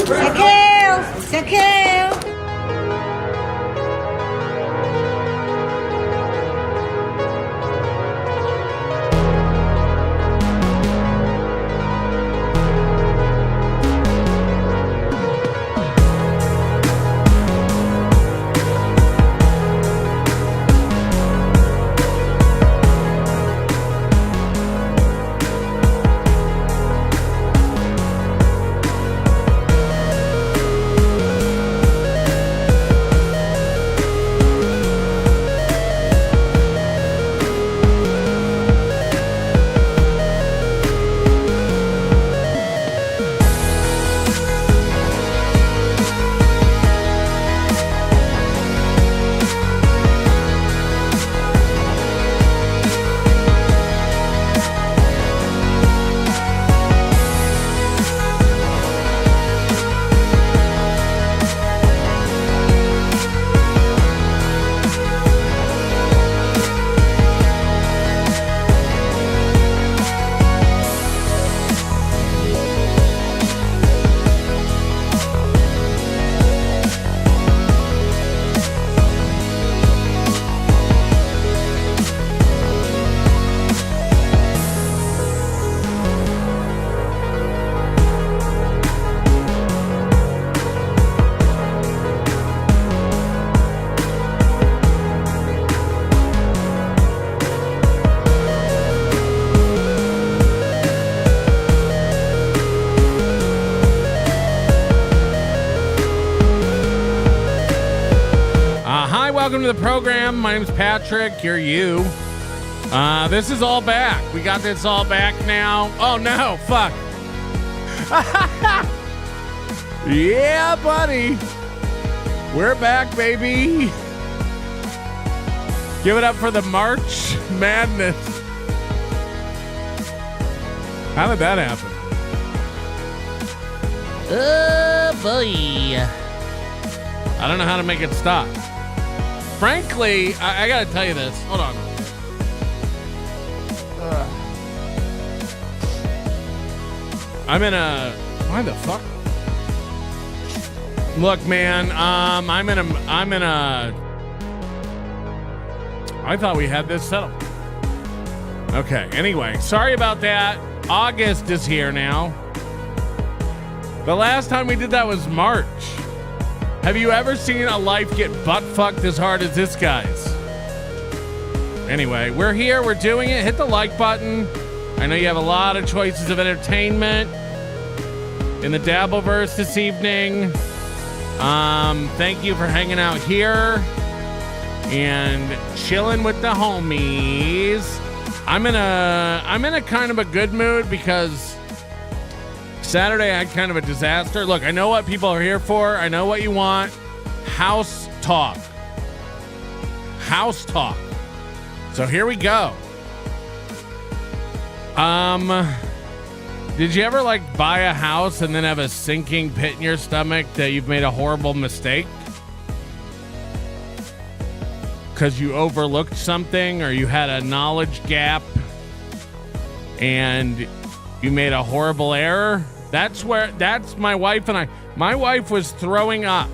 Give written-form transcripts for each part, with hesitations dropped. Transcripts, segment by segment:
Shaquille. Welcome to the program. My name's Patrick. You're you. This is all back. We got this all back now. Oh no, fuck. Yeah, buddy. We're back, baby. Give it up for the March Madness. How did that happen? Oh boy. I don't know how to make it stop. Frankly, I gotta tell you this. Hold on. I'm in a... Why the fuck? Look, man, I'm in a... I thought we had this settled. Okay, anyway, sorry about that. August is here now. The last time we did that was March. Have you ever seen a life get butt-fucked as hard as this guy's? Anyway, we're here. We're doing it. Hit the like button. I know you have a lot of choices of entertainment in the Dabbleverse this evening. Thank you for hanging out here and chilling with the homies. I'm in a kind of a good mood because Saturday I had kind of a disaster. Look, I know what people are here for. I know what you want. House talk. House talk. So here we go. Did you ever like buy a house and then have a sinking pit in your stomach that you've made a horrible mistake? Because you overlooked something or you had a knowledge gap and you made a horrible error? That's my wife and I. My wife was throwing up.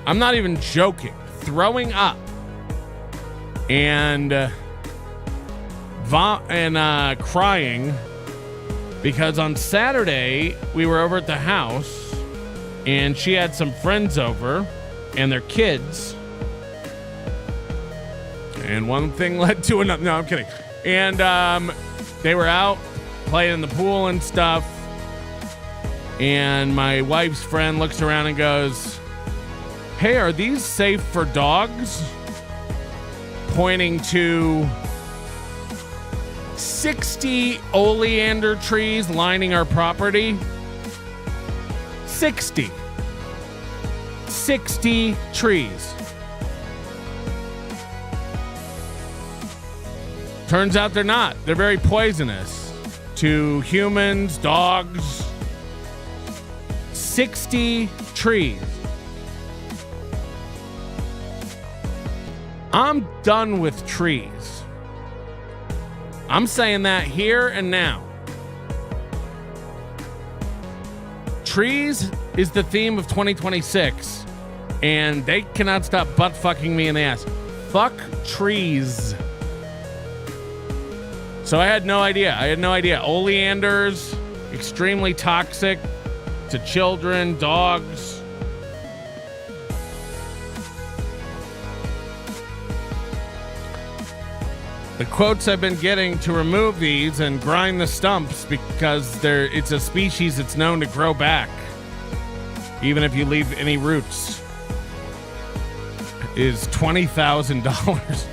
I'm not even joking. Throwing up. And crying because on Saturday we were over at the house and she had some friends over and their kids. And one thing led to another. No, I'm kidding. And they were out playing in the pool and stuff. And my wife's friend looks around and goes, "Hey, are these safe for dogs?" Pointing to 60 oleander trees lining our property. 60 trees. Turns out they're not. They're very poisonous to humans, dogs. 60 trees. I'm done with trees. I'm saying that here and now. trees is the theme of 2026, and they cannot stop butt fucking me in the ass. Fuck trees. So I had no idea. Oleanders, extremely toxic to children, dogs. The quotes I've been getting to remove these and grind the stumps because it's a species that's known to grow back, even if you leave any roots, is $20,000.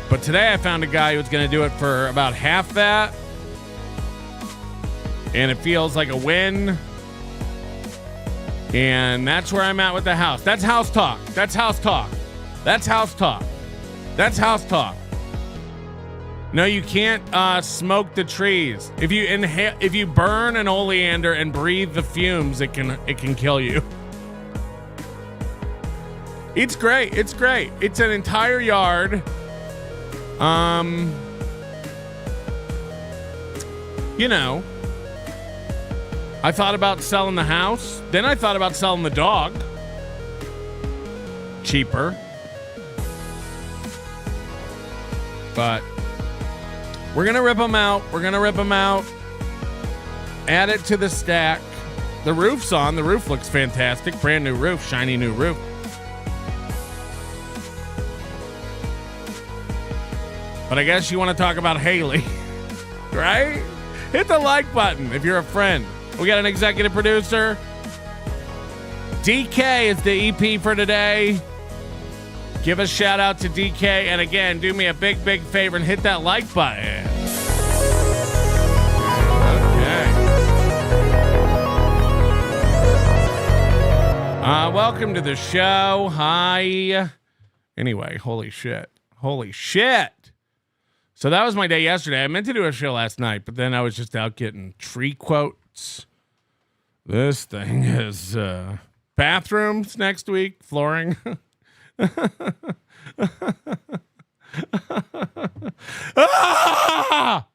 But today I found a guy who was going to do it for about half that, and it feels like a win. And that's where I'm at with the house. That's house talk. No, you can't smoke the trees. If you burn an oleander and breathe the fumes, it can kill you. It's great. It's an entire yard. I thought about selling the house. Then I thought about selling the dog. Cheaper. But we're going to rip them out. Add it to the stack. The roof's on. The roof looks fantastic. Brand new roof. Shiny new roof. But I guess you want to talk about Haley. Right? Hit the like button if you're a friend. We got an executive producer. DK is the EP for today. Give a shout out to DK. And again, do me a big favor and hit that like button. Okay. Welcome to the show. Hi. Anyway, holy shit. So that was my day yesterday. I meant to do a show last night, but then I was just out getting tree quotes. This thing is bathrooms next week, flooring. Ah!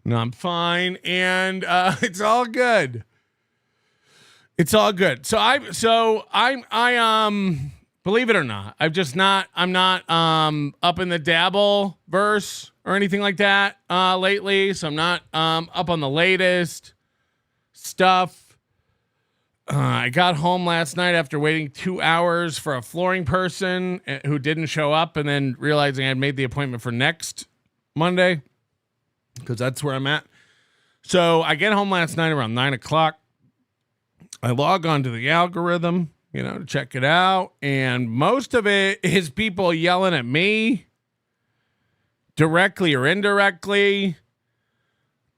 No, I'm fine, and it's all good. So I believe it or not, I'm not up in the dabble verse or anything like that lately. So I'm not up on the latest stuff. I got home last night after waiting 2 hours for a flooring person who didn't show up, and then realizing I'd made the appointment for next Monday, because that's where I'm at. So I get home last night around 9:00. I log on to the algorithm, to check it out. And most of it is people yelling at me, directly or indirectly,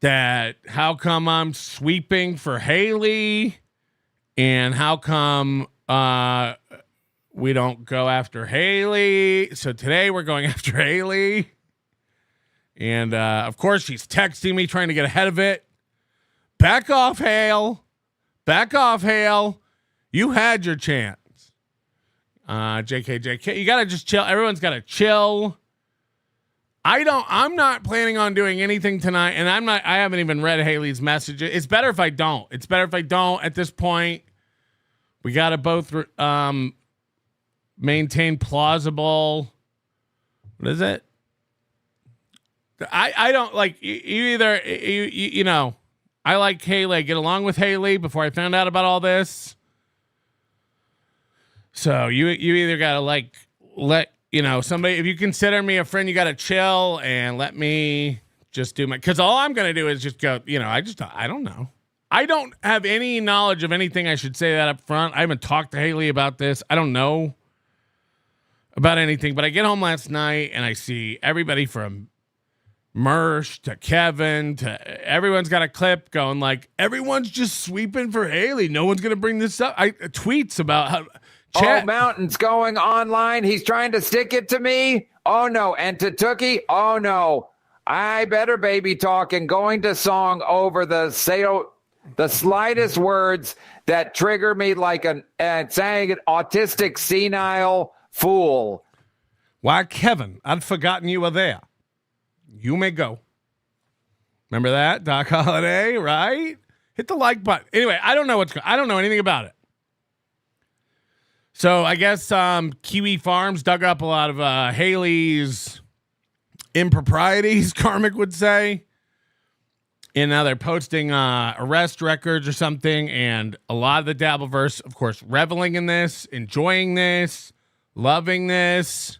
that how come I'm sweeping for Haley, and how come we don't go after Haley. So today we're going after Haley. And, of course, she's texting me, trying to get ahead of it. Back off, Hale. You had your chance. JK. You got to just chill. Everyone's got to chill. I'm not planning on doing anything tonight. And I haven't even read Haley's message. It's better if I don't. At this point. We got to both, maintain plausible. What is it? I don't like you either. I like Haley. I get along with Haley before I found out about all this. So you either gotta let somebody, if you consider me a friend, you gotta chill and let me just do because all I'm gonna do is just go. I don't know. I don't have any knowledge of anything. I should say that up front. I haven't talked to Haley about this. I don't know about anything. But I get home last night and I see everybody from Mersh to Kevin to everyone's got a clip going like everyone's just sweeping for Haley. No one's gonna bring this up. Tweets about how Oh, Mountain's going online. He's trying to stick it to me. Oh no, and to Tookie. Oh no, I better baby talk and going to song over the the slightest words that trigger me like saying an autistic senile fool. Why, Kevin, I'd forgotten you were there. You may go. Remember that? Doc Holliday, right? Hit the like button. Anyway, I don't know I don't know anything about it. So I guess Kiwi Farms dug up a lot of Haley's improprieties, Karmic would say. And now they're posting arrest records or something. And a lot of the Dabbleverse, of course, reveling in this, enjoying this, loving this.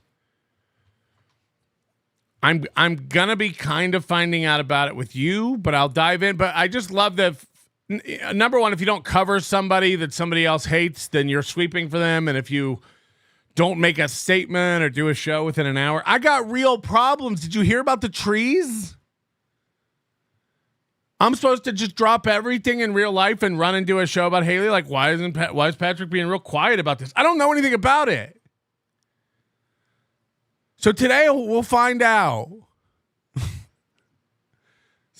I'm gonna be kind of finding out about it with you, but I'll dive in. But I just love that. Number one, if you don't cover somebody that somebody else hates, then you're sweeping for them. And if you don't make a statement or do a show within an hour, I got real problems. Did you hear about the trees? I'm supposed to just drop everything in real life and run and do a show about Haley. Like, why is Patrick being real quiet about this? I don't know anything about it. So today we'll find out.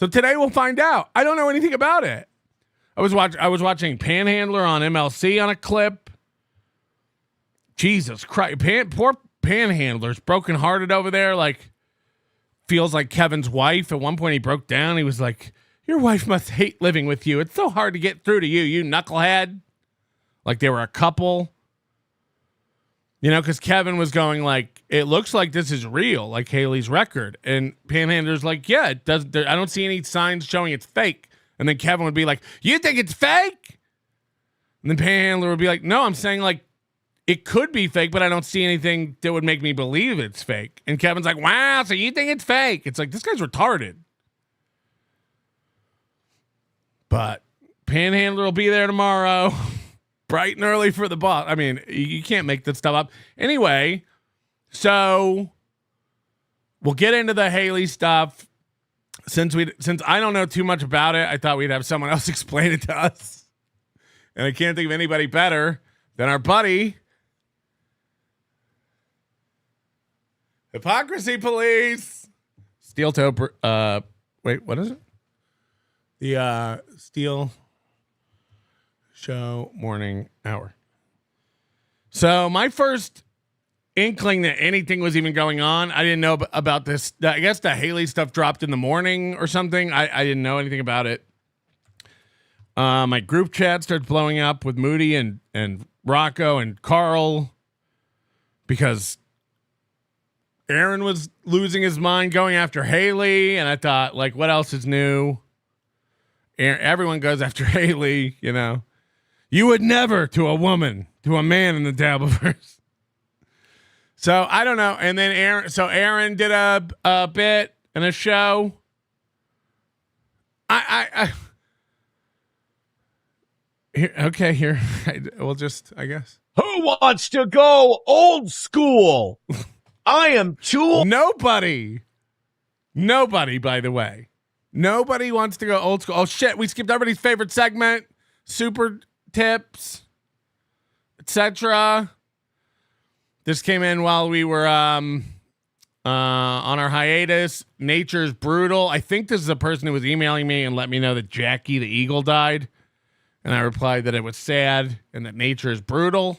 I don't know anything about it. I was watching Panhandler on MLC on a clip. Jesus Christ. Poor Panhandler's brokenhearted over there. Like, feels like Kevin's wife. At one point he broke down. He was like, your wife must hate living with you. It's so hard to get through to you, you knucklehead. Like they were a couple. You know, because Kevin was going like, it looks like this is real, like Haley's record. And Panhandler's like, yeah, it does. I don't see any signs showing it's fake. And then Kevin would be like, you think it's fake? And then Panhandler would be like, no, I'm saying like it could be fake, but I don't see anything that would make me believe it's fake. And Kevin's like, wow, so you think it's fake? It's like, this guy's retarded. But Panhandler will be there tomorrow. Bright and early for the boss. I mean, you can't make that stuff up. Anyway, so we'll get into the Haley stuff. Since I don't know too much about it, I thought we'd have someone else explain it to us. And I can't think of anybody better than our buddy, Hypocrisy Police, Steel Toe. Wait, what is it? The Steel Show Morning Hour. So my first inkling that anything was even going on, I didn't know about this. I guess the Haley stuff dropped in the morning or something. I didn't know anything about it. My group chat starts blowing up with Moody and Rocco and Carl because Aaron was losing his mind going after Haley. And I thought, like, what else is new? Everyone goes after Haley, you know. You would never to a woman, to a man in the Dabbleverse. So I don't know. And then Aaron did a bit and a show. We'll just, I guess. Who wants to go old school? I am too. Nobody, by the way. Nobody wants to go old school. Oh shit, we skipped everybody's favorite segment. Super tips, etc. This came in while we were on our hiatus. Nature's brutal. I think this is a person who was emailing me and let me know that Jackie the eagle died. And I replied that it was sad and that nature is brutal.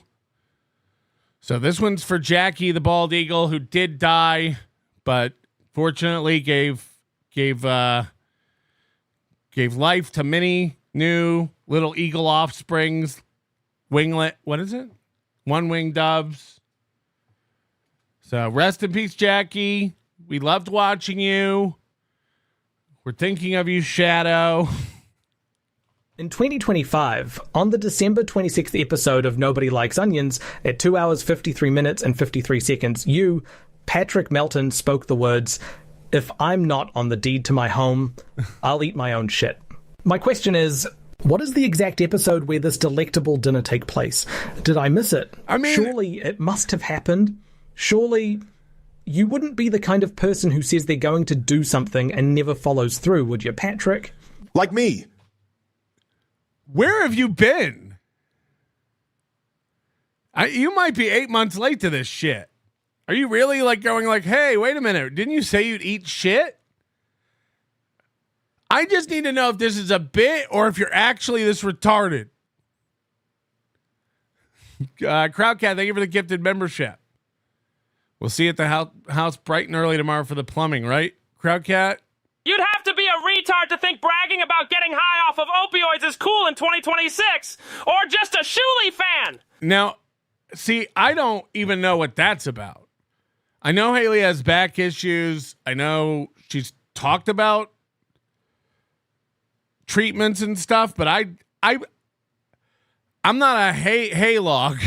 So this one's for Jackie the bald eagle, who did die, but fortunately gave life to many new little eagle offsprings, winglet. What is it? One-winged doves. So rest in peace, Jackie. We loved watching you. We're thinking of you, Shadow. In 2025, on the December 26th episode of Nobody Likes Onions, at 2 hours 53 minutes and 53 seconds, you, Patrick Melton, spoke the words, "If I'm not on the deed to my home, I'll eat my own shit." My question is, what is the exact episode where this delectable dinner take place? Did I miss it? I mean, surely it must have happened. Surely you wouldn't be the kind of person who says they're going to do something and never follows through, would you, Patrick? Like me. Where have you been? You might be 8 months late to this shit. Are you really like going like, hey, wait a minute. Didn't you say you'd eat shit? I just need to know if this is a bit or if you're actually this retarded. Crowdcat, thank you for the gifted membership. We'll see you at the house bright and early tomorrow for the plumbing, right, Crowdcat? You'd have to be a retard to think bragging about getting high off of opioids is cool in 2026, or just a Shuley fan. Now, see, I don't even know what that's about. I know Haley has back issues. I know she's talked about treatments and stuff, but I'm not a haylog,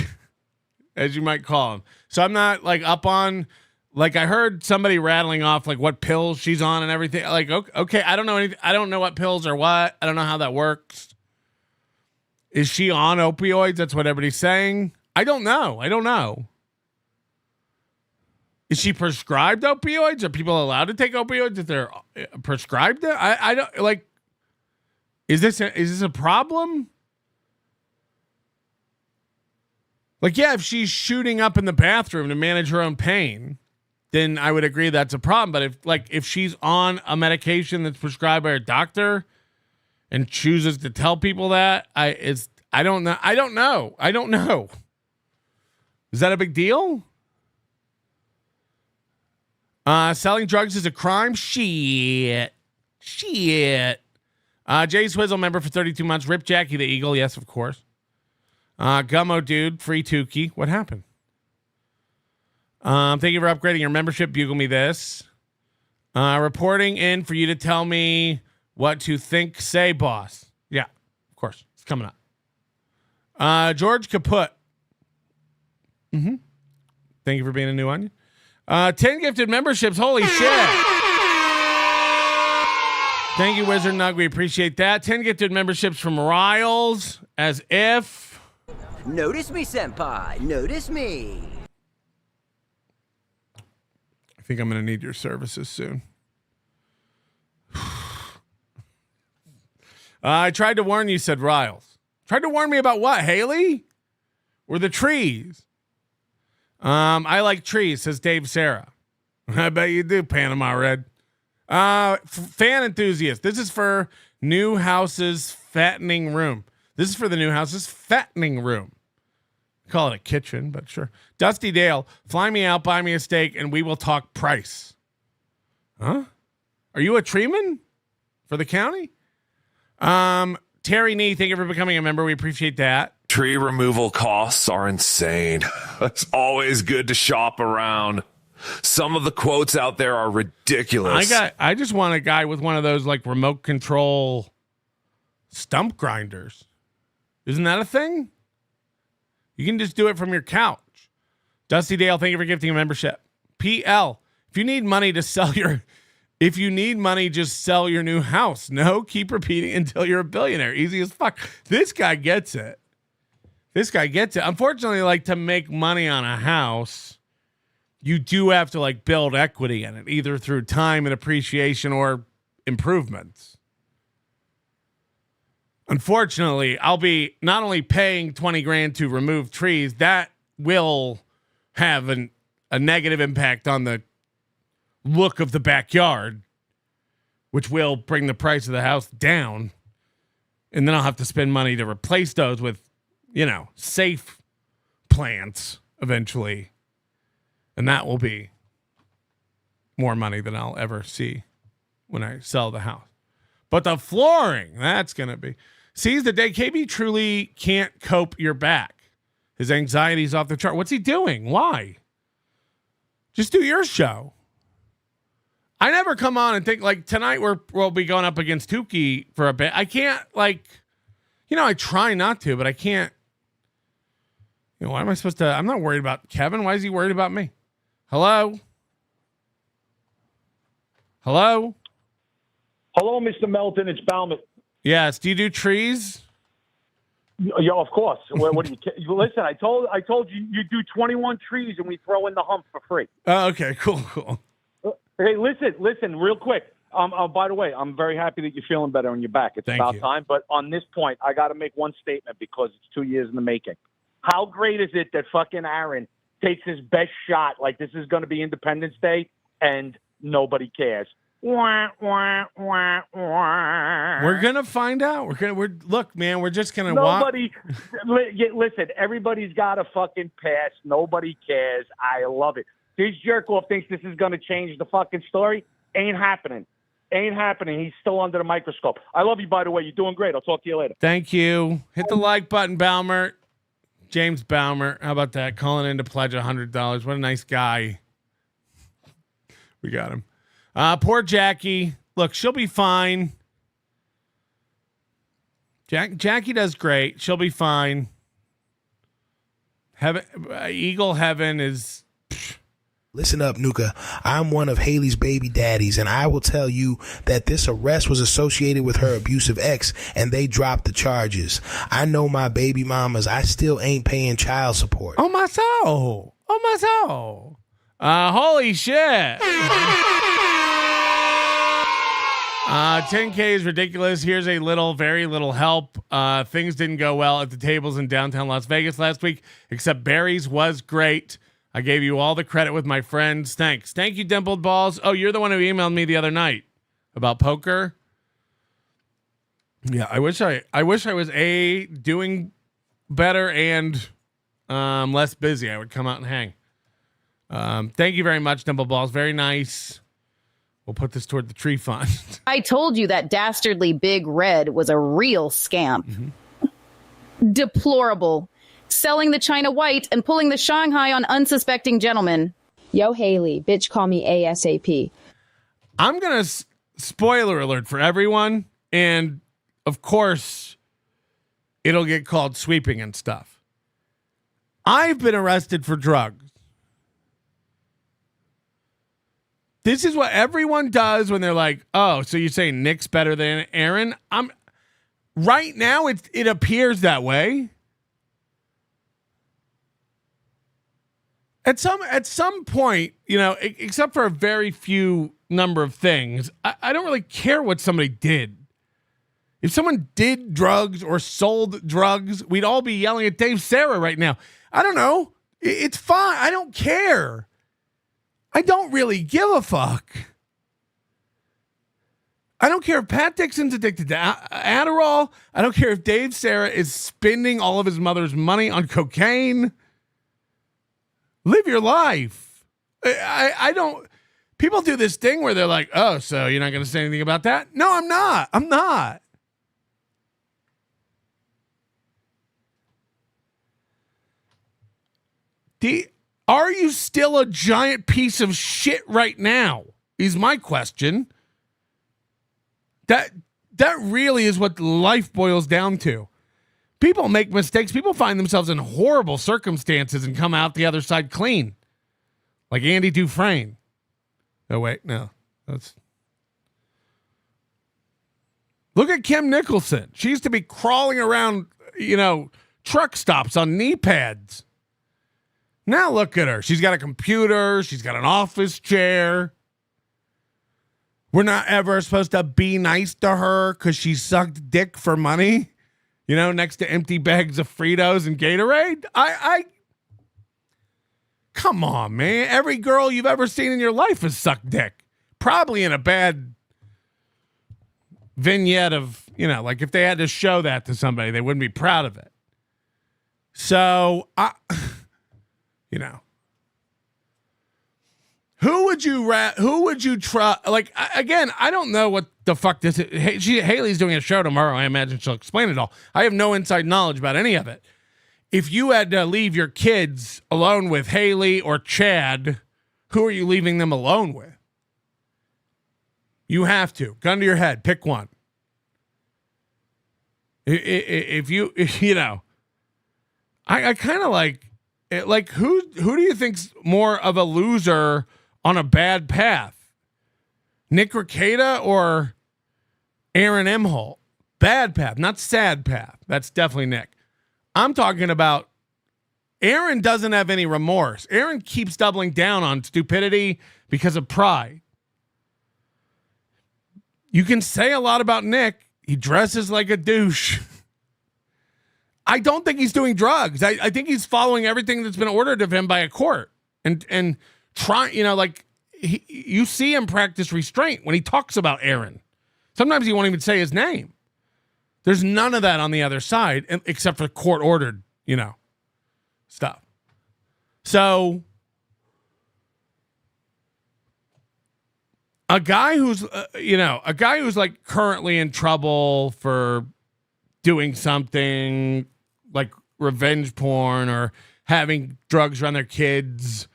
as you might call him. So I'm not like up on, like I heard somebody rattling off like what pills she's on and everything. Like, okay, I don't know anything. I don't know what pills are what. I don't know how that works. Is she on opioids? That's what everybody's saying. I don't know. Is she prescribed opioids? Are people allowed to take opioids if they're prescribed it? I don't like. Is this a problem? Like, yeah, if she's shooting up in the bathroom to manage her own pain, then I would agree that's a problem. But if she's on a medication that's prescribed by her doctor and chooses to tell people that, I don't know. Is that a big deal? Selling drugs is a crime? Shit. Jay Swizzle member for 32 months. Rip Jackie the Eagle. Yes, of course. Gummo dude, free Tukey. What happened? Thank you for upgrading your membership. Bugle me this. Reporting in for you to tell me what to think, say, boss. Yeah, of course. It's coming up. George Kaput. Thank you for being a new onion. 10 gifted memberships. Holy shit. Thank you, Wizard Nug. We appreciate that. 10 gifted memberships from Riles. As if. Notice me, senpai. Notice me. I think I'm going to need your services soon. I tried to warn you, said Riles. Tried to warn me about what, Haley? Or the trees? I like trees, says Dave Sarah. I bet you do, Panama Red. Fan enthusiast. This is for new house's fattening room. This is for the new house's fattening room. Call it a kitchen, but sure. Dusty Dale, fly me out, buy me a steak, and we will talk price. Huh? Are you a treeman for the county? Terry Nee, thank you for becoming a member. We appreciate that. Tree removal costs are insane. It's always good to shop around. Some of the quotes out there are ridiculous. I just want a guy with one of those like remote control stump grinders. Isn't that a thing? You can just do it from your couch. Dusty Dale, thank you for gifting a membership. PL, if you need money, just sell your new house. No, keep repeating until you're a billionaire. Easy as fuck. This guy gets it. Unfortunately, like to make money on a house, you do have to like build equity in it, either through time and appreciation or improvements. Unfortunately, I'll be not only paying 20 grand to remove trees, that will have a negative impact on the look of the backyard, which will bring the price of the house down. And then I'll have to spend money to replace those with, safe plants eventually. And that will be more money than I'll ever see when I sell the house. But the flooring, that's going to be. Seize the day. KB truly can't cope your back. His anxiety's off the chart. What's he doing? Why? Just do your show. I never come on and think like tonight we'll be going up against Tukey for a bit. I can't I try not to, but I can't. Why am I supposed to? I'm not worried about Kevin. Why is he worried about me? Hello? Hello, Mr. Melton. It's Balmont. Yes. Do you do trees? Yeah, of course. What do you listen? I told you do 21 trees and we throw in the hump for free. Oh, okay. Cool. Hey, listen, real quick. By the way, I'm very happy that you're feeling better on your back. It's Thank about you. time. But on this point, I got to make one statement because it's 2 years in the making. How great is it that fucking Aaron takes his best shot like this is going to be Independence Day and nobody cares? Wah, wah, wah, wah. We're gonna find out. Look, man. We're just gonna Nobody, listen, everybody's got a fucking pass. Nobody cares. I love it. This jerk off thinks this is going to change the fucking story. Ain't happening. Ain't happening. He's still under the microscope. I love you, by the way. You're doing great. I'll talk to you later. Thank you. Hit the like button, Balmer. James Balmer. How about that? Calling in to pledge $100. What a nice guy. We got him. Poor Jackie. Look, she'll be fine. Jackie does great. She'll be fine. Eagle Heaven is... Listen up, Nuka. I'm one of Haley's baby daddies, and I will tell you that this arrest was associated with her abusive ex, and they dropped the charges. I know my baby mamas. I still ain't paying child support. Oh, my soul. Oh, my soul. Holy shit. 10K is ridiculous. Here's a very little help. Things didn't go well at the tables in downtown Las Vegas last week, except Barry's was great. I gave you all the credit with my friends. Thanks. Thank you, Dimpled Balls. Oh, you're the one who emailed me the other night about poker. Yeah, I wish I was doing better and less busy. I would come out and hang. Thank you very much, Dimpled Balls. Very nice. We'll put this toward the tree fund. I told you that dastardly Big Red was a real scamp. Mm-hmm. Deplorable. Selling the China White and pulling the Shanghai on unsuspecting gentlemen. Yo, Haley, bitch, call me ASAP. I'm going to spoiler alert for everyone. And of course, it'll get called sweeping and stuff. I've been arrested for drugs. This is what everyone does when they're like, oh, so you're saying Nick's better than Aaron? Right now, it appears that way. At some point, you know, except for a very few number of things, I don't really care what somebody did. If someone did drugs or sold drugs, we'd all be yelling at Dave Sarah right now. I don't know. It's fine. I don't care. I don't really give a fuck. I don't care if Pat Dixon's addicted to Adderall. I don't care if Dave Sarah is spending all of his mother's money on cocaine. Live your life. I don't. People do this thing where they're like, oh, so you're not going to say anything about that? No, I'm not. I'm not. Are you still a giant piece of shit right now? Is my question. That really is what life boils down to. People make mistakes. People find themselves in horrible circumstances and come out the other side clean. Like Andy Dufresne. Oh, wait, no. Look at Kim Nicholson. She used to be crawling around, truck stops on knee pads. Now look at her. She's got a computer. She's got an office chair. We're not ever supposed to be nice to her because she sucked dick for money. Next to empty bags of Fritos and Gatorade. I come on, man. Every girl you've ever seen in your life has sucked dick. Probably in a bad vignette of, like if they had to show that to somebody, they wouldn't be proud of it. So, who would you trust? Like, again, I don't know what the fuck this is. Haley's doing a show tomorrow. I imagine she'll explain it all. I have no inside knowledge about any of it. If you had to leave your kids alone with Haley or Chad, who are you leaving them alone with? You have to. Gun to your head. Pick one. I kind of like who do you think's more of a loser on a bad path? Nick Rekieta or Aaron Emholt? Bad path, not sad path. That's definitely Nick. I'm talking about Aaron doesn't have any remorse. Aaron keeps doubling down on stupidity because of pride. You can say a lot about Nick. He dresses like a douche. I don't think he's doing drugs. I think he's following everything that's been ordered of him by a court and trying, you see him practice restraint when he talks about Aaron. Sometimes he won't even say his name. There's none of that on the other side, except for court-ordered, stuff. So a guy who's, like currently in trouble for doing something like revenge porn or having drugs around their kids.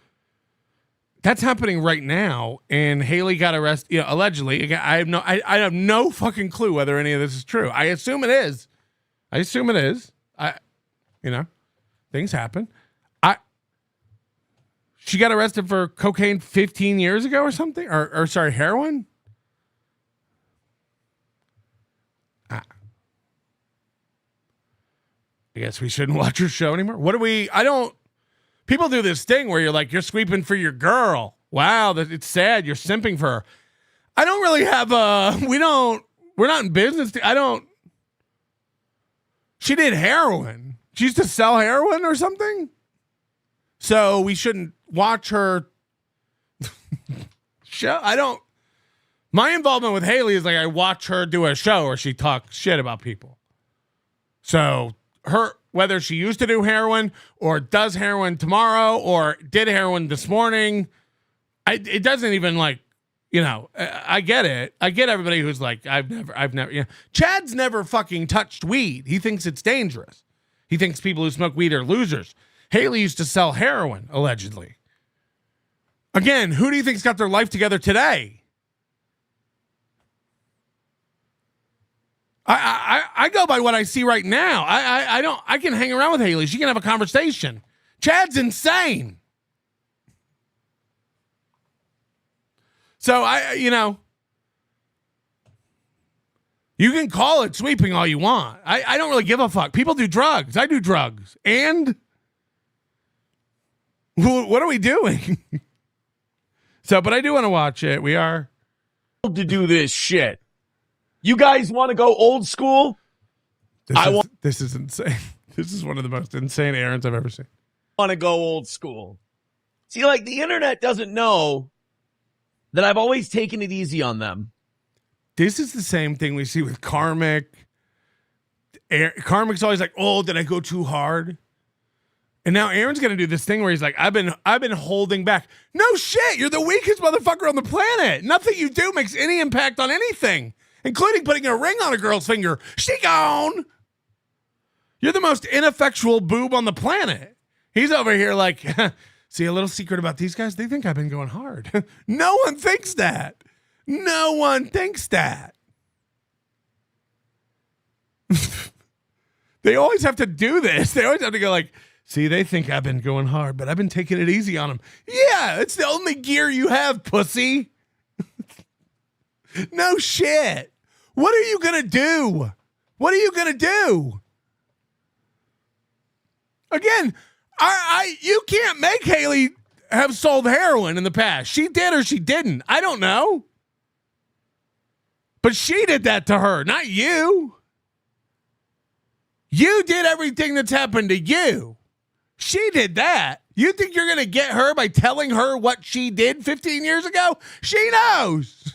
That's happening right now, and Haley got arrested. Allegedly. Again, I have no fucking clue whether any of this is true. I assume it is. Things happen. She got arrested for cocaine 15 years ago or something, or heroin. I guess we shouldn't watch her show anymore. People do this thing where you're like, you're sweeping for your girl. Wow, it's sad. You're simping for her. I don't really have we're not in business. She did heroin. She used to sell heroin or something. So we shouldn't watch her show. My involvement with Haley is like I watch her do a show where she talks shit about people. So whether she used to do heroin or does heroin tomorrow or did heroin this morning, it doesn't even I get it. I get everybody who's like, I've never, Chad's never fucking touched weed. He thinks it's dangerous. He thinks people who smoke weed are losers. Haley used to sell heroin, allegedly. Again, who do you think's got their life together today? I go by what I see right now. I can hang around with Haley. She can have a conversation. Chad's insane. So you can call it sweeping all you want. I don't really give a fuck. People do drugs. I do drugs. And what are we doing? But I do want to watch it. We are to do this shit. You guys want to go old school? This is insane. This is one of the most insane errands I've ever seen. Want to go old school. See, the internet doesn't know that I've always taken it easy on them. This is the same thing we see with Karmic. Karmic's always like, oh, did I go too hard? And now Aaron's going to do this thing where he's like, I've been holding back. No shit. You're the weakest motherfucker on the planet. Nothing you do makes any impact on anything, including putting a ring on a girl's finger. She gone. You're the most ineffectual boob on the planet. He's over here like, see, a little secret about these guys. They think I've been going hard. No one thinks that. No one thinks that. They always have to do this. They always have to go like, see, they think I've been going hard, but I've been taking it easy on them. Yeah, it's the only gear you have, pussy. No shit. What are you going to do? What are you going to do? Again, you can't make Haley have sold heroin in the past. She did or she didn't. I don't know. But she did that to her, not you. You did everything that's happened to you. She did that. You think you're going to get her by telling her what she did 15 years ago? She knows.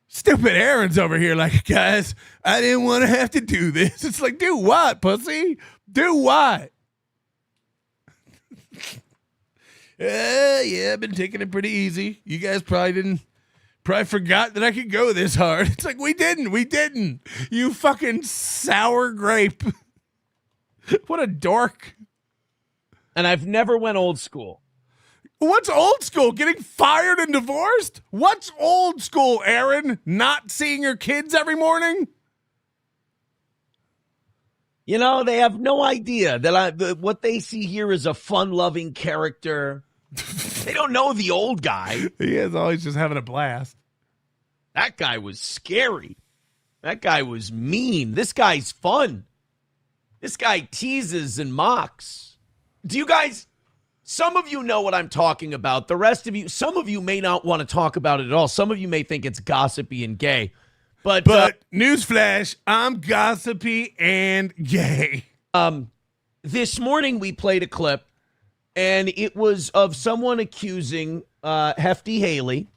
Stupid Aaron's over here like, guys, I didn't want to have to do this. It's like, do what, pussy? Do what? Yeah, I've been taking it pretty easy. You guys probably forgot that I could go this hard. It's like, we didn't. You fucking sour grape. What a dork. And I've never went old school. What's old school? Getting fired and divorced? What's old school, Aaron? Not seeing your kids every morning? They have no idea that what they see here is a fun-loving character. They don't know the old guy. He is always just having a blast. That guy was scary. That guy was mean. This guy's fun. This guy teases and mocks. Do you guys... Some of you know what I'm talking about. The rest of you, some of you may not want to talk about it at all. Some of you may think it's gossipy and gay. But newsflash, I'm gossipy and gay. This morning we played a clip And it was of someone accusing Hefty Haley,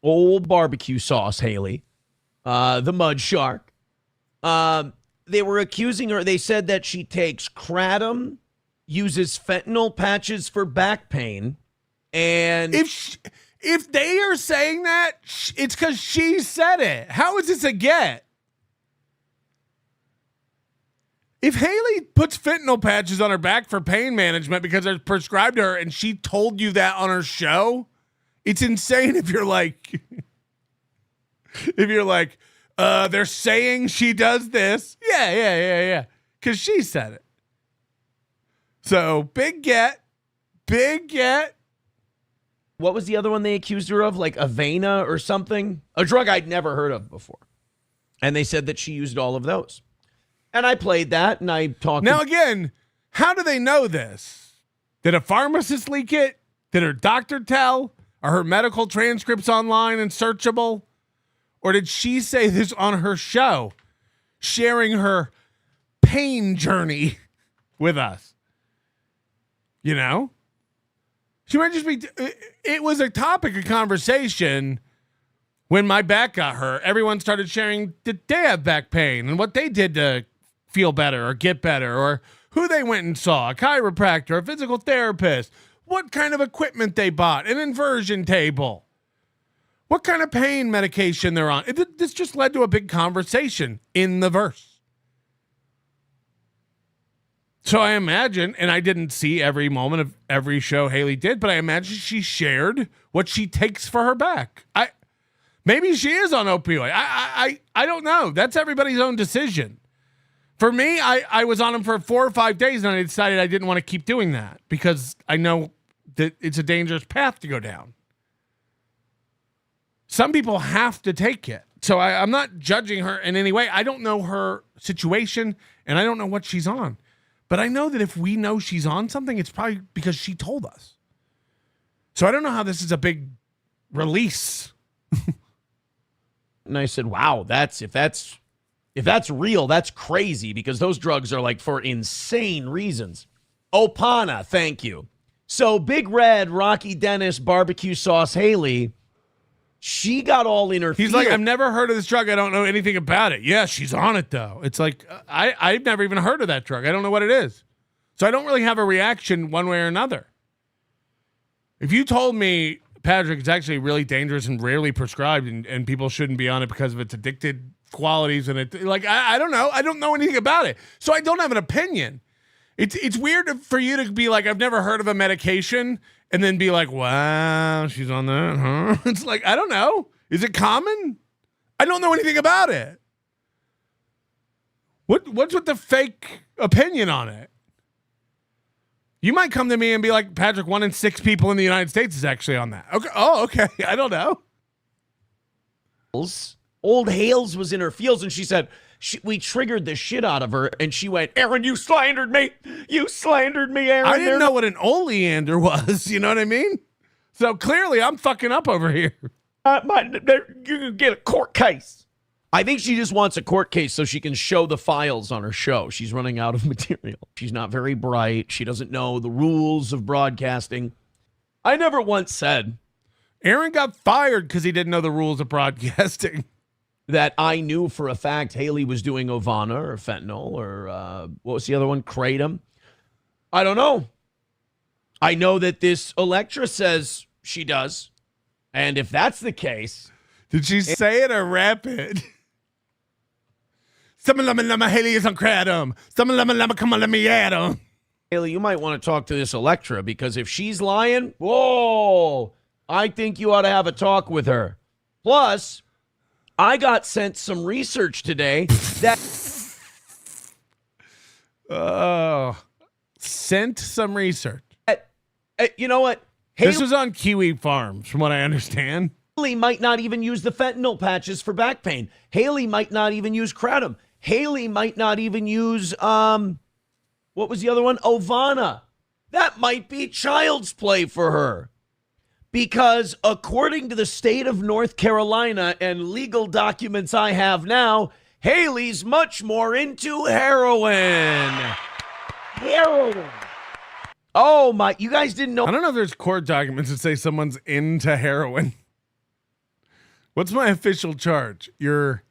old barbecue sauce Haley, the mud shark. They were accusing her. They said that she takes kratom, uses fentanyl patches for back pain, and if they are saying that, it's because she said it. How is this a get? If Haley puts fentanyl patches on her back for pain management because they're prescribed to her and she told you that on her show, it's insane if you're like, they're saying she does this. Yeah. Because she said it. So big get. What was the other one they accused her of? Like Avena or something? A drug I'd never heard of before. And they said that she used all of those. And I played that, and I talked. Now, again, how do they know this? Did a pharmacist leak it? Did her doctor tell? Are her medical transcripts online and searchable? Or did she say this on her show, sharing her pain journey with us? You know? She might just be. It was a topic of conversation when my back got hurt. Everyone started sharing, did they have back pain and what they did to feel better or get better, or who they went and saw, a chiropractor, a physical therapist, what kind of equipment they bought, an inversion table, what kind of pain medication they're on. This just led to a big conversation in the verse. So I imagine, and I didn't see every moment of every show Haley did, but I imagine she shared what she takes for her back. Maybe she is on opioid. I don't know. That's everybody's own decision. For me, I was on them for 4 or 5 days, and I decided I didn't want to keep doing that because I know that it's a dangerous path to go down. Some people have to take it. So I'm not judging her in any way. I don't know her situation, and I don't know what she's on. But I know that if we know she's on something, it's probably because she told us. So I don't know how this is a big release. And I said, wow, if that's real, that's crazy because those drugs are like for insane reasons. Opana, thank you. So Big Red, Rocky Dennis, Barbecue Sauce Haley, she got all in her He's field. like, I've never heard of this drug. I don't know anything about it. Yeah, she's on it, though. It's like, I've never even heard of that drug. I don't know what it is. So I don't really have a reaction one way or another. If you told me, Patrick, it's actually really dangerous and rarely prescribed and people shouldn't be on it because of its addicted qualities and it, like, I don't know. I don't know anything about it. So I don't have an opinion. It's weird for you to be like, I've never heard of a medication and then be like, wow, she's on that, huh? It's like, I don't know. Is it common? I don't know anything about it. What's with the fake opinion on it? You might come to me and be like, Patrick, 1 in 6 people in the United States is actually on that. Okay. Oh, okay. I don't know. Old Hales was in her feels, and she said, we triggered the shit out of her, and she went, Aaron, you slandered me. You slandered me, Aaron. I didn't know what an oleander was. You know what I mean? So clearly I'm fucking up over here. You can get a court case. I think she just wants a court case so she can show the files on her show. She's running out of material. She's not very bright. She doesn't know the rules of broadcasting. I never once said Aaron got fired because he didn't know the rules of broadcasting. That I knew for a fact Haley was doing Ovana or fentanyl or what was the other one? Kratom. I don't know. I know that this Electra says she does. And if that's the case. Did she say it or rap it? Some lama Haley is on kratom. Some lama come on, let me at him. Haley, you might want to talk to this Electra because if she's lying, whoa, I think you ought to have a talk with her. Plus, I got sent some research today that. Sent some research. You know what? This was on Kiwi Farms, from what I understand. Haley might not even use the fentanyl patches for back pain. Haley might not even use kratom. Haley might not even use, what was the other one? Ovana. That might be child's play for her. Because according to the state of North Carolina and legal documents I have now, Haley's much more into heroin. Heroin. Oh, my. You guys didn't know. I don't know if there's court documents that say someone's into heroin. What's my official charge? You're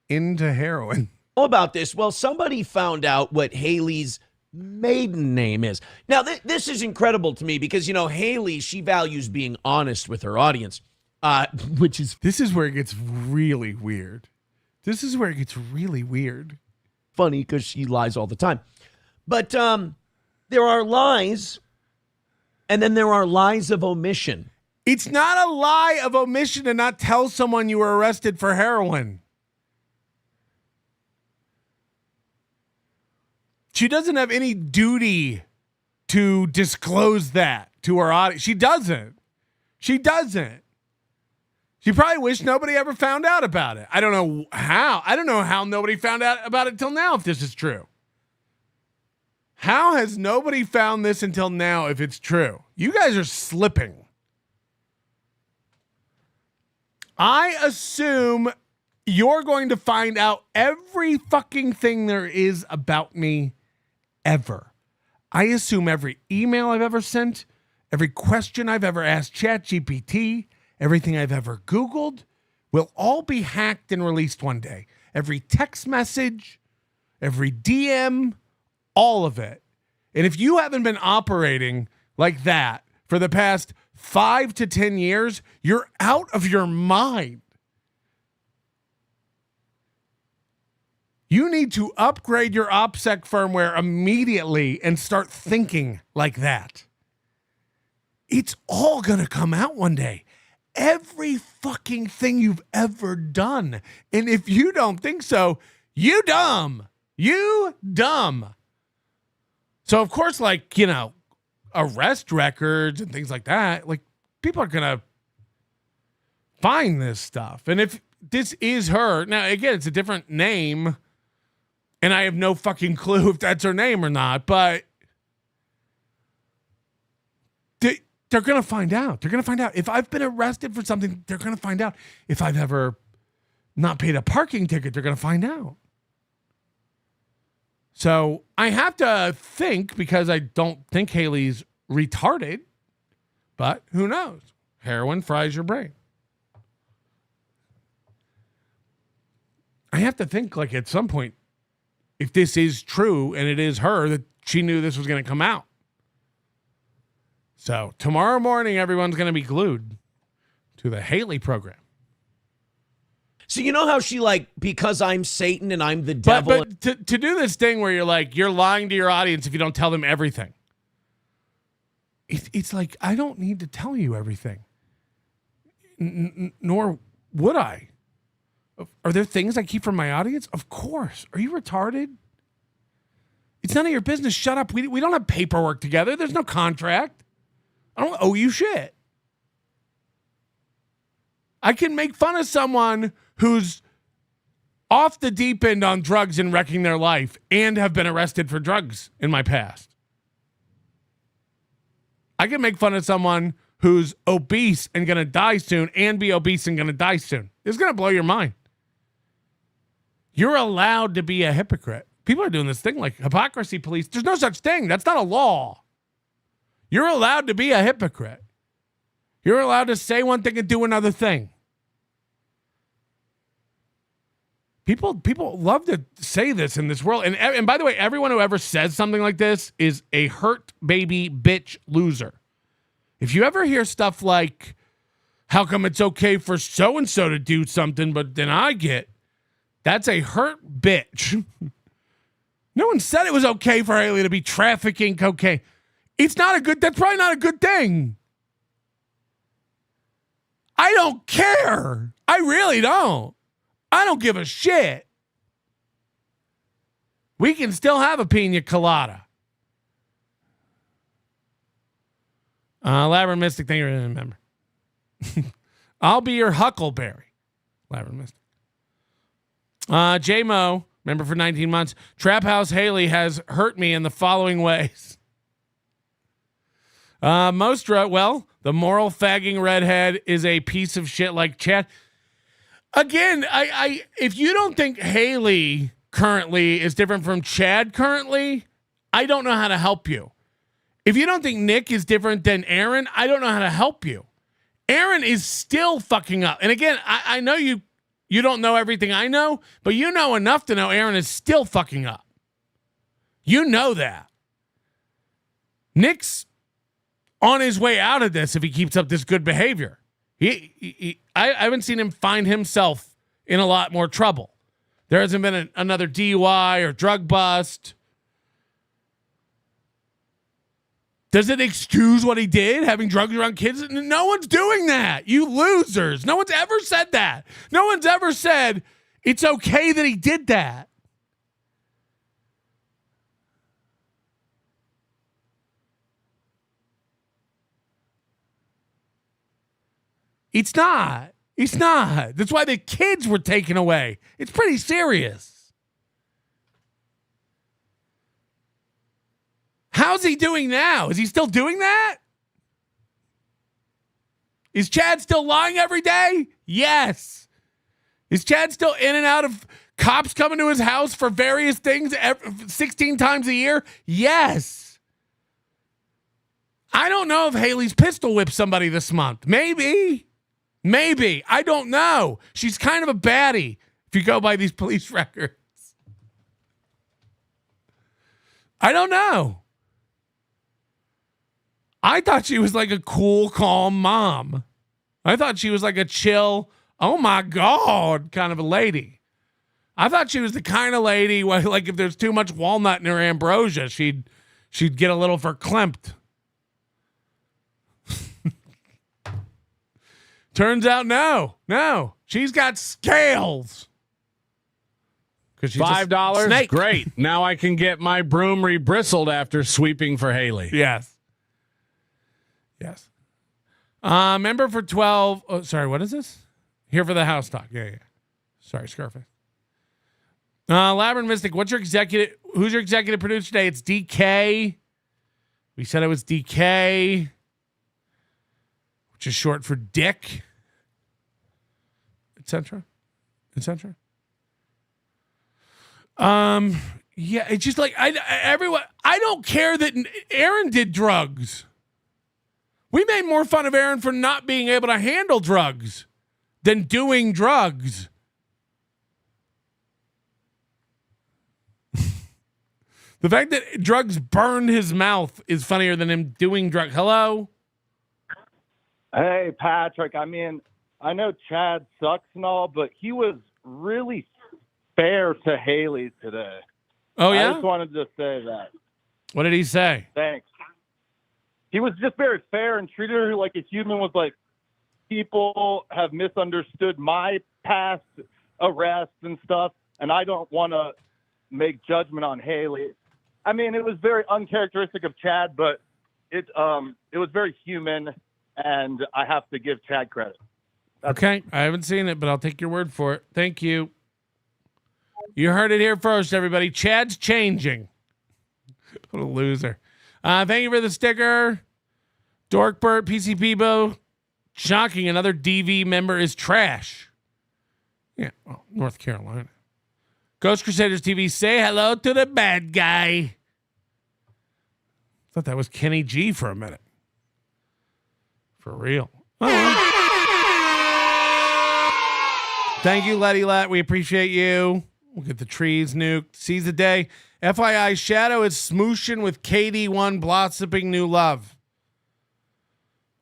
into heroin. About this. Well, somebody found out what Haley's maiden name is. Now, this is incredible to me because, Haley, she values being honest with her audience, This is where it gets really weird. This is where it gets really weird. Funny because she lies all the time. But there are lies, and then there are lies of omission. It's not a lie of omission to not tell someone you were arrested for heroin. She doesn't have any duty to disclose that to her audience. She doesn't. She probably wished nobody ever found out about it. I don't know how. I don't know how nobody found out about it till now, if this is true. How has nobody found this until now if it's true? You guys are slipping. I assume you're going to find out every fucking thing there is about me ever. I assume every email I've ever sent, every question I've ever asked ChatGPT, everything I've ever Googled will all be hacked and released one day. Every text message, every DM, all of it. And if you haven't been operating like that for the past 5 to 10 years, you're out of your mind. You need to upgrade your OPSEC firmware immediately and start thinking like that. It's all going to come out one day. Every fucking thing you've ever done. And if you don't think so, you dumb. You dumb. So, of course, arrest records and things like that, people are going to find this stuff. And if this is her, now, again, it's a different name. And I have no fucking clue if that's her name or not, but they're going to find out. They're going to find out. If I've been arrested for something, they're going to find out. If I've ever not paid a parking ticket, they're going to find out. So I have to think, because I don't think Haley's retarded, but who knows? Heroin fries your brain. I have to think, at some point, if this is true and it is her, that she knew this was going to come out. So tomorrow morning, everyone's going to be glued to the Haley program. So you know how she because I'm Satan and I'm the devil. But to do this thing where you're lying to your audience if you don't tell them everything. It's I don't need to tell you everything. Nor would I. Are there things I keep from my audience? Of course. Are you retarded? It's none of your business. Shut up. We don't have paperwork together. There's no contract. I don't owe you shit. I can make fun of someone who's off the deep end on drugs and wrecking their life and have been arrested for drugs in my past. I can make fun of someone who's obese and going to die soon and be obese and going to die soon. It's going to blow your mind. You're allowed to be a hypocrite. People are doing this thing like hypocrisy police. There's no such thing. That's not a law. You're allowed to be a hypocrite. You're allowed to say one thing and do another thing. People love to say this in this world. And by the way, everyone who ever says something like this is a hurt baby bitch loser. If you ever hear stuff like, how come it's okay for so-and-so to do something, but then I get, that's a hurt bitch. No one said it was okay for Haley to be trafficking cocaine. That's probably not a good thing. I don't care. I really don't. I don't give a shit. We can still have a pina colada. Labyrinth Mystic, thank you for remember. I'll be your Huckleberry. Labyrinth Mystic. J-Mo, member for 19 months. Trap House Haley has hurt me in the following ways. Mostra, well, the moral fagging redhead is a piece of shit like Chad. Again, I if you don't think Haley currently is different from Chad currently, I don't know how to help you. If you don't think Nick is different than Aaron, I don't know how to help you. Aaron is still fucking up. And again, I know you don't know everything I know, but you know enough to know Aaron is still fucking up. You know that. Nick's on his way out of this if he keeps up this good behavior. I haven't seen him find himself in a lot more trouble. There hasn't been another DUI or drug bust. Does it excuse what he did, having drugs around kids? No one's doing that, you losers. No one's ever said that. No one's ever said it's okay that he did that. It's not. It's not. That's why the kids were taken away. It's pretty serious. How's he doing now? Is he still doing that? Is Chad still lying every day? Yes. Is Chad still in and out of cops coming to his house for various things 16 times a year? Yes. I don't know if Haley's pistol whipped somebody this month. Maybe. I don't know. She's kind of a baddie if you go by these police records. I don't know. I thought she was like a cool, calm mom. I thought she was like a chill, oh my God, kind of a lady. I thought she was the kind of lady where, like, if there's too much walnut in her ambrosia, she'd get a little verklempt. Turns out, no. She's got scales. She's $5. Great. Now I can get my broom rebristled after sweeping for Haley. Yes. Member for 12. Oh, sorry. What is this? Here for the house talk. Yeah. Sorry, Scarface. Labyrinth Mystic, who's your executive producer today? It's DK. We said it was DK, which is short for Dick, etc. Yeah, it's just like everyone. I don't care that Aaron did drugs. We made more fun of Aaron for not being able to handle drugs than doing drugs. The fact that drugs burned his mouth is funnier than him doing drugs. Hello? Hey, Patrick. I mean, I know Chad sucks and all, but he was really fair to Haley today. Oh, yeah? I just wanted to say that. What did he say? Thanks. He was just very fair and treated her like a human. Was like, people have misunderstood my past arrests and stuff, and I don't want to make judgment on Haley. I mean, it was very uncharacteristic of Chad, but it was very human, and I have to give Chad credit. Okay, I haven't seen it, but I'll take your word for it. Thank you. You heard it here first, everybody. Chad's changing. What a loser. Thank you for the sticker. Dorkbert, PC Bebo. Shocking, another DV member is trash. Yeah, well, North Carolina. Ghost Crusaders TV, say hello to the bad guy. Thought that was Kenny G for a minute. For real. Oh, well. Thank you, Letty Let. We appreciate you. We'll get the trees nuked. Seize the day. FYI, Shadow is smooshing with KD1 blossoming new love.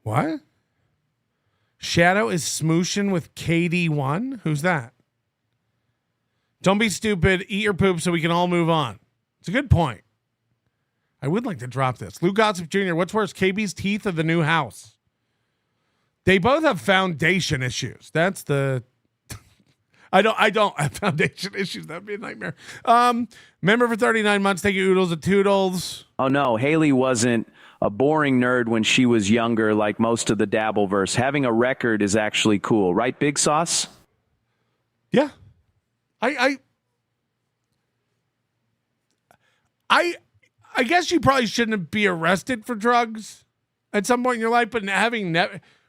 What? Shadow is smooshing with KD1? Who's that? Don't be stupid. Eat your poop so we can all move on. It's a good point. I would like to drop this. Lou Gossip Jr., what's worse, KB's teeth or the new house? They both have foundation issues. That's the... I don't have foundation issues. That'd be a nightmare. Member for 39 months. Thank you, Oodles and Toodles. Oh, no. Haley wasn't a boring nerd when she was younger, like most of the Dabbleverse. Having a record is actually cool. Right, Big Sauce? Yeah. I guess you probably shouldn't be arrested for drugs at some point in your life, but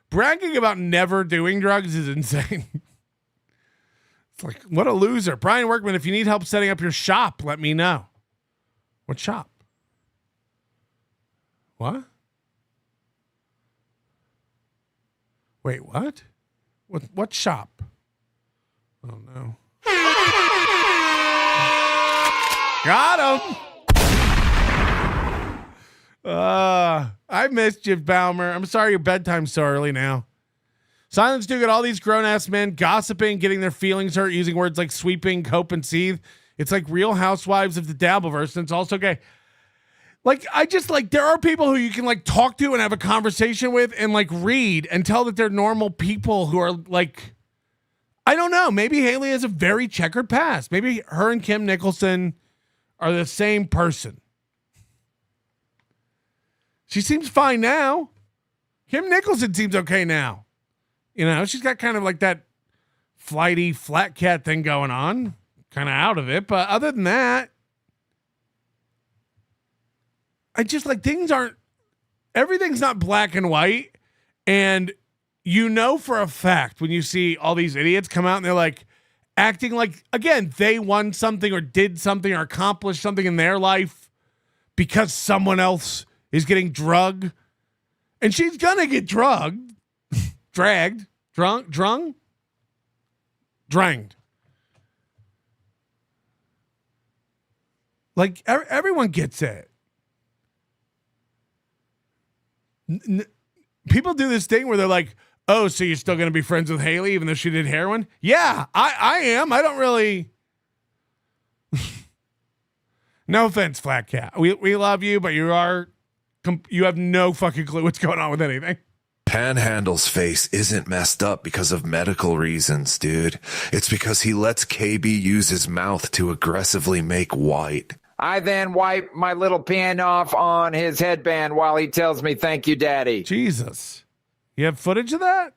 bragging about never doing drugs is insane. It's like, what a loser. Brian Workman, if you need help setting up your shop, let me know. What shop? What? Wait, what? What shop? Oh no. Got him. I missed you, Balmer. I'm sorry your bedtime's so early now. Silence do get all these grown-ass men gossiping, getting their feelings hurt, using words like sweeping, cope, and seethe. It's like Real Housewives of the Dabbleverse, and it's also gay. Like, I just, like, there are people who you can, like, talk to and have a conversation with and, like, read and tell that they're normal people who are, like, I don't know. Maybe Haley has a very checkered past. Maybe her and Kim Nicholson are the same person. She seems fine now. Kim Nicholson seems okay now. You know, she's got kind of like that flighty flat cat thing going on. Kind of out of it. But other than that, I just like everything's not black and white. And you know for a fact when you see all these idiots come out and they're like acting like, again, they won something or did something or accomplished something in their life because someone else is getting drugged. And she's going to get drugged, dragged, dranged. Like everyone gets it. People do this thing where they're like, oh, so you're still going to be friends with Haley even though she did heroin? Yeah, I am. I don't really. No offense, Flat Cat. We love you, but you have no fucking clue what's going on with anything. Panhandle's face isn't messed up because of medical reasons, dude. It's because he lets KB use his mouth to aggressively make white. I then wipe my little pin off on his headband while he tells me, thank you, Daddy. Jesus. You have footage of that?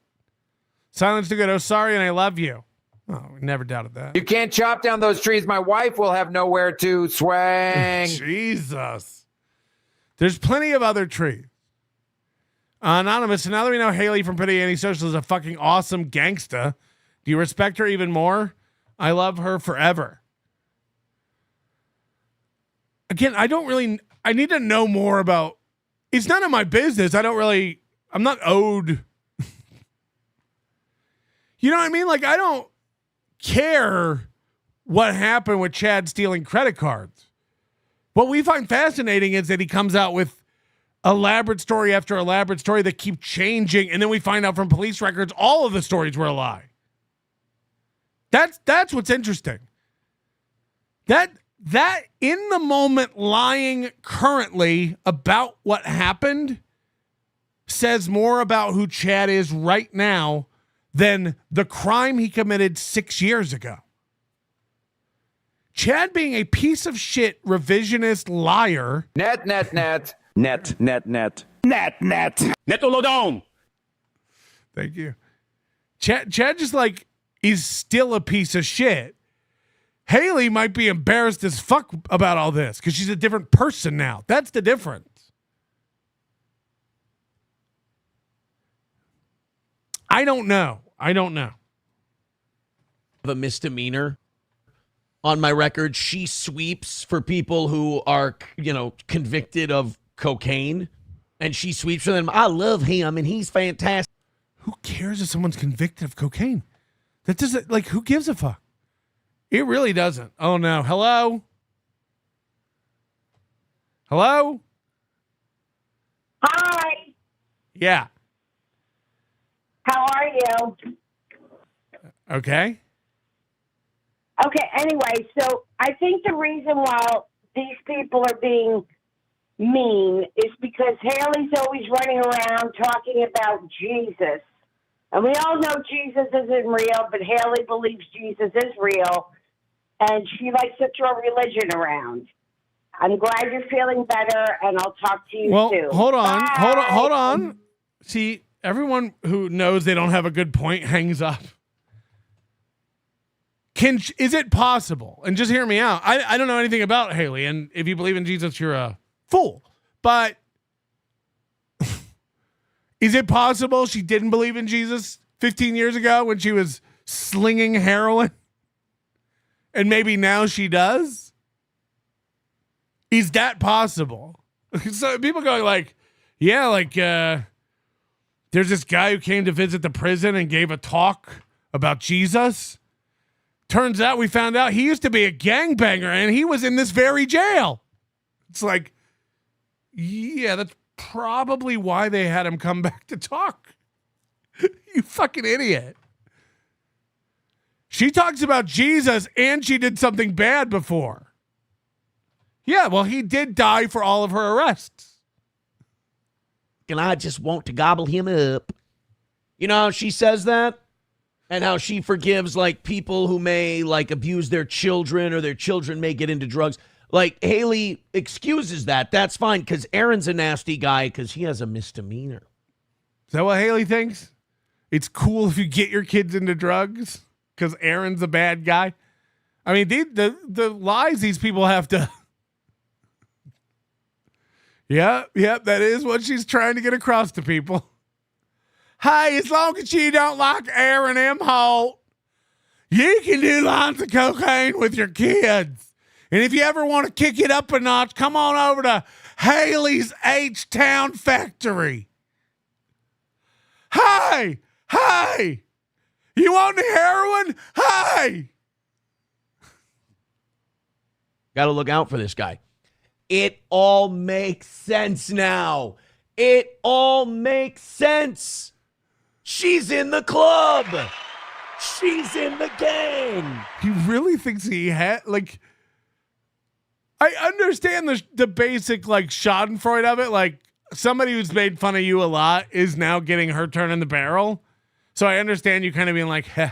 Silence to good. Oh, sorry, and I love you. Oh, we never doubted that. You can't chop down those trees. My wife will have nowhere to swing. Jesus. There's plenty of other trees. Anonymous, so now that we know Haley from Pretty Antisocial is a fucking awesome gangsta, do you respect her even more? I love her forever. Again, I need to know more about, it's none of my business. I'm not owed. You know what I mean? Like, I don't care what happened with Chad stealing credit cards. What we find fascinating is that he comes out with elaborate story after elaborate story that keep changing, and then we find out from police records all of the stories were a lie. That's what's interesting. That in the moment lying currently about what happened says more about who Chad is right now than the crime he committed 6 years ago. Chad being a piece of shit revisionist liar. Net. Netolodon. Thank you. Chad just like is still a piece of shit. Haley might be embarrassed as fuck about all this because she's a different person now. That's the difference. I don't know. A misdemeanor on my record. She sweeps for people who are, convicted of cocaine, and she sweeps for them. I love him, and he's fantastic. Who cares if someone's convicted of cocaine? That doesn't, like, who gives a fuck? It really doesn't. Oh, no. Hello? Hi. Yeah. How are you? Okay. Okay, anyway, so I think the reason why these people are being mean is because Haley's always running around talking about Jesus. And we all know Jesus isn't real, but Haley believes Jesus is real. And she likes to throw religion around. I'm glad you're feeling better, and I'll talk to you soon. Hold on. Bye. Hold on. See, everyone who knows they don't have a good point hangs up. Is it possible? And just hear me out. I don't know anything about Haley, and if you believe in Jesus, you're a fool. But is it possible she didn't believe in Jesus 15 years ago when she was slinging heroin? And maybe now she does? Is that possible? So people going like, Yeah, like there's this guy who came to visit the prison and gave a talk about Jesus. Turns out we found out he used to be a gangbanger and he was in this very jail. It's like, yeah, that's probably why they had him come back to talk. You fucking idiot. She talks about Jesus and she did something bad before. Yeah, well, he did die for all of her arrests. And I just want to gobble him up. You know how she says that? And how she forgives, like, people who may, like, abuse their children or their children may get into drugs. Like, Haley excuses that. That's fine, because Aaron's a nasty guy because he has a misdemeanor. Is that what Haley thinks? It's cool if you get your kids into drugs because Aaron's a bad guy? I mean, the lies these people have to... Yep, that is what she's trying to get across to people. Hey, as long as you don't like Aaron M. Holt, you can do lots of cocaine with your kids. And if you ever want to kick it up a notch, come on over to Haley's H-Town Factory. Hey, you want the heroin? Hey. Got to look out for this guy. It all makes sense now. It all makes sense. She's in the club. She's in the gang. He really thinks he had, like, I understand the basic, like, schadenfreude of it. Like, somebody who's made fun of you a lot is now getting her turn in the barrel. So I understand you kind of being like, heh.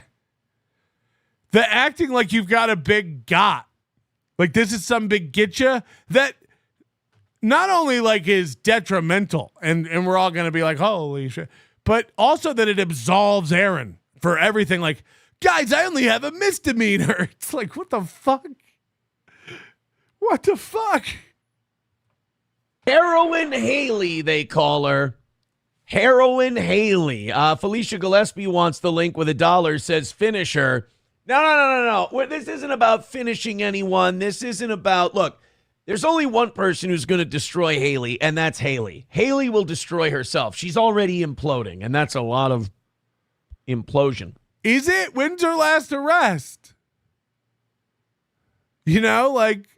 The acting like you've got a big got. Like, this is some big getcha that not only, like, is detrimental, and we're all going to be like, holy shit, but also that it absolves Aaron for everything. Like, guys, I only have a misdemeanor. It's like, what the fuck? What the fuck? Heroin Haley, they call her. Heroin Haley. Felicia Gillespie wants the link with $1, says finish her. No. This isn't about finishing anyone. This isn't about, look, there's only one person who's going to destroy Haley, and that's Haley. Haley will destroy herself. She's already imploding, and that's a lot of implosion. Is it? When's her last arrest? You know, like,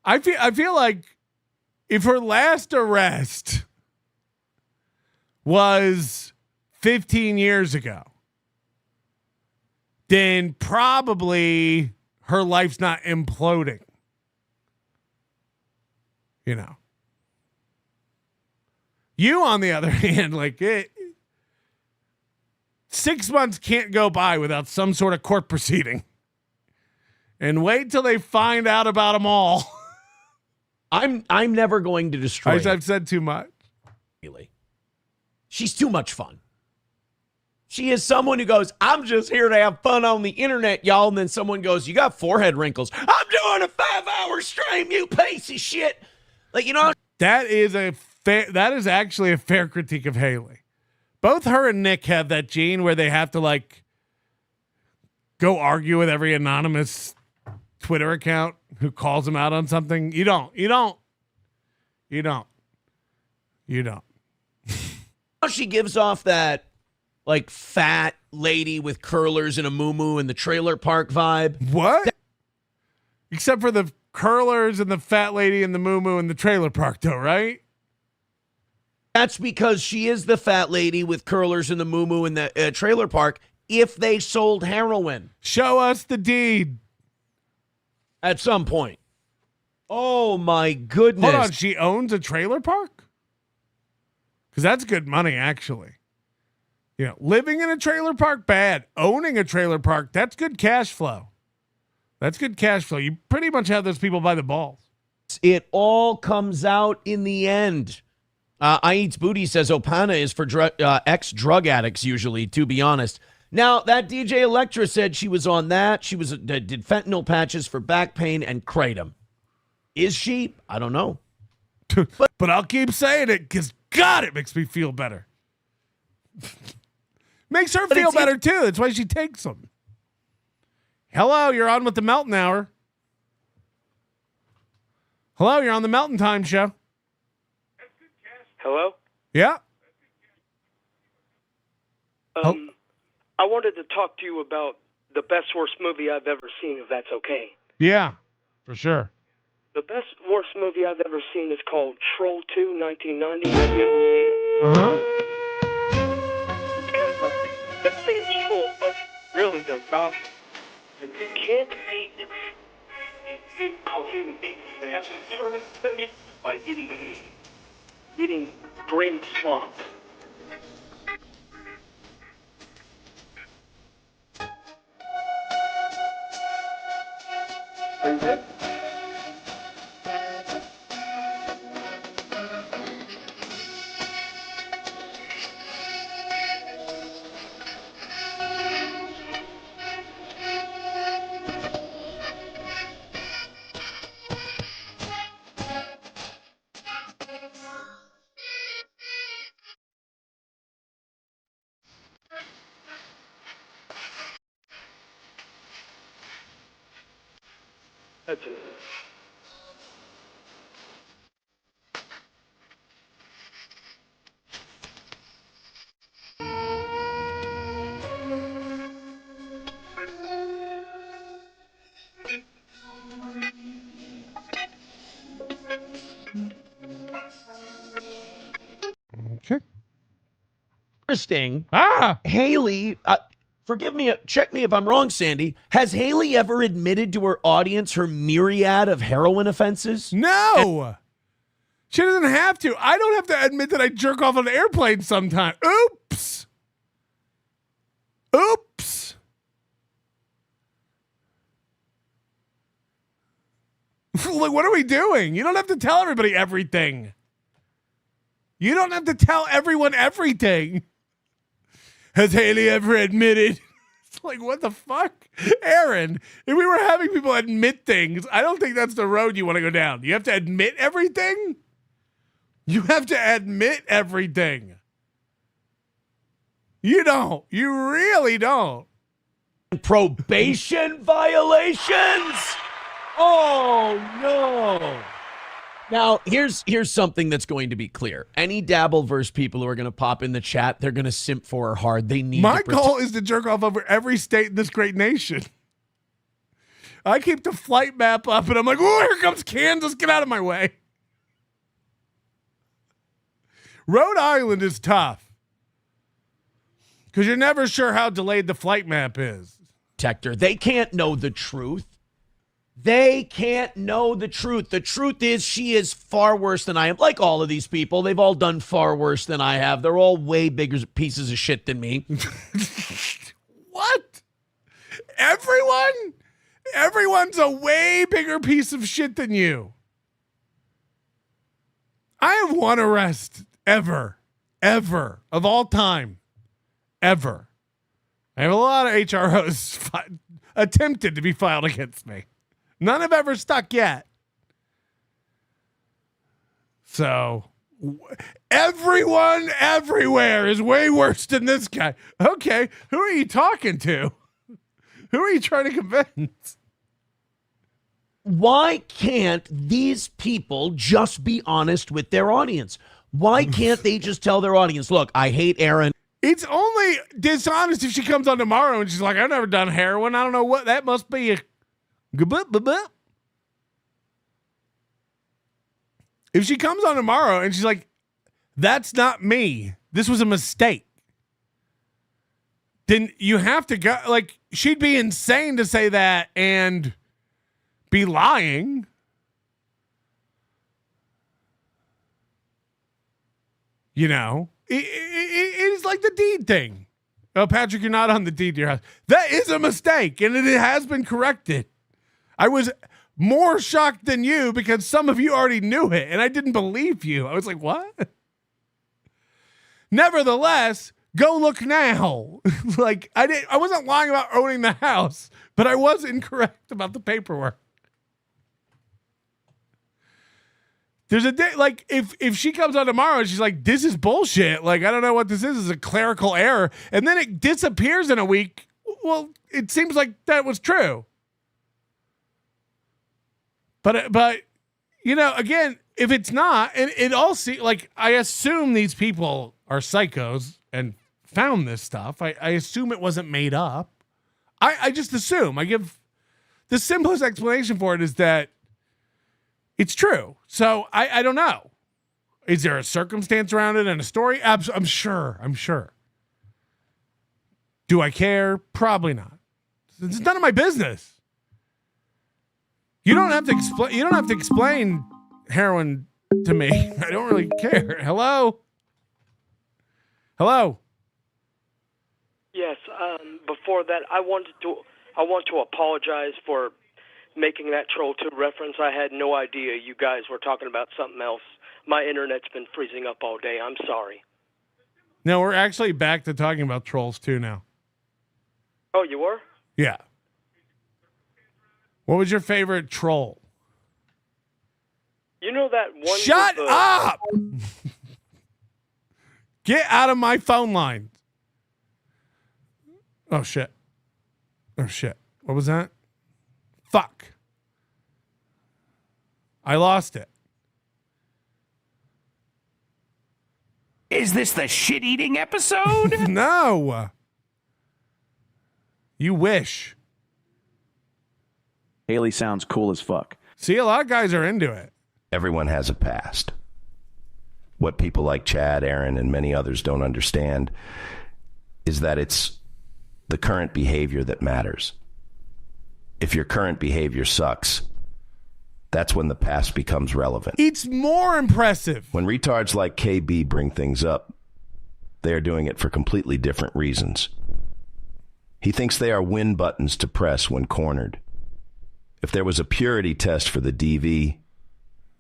I feel like if her last arrest was 15 years ago, then probably her life's not imploding. You know. You, on the other hand, like, 6 months can't go by without some sort of court proceeding. And wait till they find out about them all. I'm never going to destroy her. I've said too much. Haley. She's too much fun. She is someone who goes, I'm just here to have fun on the internet, y'all. And then someone goes, you got forehead wrinkles. I'm doing a 5-hour stream, you piece of shit. Like, you know. That is actually a fair critique of Haley. Both her and Nick have that gene where they have to, like, go argue with every anonymous Twitter account who calls them out on something. You don't. She gives off that, like, fat lady with curlers and a muumuu in the trailer park vibe. What? Except for the curlers and the fat lady and the muumuu in the trailer park, though, right? That's because she is the fat lady with curlers and the muumuu in the trailer park if they sold heroin. Show us the deed. At some point. Oh, my goodness. Hold on, she owns a trailer park? Because that's good money, actually. You know, living in a trailer park, bad. Owning a trailer park, that's good cash flow. That's good cash flow. You pretty much have those people by the balls. It all comes out in the end. I Eats Booty says Opana is for ex-drug addicts usually, to be honest. Now, that DJ Electra said she was on that. She was did fentanyl patches for back pain and kratom. Is she? I don't know. But I'll keep saying it because, God, it makes me feel better. Makes her feel better, too. That's why she takes them. Hello, you're on with the Melton Hour. Hello, you're on the Melton Time Show. Hello? Yeah. I wanted to talk to you about the best worst movie I've ever seen, if that's okay. Yeah, for sure. The best worst movie I've ever seen is called Troll 2, 1990. That thing is full of really the mouth. You can't beat by eating green swamp. That's it. Okay. Interesting. Ah, Haley, forgive me, check me if I'm wrong, Sandy. Has Haley ever admitted to her audience her myriad of heroin offenses? no. She doesn't have to. I don't have to admit that I jerk off on an airplane sometime. Oops. Oops. Like, what are we doing? You don't have to tell everybody everything. You don't have to tell everyone everything. Has Haley ever admitted? It's like, what the fuck? Aaron, if we were having people admit things, I don't think that's the road you want to go down. You have to admit everything? You have to admit everything. You don't. You really don't. Probation violations? Oh, no. Now, here's something that's going to be clear. Any Dabbleverse people who are going to pop in the chat, they're going to simp for her hard. They need My goal is to jerk off over every state in this great nation. I keep the flight map up, and I'm like, oh, here comes Kansas. Get out of my way. Rhode Island is tough because you're never sure how delayed the flight map is. Protector. They can't know the truth. They can't know the truth. The truth is she is far worse than I am. Like all of these people, they've all done far worse than I have. They're all way bigger pieces of shit than me. What? Everyone? Everyone's a way bigger piece of shit than you. I have one arrest ever of all time, ever. I have a lot of HROs attempted to be filed against me. None have ever stuck yet. So everyone everywhere is way worse than this guy. Okay, who are you talking to? Who are you trying to convince? Why can't these people just be honest with their audience? Why can't they just tell their audience, look, I hate Aaron. It's only dishonest if she comes on tomorrow and she's like, I've never done heroin. I don't know what that must be. If she comes on tomorrow and she's like, that's not me, this was a mistake, then you have to go. Like, she'd be insane to say that and be lying. You know, it is like the deed thing. Oh, Patrick, you're not on the deed to your house. That is a mistake, and it has been corrected. I was more shocked than you because some of you already knew it, and I didn't believe you. I was like, what? Nevertheless, go look now. Like, I wasn't lying about owning the house, but I was incorrect about the paperwork. There's a day, like, if she comes on tomorrow and she's like, this is bullshit, like, I don't know what this is a clerical error, and then it disappears in a week, well, it seems like that was true. But you know, again, if it's not, and it all like I assume these people are psychos and found this stuff. I assume it wasn't made up. I just assume. I give the simplest explanation for it is that it's true. So I don't know. Is there a circumstance around it and a story? I'm sure. Do I care? Probably not. It's none of my business. You don't have to explain. You don't have to explain heroin to me. I don't really care. Hello. Yes. Before that, I want to apologize for making that Troll 2 reference. I had no idea you guys were talking about something else. My internet's been freezing up all day. I'm sorry. No, we're actually back to talking about Trolls 2 now. Oh, you were? Yeah. What was your favorite troll? You know that one. Shut up! Get out of my phone line. Oh, shit. What was that? Fuck. I lost it. Is this the shit-eating episode? No. You wish. Haley sounds cool as fuck. See, a lot of guys are into it. Everyone has a past. What people like Chad, Aaron, and many others don't understand is that it's the current behavior that matters. If your current behavior sucks, that's when the past becomes relevant. It's more impressive. When retards like KB bring things up, they are doing it for completely different reasons. He thinks they are win buttons to press when cornered. If there was a purity test for the DV,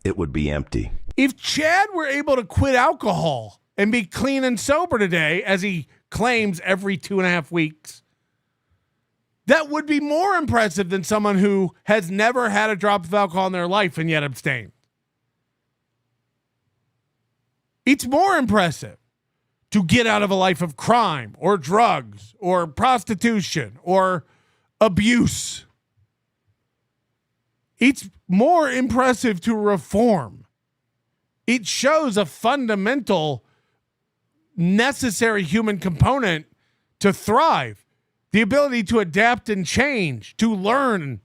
it would be empty. If Chad were able to quit alcohol and be clean and sober today, as he claims every 2.5 weeks, that would be more impressive than someone who has never had a drop of alcohol in their life and yet abstained. It's more impressive to get out of a life of crime or drugs or prostitution or abuse. It's more impressive to reform. It shows a fundamental, necessary human component to thrive. The ability to adapt and change, to learn.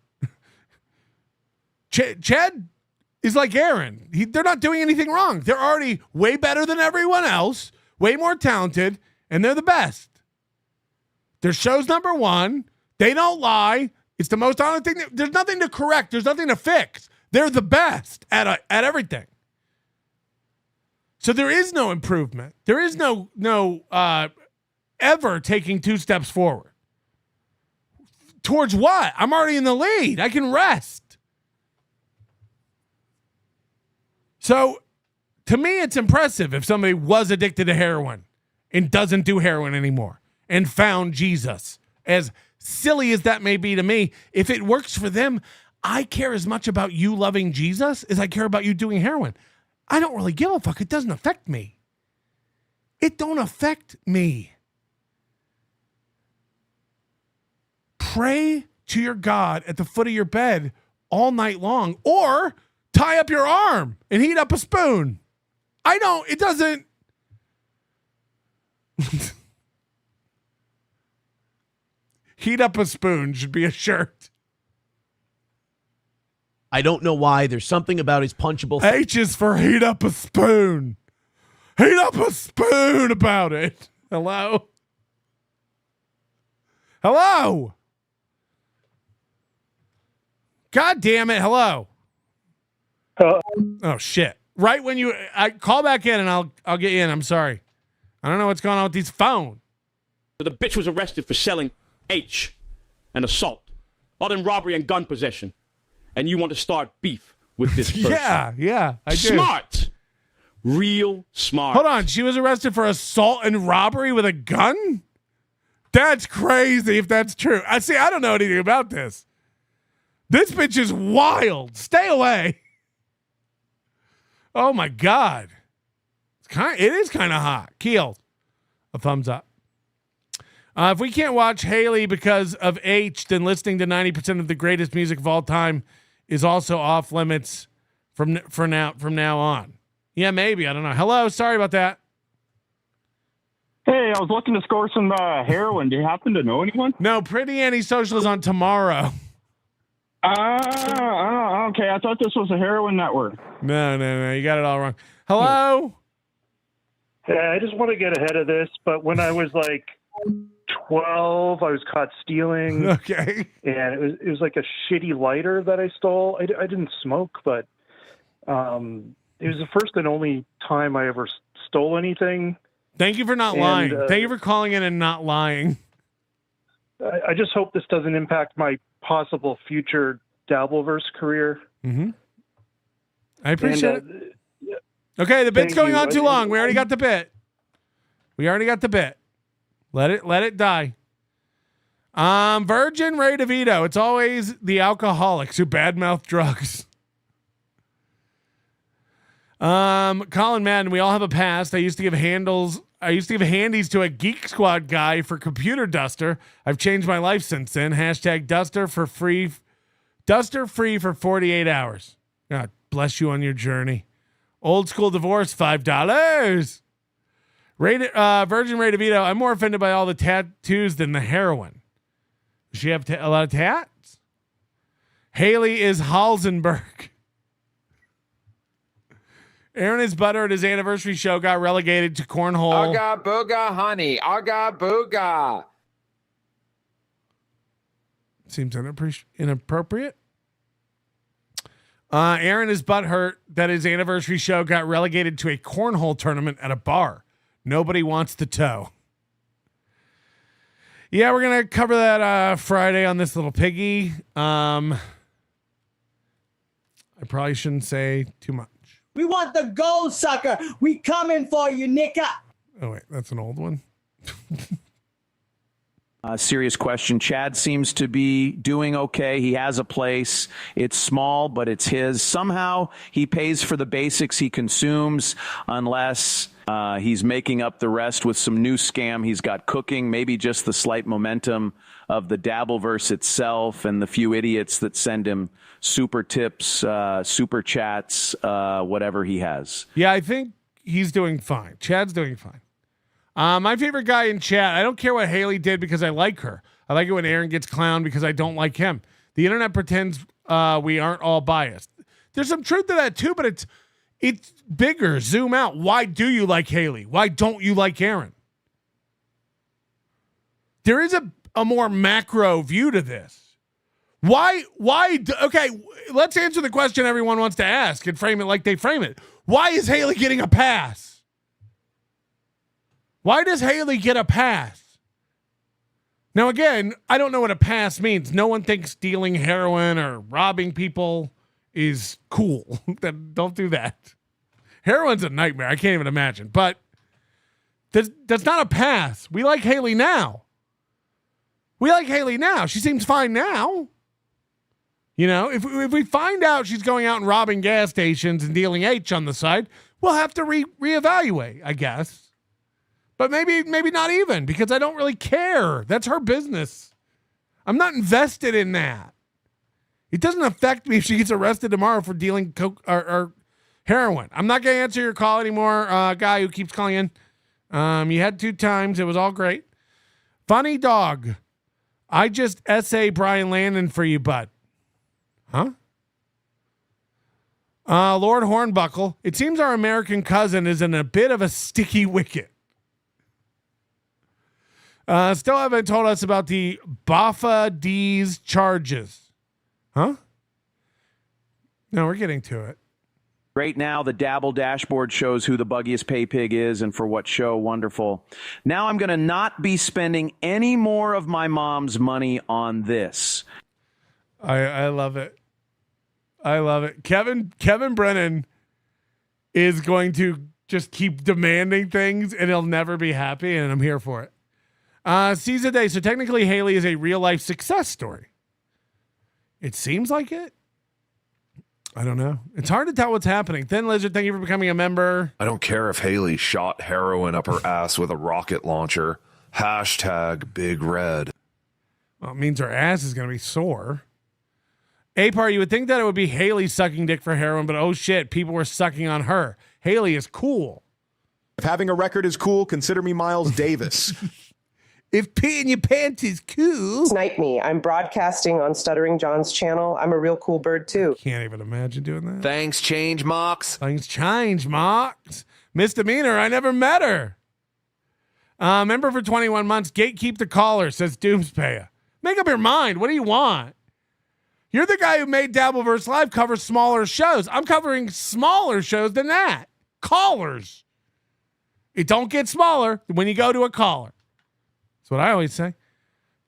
Chad is like Aaron. They're not doing anything wrong. They're already way better than everyone else, way more talented, and they're the best. Their show's number one. They don't lie. It's the most honest thing. There's nothing to correct. There's nothing to fix. They're the best at everything. So there is no improvement. There is no ever taking 2 steps forward. Towards what? I'm already in the lead. I can rest. So to me, it's impressive if somebody was addicted to heroin and doesn't do heroin anymore and found Jesus. As silly as that may be to me, if it works for them, I care as much about you loving Jesus as I care about you doing heroin. I don't really give a fuck. It doesn't affect me. It don't affect me. Pray to your God at the foot of your bed all night long, or tie up your arm and heat up a spoon. It doesn't. Heat up a spoon should be a shirt. I don't know why. There's something about his punchable. H is for heat up a spoon. Heat up a spoon about it. Hello? God damn it. Hello. Oh, shit. Right when I call back in and I'll get you in. I'm sorry. I don't know what's going on with these phones. The bitch was arrested for selling H and assault, all in robbery and gun possession. And you want to start beef with this person. Yeah, I do. Smart. Real smart. Hold on. She was arrested for assault and robbery with a gun? That's crazy if that's true. I don't know anything about this. This bitch is wild. Stay away. Oh my God. It is kind of hot. Keel. A thumbs up. If we can't watch Haley because of H, then listening to 90% of the greatest music of all time is also off limits from now on. Yeah, maybe. I don't know. Hello, sorry about that. Hey, I was looking to score some heroin. Do you happen to know anyone? No, Pretty Antisocial is on tomorrow. Okay. I thought this was a heroin network. No. You got it all wrong. Hello? Hey, I just want to get ahead of this, but when I was like 12, I was caught stealing. Okay. And it was like a shitty lighter that I stole. I didn't smoke, but it was the first and only time I ever stole anything. Thank you for not lying. Thank you for calling in and not lying. I just hope this doesn't impact my possible future Dabbleverse career. Mm-hmm. I appreciate it. Okay, the bit's going on too long. We already got the bit. Let it die. Virgin Ray DeVito. It's always the alcoholics who badmouth drugs. Colin Madden, we all have a past. I used to give handies to a Geek Squad guy for computer duster. I've changed my life since then. Hashtag duster free for 48 hours. God bless you on your journey. Old school divorce, $5. Virgin Ray DeVito, I'm more offended by all the tattoos than the heroin. Does she have a lot of tats? Haley is Halzenberg. Aaron is butter at his anniversary show got relegated to cornhole. Aga booga, honey. Aga booga. Seems inappropriate. Aaron is butthurt that his anniversary show got relegated to a cornhole tournament at a bar. Nobody wants to tow. Yeah, we're going to cover that Friday on this little piggy. I probably shouldn't say too much. We want the gold, sucker. We coming for you, Nicka. Oh, wait, that's an old one. Serious question. Chad seems to be doing okay. He has a place. It's small, but it's his. Somehow he pays for the basics he consumes unless he's making up the rest with some new scam he's got cooking, maybe just the slight momentum of the Dabbleverse itself and the few idiots that send him super tips, super chats, whatever he has. Yeah, I think he's doing fine. Chad's doing fine. My favorite guy in chat, I don't care what Haley did because I like her. I like it when Aaron gets clowned because I don't like him. The internet pretends we aren't all biased. There's some truth to that too, but it's bigger. Zoom out. Why do you like Haley? Why don't you like Aaron? There is a more macro view to this. Why? Okay, let's answer the question everyone wants to ask and frame it like they frame it. Why is Haley getting a pass? Why does Haley get a pass? Now, again, I don't know what a pass means. No one thinks stealing heroin or robbing people is cool. Don't do that. Heroin's a nightmare. I can't even imagine. But that's not a pass. We like Haley now. She seems fine now. You know, if we find out she's going out and robbing gas stations and dealing H on the side, we'll have to reevaluate, I guess. But maybe not even, because I don't really care. That's her business. I'm not invested in that. It doesn't affect me if she gets arrested tomorrow for dealing coke or heroin. I'm not going to answer your call anymore, guy who keeps calling in. You had 2 times. It was all great. Funny dog. I just essay Brian Landon for you, bud. Huh? Lord Hornbuckle. It seems our American cousin is in a bit of a sticky wicket. Still haven't told us about the Baddies charges. Huh? No, we're getting to it. Right now, the Dabble dashboard shows who the buggiest pay pig is and for what show. Wonderful. Now I'm going to not be spending any more of my mom's money on this. I love it. I love it. Kevin Brennan is going to just keep demanding things and he'll never be happy, and I'm here for it. Seize a day. So technically Haley is a real life success story. It seems like it. I don't know. It's hard to tell what's happening. Thin Lizard, thank you for becoming a member. I don't care if Haley shot heroin up her ass with a rocket launcher. Hashtag Big Red. Well, it means her ass is going to be sore. Apar, you would think that it would be Haley sucking dick for heroin, but oh shit, people were sucking on her. Haley is cool. If having a record is cool, consider me Miles Davis. If peeing your pants is cool. Snipe me. I'm broadcasting on Stuttering John's channel. I'm a real cool bird, too. Can't even imagine doing that. Thanks, change Mox. Things change, Mox. Misdemeanor, I never met her. Member for 21 months, gatekeep the caller, says Doomspaya. Make up your mind. What do you want? You're the guy who made Dabbleverse Live cover smaller shows. I'm covering smaller shows than that. Callers. It don't get smaller when you go to a caller. That's what I always say.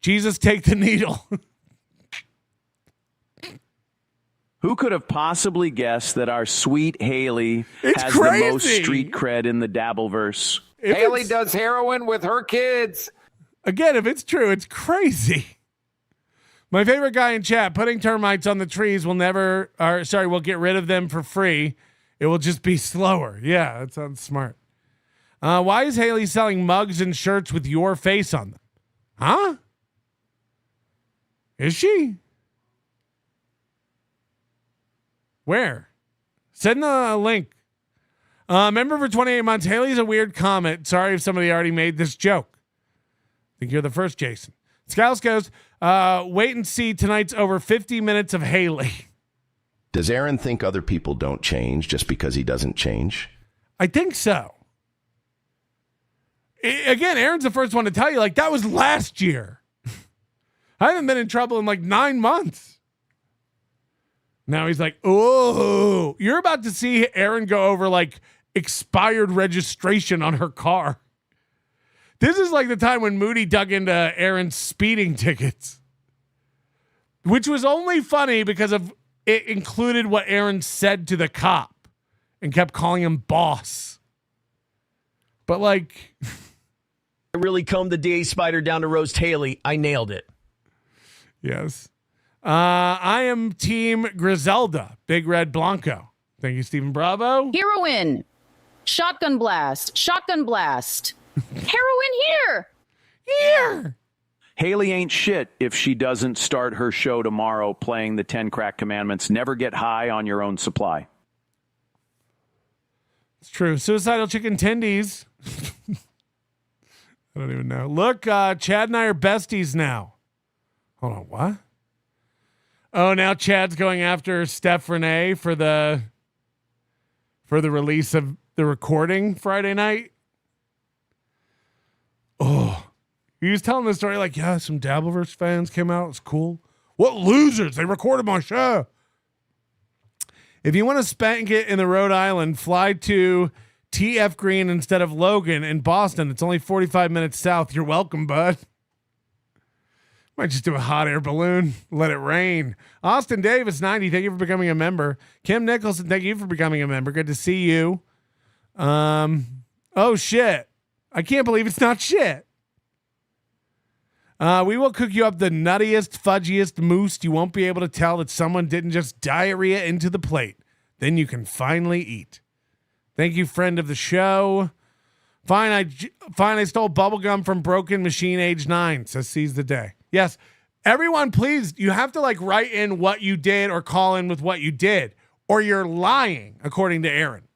Jesus, take the needle. Who could have possibly guessed that our sweet Haley has crazy. the most street cred in the Dabbleverse? Haley does heroin with her kids. Again, if it's true, it's crazy. My favorite guy in chat, putting termites on the trees will we'll get rid of them for free. It will just be slower. Yeah, that sounds smart. Why is Haley selling mugs and shirts with your face on them? Huh? Is she? Where? Send the link. Member for 28 months, Haley's a weird comment. Sorry if somebody already made this joke. I think you're the first, Jason. Scouse goes, wait and see tonight's over 50 minutes of Haley. Does Aaron think other people don't change just because he doesn't change? I think so. Again, Aaron's the first one to tell you, like, that was last year. I haven't been in trouble in like 9 months. Now he's like, oh, you're about to see Aaron go over like expired registration on her car. This is like the time when Moody dug into Aaron's speeding tickets, which was only funny because of it included what Aaron said to the cop and kept calling him boss. But like, I really combed the DA spider down to roast Haley. I nailed it. Yes. I am Team Griselda, Big Red Blanco. Thank you, Stephen Bravo. Heroin. Shotgun blast. Shotgun blast. Heroin here. Here. Haley ain't shit if she doesn't start her show tomorrow playing the 10 crack commandments. Never get high on your own supply. It's true. Suicidal chicken tendies. I don't even know. Look, Chad and I are besties now. Hold on, what? Oh, now Chad's going after Steph Renee for the release of the recording Friday night. Oh, he was telling the story like, yeah, some Dabbleverse fans came out. It's cool. What losers? They recorded my show. If you want to spank it in the Rhode Island, fly to TF Green instead of Logan in Boston. It's only 45 minutes south. You're welcome, bud. Might just do a hot air balloon. Let it rain. Austin Davis, 90. Thank you for becoming a member. Kim Nicholson, thank you for becoming a member. Good to see you. Oh, shit. I can't believe it's not shit. We will cook you up the nuttiest, fudgiest mousse. You won't be able to tell that someone didn't just diarrhea into the plate. Then you can finally eat. Thank you, friend of the show. Fine, I stole bubblegum from Broken Machine age 9, says seize the day. Yes, everyone, please, you have to like write in what you did or call in with what you did, or you're lying, according to Aaron.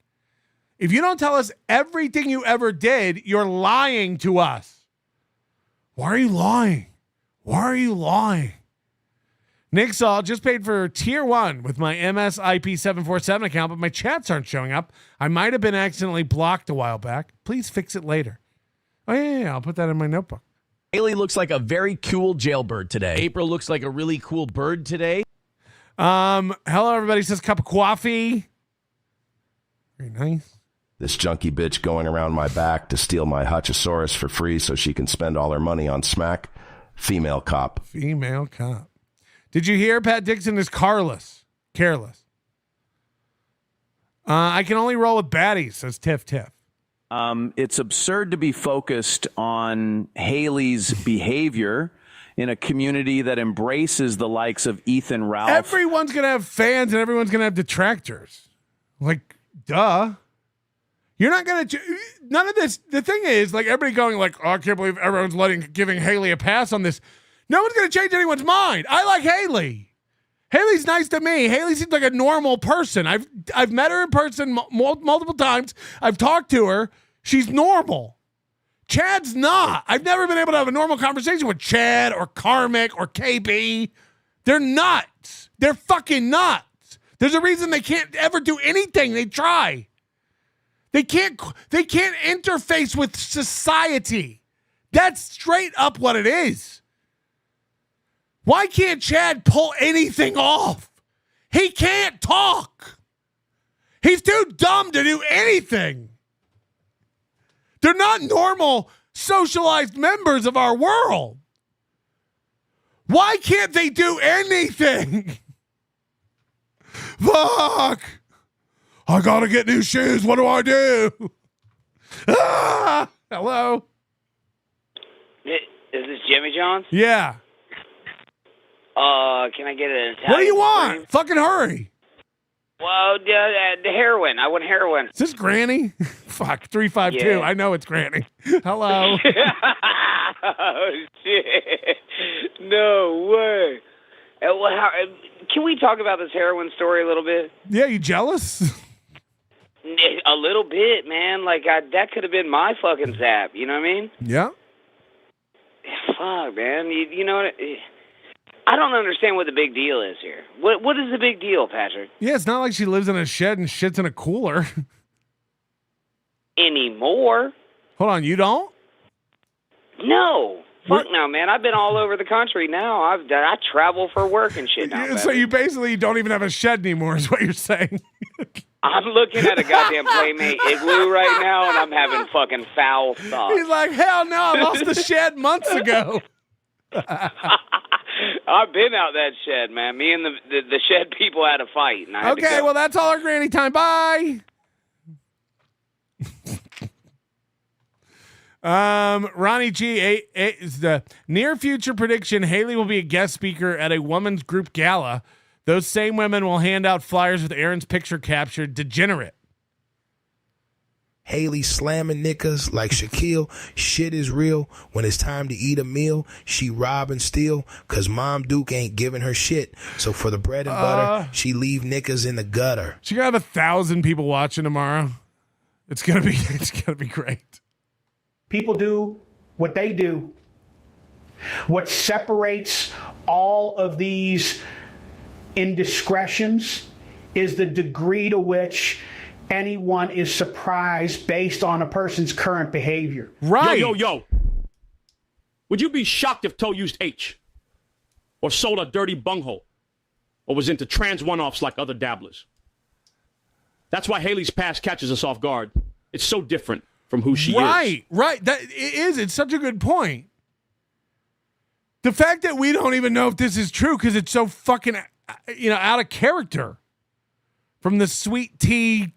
If you don't tell us everything you ever did, you're lying to us. Why are you lying? Why are you lying? Nick Saul just paid for tier 1 with my MSIP747 account, but my chats aren't showing up. I might have been accidentally blocked a while back. Please fix it later. Oh, yeah, I'll put that in my notebook. Haley looks like a very cool jailbird today. April looks like a really cool bird today. Hello, everybody. Says cup of coffee. Very nice. This junkie bitch going around my back to steal my Hutchosaurus for free so she can spend all her money on smack. Female cop. Female cop. Did you hear Pat Dixon is careless? I can only roll with baddies, says Tiff. It's absurd to be focused on Haley's behavior in a community that embraces the likes of Ethan Ralph. Everyone's going to have fans and everyone's going to have detractors. Like, duh. You're not going to, none of this. The thing is, like, everybody going like, oh, I can't believe everyone's giving Haley a pass on this. No one's going to change anyone's mind. I like Haley. Haley's nice to me. Haley seems like a normal person. I've met her in person multiple times. I've talked to her. She's normal. Chad's not. I've never been able to have a normal conversation with Chad or Karmic or KB. They're nuts. They're fucking nuts. There's a reason they can't ever do anything. They try. They can't interface with society. That's straight up what it is. Why can't Chad pull anything off? He can't talk. He's too dumb to do anything. They're not normal socialized members of our world. Why can't they do anything? Fuck. I gotta get new shoes. What do I do? Ah! Hello? Is this Jimmy John's? Yeah. Can I get an Italian? What do you want? Supreme? Fucking hurry. Well, the heroin. I want heroin. Is this Granny? Fuck, 352. Yeah. I know it's Granny. Hello. Oh, shit. No way. Can we talk about this heroin story a little bit? Yeah, you jealous? A little bit, man. Like, that could have been my fucking zap. You know what I mean? Yeah. Fuck, man. You know what? I don't understand what the big deal is here. What is the big deal, Patrick? Yeah, it's not like she lives in a shed and shits in a cooler. Anymore? Hold on, you don't? No. Fuck no, man. I've been all over the country now. I travel for work and shit now. So you basically don't even have a shed anymore is what you're saying. I'm looking at a goddamn Playmate igloo right now, and I'm having fucking foul thoughts. He's like, hell no, I lost the shed months ago. I've been out that shed, man. Me and the shed people had a fight. And I had to Okay, go. well, that's all our Granny time. Bye. Ronnie G is the near future prediction. Haley will be a guest speaker at a women's group gala. Those same women will hand out flyers with Aaron's picture captured. Degenerate. Haley slamming niggas like Shaquille. Shit is real. When it's time to eat a meal, she rob and steal because Mom Duke ain't giving her shit. So for the bread and butter, she leave niggas in the gutter. She gonna have 1,000 people watching tomorrow. It's gonna be great. People do what they do. What separates all of these indiscretions is the degree to which anyone is surprised based on a person's current behavior. Right. Yo. Would you be shocked if Toe used H? Or sold a dirty bunghole? Or was into trans one-offs like other dabblers? That's why Haley's past catches us off guard. It's so different from who she is. Right. That it is. It's such a good point. The fact that we don't even know if this is true because it's so fucking, out of character from the sweet tea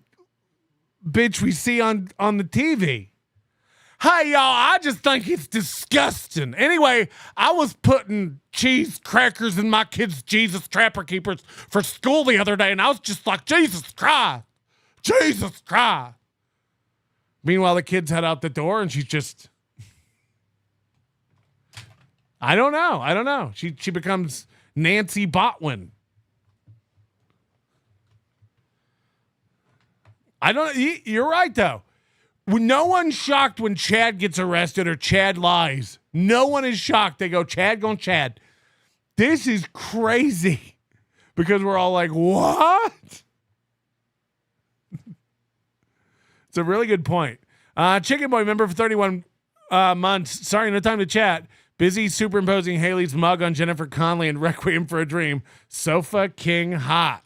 bitch we see on the TV. Hey, y'all, I just think it's disgusting. Anyway, I was putting cheese crackers in my kids' Jesus Trapper Keepers for school the other day, and I was just like, Jesus Christ. Meanwhile, the kids head out the door, and she's just... I don't know. She becomes Nancy Botwin. You're right, though. No one's shocked when Chad gets arrested or Chad lies. No one is shocked. They go, Chad going Chad. This is crazy. Because we're all like, what? It's a really good point. Chicken Boy, member for 31 months. Sorry, no time to chat. Busy superimposing Haley's mug on Jennifer Connelly and Requiem for a Dream. Sofa King hot.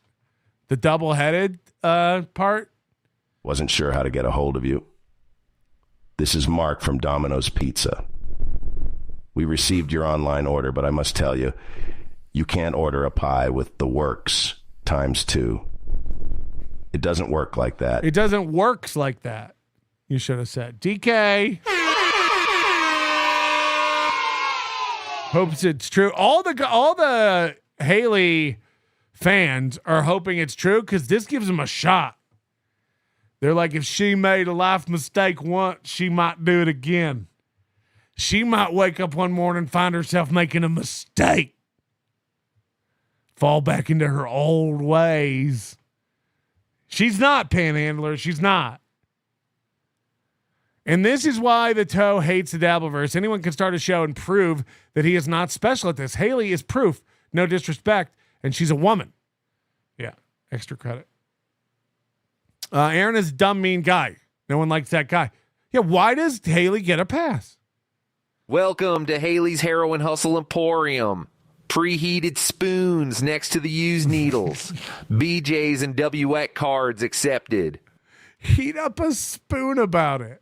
The double-headed part. Wasn't sure how to get a hold of you. This is Mark from Domino's Pizza. We received your online order, but I must tell you, you can't order a pie with the works ×2. It doesn't work like that. It doesn't works like that. You should have said. DK. Hopes it's true. All the Haley fans are hoping it's true because this gives them a shot. They're like, if she made a life mistake once, she might do it again. She might wake up one morning and find herself making a mistake. fall back into her old ways. She's not, Panhandler. She's not. And this is why the toe hates the Dabbleverse. Anyone can start a show and prove that he is not special at this. Haley is proof. No disrespect. And she's a woman. Yeah. Extra credit. Aaron is a dumb, mean guy. No one likes that guy. Yeah. Why does Haley get a pass? Welcome to Haley's Heroin Hustle Emporium. Preheated spoons next to the used needles. BJ's and WX cards accepted. Heat up a spoon about it.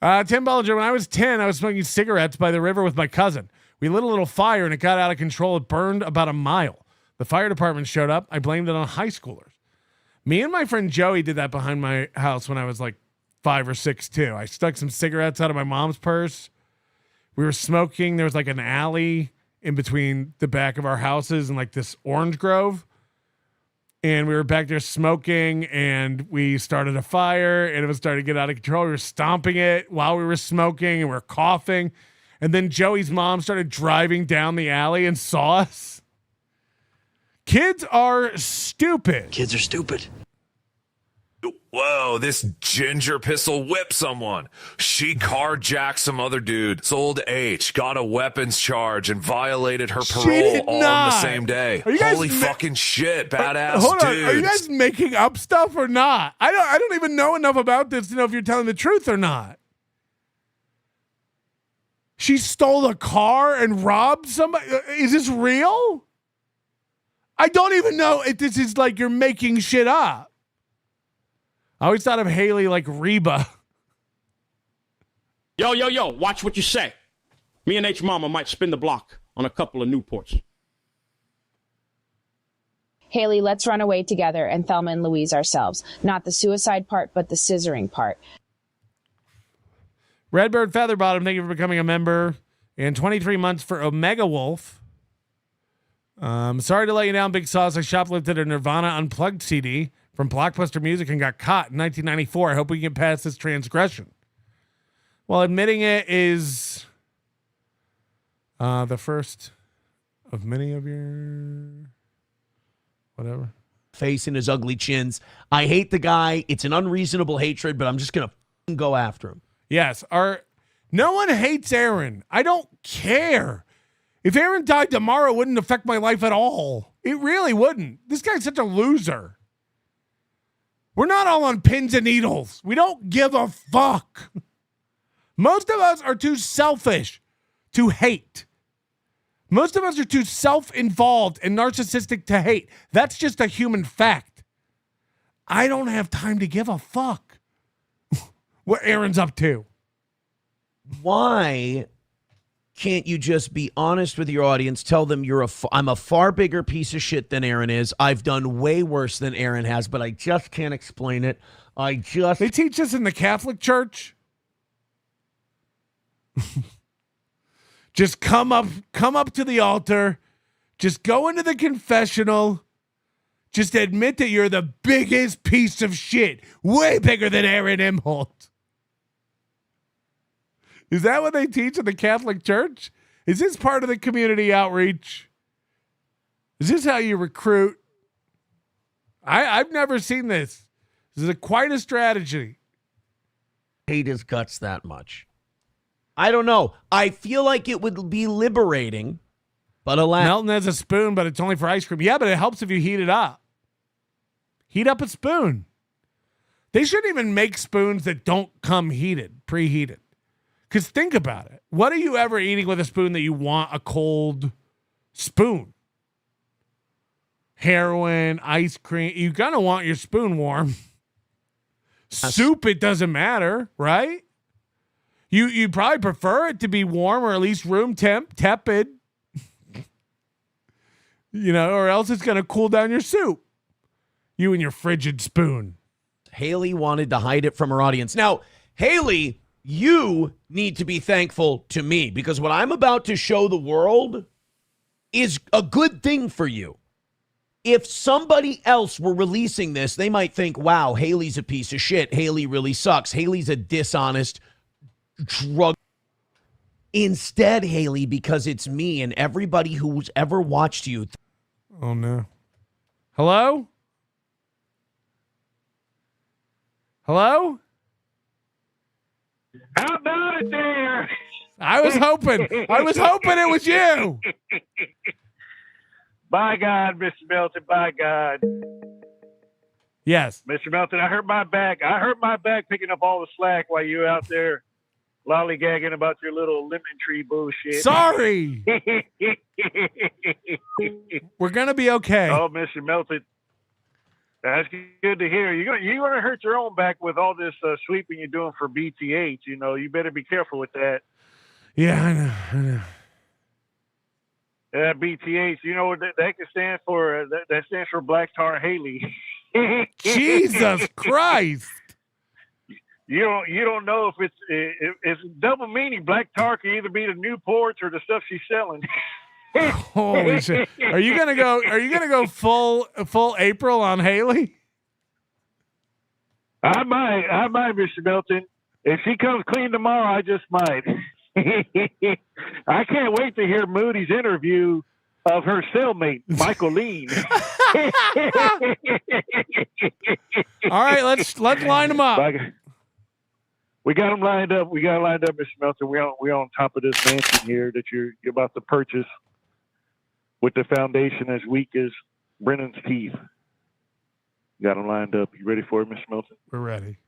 Tim Bollinger, when I was 10, I was smoking cigarettes by the river with my cousin. We lit a little fire and it got out of control. It burned about a mile. The fire department showed up. I blamed it on high schoolers. Me and my friend Joey did that behind my house when I was like 5 or 6 too. I stuck some cigarettes out of my mom's purse. We were smoking. There was like an alley in between the back of our houses and like this orange grove. And we were back there smoking and we started a fire and it was starting to get out of control. We were stomping it while we were smoking and we were coughing. And then Joey's mom started driving down the alley and saw us. Kids are stupid. Kids are stupid. Whoa, this ginger pistol whipped someone. She carjacked some other dude, sold H, got a weapons charge, and violated her parole all on the same day. Holy fucking shit, badass Hold on, dudes. are you guys making up stuff or not? I don't even know enough about this to know if you're telling the truth or not. She stole a car and robbed somebody. Is this real? I don't even know if this is like you're making shit up. I always thought of Haley like Reba. Yo, watch what you say. Me and H Mama might spin the block on a couple of Newports. Haley, let's run away together and Thelma and Louise ourselves. Not the suicide part, but the scissoring part. Redbird Featherbottom, thank you for becoming a member. And 23 months for Omega Wolf. Sorry to let you down, Big Sauce. I shoplifted a Nirvana Unplugged CD from Blockbuster Music and got caught in 1994. I hope we can get past this transgression. Well, admitting it is the first of many of your whatever. Face in his ugly chins. I hate the guy. It's an unreasonable hatred, but I'm just going to go after him. Yes. No one hates Aaron. I don't care. If Aaron died tomorrow, it wouldn't affect my life at all. It really wouldn't. This guy's such a loser. We're not all on pins and needles. We don't give a fuck. Most of us are too selfish to hate. Most of us are too self-involved and narcissistic to hate. That's just a human fact. I don't have time to give a fuck what Aaron's up to. Why can't you just be honest with your audience? Tell them I'm a far bigger piece of shit than Aaron is. I've done way worse than Aaron has, but I just can't explain it. They teach us in the Catholic Church. Just come up to the altar. Just go into the confessional. Just admit that you're the biggest piece of shit. Way bigger than Aaron Imholt. Is that what they teach in the Catholic Church? Is this part of the community outreach? Is this how you recruit? I've never seen this. This is quite a strategy. Hate his guts that much. I don't know. I feel like it would be liberating, but alas. Melton has a spoon, but it's only for ice cream. Yeah, but it helps if you heat it up. Heat up a spoon. They shouldn't even make spoons that don't come heated, preheated. Because think about it. What are you ever eating with a spoon that you want a cold spoon? Heroin, ice cream. You're going to want your spoon warm. Soup, it doesn't matter, right? You'd probably prefer it to be warm or at least room temp, tepid. Or else it's going to cool down your soup. You and your frigid spoon. Haley wanted to hide it from her audience. Now, Haley, you need to be thankful to me because what I'm about to show the world is a good thing for you. If somebody else were releasing this, they might think, wow, Haley's a piece of shit. Haley really sucks. Haley's a dishonest drug. Instead, Haley, because it's me and everybody who's ever watched you. Oh no. Hello? Hello? How about it there? I was hoping it was you. By God, Mr. Melton, by God. Yes. Mr. Melton, I hurt my back. I hurt my back picking up all the slack while you were out there lollygagging about your little lemon tree bullshit. Sorry. We're going to be okay. Oh, Mr. Melton. That's good to hear. You're going to hurt your own back with all this sweeping you're doing for BTH. You know, you better be careful with that. Yeah, I know. BTH, you know what that can stand for? That stands for Black Tar Haley. Jesus Christ! You don't know if it's double meaning. Black tar can either be the Newports or the stuff she's selling. Holy shit! Are you gonna go full April on Haley? I might, Mr. Melton. If she comes clean tomorrow, I just might. I can't wait to hear Moody's interview of her cellmate, Michael Lean. All right, let's line them up. We got them lined up. Mr. Melton. We're on top of this mansion here that you're about to purchase with the foundation as weak as Brennan's teeth. Got them lined up. You ready for it, Mr. Melton? We're ready.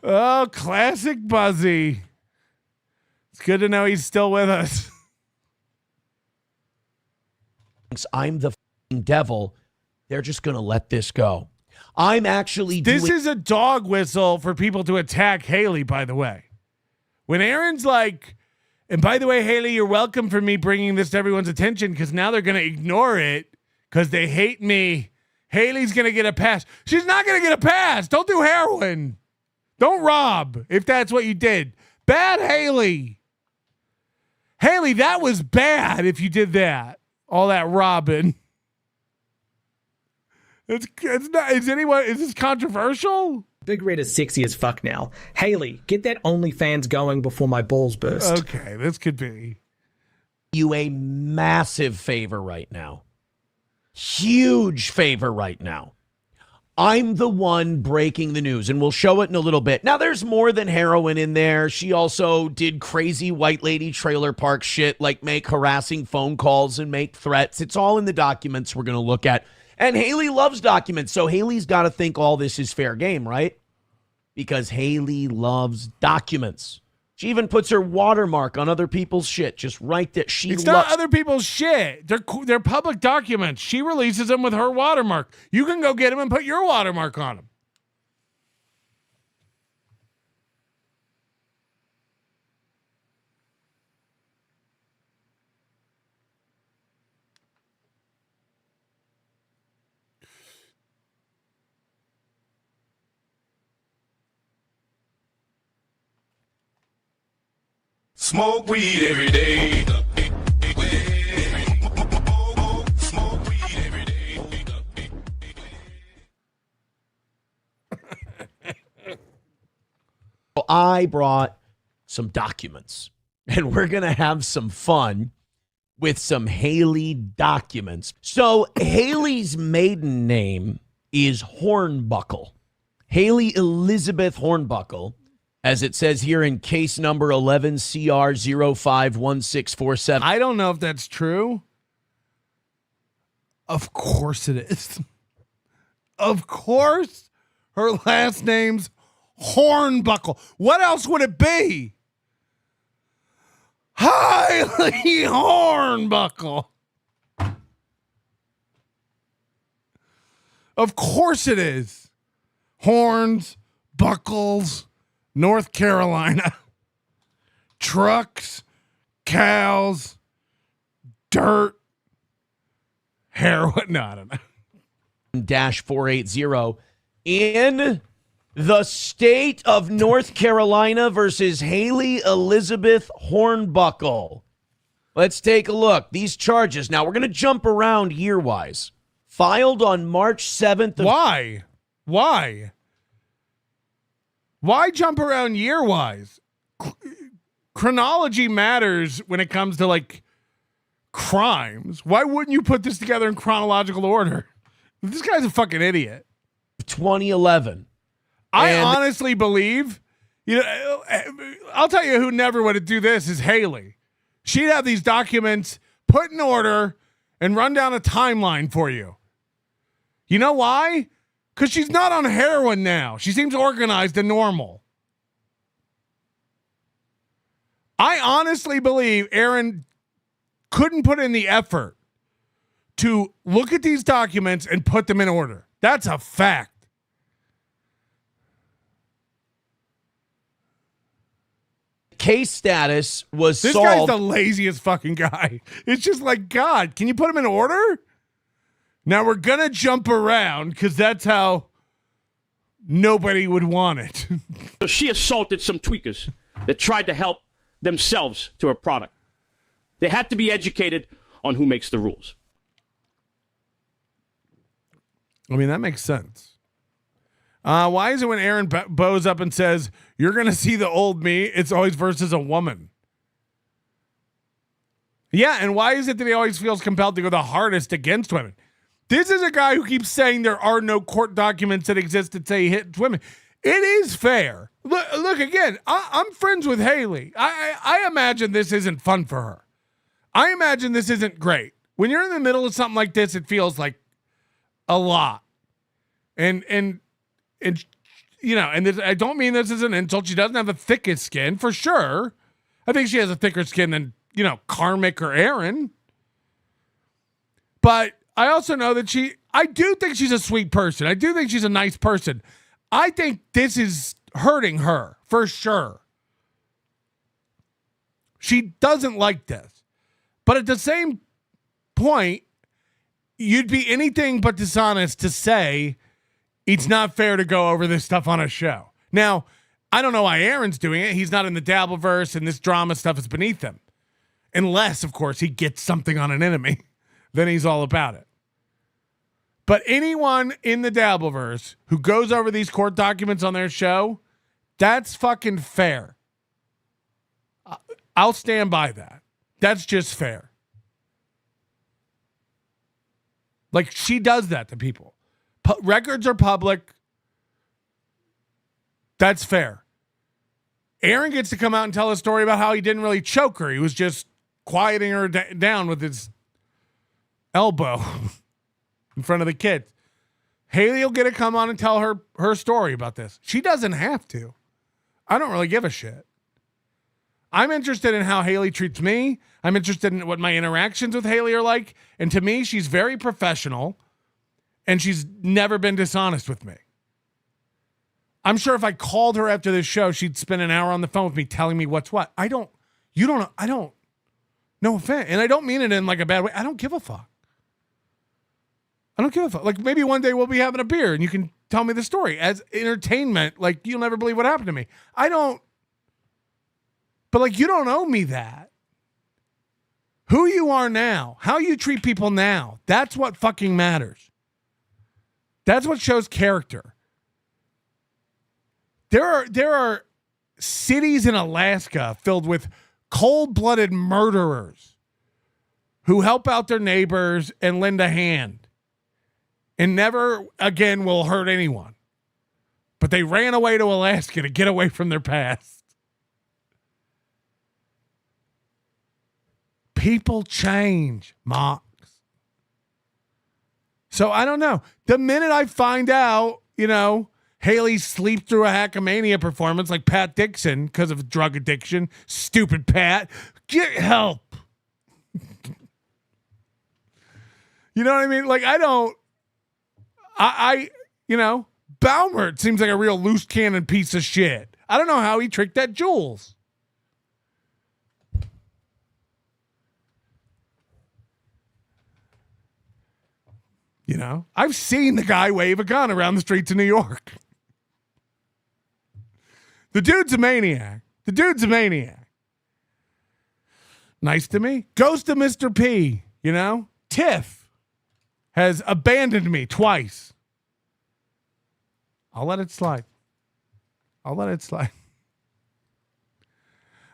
Oh, classic Buzzy. It's good to know he's still with us. I'm the devil. They're just going to let this go. I'm actually This is a dog whistle for people to attack Haley, by the way. When Aaron's like, and by the way, Haley, you're welcome for me bringing this to everyone's attention because now they're going to ignore it because they hate me. Haley's going to get a pass. She's not going to get a pass. Don't do heroin. Don't rob if that's what you did. Bad Haley. Haley, that was bad if you did that. All that robbing. It's not. Is this controversial? Big Red is sexy as fuck now. Haley, get that OnlyFans going before my balls burst. Okay, this could be. You a massive favor right now. Huge favor right now. I'm the one breaking the news, and we'll show it in a little bit. Now, there's more than heroin in there. She also did crazy white lady trailer park shit, like make harassing phone calls and make threats. It's all in the documents we're going to look at. And Haley loves documents, so Haley's got to think all this is fair game, right? Because Haley loves documents. She even puts her watermark on other people's shit, just right there. It's not other people's shit. They're public documents. She releases them with her watermark. You can go get them and put your watermark on them. Smoke weed every day. I brought some documents, and we're going to have some fun with some Haley documents. So Haley's maiden name is Hornbuckle. Haley Elizabeth Hornbuckle, as it says here in case number 11 CR 051647. I don't know if that's true. Of course it is. Of course her last name's Hornbuckle. What else would it be? Highly Hornbuckle. Of course it is. Horns, buckles, North Carolina. Trucks, cows, dirt, heroin. No, I don't know. -480 in the state of North Carolina versus Haley Elizabeth Hornbuckle. Let's take a look. These charges. Now, we're going to jump around year-wise. Filed on March 7th. Why? Why jump around year-wise? Chronology matters when it comes to, like, crimes. Why wouldn't you put this together in chronological order? This guy's a fucking idiot. 2011. I honestly believe, I'll tell you who never would do this is Haley. She'd have these documents put in order and run down a timeline for you. You know why? Because she's not on heroin now. She seems organized and normal. I honestly believe Aaron couldn't put in the effort to look at these documents and put them in order. That's a fact. Case status was this solved. Guy's the laziest fucking guy. It's just like, God, can you put him in order? Now we're going to jump around because that's how nobody would want it. So she assaulted some tweakers that tried to help themselves to her product. They had to be educated on who makes the rules. I mean, that makes sense. Why is it when Aaron bows up and says, you're going to see the old me, it's always versus a woman? Yeah, and why is it that he always feels compelled to go the hardest against women? This is a guy who keeps saying there are no court documents that exist that say he hits women. It is fair. Look again, I'm friends with Haley. I imagine this isn't fun for her. I imagine this isn't great. When you're in the middle of something like this, it feels like a lot. And I don't mean this as an insult. She doesn't have the thickest skin, for sure. I think she has a thicker skin than, Karmic or Aaron. But I also know that I do think she's a sweet person. I do think she's a nice person. I think this is hurting her, for sure. She doesn't like this. But at the same point, you'd be anything but dishonest to say it's not fair to go over this stuff on a show. Now, I don't know why Aaron's doing it. He's not in the Dabbleverse, and this drama stuff is beneath him. Unless, of course, he gets something on an enemy. Then he's all about it. But anyone in the Dabbleverse who goes over these court documents on their show, that's fucking fair. I'll stand by that. That's just fair. Like, she does that to people. Records are public. That's fair. Aaron gets to come out and tell a story about how he didn't really choke her. He was just quieting her down with his elbow in front of the kids. Haley will get to come on and tell her story about this. She doesn't have to. I don't really give a shit. I'm interested in how Haley treats me. I'm interested in what my interactions with Haley are like. And to me, she's very professional. And she's never been dishonest with me. I'm sure if I called her after this show, she'd spend an hour on the phone with me telling me what's what. No offense. And I don't mean it in like a bad way. I don't give a fuck. I don't give a fuck. Like, maybe one day we'll be having a beer and you can tell me the story as entertainment. Like, you'll never believe what happened to me. But like, you don't owe me that. Who you are now, how you treat people now, that's what fucking matters. That's what shows character. There are cities in Alaska filled with cold-blooded murderers who help out their neighbors and lend a hand and never again will hurt anyone. But they ran away to Alaska to get away from their past. People change, Mox. So I don't know. The minute I find out, Haley sleep through a Hackamania performance like Pat Dixon because of drug addiction. Stupid Pat. Get help. You know what I mean? Like, Baumert seems like a real loose cannon piece of shit. I don't know how he tricked that Jules. You know, I've seen the guy wave a gun around the streets of New York. The dude's a maniac. Nice to me. Ghost of Mr. P, you know? Tiff has abandoned me twice. I'll let it slide.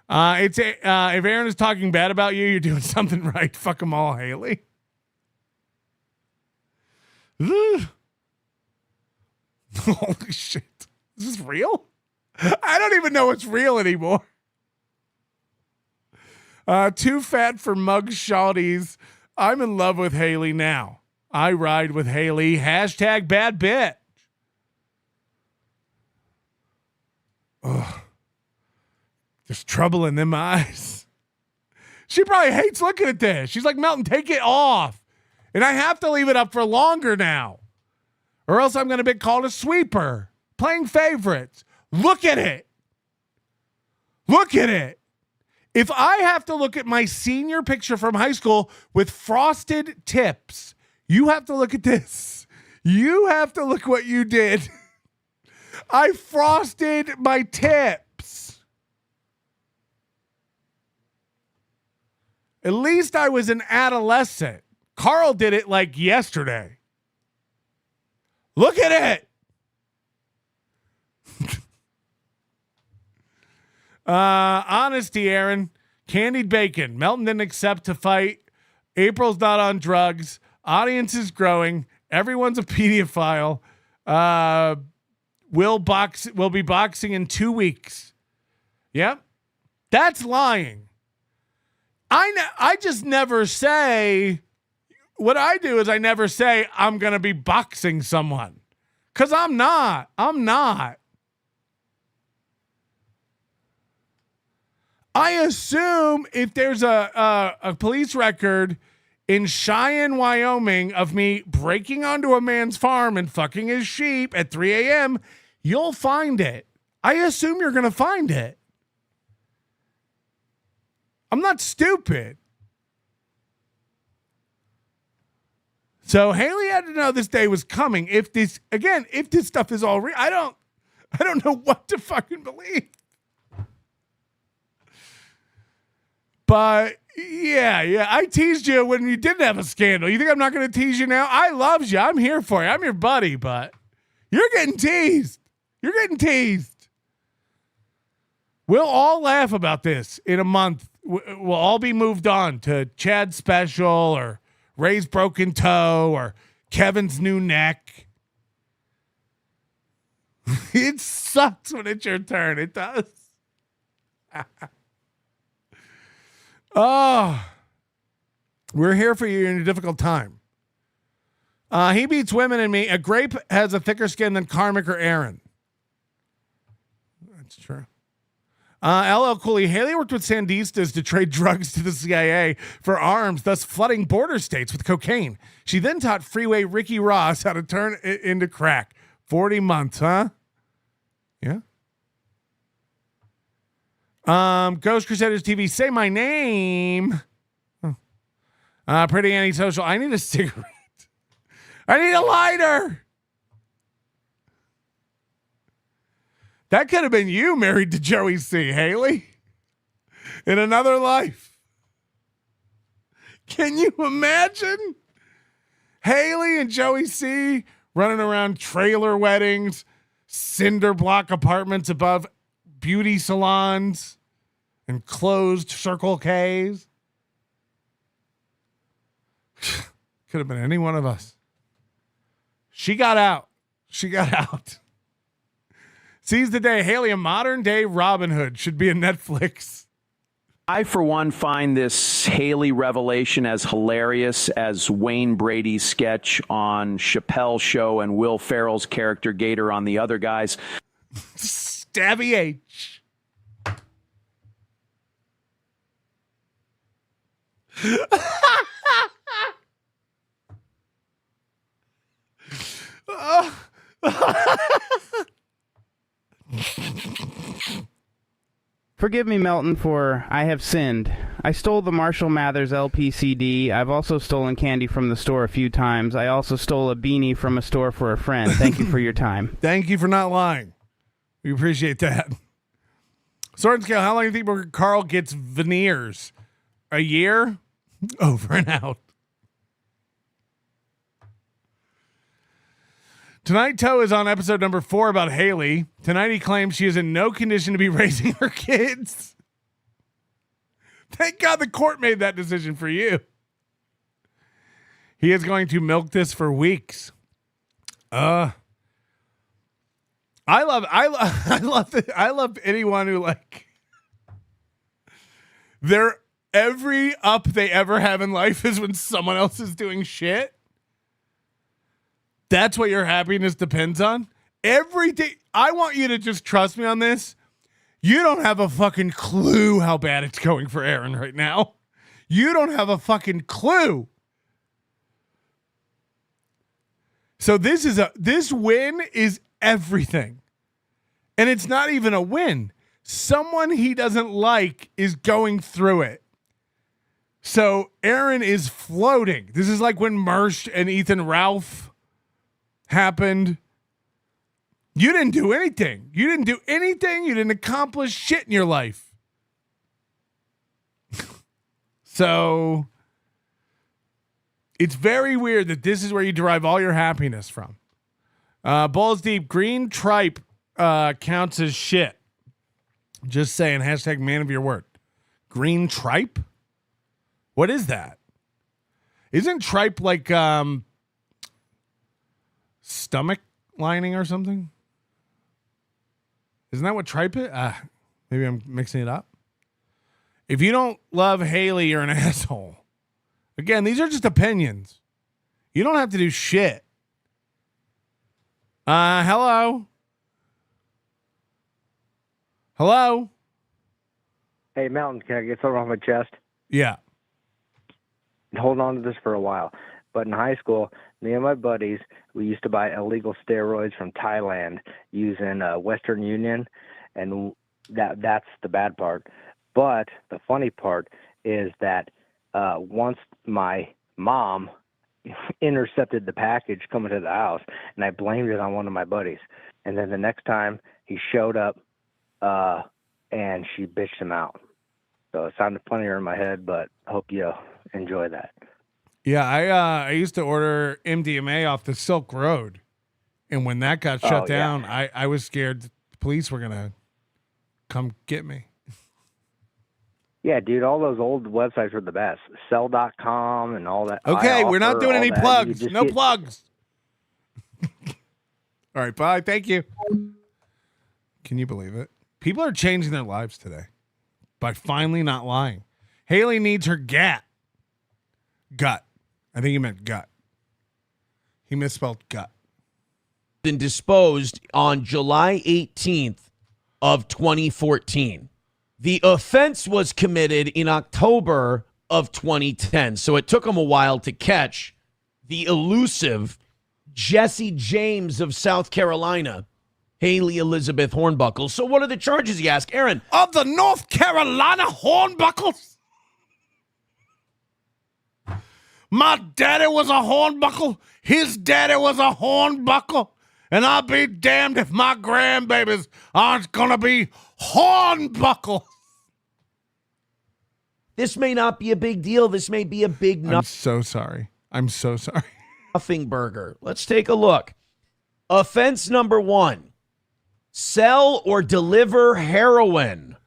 If Aaron is talking bad about you, you're doing something right. Fuck them all, Haley. Holy shit. Is this real? I don't even know it's real anymore. Too fat for mug shawties. I'm in love with Haley now. I ride with Haley. Hashtag bad bit. Ugh. There's trouble in them eyes. She probably hates looking at this. She's like, Melton, take it off. And I have to leave it up for longer now. Or else I'm going to be called a sweeper. Playing favorites. Look at it. If I have to look at my senior picture from high school with frosted tips, you have to look at this. You have to look what you did. I frosted my tips. At least I was an adolescent. Carl did it like yesterday. Look at it. Honesty, Aaron. Candied bacon. Melton didn't accept to fight. April's not on drugs. Audience is growing. Everyone's a pedophile. We'll be boxing in 2 weeks. Yep. That's lying. I just never say, what I do is I never say I'm going to be boxing someone. Because I'm not. I assume if there's a police record in Cheyenne, Wyoming of me breaking onto a man's farm and fucking his sheep at 3 a.m., you'll find it. I assume you're going to find it. I'm not stupid. So Haley had to know this day was coming. If this stuff is all real, I don't know what to fucking believe. But yeah, I teased you when you didn't have a scandal. You think I'm not going to tease you now? I loved you. I'm here for you. I'm your buddy, but you're getting teased. We'll all laugh about this in a month. We'll all be moved on to Chad's special or Ray's broken toe or Kevin's new neck. It sucks when it's your turn. It does. Oh, we're here for you in a difficult time. He beats women and me. A grape has a thicker skin than Karmic or Aaron. That's true. LL Cooley. Haley worked with Sandistas to trade drugs to the CIA for arms, thus flooding border states with cocaine. She then taught Freeway Ricky Ross how to turn it into crack. 40 months, huh? Yeah. Ghost Crusaders TV. Say my name. Pretty antisocial. I need a cigarette. I need a lighter. That could have been you married to Joey C. Haley in another life. Can you imagine Haley and Joey C. running around trailer weddings, cinder block apartments above beauty salons and closed Circle K's? Could have been any one of us. She got out. Seize the day. Haley, a modern day Robin Hood, should be a Netflix. I, for one, find this Haley revelation as hilarious as Wayne Brady's sketch on Chappelle's show and Will Ferrell's character Gator on the other guys. Stabby H. Forgive me, Melton, for I have sinned. I stole the Marshall Mathers LP CD. I've also stolen candy from the store a few times. I also stole a beanie from a store for a friend. Thank you for your time. Thank you for not lying. We appreciate that. Sword and Scale, how long do you think before Carl gets veneers? A year? Over and out. Tonight, Toe is on episode number 4 about Haley. Tonight, he claims she is in no condition to be raising her kids. Thank God the court made that decision for you. He is going to milk this for weeks. I love anyone who every up they ever have in life is when someone else is doing shit. That's what your happiness depends on. Every day, I want you to just trust me on this. You don't have a fucking clue how bad it's going for Aaron right now. You don't have a fucking clue. So this win is everything. And it's not even a win. Someone he doesn't like is going through it. So Aaron is floating. This is like when Mersh and Ethan Ralph happened. You didn't do anything. You didn't accomplish shit in your life. So it's very weird that this is where you derive all your happiness from. Balls deep. Green tripe counts as shit. Just saying. Hashtag man of your word. Green tripe? What is that? Isn't tripe like stomach lining or something? Isn't that what tripe is? Maybe I'm mixing it up. If you don't love Haley, you're an asshole. Again, these are just opinions. You don't have to do shit. Hello? Hello? Hey, Mountain, can I get something off my chest? Yeah. Hold on to this for a while. But in high school, me and my buddies, we used to buy illegal steroids from Thailand using Western Union, and that's the bad part. But the funny part is that once my mom intercepted the package coming to the house, and I blamed it on one of my buddies. And then the next time he showed up, and she bitched him out. So it sounded funnier in my head, but I hope you enjoy that. Yeah, I used to order MDMA off the Silk Road, and when that got shut down, I was scared the police were gonna come get me. Yeah, dude, all those old websites were the best. Sell.com and all that. Okay, we're not doing any plugs. No plugs. All right, bye. Thank you. Can you believe it? People are changing their lives today by finally not lying. Haley needs her gut. I think he meant gut. He misspelled gut. Been disposed on July 18th of 2014. The offense was committed in October of 2010, so it took him a while to catch the elusive Jesse James of South Carolina, Haley Elizabeth Hornbuckle. So what are the charges, you ask? Aaron. Of the North Carolina Hornbuckles? My daddy was a hornbuckle. His daddy was a hornbuckle. And I'll be damned if my grandbabies aren't going to be hornbuckle. This may not be a big deal. This may be a big I'm so sorry. Nothing burger. Let's take a look. Offense number 1. Sell or deliver heroin.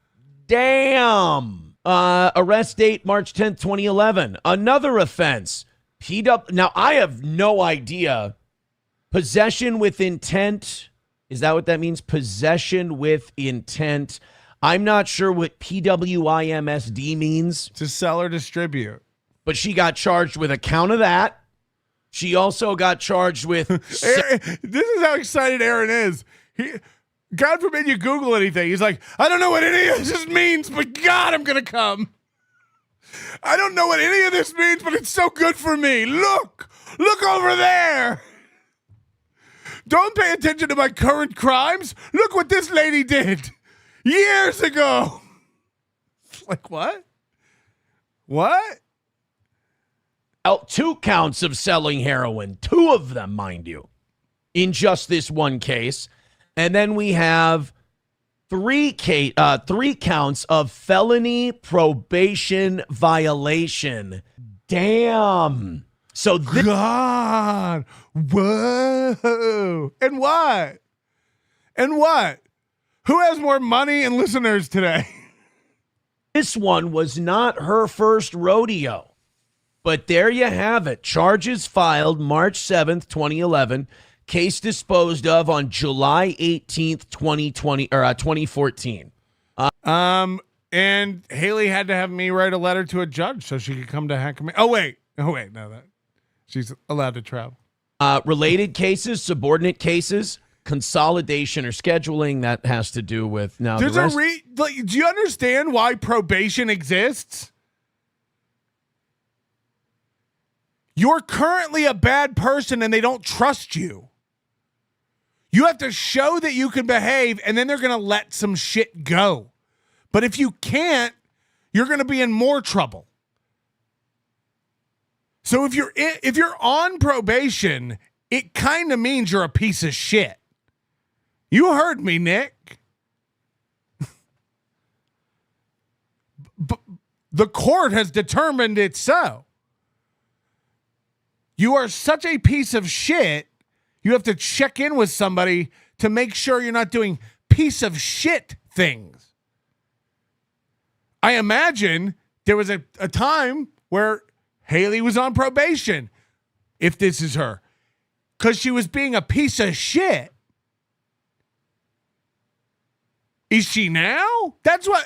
Damn. Arrest date March 10th, 2011. Another offense. Now, I have no idea. Possession with intent. Is that what that means? Possession with intent. I'm not sure what PWIMSD means. To sell or distribute. But she got charged with a count of that. She also got charged with... Aaron, this is how excited Aaron is. God forbid you Google anything. He's like, I don't know what any of this means, but God, I'm going to come. I don't know what any of this means, but it's so good for me. Look over there. Don't pay attention to my current crimes. Look what this lady did years ago. Like, what? What? 2 counts of selling heroin. 2 of them, mind you, in just this one case. And then we have 3 counts of felony probation violation. Damn. So God. Whoa. And what? Who has more money and listeners today? This one was not her first rodeo. But there you have it. Charges filed March 7th, 2011. Case disposed of on July 18th, 2014. And Haley had to have me write a letter to a judge so she could come to Hackman. Oh wait, no, that she's allowed to travel. Related cases, subordinate cases, consolidation or scheduling, that has to do with now. There's do you understand why probation exists? You're currently a bad person and they don't trust you. You have to show that you can behave, and then they're going to let some shit go. But if you can't, you're going to be in more trouble. So if you're on probation, it kind of means you're a piece of shit. You heard me, Nick. The court has determined it's so. You are such a piece of shit. You have to check in with somebody to make sure you're not doing piece of shit things. I imagine there was a time where Haley was on probation, if this is her, because she was being a piece of shit. Is she now? That's what,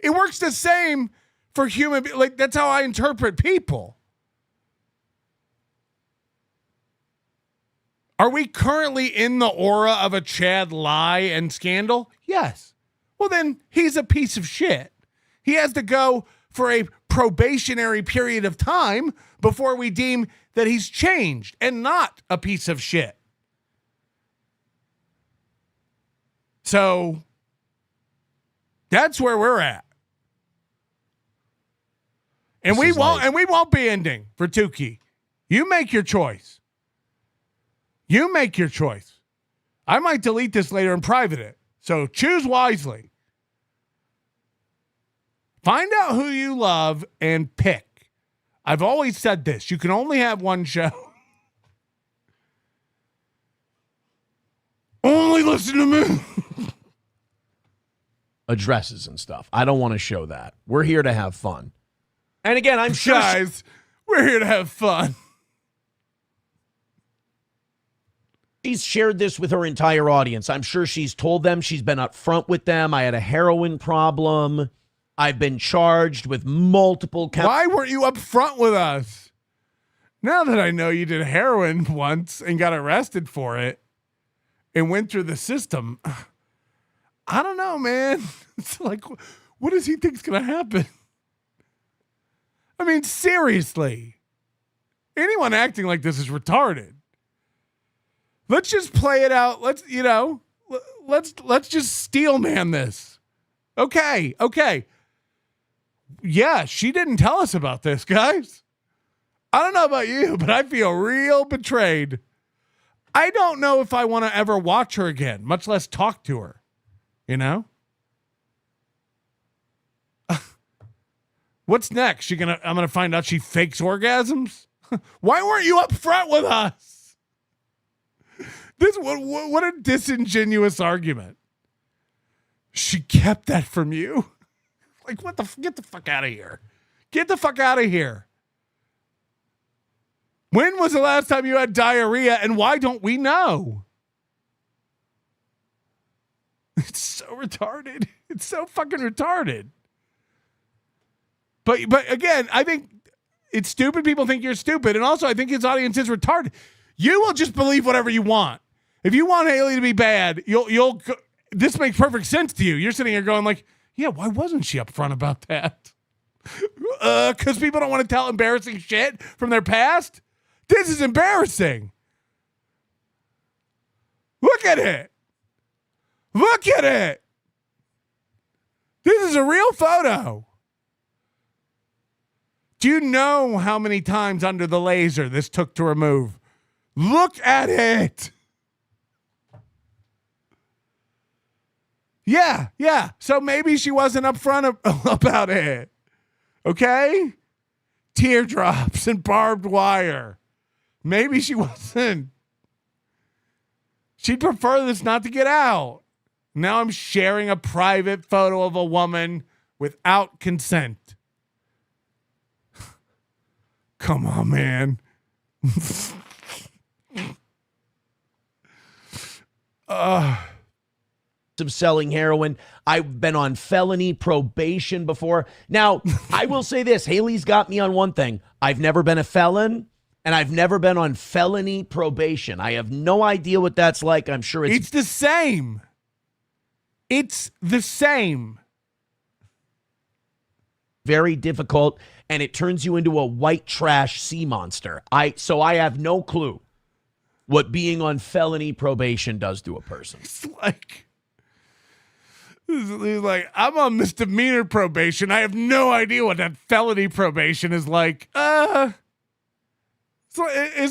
it works the same for human, that's how I interpret people. Are we currently in the aura of a Chad lie and scandal? Yes. Well, then he's a piece of shit. He has to go for a probationary period of time before we deem that he's changed and not a piece of shit. So that's where we're at. And we won't be ending for Tukey. You make your choice. You make your choice. I might delete this later and private it. So choose wisely. Find out who you love and pick. I've always said this. You can only have one show. Only listen to me. Addresses and stuff. I don't want to show that. We're here to have fun. And again, I'm sure... Guys, we're here to have fun. She's shared this with her entire audience. I'm sure she's told them. She's been upfront with them. I had a heroin problem. I've been charged with multiple counts. Why weren't you upfront with us? Now that I know you did heroin once and got arrested for it and went through the system, I don't know, man. It's like, what does he think's going to happen? I mean, seriously. Anyone acting like this is retarded. Let's just play it out. Let's just steel man this. Okay. Yeah, she didn't tell us about this, guys. I don't know about you, but I feel real betrayed. I don't know if I want to ever watch her again, much less talk to her. You know? What's next? I'm gonna find out she fakes orgasms? Why weren't you up front with us? What a disingenuous argument. She kept that from you. Like, get the fuck out of here. Get the fuck out of here. When was the last time you had diarrhea and why don't we know? It's so retarded. It's so fucking retarded. But again, I think it's stupid. People think you're stupid. And also, I think his audience is retarded. You will just believe whatever you want. If you want Haley to be bad, you'll this makes perfect sense to you. You're sitting here going like, yeah, why wasn't she upfront about that? Because people don't want to tell embarrassing shit from their past? This is embarrassing. Look at it. Look at it. This is a real photo. Do you know how many times under the laser this took to remove? Look at it. Yeah. So maybe she wasn't upfront about it. Okay? Teardrops and barbed wire. Maybe she wasn't. She'd prefer this not to get out. Now I'm sharing a private photo of a woman without consent. Come on, man. Of selling heroin. I've been on felony probation before. Now, I will say this. Haley's got me on one thing. I've never been a felon, and I've never been on felony probation. I have no idea what that's like. I'm sure it's the same. It's the same. Very difficult, and it turns you into a white trash sea monster. So I have no clue what being on felony probation does to a person. It's like... He's like, I'm on misdemeanor probation. I have no idea what that felony probation is like. It's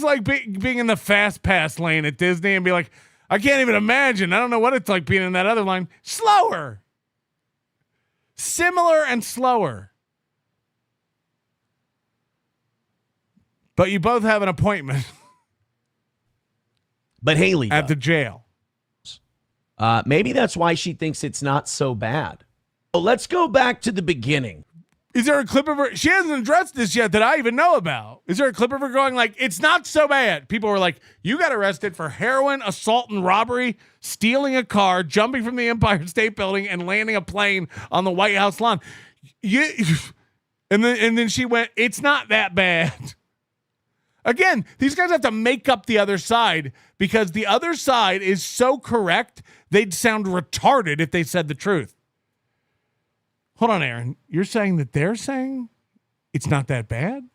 like being in the fast pass lane at Disney and be like, I can't even imagine. I don't know what it's like being in that other line. Slower. Similar and slower. But you both have an appointment. But Haley at the jail. Maybe that's why she thinks it's not so bad. Well, let's go back to the beginning. Is there a clip of her? She hasn't addressed this yet that I even know about. Is there a clip of her going like, it's not so bad? People were like, you got arrested for heroin, assault, and robbery, stealing a car, jumping from the Empire State Building, and landing a plane on the White House lawn. And then she went, it's not that bad. Again, these guys have to make up the other side because the other side is so correct, they'd sound retarded if they said the truth. Hold on, Aaron. You're saying that they're saying it's not that bad?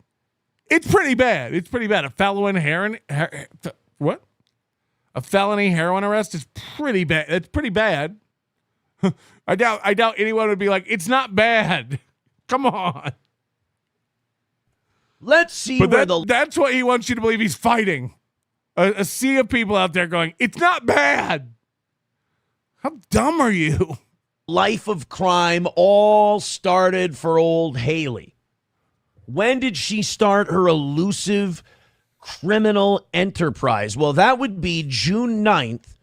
It's pretty bad. It's pretty bad. A felony heroin arrest is pretty bad. It's pretty bad. I doubt anyone would be like, it's not bad. Come on. Let's see that's what he wants you to believe he's fighting. A sea of people out there going, it's not bad. How dumb are you? Life of crime all started for old Haley. When did she start her elusive criminal enterprise? Well, that would be June 9th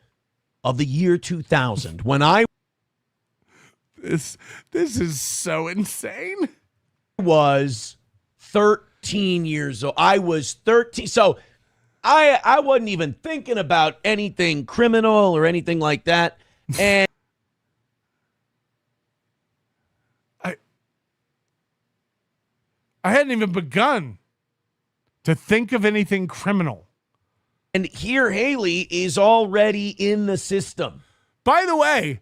of the year 2000 when I... This is so insane. Was 13 years old. I was 13. So I wasn't even thinking about anything criminal or anything like that. And I hadn't even begun to think of anything criminal. And here Haley is already in the system. By the way,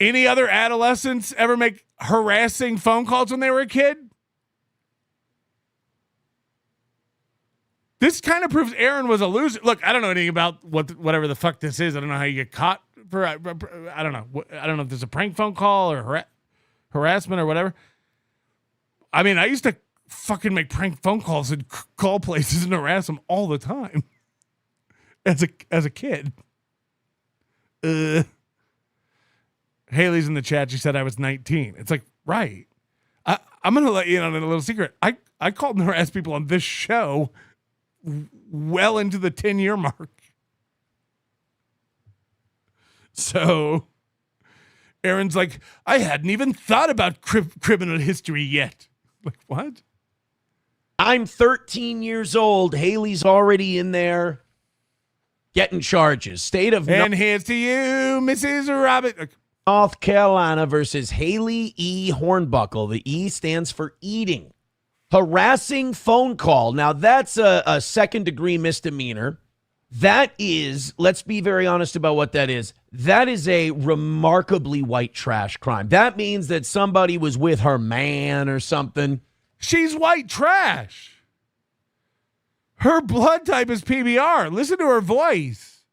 any other adolescents ever make harassing phone calls when they were a kid? This kind of proves Aaron was a loser. Look, I don't know anything about whatever the fuck this is. I don't know how you get caught for. I don't know. I don't know if there's a prank phone call or harassment or whatever. I mean, I used to fucking make prank phone calls and call places and harass them all the time as a kid. Haley's in the chat. She said I was 19. It's like, right. I'm going to let you in on a little secret. I called and harassed people on this show well into the 10-year mark. So Aaron's like, I hadn't even thought about criminal history yet. Like, what? I'm 13 years old. Haley's already in there. getting charges. State of And here's to you, Mrs. Robert. North Carolina versus Haley E. Hornbuckle. The E stands for eating. Harassing phone call. Now, that's a second-degree misdemeanor. That is, let's be very honest about what that is. That is a remarkably white trash crime. That means that somebody was with her man or something. She's white trash. Her blood type is PBR. Listen to her voice.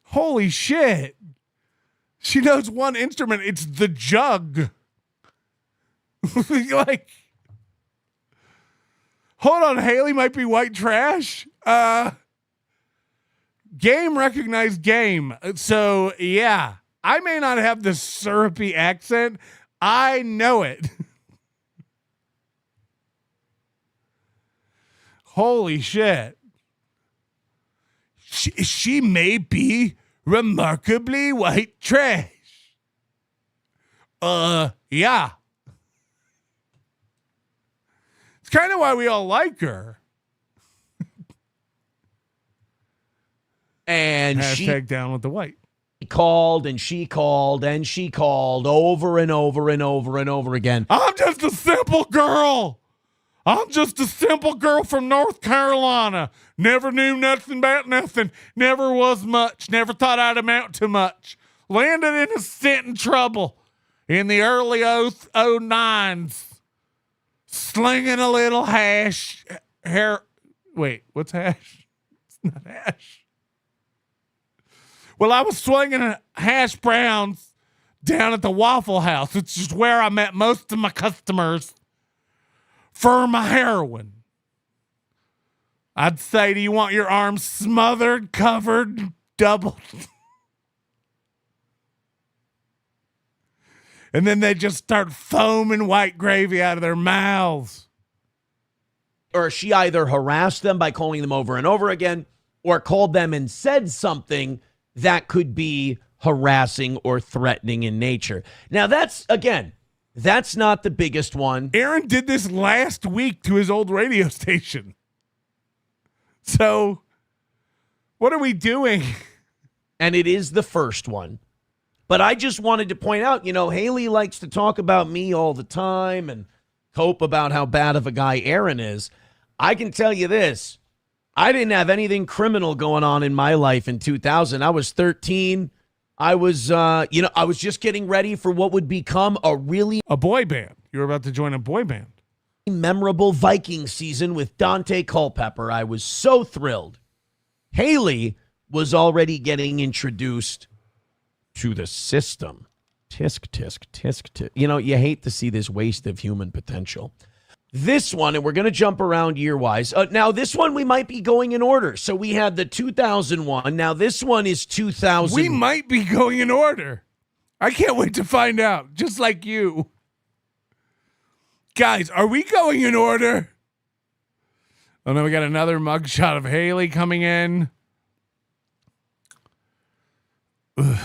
Holy shit. She knows one instrument. It's the jug. Like, hold on, Haley might be white trash. Game recognized game. So, yeah, I may not have the syrupy accent. I know it. Holy shit. She may be remarkably white trash. Yeah. It's kind of why we all like her. And hashtag down with the white. Called and she called and she called over and over and over and over again. I'm just a simple girl. I'm just a simple girl from North Carolina. Never knew nothing about nothing. Never was much. Never thought I'd amount to much. Landed in a stint in trouble in the early 09s. Slinging a little hash. Wait, what's hash? It's not hash. Well, I was swinging hash browns down at the Waffle House, which is where I met most of my customers for my heroin. I'd say, do you want your arms smothered, covered, doubled? And then they just start foaming white gravy out of their mouths. Or she either harassed them by calling them over and over again, or called them and said something that could be harassing or threatening in nature. Now, that's not the biggest one. Aaron did this last week to his old radio station. So, what are we doing? And it is the first one. But I just wanted to point out, Haley likes to talk about me all the time and cope about how bad of a guy Aaron is. I can tell you this. I didn't have anything criminal going on in my life in 2000. I was 13. I was, I was just getting ready for what would become a boy band. You were about to join a boy band. Memorable Viking season with Dante Culpepper. I was so thrilled. Haley was already getting introduced to the system. Tisk, tisk, tisk, tisk. You hate to see this waste of human potential. This one, and we're going to jump around year-wise. Now, this one we might be going in order. So we had the 2001. Now, this one is 2000. We might be going in order. I can't wait to find out, just like you. Guys, are we going in order? Oh, no, we got another mugshot of Haley coming in. Ugh.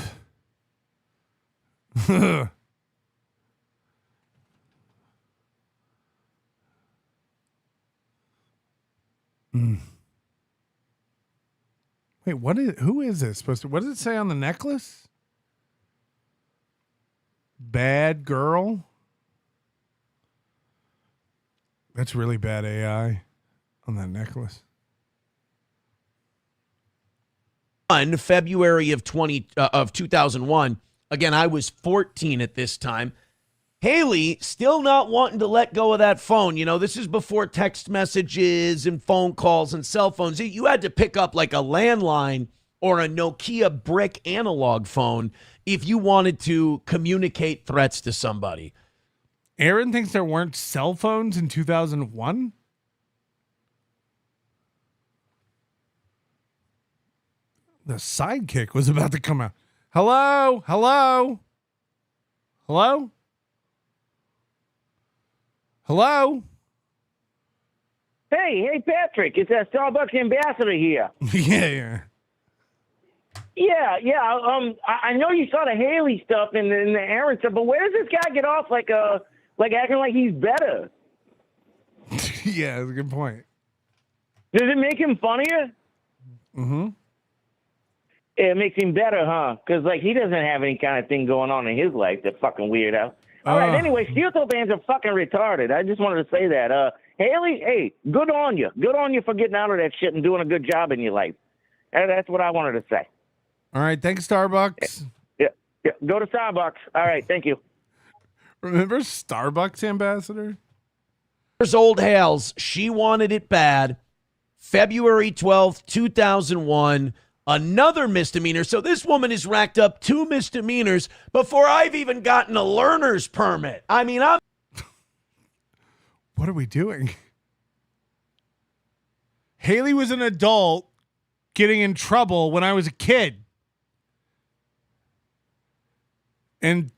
Wait, who is this supposed to? What does it say on the necklace? Bad girl? That's really bad AI on that necklace. On February of 2001, again, I was 14 at this time. Haley still not wanting to let go of that phone. This is before text messages and phone calls and cell phones. You had to pick up like a landline or a Nokia brick analog phone if you wanted to communicate threats to somebody. Aaron thinks there weren't cell phones in 2001? The sidekick was about to come out. Hello? Hello? Hello? Hello? Hey, Patrick, it's that Starbucks ambassador here. Yeah. I know you saw the Haley stuff and the Aaron stuff, but where does this guy get off like acting like he's better? Yeah, that's a good point. Does it make him funnier? Mm-hmm. It makes him better, huh? Because, like, he doesn't have any kind of thing going on in his life, the fucking weirdo. All right, anyway, steel toe bands are fucking retarded. I just wanted to say that. Haley, hey, good on you. Good on you for getting out of that shit and doing a good job in your life. And that's what I wanted to say. All right, thanks, Starbucks. Yeah, go to Starbucks. All right, thank you. Remember Starbucks ambassador? There's old Hales. She wanted it bad. February 12th, 2001. Another misdemeanor. So this woman has racked up 2 misdemeanors before I've even gotten a learner's permit. I mean, what are we doing? Haley was an adult getting in trouble when I was a kid. And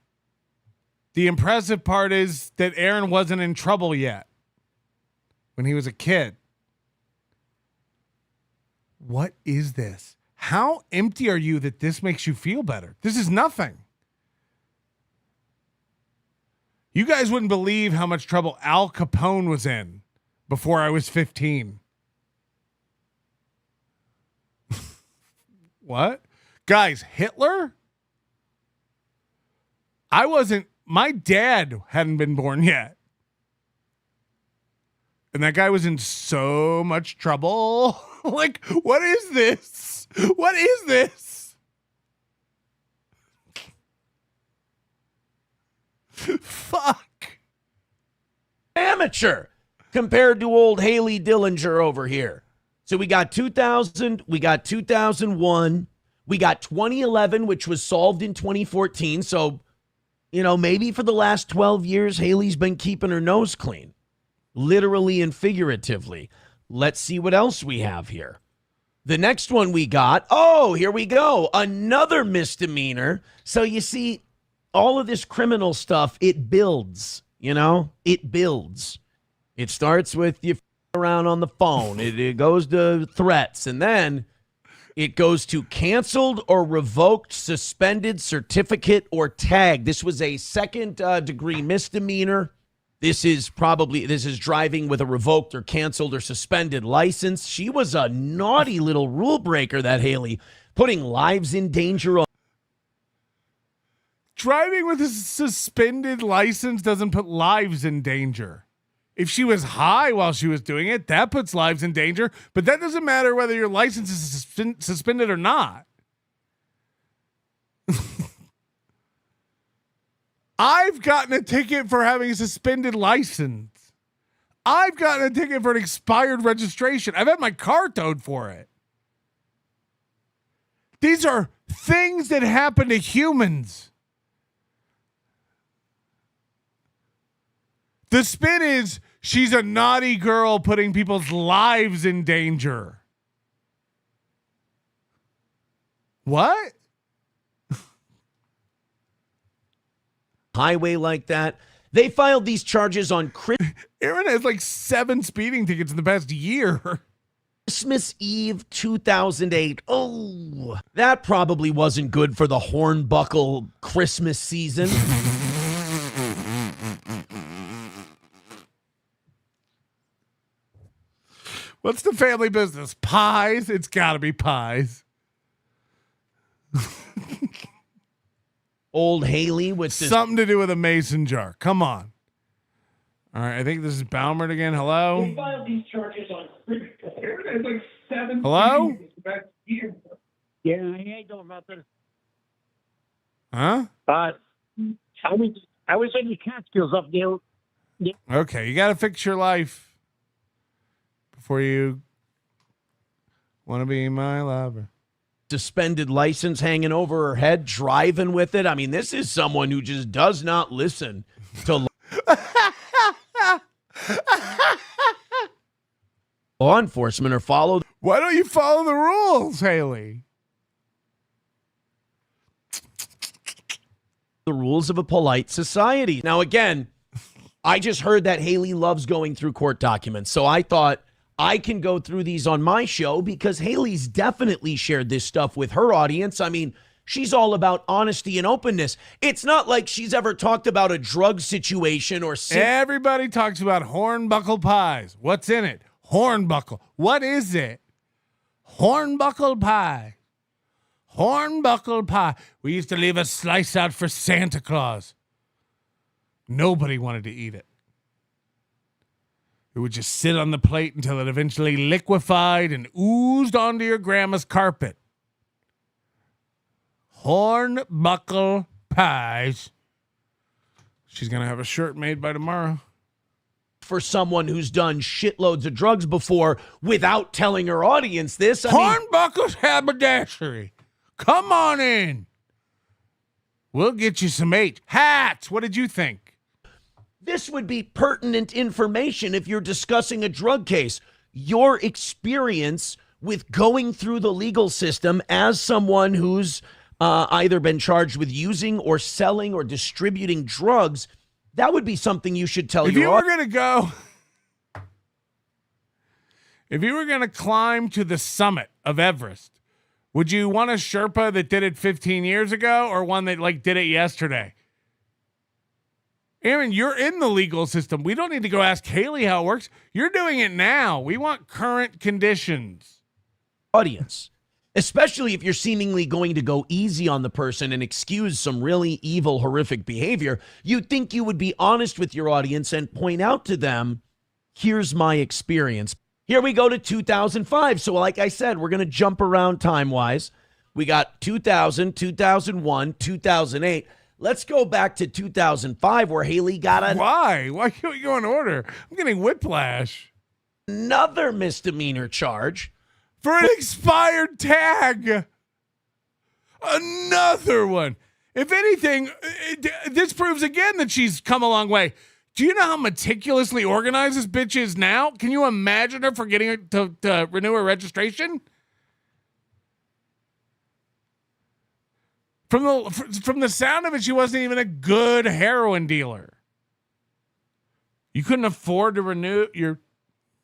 the impressive part is that Aaron wasn't in trouble yet when he was a kid. What is this? How empty are you that this makes you feel better? This is nothing. You guys wouldn't believe how much trouble Al Capone was in before I was 15. What? Guys, Hitler? My dad hadn't been born yet. And that guy was in so much trouble. Like, what is this? What is this? Fuck. Amateur compared to old Haley Dillinger over here. So we got 2000, we got 2001, we got 2011, which was solved in 2014. So, maybe for the last 12 years, Haley's been keeping her nose clean, literally and figuratively. Let's see what else we have here. The next one we got, here we go. Another misdemeanor. So you see, all of this criminal stuff, it builds, it builds. It starts with you around on the phone. It goes to threats, and then it goes to canceled or revoked, suspended, certificate, or tag. This was a second degree misdemeanor. This is driving with a revoked or canceled or suspended license. She was a naughty little rule breaker, that Haley, putting lives in danger. Driving with a suspended license doesn't put lives in danger. If she was high while she was doing it, that puts lives in danger. But that doesn't matter whether your license is suspended or not. I've gotten a ticket for having a suspended license. I've gotten a ticket for an expired registration. I've had my car towed for it. These are things that happen to humans. The spin is she's a naughty girl putting people's lives in danger. What? Highway like that. They filed these charges on Aaron has like 7 speeding tickets in the past year. Christmas Eve 2008. Oh, that probably wasn't good for the hornbuckle Christmas season. What's the family business? Pies? It's got to be pies. Old Haley with this. Something to do with a mason jar. Come on. All right, I think this is Baumert again. Hello? They filed these charges on like 7. Hello? Yeah, I ain't know about this. Huh? I was in the Catskills up there. Yeah. Okay, you got to fix your life before you want to be my lover. Suspended license hanging over her head, driving with it. I mean, this is someone who just does not listen to law enforcement or follow. Why don't you follow the rules, Haley? The rules of a polite society. Now, again, I just heard that Haley loves going through court documents, so I thought I can go through these on my show because Haley's definitely shared this stuff with her audience. I mean, she's all about honesty and openness. It's not like she's ever talked about a drug situation or... Everybody talks about hornbuckle pies. What's in it? Hornbuckle. What is it? Hornbuckle pie. Hornbuckle pie. We used to leave a slice out for Santa Claus. Nobody wanted to eat it. It would just sit on the plate until it eventually liquefied and oozed onto your grandma's carpet. Hornbuckle pies. She's going to have a shirt made by tomorrow. For someone who's done shitloads of drugs before without telling her audience this. Hornbuckle's haberdashery. Come on in. We'll get you some hats. What did you think? This would be pertinent information if you're discussing a drug case. Your experience with going through the legal system as someone who's either been charged with using or selling or distributing drugs, that would be something you should tell if your you were going to go, if you were going to climb to the summit of Everest, would you want a Sherpa that did it 15 years ago or one that did it yesterday? Aaron, you're in the legal system. We don't need to go ask Haley how it works. You're doing it now. We want current conditions. Audience, especially if you're seemingly going to go easy on the person and excuse some really evil, horrific behavior, you'd think you would be honest with your audience and point out to them, here's my experience. Here we go to 2005. So like I said, we're going to jump around time-wise. We got 2000, 2001, 2008. Let's go back to 2005 where Haley got Why? Why can't we go in order? I'm getting whiplash. Another misdemeanor charge. For an expired tag. Another one. If anything, this proves again that she's come a long way. Do you know how meticulously organized this bitch is now? Can you imagine her forgetting to renew her registration? From the sound of it, she wasn't even a good heroin dealer. You couldn't afford to renew your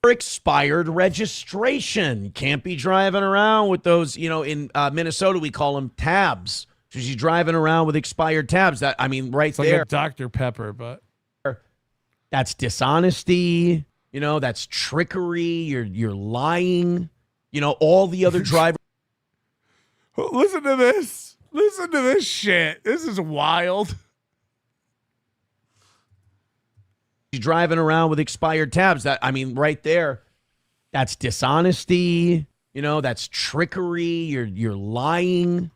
expired registration. You can't be driving around with those, in Minnesota, we call them tabs. So she's driving around with expired tabs. Right it's there. Like a Dr. Pepper, but that's dishonesty. That's trickery. You're lying. All the other drivers. Listen to this. Listen to this shit. This is wild. She's driving around with expired tabs. Right there. That's dishonesty. That's trickery. You're lying.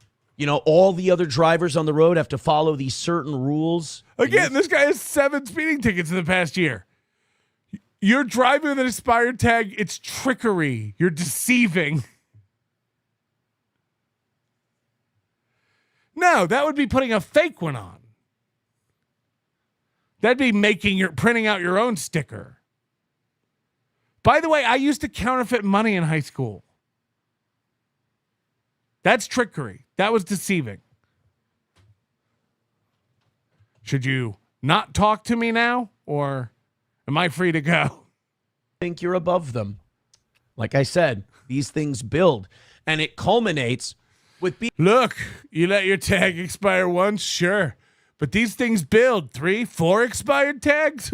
All the other drivers on the road have to follow these certain rules. Again, this guy has 7 speeding tickets in the past year. You're driving with an expired tag. It's trickery. You're deceiving. No, that would be putting a fake one on. That'd be printing out your own sticker. By the way, I used to counterfeit money in high school. That's trickery. That was deceiving. Should you not talk to me now, or am I free to go? I think you're above them. Like I said, these things build, and it culminates with Look, you let your tag expire once, sure. But these things build 3, 4 expired tags.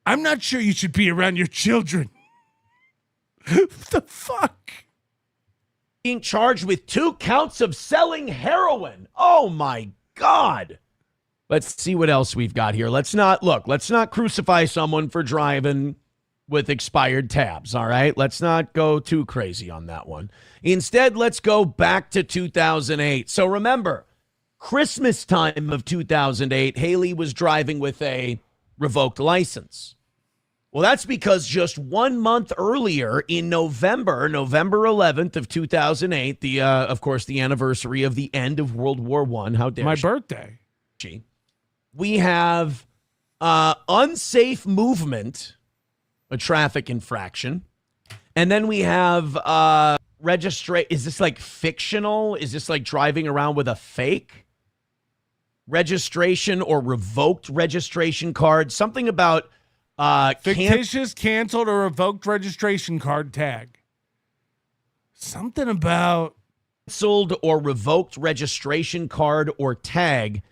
I'm not sure you should be around your children. What the fuck? Being charged with 2 counts of selling heroin. Oh my God. Let's see what else we've got here. Let's not crucify someone for driving with expired tabs, all right? Let's not go too crazy on that one. Instead, let's go back to 2008. So remember, Christmas time of 2008, Haley was driving with a revoked license. Well, that's because just 1 month earlier in November 11th of 2008, of course, the anniversary of the end of World War I. How dare my birthday. We have unsafe movement, a traffic infraction. And then we have is this like fictional? Is this like driving around with a fake registration or revoked registration card? Something about fictitious, canceled, or revoked registration card tag. Something about canceled or revoked registration card or tag.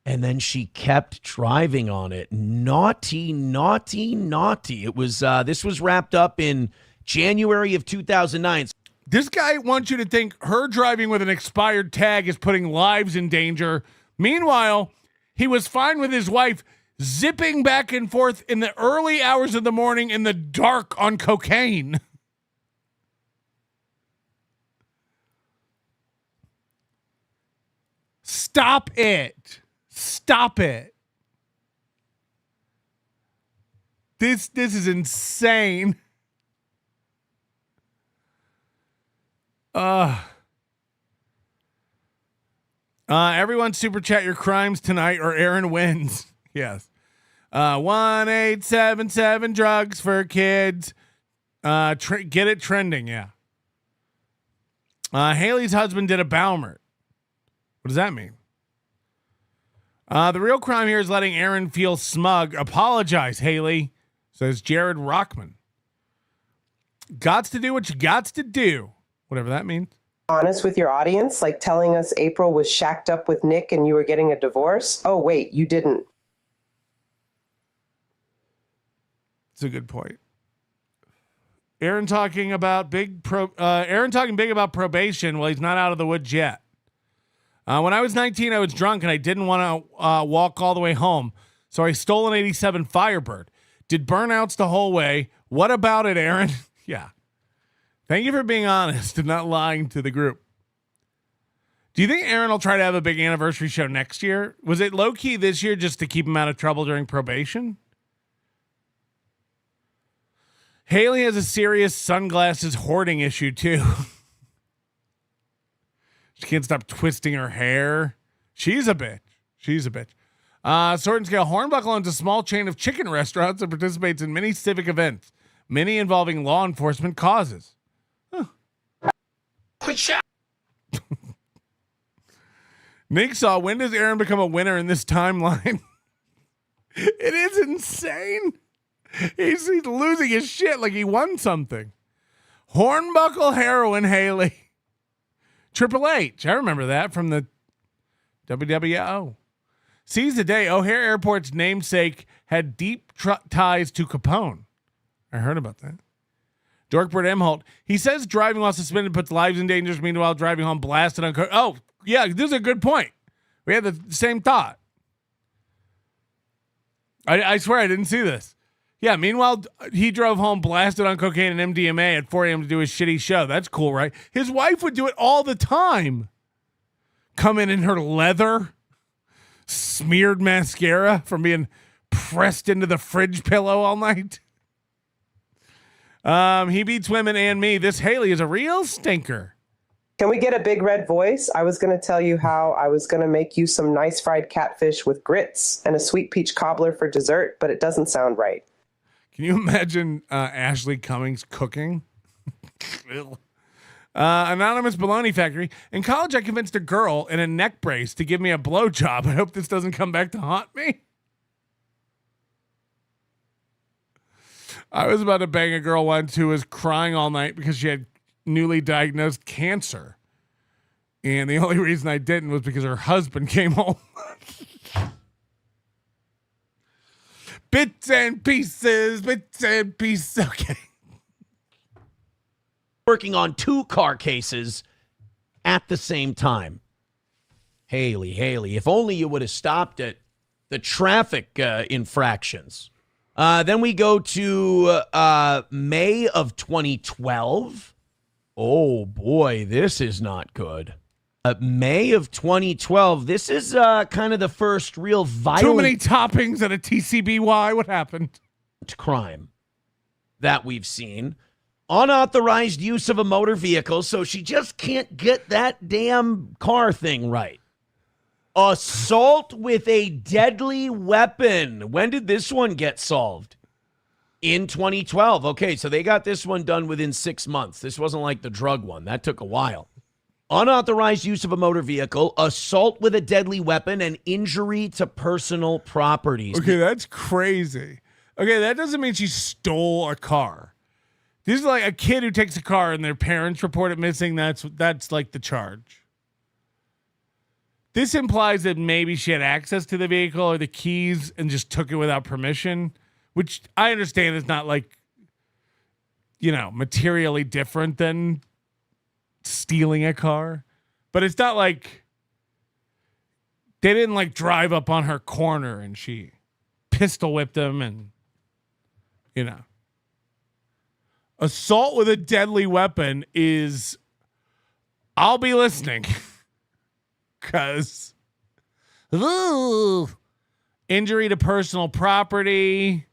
And then she kept driving on it. Naughty, naughty, naughty. It was this was wrapped up in January of 2009. This guy wants you to think her driving with an expired tag is putting lives in danger. Meanwhile, he was fine with his wife zipping back and forth in the early hours of the morning in the dark on cocaine. Stop it. Stop it. This is insane. Everyone super chat your crimes tonight or Aaron wins. Yes. 1877 drugs for kids. Get it trending, yeah. Haley's husband did a Balmer. What does that mean? The real crime here is letting Aaron feel smug. Apologize, Haley, says Jared Rockman. Gots to do what you gots to do. Whatever that means. Honest with your audience, like telling us April was shacked up with Nick and you were getting a divorce? Oh, wait, you didn't. It's a good point. Aaron talking big about probation. Well, he's not out of the woods yet. When I was 19, I was drunk and I didn't want to walk all the way home. So I stole an 87 Firebird. Did burnouts the whole way. What about it, Aaron? Yeah. Thank you for being honest and not lying to the group. Do you think Aaron will try to have a big anniversary show next year? Was it low-key this year just to keep him out of trouble during probation? Haley has a serious sunglasses hoarding issue, too. She can't stop twisting her hair. She's a bitch. Sword and Scale. Hornbuckle owns a small chain of chicken restaurants and participates in many civic events, many involving law enforcement causes. Quit shouting. Nick saw, when does Aaron become a winner in this timeline? It is insane. He's losing his shit like he won something. Hornbuckle heroin Haley. Triple H. I remember that from the WWO. Seize the day. O'Hare Airport's namesake had deep ties to Capone. I heard about that. Dorkbird Emholt. He says driving while suspended puts lives in danger. Meanwhile, driving home blasted on. Oh, yeah, this is a good point. We had the same thought. I swear I didn't see this. Yeah, meanwhile, he drove home blasted on cocaine and MDMA at 4 a.m. to do his shitty show. That's cool, right? His wife would do it all the time. Come in her leather, smeared mascara from being pressed into the fridge pillow all night. He beats women and me. This Haley is a real stinker. Can we get a big red voice? I was going to tell you how I was going to make you some nice fried catfish with grits and a sweet peach cobbler for dessert, but it doesn't sound right. Can you imagine Ashley Cummings cooking? Anonymous Baloney Factory. In college, I convinced a girl in a neck brace to give me a blowjob. I hope this doesn't come back to haunt me. I was about to bang a girl once who was crying all night because she had newly diagnosed cancer. And the only reason I didn't was because her husband came home. Bits and pieces. Okay. Working on 2 car cases at the same time. Haley, if only you would have stopped at the traffic infractions. Then we go to May of 2012. Oh, boy, this is not good. May of 2012. This is kind of the first real violent... Too many toppings at a TCBY. What happened? Crime that we've seen. Unauthorized use of a motor vehicle, so she just can't get that damn car thing right. Assault with a deadly weapon. When did this one get solved? In 2012. Okay, so they got this one done within 6 months. This wasn't like the drug one. That took a while. Unauthorized use of a motor vehicle, assault with a deadly weapon, and injury to personal properties. Okay, that's crazy. Okay, that doesn't mean she stole a car. This is like a kid who takes a car and their parents report it missing. That's like the charge. This implies that maybe she had access to the vehicle or the keys and just took it without permission, which I understand is not like, materially different than stealing a car. But it's not like they didn't like drive up on her corner and she pistol whipped them and, Assault with a deadly weapon is, I'll be listening. Because injury to personal property.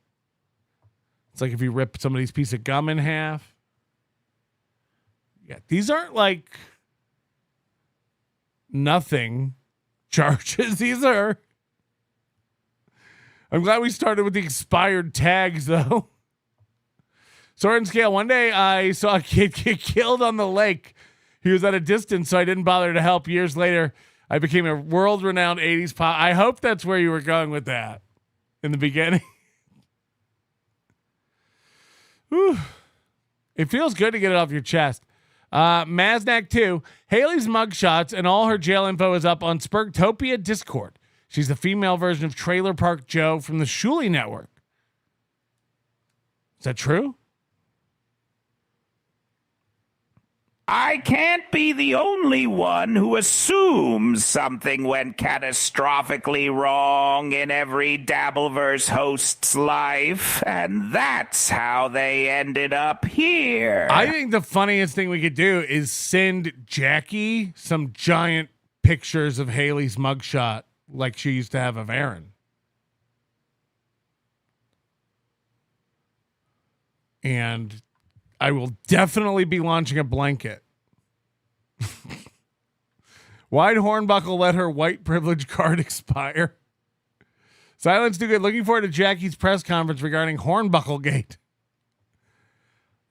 It's like if you rip somebody's piece of gum in half. Yeah, these aren't like nothing charges. These are. I'm glad we started with the expired tags, though. Sword and scale. One day I saw a kid get killed on the lake. He was at a distance, so I didn't bother to help. Years later, I became a world-renowned 80s pop. I hope that's where you were going with that in the beginning. Whew. It feels good to get it off your chest. Maznak 2. Haley's mugshots and all her jail info is up on Spurgtopia Discord. She's the female version of Trailer Park Joe from the Shuley Network. Is that true? I can't be the only one who assumes something went catastrophically wrong in every Dabbleverse host's life, and that's how they ended up here. I think the funniest thing we could do is send Jackie some giant pictures of Haley's mugshot like she used to have of Aaron. And I will definitely be launching a blanket. Why'd Hornbuckle let her white privilege card expire? Silence do good. Looking forward to Jackie's press conference regarding Hornbuckle Gate.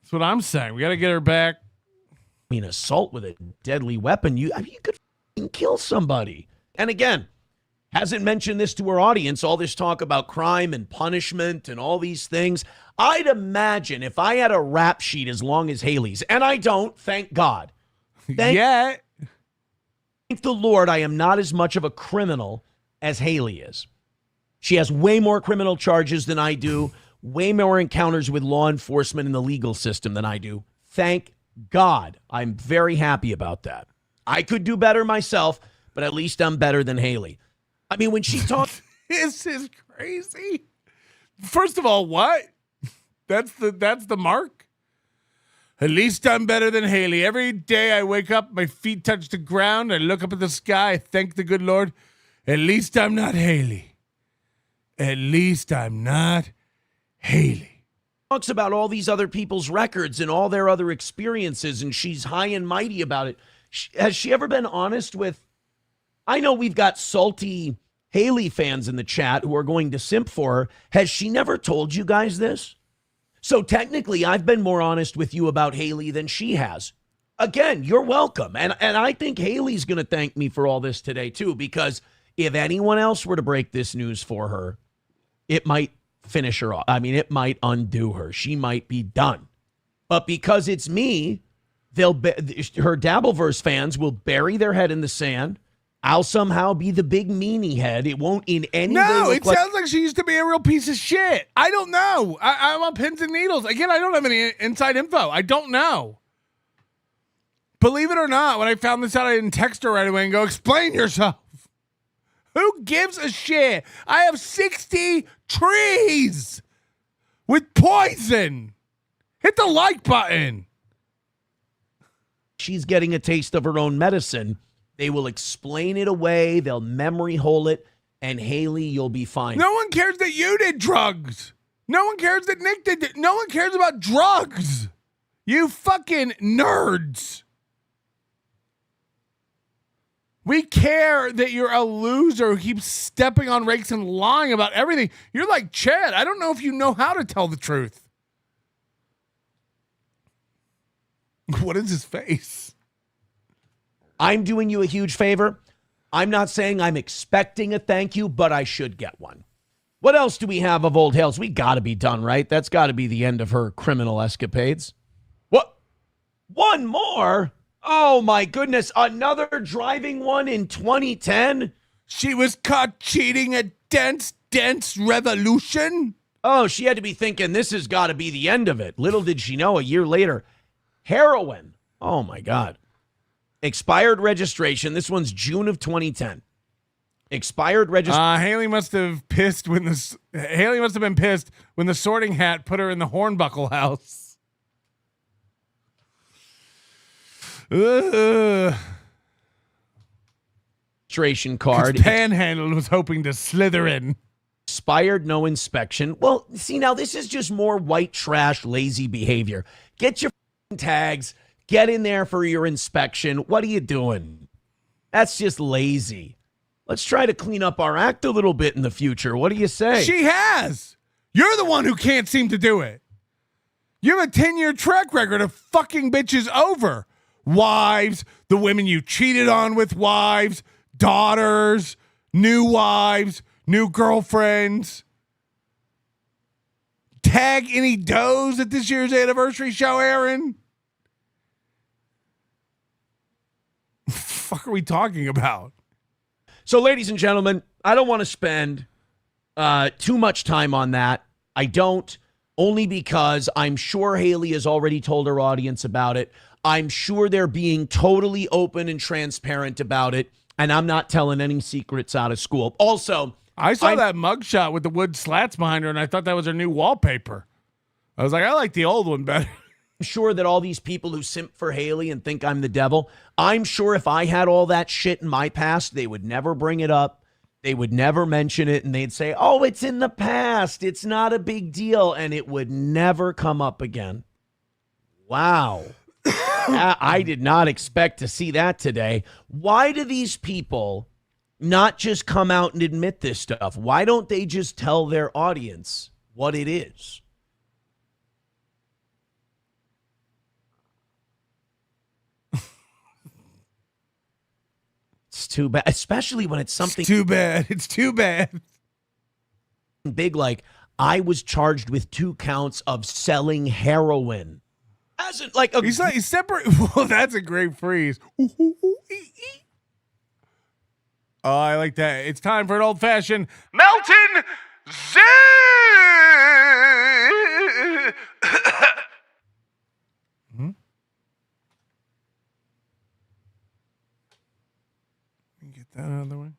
That's what I'm saying. We got to get her back. I mean, assault with a deadly weapon. You could kill somebody. And again, hasn't mentioned this to her audience, all this talk about crime and punishment and all these things. I'd imagine if I had a rap sheet as long as Haley's, and I don't, thank God. Thank the Lord I am not as much of a criminal as Haley is. She has way more criminal charges than I do, way more encounters with law enforcement in the legal system than I do. Thank God. I'm very happy about that. I could do better myself, but at least I'm better than Haley. I mean, when she talks... This is crazy. First of all, what? That's the mark? At least I'm better than Haley. Every day I wake up, my feet touch the ground. I look up at the sky. I thank the good Lord. At least I'm not Haley. At least I'm not Haley. Talks about all these other people's records and all their other experiences, and she's high and mighty about it. Has she ever been honest with... I know we've got salty Haley fans in the chat who are going to simp for her. Has she never told you guys this? So technically, I've been more honest with you about Haley than she has. Again, you're welcome. And I think Haley's going to thank me for all this today, too, because if anyone else were to break this news for her, it might finish her off. I mean, it might undo her. She might be done. But because it's me, her Dabbleverse fans will bury their head in the sand. I'll somehow be the big meanie head. It won't in any way look sounds like she used to be a real piece of shit. I don't know. I'm on pins and needles. Again, I don't have any inside info. I don't know. Believe it or not, when I found this out, I didn't text her right away and go, explain yourself. Who gives a shit? I have 60 trees with poison. Hit the like button. She's getting a taste of her own medicine. They will explain it away. They'll memory hole it. And Haley, you'll be fine. No one cares that you did drugs. No one cares that Nick did it. No one cares about drugs. You fucking nerds. We care that you're a loser who keeps stepping on rakes and lying about everything. You're like Chad. I don't know if you know how to tell the truth. What is his face? I'm doing you a huge favor. I'm not saying I'm expecting a thank you, but I should get one. What else do we have of old Hales? We got to be done, right? That's got to be the end of her criminal escapades. What? One more? Oh my goodness. Another driving one in 2010. She was caught cheating at Dance Revolution. Oh, she had to be thinking this has got to be the end of it. Little did she know a year later. Heroin. Oh my God. Expired registration. This one's June of 2010. Expired registration. Haley must have been pissed when the Sorting Hat put her in the Hornbuckle house. Registration card. Panhandle was hoping to slither in. Expired, no inspection. Well, see, now this is just more white trash, lazy behavior. Get your tags. Get in there for your inspection. What are you doing? That's just lazy. Let's try to clean up our act a little bit in the future. What do you say? She has. You're the one who can't seem to do it. You have a 10-year track record of fucking bitches over. Wives, the women you cheated on with wives, daughters, new wives, new girlfriends. Tag any does at this year's anniversary show, Aaron? Fuck are we talking about? So, ladies and gentlemen, I don't want to spend too much time on that. I don't, only because I'm sure Haley has already told her audience about it. I'm sure they're being totally open and transparent about it, and I'm not telling any secrets out of school. Also, I saw that mugshot with the wood slats behind her, and I thought that was her new wallpaper. I was like, I like the old one better. I'm sure that all these people who simp for Haley and think I'm the devil, I'm sure if I had all that shit in my past, they would never bring it up. They would never mention it, and they'd say, oh, it's in the past. It's not a big deal, and it would never come up again. Wow. I did not expect to see that today. Why do these people not just come out and admit this stuff? Why don't they just tell their audience what it is? It's too bad, especially when it's something too bad. It's too bad. Big, like I was charged with 2 counts of selling heroin. Hasn't like a, he's separate. Well, that's a great phrase. Oh, I like that. It's time for an old fashioned Melton Zoo. Get that out of the way.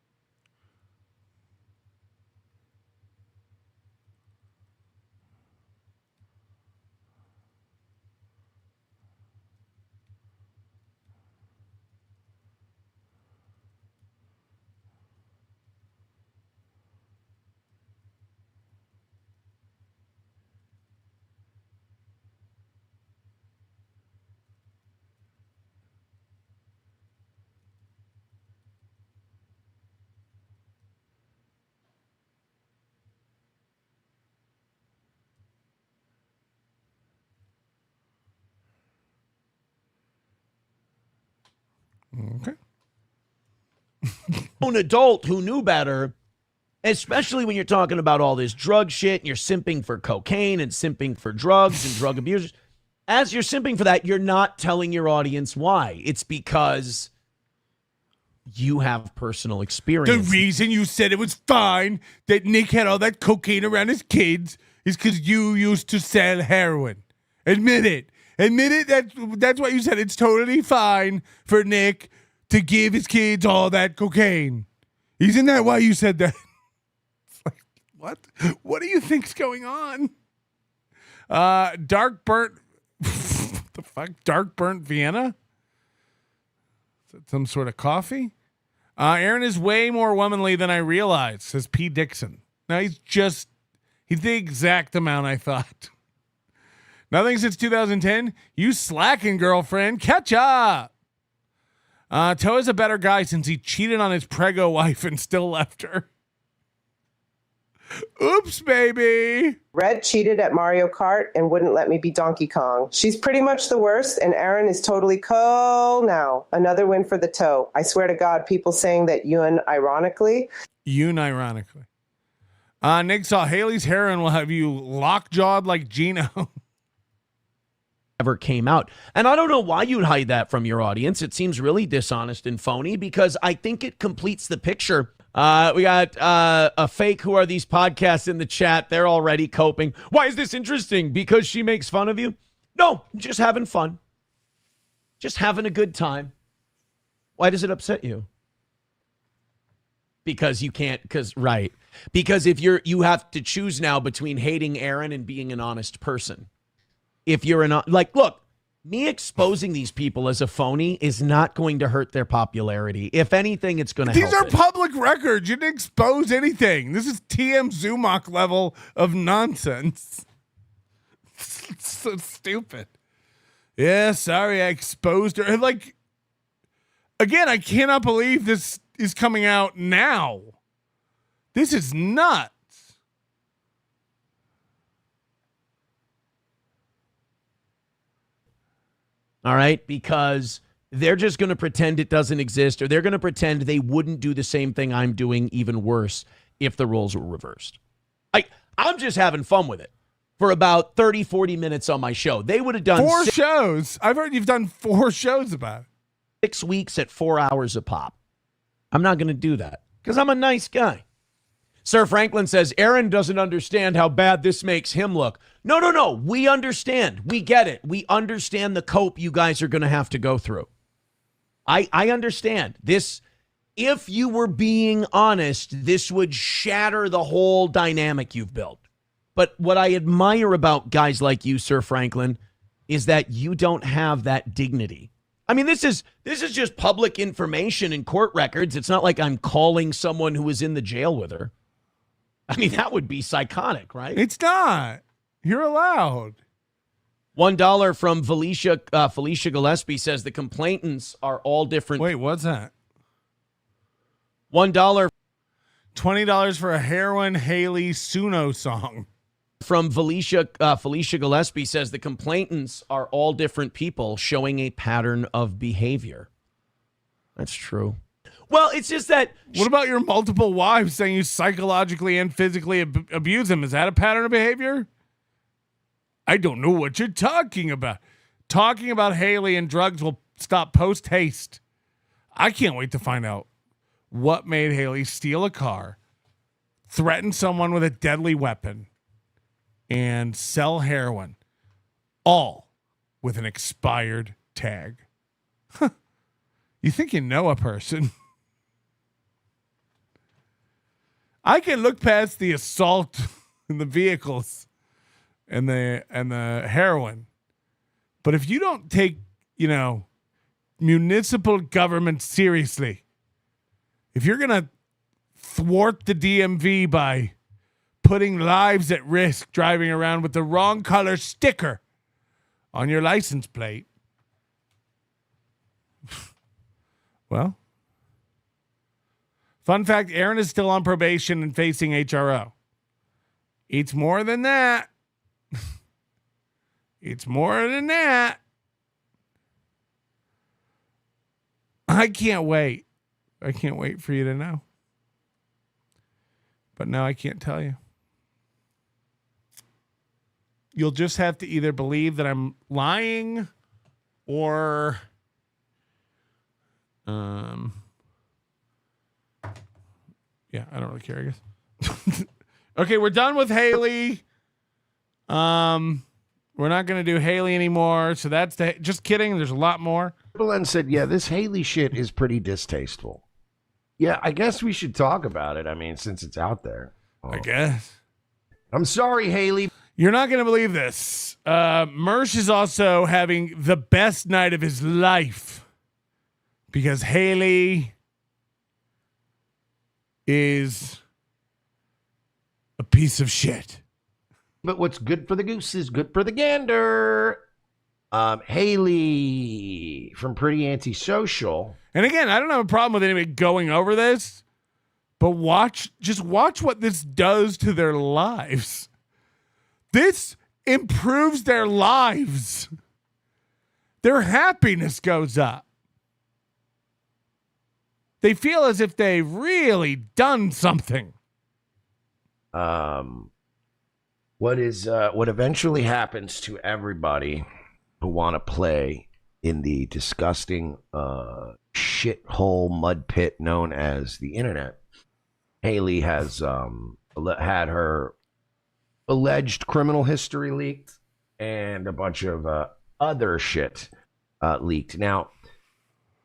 Okay. An adult who knew better, especially when you're talking about all this drug shit and you're simping for cocaine and simping for drugs and drug abusers. As you're simping for that, you're not telling your audience why. It's because you have personal experience. The reason you said it was fine that Nick had all that cocaine around his kids is because you used to sell heroin. Admit it. Admit it. That's what you said. It's totally fine for Nick to give his kids all that cocaine. Isn't that why you said that? It's like, what? What do you think's going on? Dark burnt. The fuck? Dark burnt Vienna? Is that some sort of coffee? Aaron is way more womanly than I realized, says P. Dixon. Now he's the exact amount I thought. Nothing since 2010. You slacking, girlfriend. Catch up. Toe is a better guy since he cheated on his prego wife and still left her. Oops, baby. Red cheated at Mario Kart and wouldn't let me be Donkey Kong. She's pretty much the worst, and Aaron is totally cool now. Another win for the Toe. I swear to God, people saying that unironically. Nick saw Haley's heroin will have you lockjawed like Gino. ever came out. And I don't know why you'd hide that from your audience. It seems really dishonest and phony because I think it completes the picture. We got a fake Who Are These Podcasts in the chat. They're already coping. Why is this interesting? Because she makes fun of you? No, just having fun. Just having a good time. Why does it upset you? Because you can't, right. Because if you have to choose now between hating Aaron and being an honest person. If you're look, me exposing these people as a phony is not going to hurt their popularity. If anything, it's going to help. These are public records. You didn't expose anything. This is TM Zumach level of nonsense. It's so stupid. Yeah, sorry, I exposed her. Like, again, I cannot believe this is coming out now. This is nuts. All right, because they're just going to pretend it doesn't exist, or they're going to pretend they wouldn't do the same thing I'm doing, even worse, if the roles were reversed. I'm just having fun with it for about 30, 40 minutes on my show. They would have done 4 shows. I've heard you've done 4 shows about it. 6 weeks at 4 hours a pop. I'm not going to do that because I'm a nice guy. Sir Franklin says, Aaron doesn't understand how bad this makes him look. No. We understand. We get it. We understand the cope you guys are going to have to go through. I understand this. If you were being honest, this would shatter the whole dynamic you've built. But what I admire about guys like you, Sir Franklin, is that you don't have that dignity. I mean, this is just public information in court records. It's not like I'm calling someone who was in the jail with her. I mean, that would be psychotic, right? It's not. You're allowed. $1 from Felicia Gillespie says the complainants are all different. Wait, what's that? $1. $20 for a Heroin Haley Suno song. From Felicia Gillespie says the complainants are all different people showing a pattern of behavior. That's true. Well, it's just that. What about your multiple wives saying you psychologically and physically abuse them? Is that a pattern of behavior? I don't know what you're talking about. Talking about Haley and drugs will stop post haste. I can't wait to find out what made Haley steal a car, threaten someone with a deadly weapon, and sell heroin, all with an expired tag. You think you know a person. I can look past the assault in the vehicles and the heroin. But if you don't take, municipal government seriously, if you're going to thwart the DMV by putting lives at risk driving around with the wrong color sticker on your license plate, well, fun fact, Aaron is still on probation and facing HRO. It's more than that. It's more than that. I can't wait. I can't wait for you to know. But now I can't tell you. You'll just have to either believe that I'm lying or yeah, I don't really care, I guess. Okay, we're done with Haley. We're not going to do Haley anymore, so that's just kidding. There's a lot more. Belen said, yeah, this Haley shit is pretty distasteful. Yeah, I guess we should talk about it. I mean, since it's out there. I guess. I'm sorry, Haley. You're not going to believe this. Mersh is also having the best night of his life because Haley is a piece of shit. But what's good for the goose is good for the gander. Haley from Pretty Antisocial. And again, I don't have a problem with anybody going over this, but just watch what this does to their lives. This improves their lives. Their happiness goes up. They feel as if they've really done something. What eventually happens to everybody who want to play in the disgusting shithole mud pit known as the internet. Haley has had her alleged criminal history leaked and a bunch of other shit leaked. Now,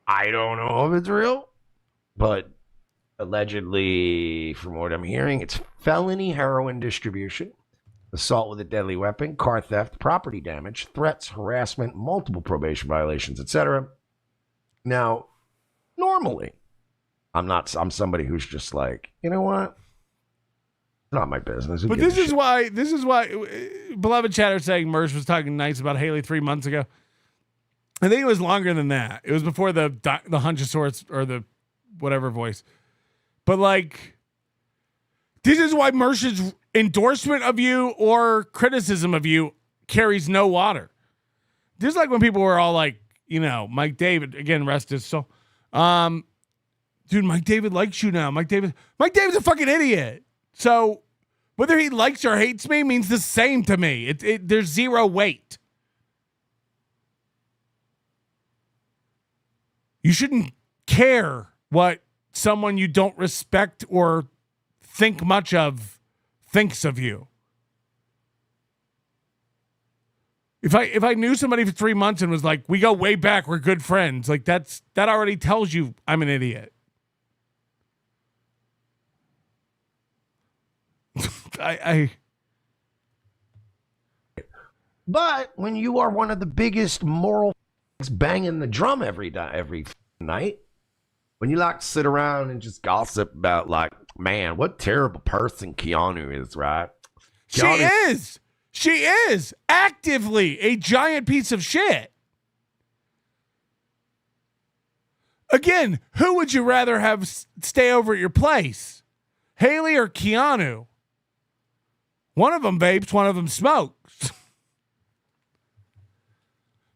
I don't know if it's real, but allegedly, from what I'm hearing, it's felony heroin distribution, assault with a deadly weapon, car theft, property damage, threats, harassment, multiple probation violations, etc. Now, normally, I'm somebody who's just like, you know what? It's not my business. But this is why beloved chatter saying Mersh was talking nice about Haley 3 months ago. I think it was longer than that. It was before the Hunchosaurus or the whatever voice. But like, this is why Mersh's endorsement of you or criticism of you carries no water. This is like when people were all like, you know, Mike David, again, rest his soul. Dude, Mike David likes you now. Mike David's a fucking idiot. So whether he likes or hates me means the same to me. There's zero weight. You shouldn't care what someone you don't respect or think much of thinks of you. If I knew somebody for 3 months and was like, we go way back, we're good friends, like that already tells you I'm an idiot. But when you are one of the biggest moral banging the drum every night, when you like to sit around and just gossip about like, man, what terrible person Keanu is, right? She is actively a giant piece of shit. Again, who would you rather have stay over at your place? Haley or Keanu? One of them vapes, one of them smokes.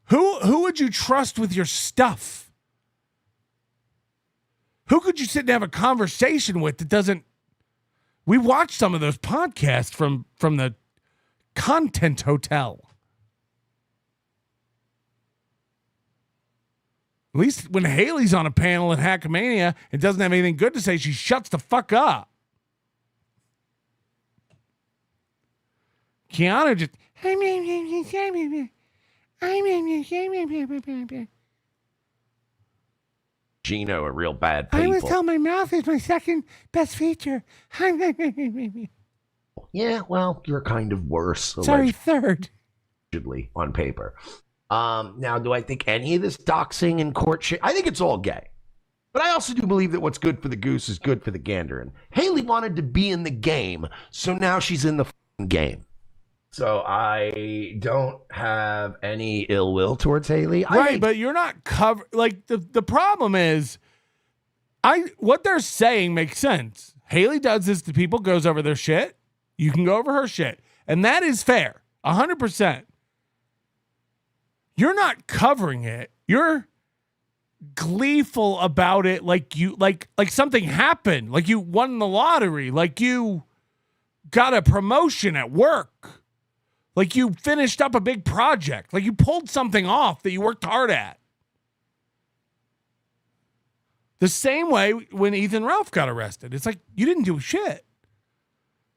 Who would you trust with your stuff? Who could you sit and have a conversation with that doesn't... We watched some of those podcasts from the Content Hotel. At least when Haley's on a panel at Hackamania and doesn't have anything good to say, she shuts the fuck up. Keanu just... Gino, a real bad people. I always tell my mouth is my second best feature. Yeah, well, you're kind of worse. Sorry, third. Allegedly, on paper. Now, do I think any of this doxing and court shit? I think it's all gay. But I also do believe that what's good for the goose is good for the gander. And Haley wanted to be in the game, so now she's in the game. So I don't have any ill will towards Haley. Right, but you're not covered. Like, the problem is, what they're saying makes sense. Haley does this to people, goes over their shit. You can go over her shit. And that is fair. 100%. You're not covering it. You're gleeful about it like something happened. Like you won the lottery. Like you got a promotion at work. Like you finished up a big project. Like you pulled something off that you worked hard at. The same way when Ethan Ralph got arrested. It's like, you didn't do shit.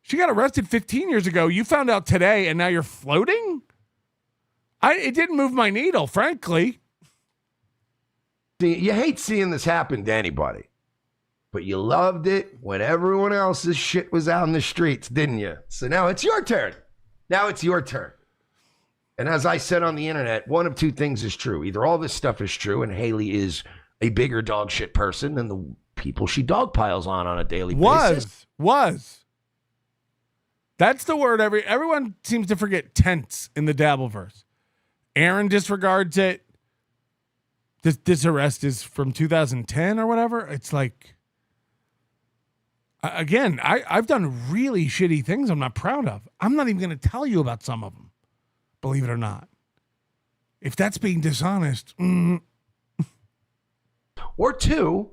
She got arrested 15 years ago. You found out today and now you're floating? It didn't move my needle, frankly. See, you hate seeing this happen to anybody. But you loved it when everyone else's shit was out in the streets, didn't you? So now it's your turn. Now it's your turn. And as I said on the internet, one of two things is true. Either all this stuff is true and Haley is a bigger dog shit person than the people she dogpiles on a daily basis. Was. That's the word everyone seems to forget tense in the Dabbleverse. Aaron disregards it. This arrest is from 2010 or whatever. It's like, again, I've done really shitty things I'm not proud of. I'm not even going to tell you about some of them, believe it or not. If that's being dishonest. Or two,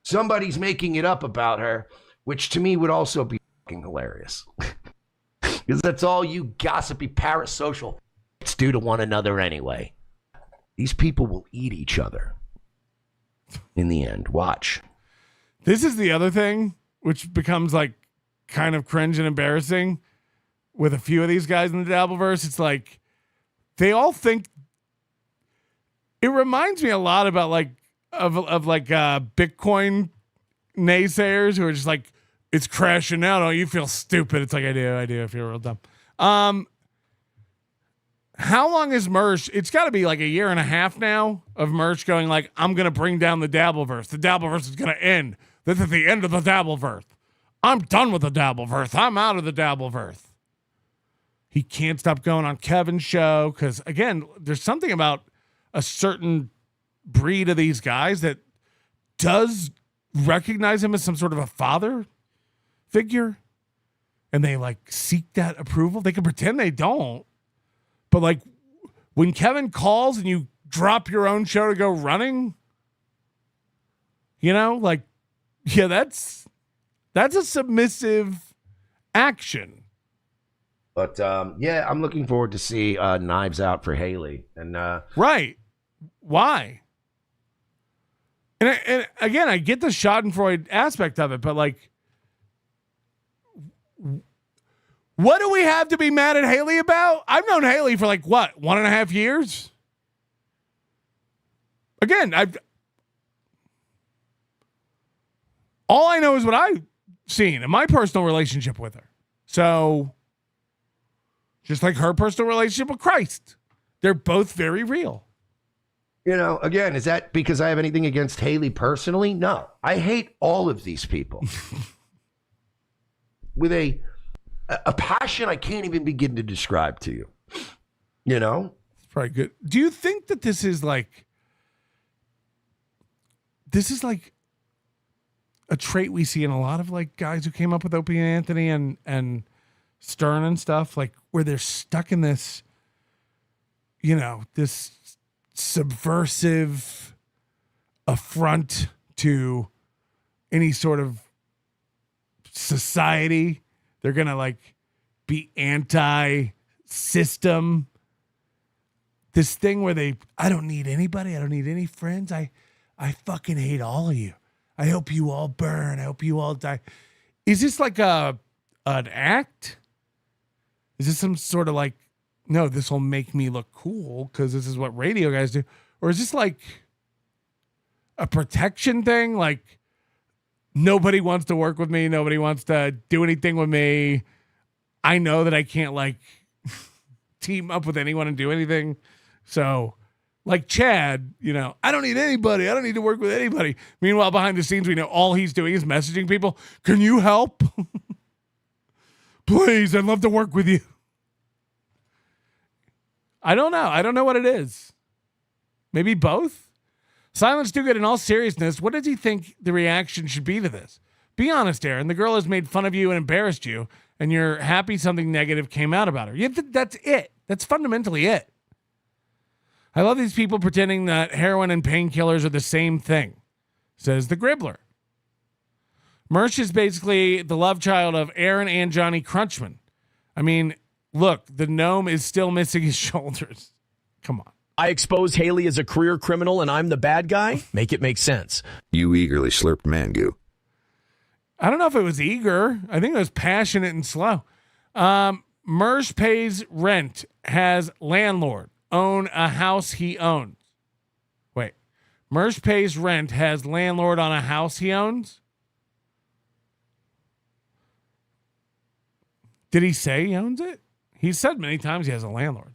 somebody's making it up about her, which to me would also be fucking hilarious. Because that's all you gossipy parasocial do to one another anyway. These people will eat each other in the end. Watch. This is the other thing, which becomes like kind of cringe and embarrassing with a few of these guys in the Dabbleverse. It's like they all think. It reminds me a lot about like of Bitcoin naysayers who are just like, it's crashing out. Oh, you feel stupid. It's like, I do. I feel real dumb. How long is Mersh? It's got to be like a year and a half now of Mersh going like, I'm going to bring down the Dabbleverse. The Dabbleverse is going to end. This is the end of the Dabbleverse. I'm done with the Dabbleverse. I'm out of the Dabbleverse. He can't stop going on Kevin's show because, again, there's something about a certain breed of these guys that does recognize him as some sort of a father figure, and they like seek that approval. They can pretend they don't, but like when Kevin calls and you drop your own show to go running, you know, like, yeah, that's a submissive action. But yeah, I'm looking forward to see Knives Out for Haley. And right, why? And again, I get the Schadenfreude aspect of it, but like, what do we have to be mad at Haley about? I've known Haley for like what, 1.5 years? Again, all I know is what I've seen in my personal relationship with her. So, just like her personal relationship with Christ, they're both very real. You know, again, is that because I have anything against Haley personally? No, I hate all of these people with a passion I can't even begin to describe to you. You know, it's probably good. Do you think that this is like a trait we see in a lot of like guys who came up with Opie and Anthony and Stern and stuff, like where they're stuck in this, you know, this subversive affront to any sort of society. They're going to like be anti-system. This thing where I don't need anybody. I don't need any friends. I fucking hate all of you. I hope you all burn. I hope you all die. Is this like an act? Is this some sort of like, no, this will make me look cool because this is what radio guys do? Or is this like a protection thing? Like nobody wants to work with me. Nobody wants to do anything with me. I know that I can't like team up with anyone and do anything. So like Chad, you know, I don't need anybody. I don't need to work with anybody. Meanwhile, behind the scenes, we know all he's doing is messaging people. Can you help? Please, I'd love to work with you. I don't know. I don't know what it is. Maybe both? Silence Too Good, in all seriousness, what does he think the reaction should be to this? Be honest, Aaron. The girl has made fun of you and embarrassed you, and you're happy something negative came out about her. That's it. That's fundamentally it. I love these people pretending that heroin and painkillers are the same thing, says the Gribbler. Mersh is basically the love child of Aaron and Johnny Crunchman. I mean, look, the gnome is still missing his shoulders. Come on. I expose Haley as a career criminal and I'm the bad guy? Make it make sense. You eagerly slurped Mangu. I don't know if it was eager. I think it was passionate and slow. Mersh pays rent, has landlord, own a house he owns. Wait. Mersh pays rent, has landlord on a house he owns? Did he say he owns it? He said many times he has a landlord.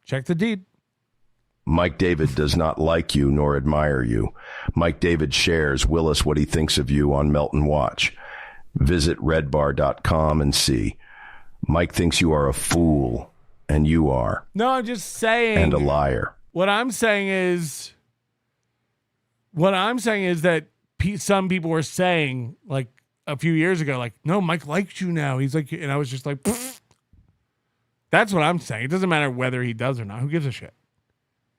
Check the deed. Mike David does not like you nor admire you. Mike David shares Willis what he thinks of you on Melton Watch. Visit redbar.com and see. Mike thinks you are a fool, and you are. No, I'm just saying. And a liar. What I'm saying is that some people were saying, like, a few years ago, like, no, Mike likes you now. He's like, and I was just like, pfft. That's what I'm saying. It doesn't matter whether he does or not. Who gives a shit?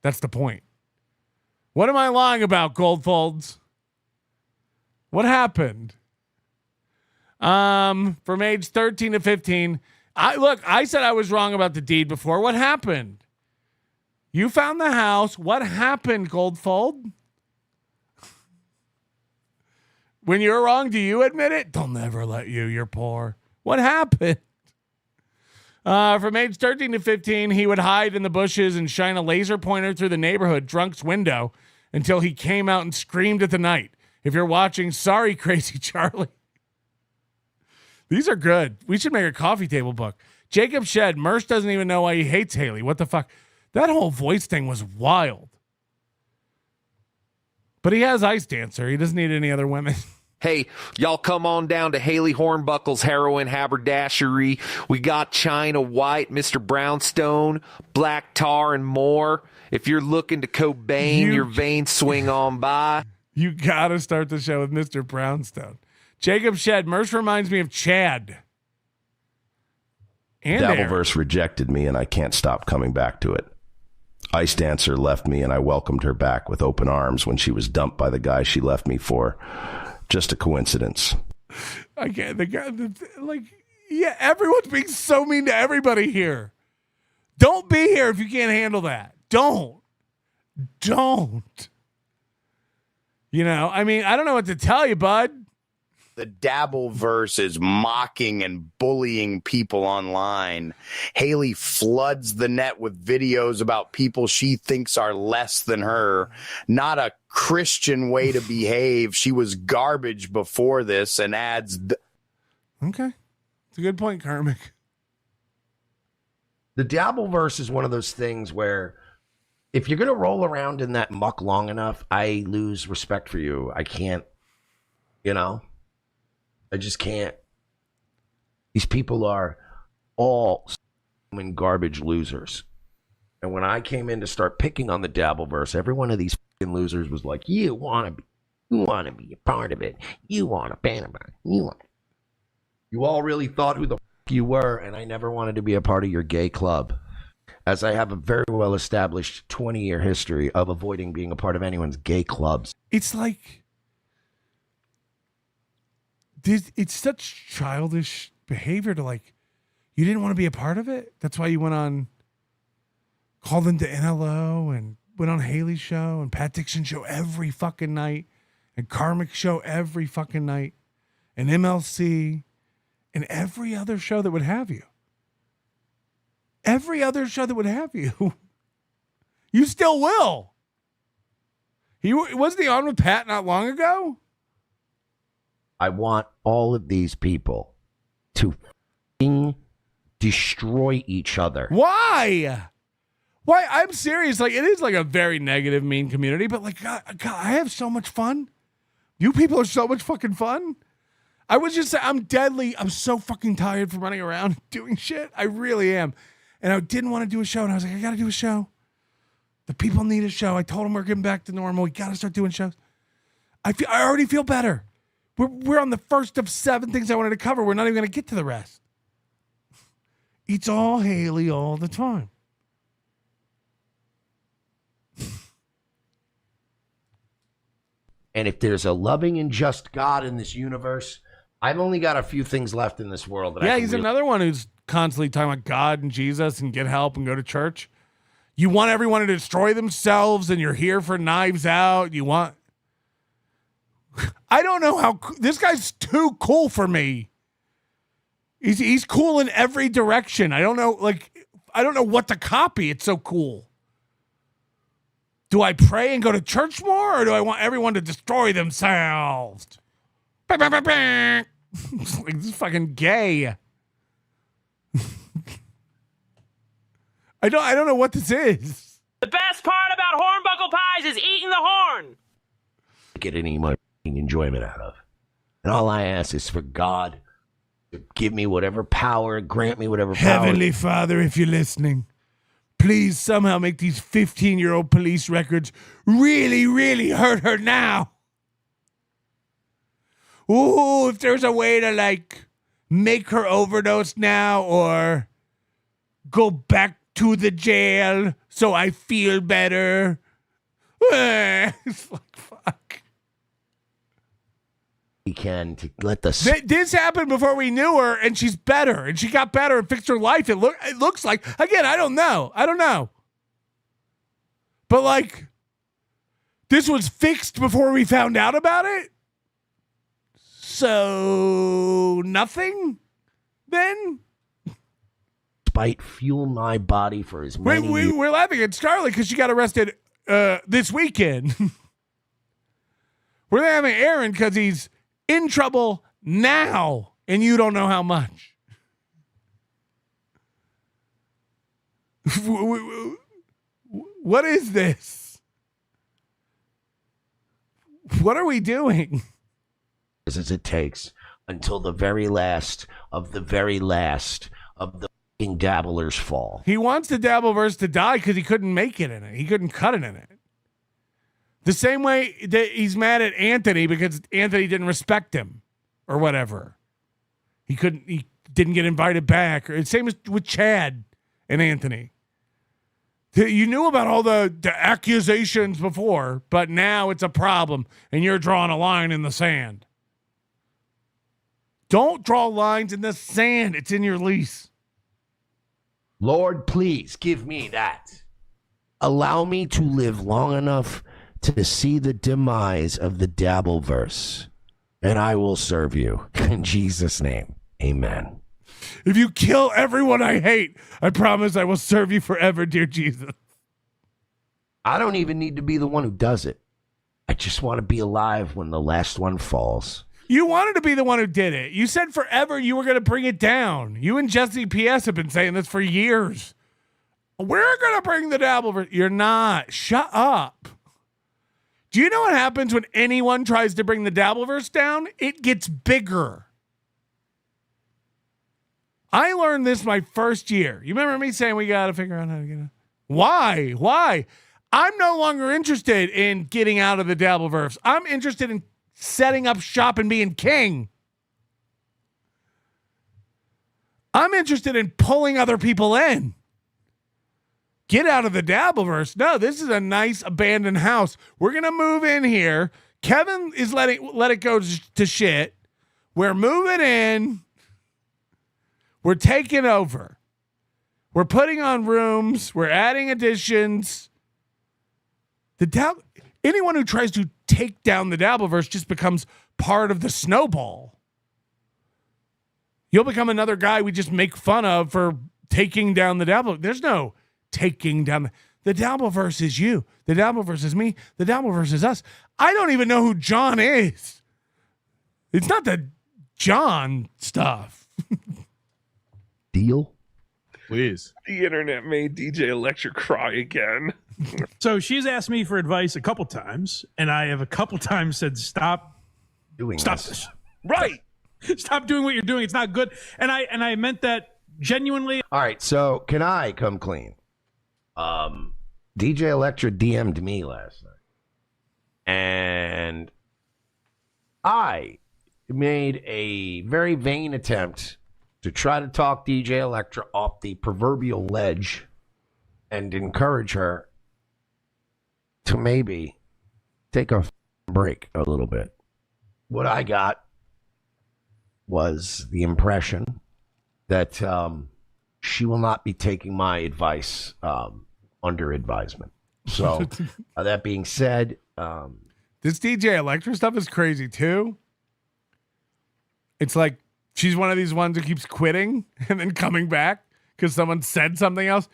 That's the point. What am I lying about, Goldfolds? What happened? From age 13 to 15. I said I was wrong about the deed before. What happened? You found the house. What happened, Goldfold? When you're wrong, do you admit it? They'll never let you. You're poor. What happened? From age 13 to 15, he would hide in the bushes and shine a laser pointer through the neighborhood drunk's window until he came out and screamed at the night. If you're watching, sorry, Crazy Charlie. These are good. We should make a coffee table book. Jacob Shed, Merce doesn't even know why he hates Haley. What the fuck? That whole voice thing was wild. But he has Ice Dancer. He doesn't need any other women. Hey, y'all come on down to Haley Hornbuckle's Heroin Haberdashery. We got China White, Mr. Brownstone, Black Tar, and more. If you're looking to Cobain your veins, swing on by. You got to start the show with Mr. Brownstone. Jacob Shed, Merce reminds me of Chad. And Dabbleverse rejected me, and I can't stop coming back to it. Ice Dancer left me, and I welcomed her back with open arms when she was dumped by the guy she left me for. Just a coincidence. I can't. The guy, yeah, everyone's being so mean to everybody here. Don't be here if you can't handle that. Don't. You know, I mean, I don't know what to tell you, bud. The Dabbleverse is mocking and bullying people online. Haley floods the net with videos about people she thinks are less than her. Not a Christian way to behave. She was garbage before this, and adds... Okay. It's a good point, Karmic. The Dabbleverse is one of those things where if you're going to roll around in that muck long enough, I lose respect for you. I can't, you know? I just can't. These people are all garbage losers. And when I came in to start picking on the Dabbleverse, every one of these fucking losers was like, you want to be a part of it. You want a Panama. You all really thought who the fuck you were, and I never wanted to be a part of your gay club. As I have a very well-established 20-year history of avoiding being a part of anyone's gay clubs. It's like... It's such childish behavior to like, you didn't want to be a part of it. That's why you went on, called into NLO and went on Haley's show and Pat Dixon show every fucking night and KarmicX show every fucking night and MLC and every other show that would have you. Every other show that would have you. You still will. Wasn't he on with Pat not long ago? I want all of these people to destroy each other. Why? I'm serious. Like, it is like a very negative, mean community, but like, God, I have so much fun. You people are so much fucking fun. I was just saying, I'm so fucking tired from running around doing shit. I really am. And I didn't want to do a show. And I was like, I got to do a show. The people need a show. I told them we're getting back to normal. We got to start doing shows. I already feel better. We're on the first of 7 things I wanted to cover. We're not even going to get to the rest. It's all Haley all the time. And if there's a loving and just God in this universe, I've only got a few things left in this world. That He's another one who's constantly talking about God and Jesus and get help and go to church. You want everyone to destroy themselves and you're here for Knives Out. I don't know how this guy's too cool for me. He's cool in every direction. I don't know what to copy. It's so cool. Do I pray and go to church more, or do I want everyone to destroy themselves? It's like, this is fucking gay. I don't know what this is. The best part about hornbuckle pies is eating the horn. Get any more enjoyment out of. And all I ask is for God to give me whatever power, grant me whatever power. Heavenly Father, if you're listening, please somehow make these 15-year-old police records really, really hurt her now. Ooh, if there's a way to, like, make her overdose now or go back to the jail so I feel better. It's like, fuck. He can to let the... This happened before we knew her, and she's better, and she got better and fixed her life. It looks like, again, I don't know. But like, this was fixed before we found out about it? So nothing then? Despite fuel my body for as many years. We're laughing at Scarlett because she got arrested this weekend. We're laughing at Aaron because he's in trouble now and you don't know how much. What is this? What are we doing? As it takes until the very last of the fucking dabblers fall. He wants the Dabbleverse to die because he couldn't make it in it. He couldn't cut it in it. The same way that he's mad at Anthony because Anthony didn't respect him or whatever. He didn't get invited back. Or same as with Chad and Anthony. You knew about all the accusations before, but now it's a problem and you're drawing a line in the sand. Don't draw lines in the sand. It's in your lease. Lord, please give me that. Allow me to live long enough to see the demise of the Dabbleverse, and I will serve you. In Jesus' name, amen. If you kill everyone I hate, I promise I will serve you forever, dear Jesus. I don't even need to be the one who does it. I just want to be alive when the last one falls. You wanted to be the one who did it. You said forever you were going to bring it down. You and Jesse PS have been saying this for years. We're going to bring the Dabbleverse. You're not. Shut up. Do you know what happens when anyone tries to bring the Dabbleverse down? It gets bigger. I learned this my first year. You remember me saying we got to figure out how to get it? Why? I'm no longer interested in getting out of the Dabbleverse. I'm interested in setting up shop and being king. I'm interested in pulling other people in. Get out of the Dabbleverse. No, this is a nice abandoned house. We're going to move in here. Kevin is let it go to shit. We're moving in. We're taking over. We're putting on rooms. We're adding additions. Anyone who tries to take down the Dabbleverse just becomes part of the snowball. You'll become another guy we just make fun of for taking down the Dabbleverse. There's no taking down. The Dabbleverse is you. The Dabbleverse is me. The Dabbleverse is us. I don't even know who John is. It's not the John stuff. Deal? Please. The internet made DJ Electra cry again. So she's asked me for advice a couple times, and I have a couple times said, stop this. Right. Stop doing what you're doing. It's not good. And I meant that genuinely. All right, so can I come clean? DJ Electra DM'd me last night, and I made a very vain attempt to try to talk DJ Electra off the proverbial ledge and encourage her to maybe take a break a little bit. What I got was the impression that she will not be taking my advice under advisement. So that being said, this DJ Electra stuff is crazy too. It's like she's one of these ones who keeps quitting and then coming back because someone said something else.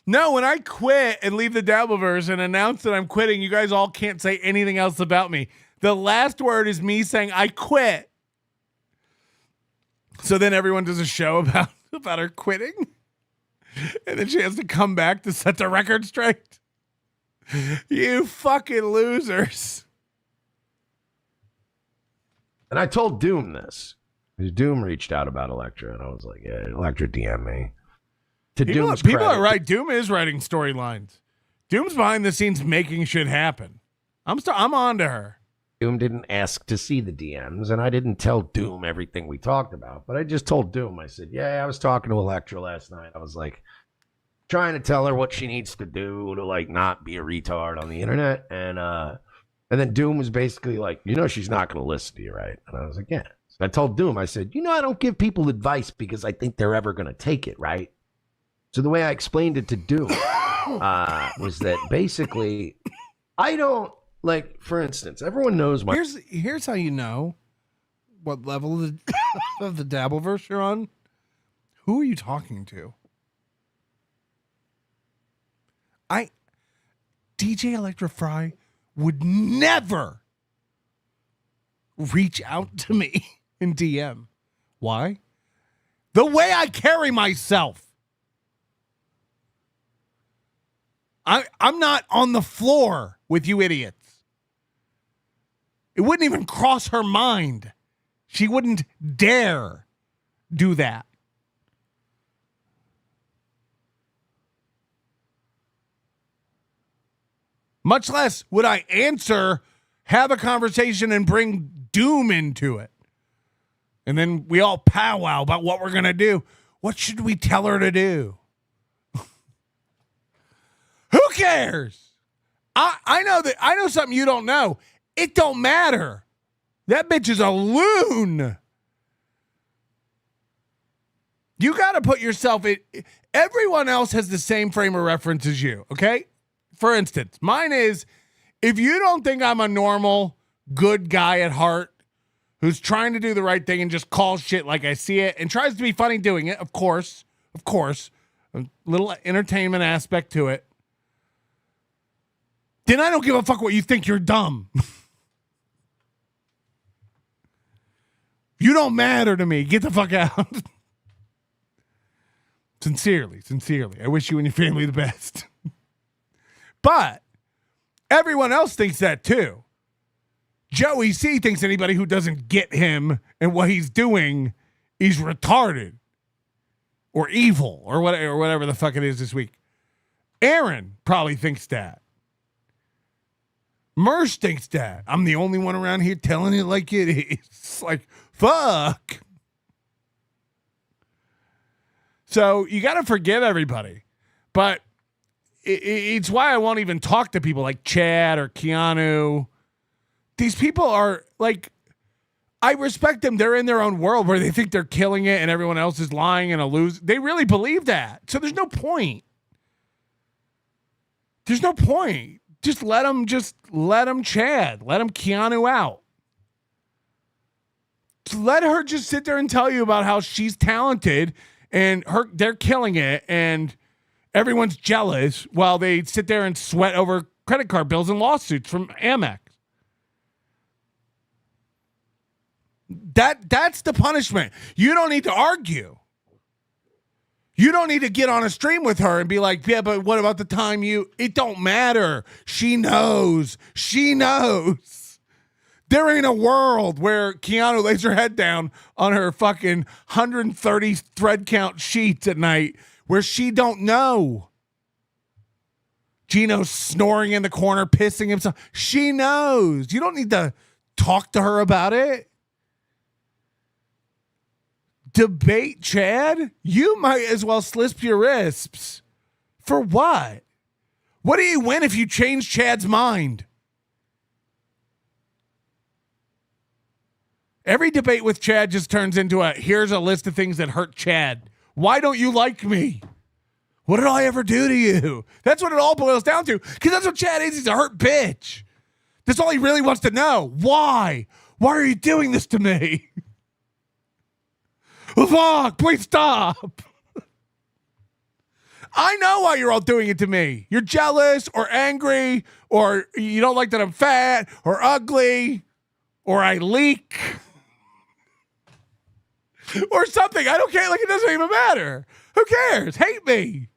No, when I quit and leave the Dabbleverse and announce that I'm quitting, you guys all can't say anything else about me. The last word is me saying I quit. So then everyone does a show about her quitting. And then she has to come back to set the record straight. You fucking losers. And I told Doom this. Because Doom reached out about Electra, and I was like, yeah, Electra DM me. People are right. Doom is writing storylines. Doom's behind the scenes making shit happen. I'm on to her. Doom didn't ask to see the DMs, and I didn't tell Doom everything we talked about. But I just told Doom, I said, yeah, I was talking to Electra last night. I was like, trying to tell her what she needs to do to like not be a retard on the internet. And then Doom was basically like, she's not going to listen to you, right? And I was like, yeah. So I told Doom, I said, I don't give people advice because I think they're ever going to take it, right? So the way I explained it to Doom was that basically I don't like. For instance, everyone knows my. Here's how you know what level of the, of the Dabbleverse you're on. Who are you talking to? DJ Electrify would never reach out to me in DM. Why? The way I carry myself. I'm not on the floor with you idiots. It wouldn't even cross her mind. She wouldn't dare do that. Much less would I answer, have a conversation, and bring doom into it. And then we all powwow about what we're going to do. What should we tell her to do? Who cares? I know something you don't know. It don't matter. That bitch is a loon. You got to put yourself in. Everyone else has the same frame of reference as you, okay? For instance, mine is, if you don't think I'm a normal, good guy at heart who's trying to do the right thing and just calls shit like I see it and tries to be funny doing it, of course, a little entertainment aspect to it, then I don't give a fuck what you think. You're dumb. You don't matter to me. Get the fuck out. Sincerely. I wish you and your family the best. But everyone else thinks that too. Joey C thinks anybody who doesn't get him and what he's doing is retarded or evil or whatever the fuck it is this week. Aaron probably thinks that. Mersh thinks that. I'm the only one around here telling it like it is. Like, fuck. So you got to forgive everybody. But it's why I won't even talk to people like Chad or Keanu. These people are like, I respect them. They're in their own world where they think they're killing it and everyone else is lying and a lose. They really believe that. So there's no point. Just let them Chad. Let them Keanu out. Let her just sit there and tell you about how she's talented and they're killing it and everyone's jealous while they sit there and sweat over credit card bills and lawsuits from Amex. That's the punishment. You don't need to argue. You don't need to get on a stream with her and be like, yeah, but what about the time it don't matter. She knows. There ain't a world where Keanu lays her head down on her fucking 130 thread count sheets at night where she don't know. Gino's snoring in the corner, pissing himself. She knows. You don't need to talk to her about it. Debate Chad? You might as well slip your wrists. For what? What do you win if you change Chad's mind? Every debate with Chad just turns into here's a list of things that hurt Chad. Why don't you like me? What did I ever do to you? That's what it all boils down to. Because that's what Chad is. He's a hurt bitch. That's all he really wants to know. Why? Why are you doing this to me? Fuck, please stop. I know why you're all doing it to me. You're jealous or angry or you don't like that I'm fat or ugly or I leak or something. I don't care. Like, it doesn't even matter. Who cares? Hate me.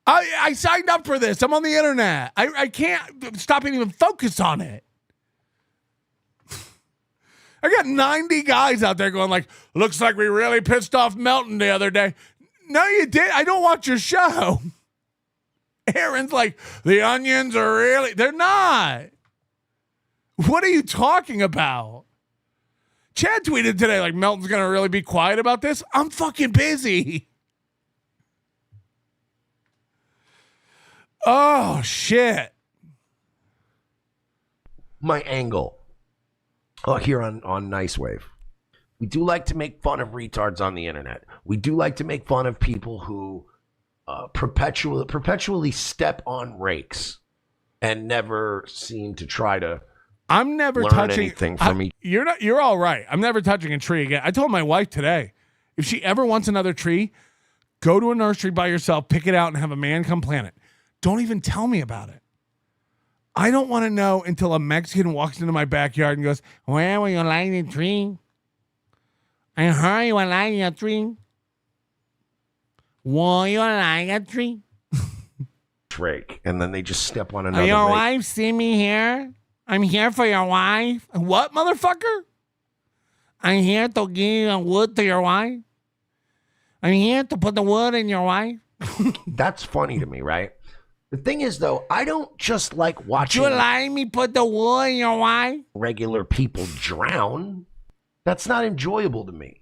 I signed up for this. I'm on the internet. I can't stop and even focus on it. I got 90 guys out there going like, looks like we really pissed off Melton the other day. No, you did. I don't watch your show. Aaron's like, the onions are really, they're not. What are you talking about? Chad tweeted today like, Melton's going to really be quiet about this. I'm fucking busy. Oh, shit. My angle. Here on Nice Wave. We do like to make fun of retards on the internet. We do like to make fun of people who perpetually step on rakes and never seem to try to. I'm never learn touching anything from each. You're all right. I'm never touching a tree again. I told my wife today, if she ever wants another tree, go to a nursery by yourself, pick it out, and have a man come plant it. Don't even tell me about it. I don't want to know until a Mexican walks into my backyard and goes, "Where will you like the tree? I heard you like a tree. Will you like a tree?" Rake, and then they just step on another. Your rake. wife see me here? I'm here for your wife. What, motherfucker? I'm here to give wood to your wife. I'm here to put the wood in your wife. That's funny to me, right? The thing is, though, I don't just like watching. You like me put the wood in your wife? Regular people drown. That's not enjoyable to me.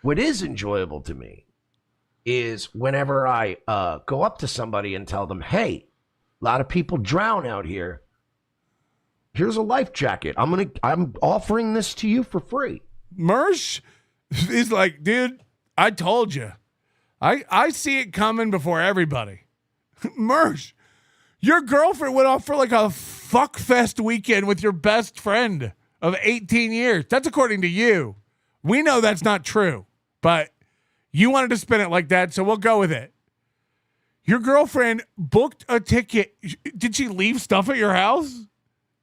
What is enjoyable to me is whenever I go up to somebody and tell them, "Hey, a lot of people drown out here. Here's a life jacket. I'm offering this to you for free." Mersh is like, dude, I told you. I see it coming before everybody. Mersh, your girlfriend went off for like a fuckfest weekend with your best friend of 18 years. That's according to you. We know that's not true, but you wanted to spin it like that, so we'll go with it. Your girlfriend booked a ticket. Did she leave stuff at your house?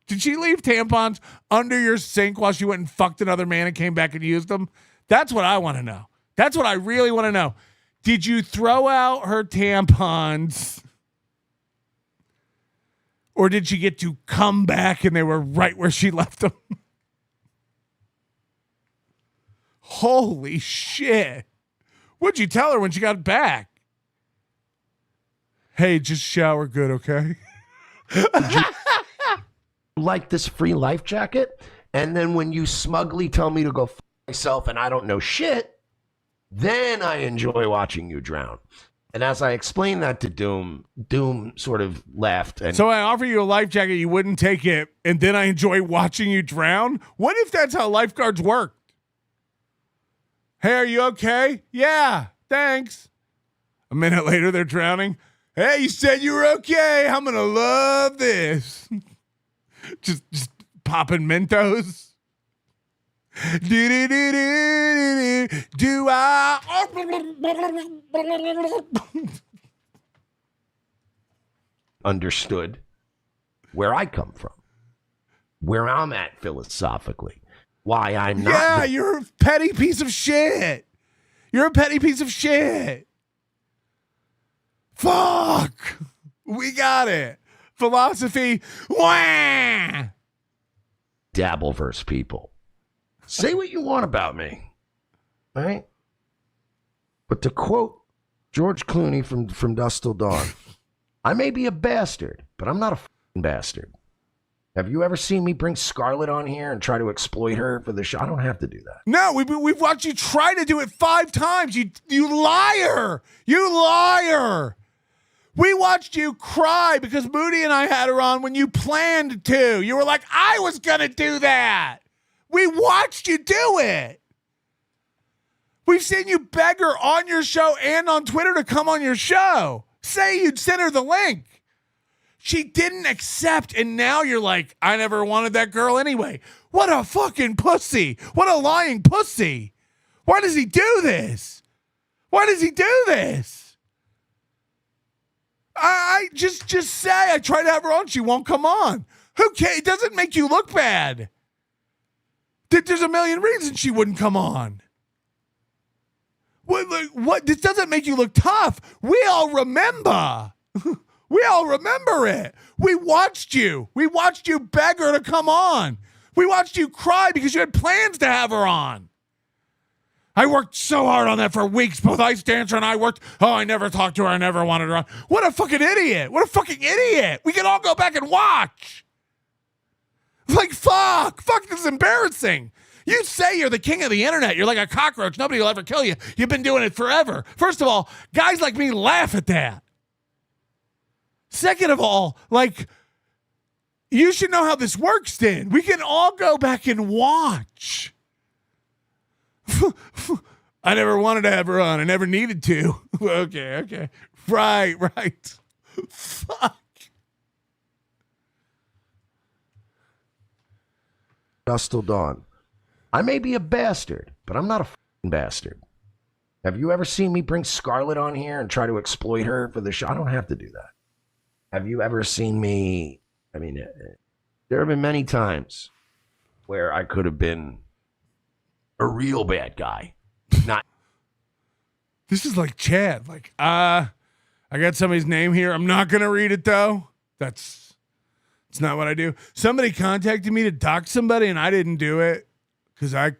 Did she leave tampons under your sink while she went and fucked another man and came back and used them? That's what I want to know. That's what I really want to know. Did you throw out her tampons? Or did she get to come back and they were right where she left them? Holy shit. What'd you tell her when she got back? Hey, just shower good, okay? Like this free life jacket, and then when you smugly tell me to go f myself and I don't know shit, then I enjoy watching you drown. And as I explained that to Doom sort of laughed. And so I offer you a life jacket, you wouldn't take it, and then I enjoy watching you drown? What if that's how lifeguards work? Hey, are you okay? Yeah, thanks. A minute later, they're drowning. Hey, you said you were okay. I'm going to love this. just popping Mentos. Do I? Understood where I come from, where I'm at philosophically, why I'm not. Yeah, you're a petty piece of shit. You're a petty piece of shit. Fuck. We got it. Philosophy. Wah! Dabbleverse people. Say what you want about me. All right? But to quote George Clooney from Dusk Till Dawn, I may be a bastard, but I'm not a f***ing bastard. Have you ever seen me bring Scarlett on here and try to exploit her for the show? I don't have to do that. No, we've watched you try to do it 5 times. You liar. You liar. We watched you cry because Moody and I had her on when you planned to. You were like, I was going to do that. We watched you do it. We've seen you beg her on your show and on Twitter to come on your show. Say you'd send her the link. She didn't accept, and now you're like, I never wanted that girl anyway. What a fucking pussy. What a lying pussy. Why does he do this? Why does he do this? I just say I tried to have her on. She won't come on. Who cares? It doesn't make you look bad. There's a million reasons she wouldn't come on. What? This doesn't make you look tough. We all remember. We all remember it. We watched you. We watched you beg her to come on. We watched you cry because you had plans to have her on. I worked so hard on that for weeks. Both Ice Dancer and I worked. Oh, I never talked to her. I never wanted her on. What a fucking idiot. What a fucking idiot. We can all go back and watch. Like, fuck. Fuck, this is embarrassing. You say you're the king of the internet. You're like a cockroach. Nobody will ever kill you. You've been doing it forever. First of all, guys like me laugh at that. Second of all, like, you should know how this works, then. We can all go back and watch. I never wanted to have her on. I never needed to. Okay. Right. Fuck. Dust till dawn. I may be a bastard, but I'm not a fucking bastard. Have you ever seen me bring Scarlett on here and try to exploit her for the show? I don't have to do that. Have you ever seen me? I mean, there have been many times where I could have been a real bad guy. Not. This is like Chad. Like, I got somebody's name here. I'm not going to read it, though. It's not what I do. Somebody contacted me to dox somebody, and I didn't do it because I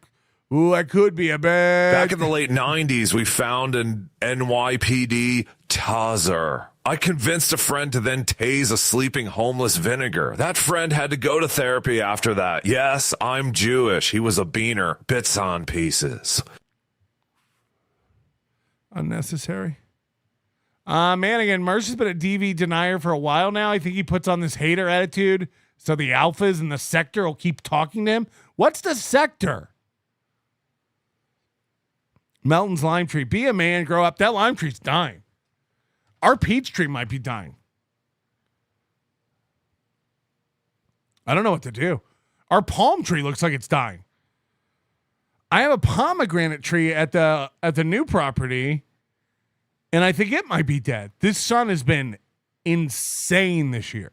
could be a bad. Back in the late 90s, we found an NYPD taser. I convinced a friend to then tase a sleeping homeless vinegar. That friend had to go to therapy after that. Yes, I'm Jewish. He was a beaner. Bits on pieces. Unnecessary. Mannigan, Mercer's been a DV denier for a while now. I think he puts on this hater attitude so the alphas in the sector will keep talking to him. What's the sector? Melton's lime tree. Be a man, grow up. That lime tree's dying. Our peach tree might be dying. I don't know what to do. Our palm tree looks like it's dying. I have a pomegranate tree at the new property, and I think it might be dead. This sun has been insane this year.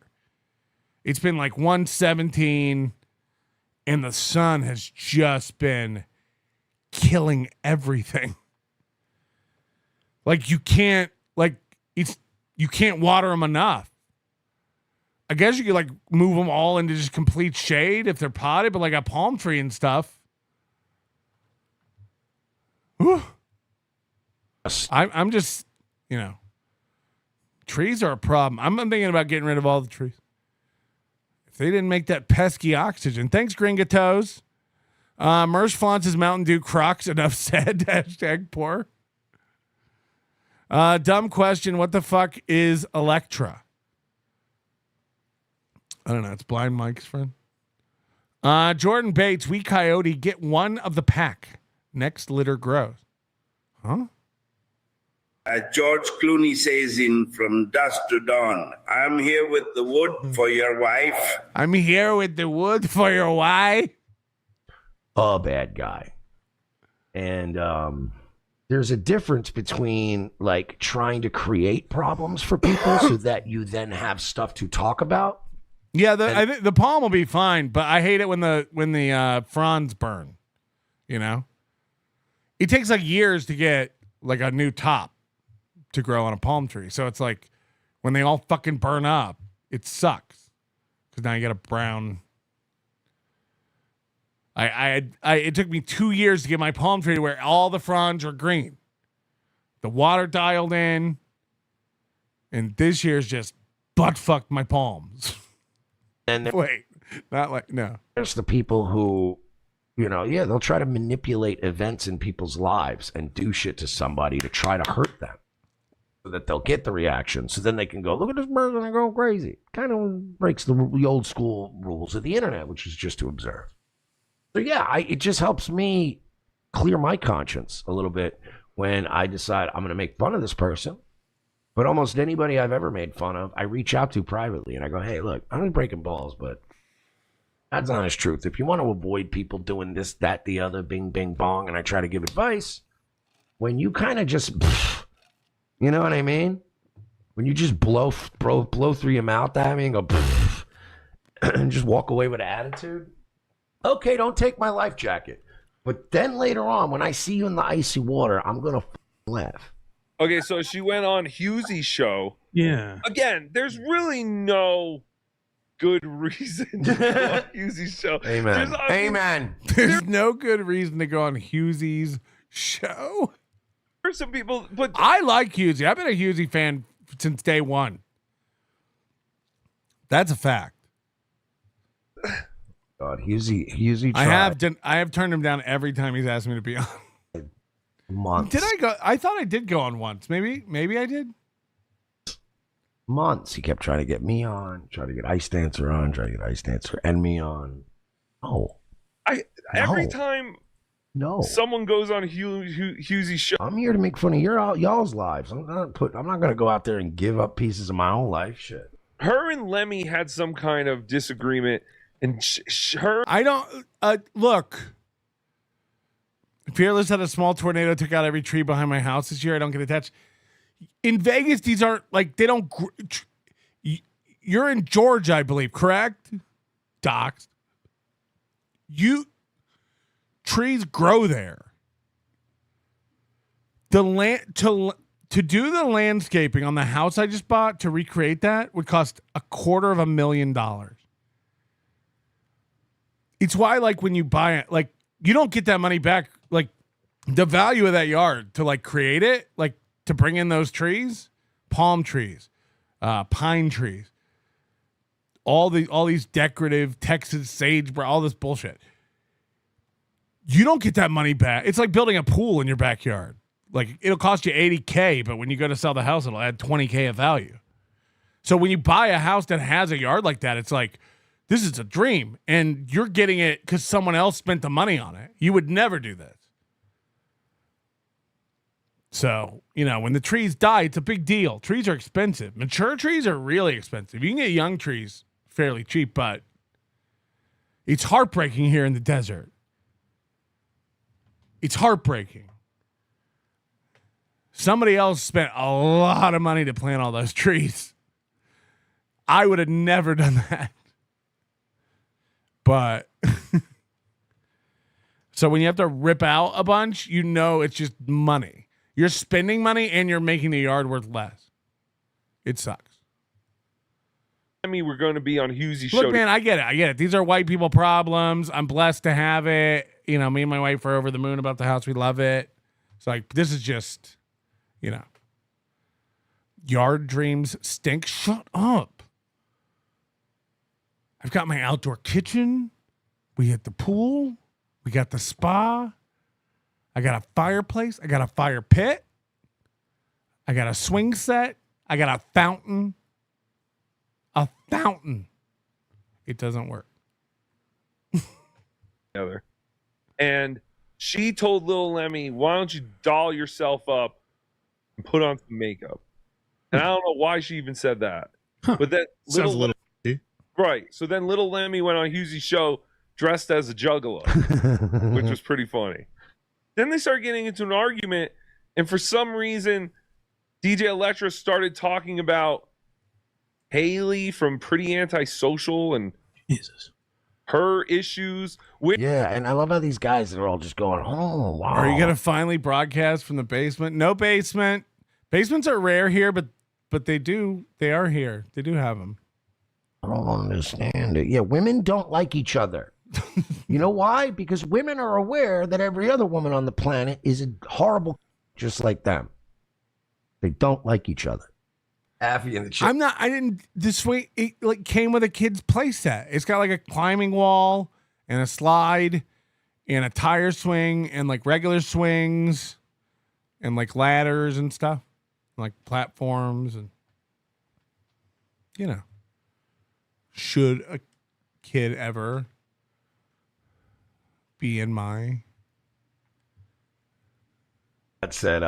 It's been like 117, and the sun has just been killing everything. Like you can't water them enough. I guess you could like move them all into just complete shade if they're potted, but like a palm tree and stuff. Whew. I'm just, trees are a problem. I'm thinking about getting rid of all the trees. If they didn't make that pesky oxygen. Thanks, Gringatos. Mersh flaunts his Mountain Dew Crocs. Enough said. # poor. Dumb question. What the fuck is Electra? I don't know. It's Blind Mike's friend. Jordan Bates. We Coyote get one of the pack. Next litter grows. Huh? George Clooney says in From Dusk to Dawn, I'm here with the wood for your wife. I'm here with the wood for your wife. A bad guy. And there's a difference between like trying to create problems for people so that you then have stuff to talk about. Yeah, I think the palm will be fine, but I hate it when the fronds burn. It takes like years to get like a new top to grow on a palm tree. So it's like when they all fucking burn up, it sucks because now you get a brown. It took me 2 years to get my palm tree to where all the fronds are green. The water dialed in, and this year's just butt fucked my palms. And wait, not like no. There's the people who, they'll try to manipulate events in people's lives and do shit to somebody to try to hurt them so that they'll get the reaction. So then they can go, look at this person and go crazy. Kind of breaks the old school rules of the internet, which is just to observe. So yeah, it just helps me clear my conscience a little bit when I decide I'm going to make fun of this person. But almost anybody I've ever made fun of, I reach out to privately and I go, hey, look, I'm breaking balls, but that's honest truth. If you want to avoid people doing this, that, the other, bing, bing, bong, and I try to give advice, when you kind of just, you know what I mean? When you just blow through your mouth at me and go, and just walk away with an attitude, okay, don't take my life jacket. But then later on, when I see you in the icy water, I'm going to laugh. Okay, so she went on Hughesy's show. Yeah. Again, there's really no good reason to go on Hughesy's show. Amen. Amen. There's no good reason to go on Hughesy's show. There's some people, but I like Hughesy. I've been a Hughesy fan since day one. That's a fact. God, Hughes. I have turned him down every time he's asked me to be on. Months. Did I go? I thought I did go on once. Maybe I did. Months. He kept trying to get me on, trying to get Ice Dancer on, trying to get Ice Dancer and me on. Oh, every time No. Someone goes on Hughesy's show. I'm here to make fun of y'all's lives. I'm not going to go out there and give up pieces of my own life. Shit. Her and Lemmy had some kind of disagreement, and her. I don't look. Fearless had a small tornado, took out every tree behind my house this year. I don't get attached. In Vegas, these aren't like they don't. You're in Georgia, I believe, correct? Doxed. Trees grow there. The land to do the landscaping on the house I just bought to recreate that would cost $250,000. It's why, like, when you buy it, like, you don't get that money back. Like, the value of that yard to like create it, like to bring in those trees, palm trees, pine trees, all these decorative Texas sage, all this bullshit. You don't get that money back. It's like building a pool in your backyard. Like, it'll cost you $80,000, but when you go to sell the house, it'll add $20,000 of value. So when you buy a house that has a yard like that, it's like, this is a dream, and you're getting it because someone else spent the money on it. You would never do this. So, when the trees die, it's a big deal. Trees are expensive. Mature trees are really expensive. You can get young trees fairly cheap, but it's heartbreaking here in the desert. It's heartbreaking. Somebody else spent a lot of money to plant all those trees. I would have never done that. But so when you have to rip out a bunch, it's just money. You're spending money and you're making the yard worth less. It sucks. I mean, we're going to be on Hughesy's show. Look, man, I get it. These are white people problems. I'm blessed to have it. Me and my wife are over the moon about the house. We love it. It's like, this is just, yard dreams stink. Shut up. I've got my outdoor kitchen. We hit the pool. We got the spa. I got a fireplace. I got a fire pit. I got a swing set. I got a fountain. A fountain. It doesn't work. And she told Lil Lemmy, why don't you doll yourself up and put on some makeup? And I don't know why she even said that. But that sounds a little right. So then Little Lemmy went on Hughesy's show dressed as a juggalo, which was pretty funny. Then they started getting into an argument, and for some reason, DJ Electra started talking about Haley from Pretty Antisocial and her issues. Yeah, and I love how these guys are all just going, oh, wow. Are you going to finally broadcast from the basement? No basement. Basements are rare here, but they are here. They do have them. I don't understand it. Yeah, women don't like each other. You know why? Because women are aware that every other woman on the planet is a horrible just like them. They don't like each other. Affy and the chick. This way, it like came with a kid's play set. It's got like a climbing wall and a slide and a tire swing and like regular swings and like ladders and stuff, like platforms and, should a kid ever be in my... That said,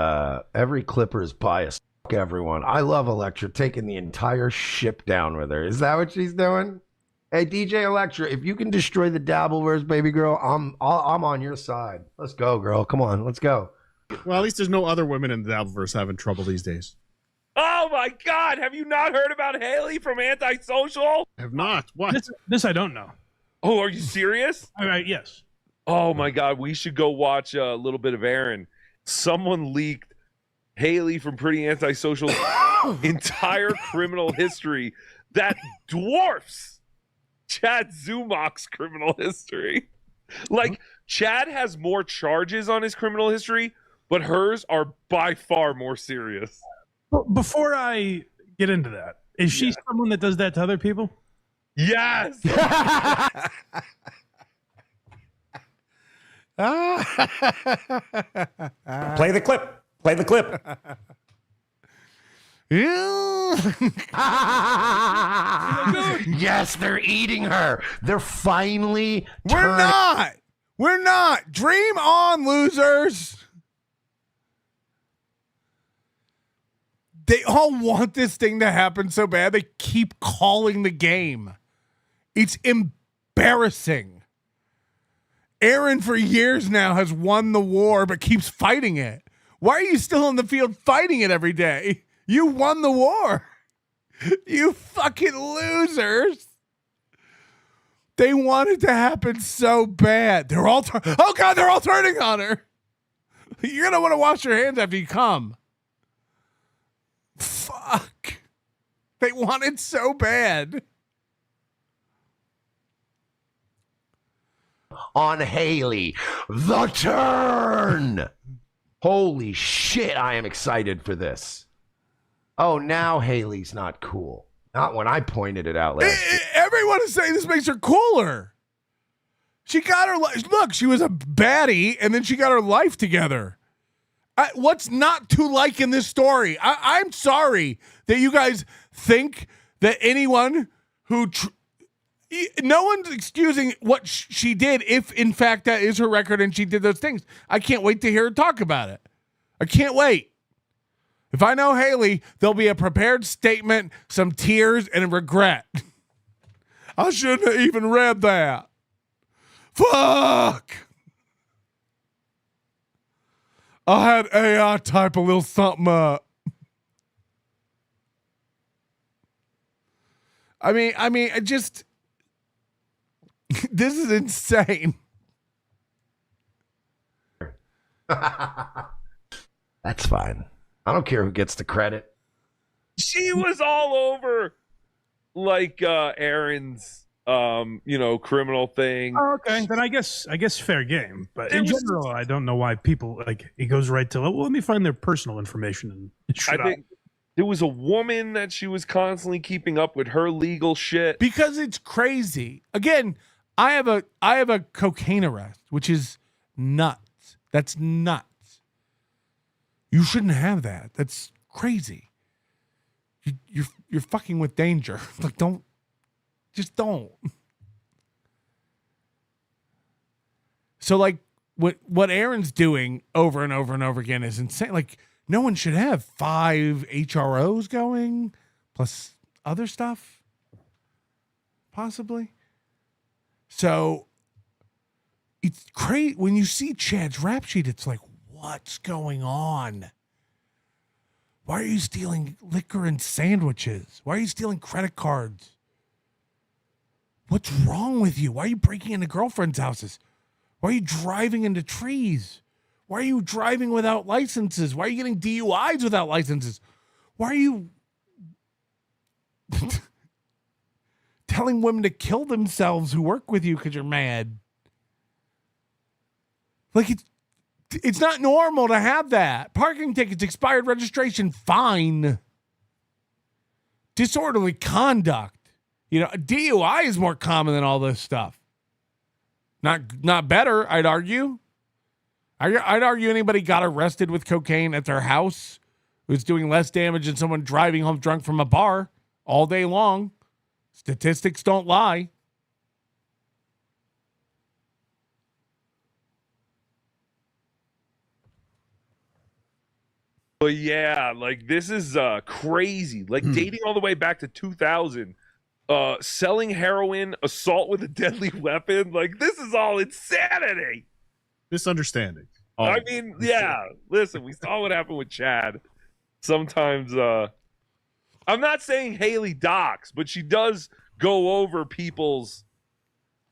every Clipper is biased. Fuck everyone. I love Electra taking the entire ship down with her. Is that what she's doing? Hey, DJ Electra, if you can destroy the Dabbleverse, baby girl, I'm on your side. Let's go, girl. Come on, let's go. Well, at least there's no other women in the Dabbleverse having trouble these days. Oh my God! Have you not heard about Haley from Antisocial? I have not. What? This I don't know. Oh, are you serious? All right, yes. Oh my God, we should go watch a little bit of Aaron. Someone leaked Haley from Pretty Antisocial's entire criminal history that dwarfs Chad Zumach's criminal history. Like, Chad has more charges on his criminal history, but hers are by far more serious. Before I get into that, is she someone that does that to other people? Yes. Play the clip. Play the clip. Yes, they're eating her. They're finally We're not. We're not. Dream on, losers. They all want this thing to happen so bad. They keep calling the game. It's embarrassing. Aaron for years now has won the war, but keeps fighting it. Why are you still in the field fighting it every day? You won the war. You fucking losers. They want it to happen so bad. They're all oh God, they're all turning on her. You're going to want to wash your hands after you come. Fuck. They want it so bad. On Haley, the turn. Holy shit, I am excited for this. Oh, now Haley's not cool. Not when I pointed it out last year. Everyone is saying this makes her cooler. She got her look, she was a baddie, and then she got her life together. What's not to like in this story? I'm sorry that you guys think that anyone who... no one's excusing what she did if, in fact, that is her record and she did those things. I can't wait to hear her talk about it. I can't wait. If I know Haley, there'll be a prepared statement, some tears, and a regret. I shouldn't have even read that. Fuck! I had AI type a little something up. I mean, I just... This is insane. That's fine. I don't care who gets the credit. She was all over like Aaron's criminal thing. Oh, okay, then I guess fair game. But in general, I don't know why people it goes right to let me find their personal information and shut I think there was a woman that she was constantly keeping up with her legal shit. Because it's crazy. Again, I have a cocaine arrest, which is nuts. That's nuts. You shouldn't have that. That's crazy. You're fucking with danger. Like, don't. So like what Aaron's doing over and over and over again is insane. Like, no one should have 5 HROs going plus other stuff, possibly. So it's crazy when you see Chad's rap sheet. It's like, what's going on? Why are you stealing liquor and sandwiches? Why are you stealing credit cards? What's wrong with you? Why are you breaking into girlfriends' houses? Why are you driving into trees? Why are you driving without licenses? Why are you getting DUIs without licenses? Why are you telling women to kill themselves who work with you because you're mad? Like, it's not normal to have that. Parking tickets, expired registration, fine. Disorderly conduct. DUI is more common than all this stuff. Not better, I'd argue. I'd argue anybody got arrested with cocaine at their house who's doing less damage than someone driving home drunk from a bar all day long. Statistics don't lie. But yeah, like this is crazy. Like dating all the way back to 2000, selling heroin, assault with a deadly weapon. Like this is all insanity. Misunderstanding. I mean, yeah. Listen, we saw what happened with Chad. Sometimes, I'm not saying Haley docks, but she does go over people's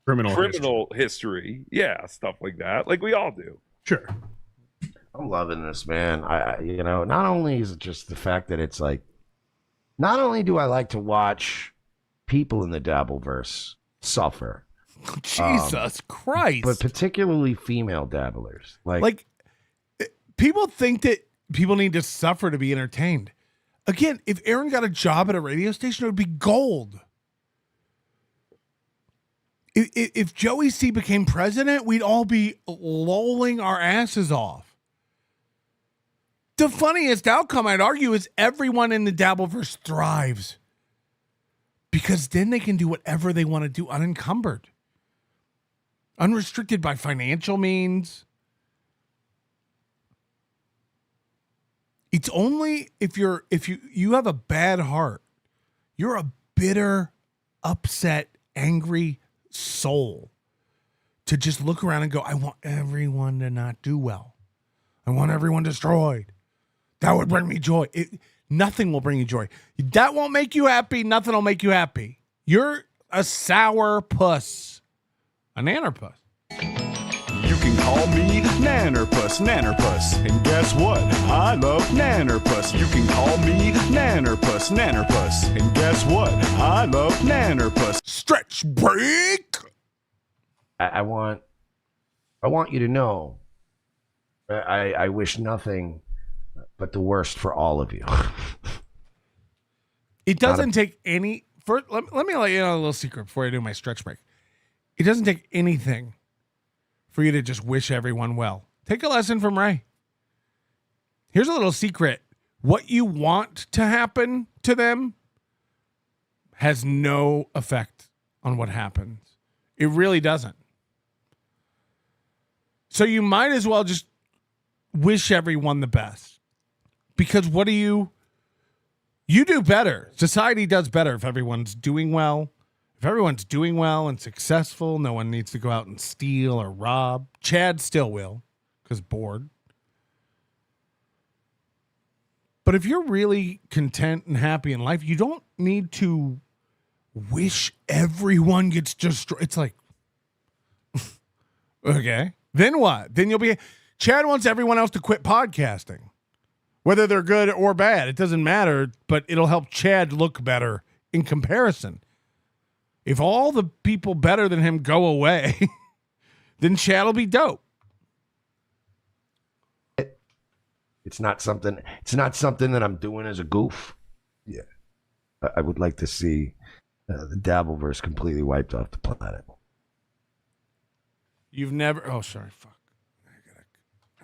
criminal history. Yeah, stuff like that. Like we all do. Sure. I'm loving this, man. Not only is it just the fact that it's like, not only do I like to watch people in the Dabbleverse suffer. Jesus Christ. But particularly female dabblers. Like people think that people need to suffer to be entertained. Again, if Aaron got a job at a radio station, it would be gold. If Joey C became president, we'd all be lolling our asses off. The funniest outcome, I'd argue, is everyone in the Dabbleverse thrives. Because then they can do whatever they want to do unencumbered. unrestricted by financial means. It's only if you have a bad heart, you're a bitter, upset, angry soul to just look around and go, I want everyone to not do well. I want everyone destroyed. That would bring me joy. Nothing will bring you joy. That won't make you happy. Nothing will make you happy. You're a sour puss. A nannerpuss. You can call me Nannerpuss, and guess what? I love Nannerpuss. You can call me Nannerpuss, and guess what? I love Nannerpuss. Stretch break. I want you to know, I wish nothing but the worst for all of you. It doesn't take any. Let me let you know a little secret before I do my stretch break. It doesn't take anything for you to just wish everyone well. Take a lesson from Ray. Here's a little secret. What you want to happen to them has no effect on what happens. It really doesn't. So you might as well just wish everyone the best. Because what do you do better. Society does better if everyone's doing well. If everyone's doing well and successful, no one needs to go out and steal or rob. Chad still will, because bored. But if you're really content and happy in life, you don't need to wish everyone gets destroyed. It's like, okay, then what? Then you'll be. Chad wants everyone else to quit podcasting, whether they're good or bad. It doesn't matter, but it'll help Chad look better in comparison. If all the people better than him go away, then Chad will be dope. It's not something that I'm doing as a goof. Yeah. I would like to see the Dabbleverse completely wiped off the planet. You've never. Oh, sorry. Fuck.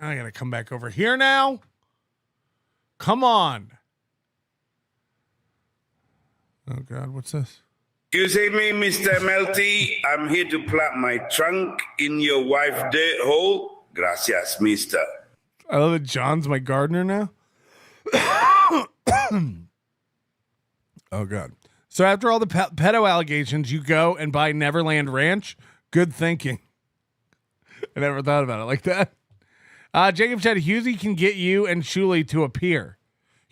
I gotta come back over here now. Come on. Oh God, what's this? Excuse me, Mr. Melty. I'm here to plant my trunk in your wife's dirt hole. Gracias, mister. I love that John's my gardener now. Oh, God. So after all the pedo allegations, you go and buy Neverland Ranch? Good thinking. I never thought about it like that. Jacob said, Husey can get you and Shuley to appear.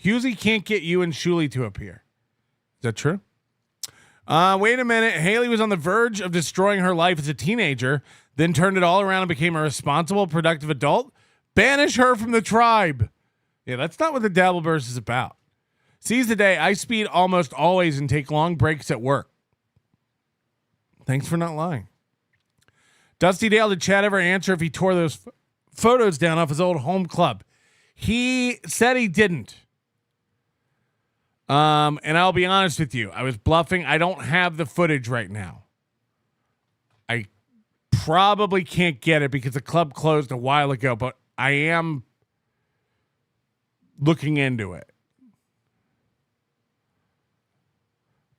Husey can't get you and Shuley to appear. Is that true? Wait a minute. Haley was on the verge of destroying her life as a teenager, then turned it all around and became a responsible, productive adult. Banish her from the tribe. Yeah, that's not what the Dabbleverse is about. Seize the day. I speed almost always and take long breaks at work. Thanks for not lying. Dusty Dale, did Chad ever answer if he tore those photos down off his old home club? He said he didn't. And I'll be honest with you. I was bluffing. I don't have the footage right now. I probably can't get it because the club closed a while ago, but I am looking into it.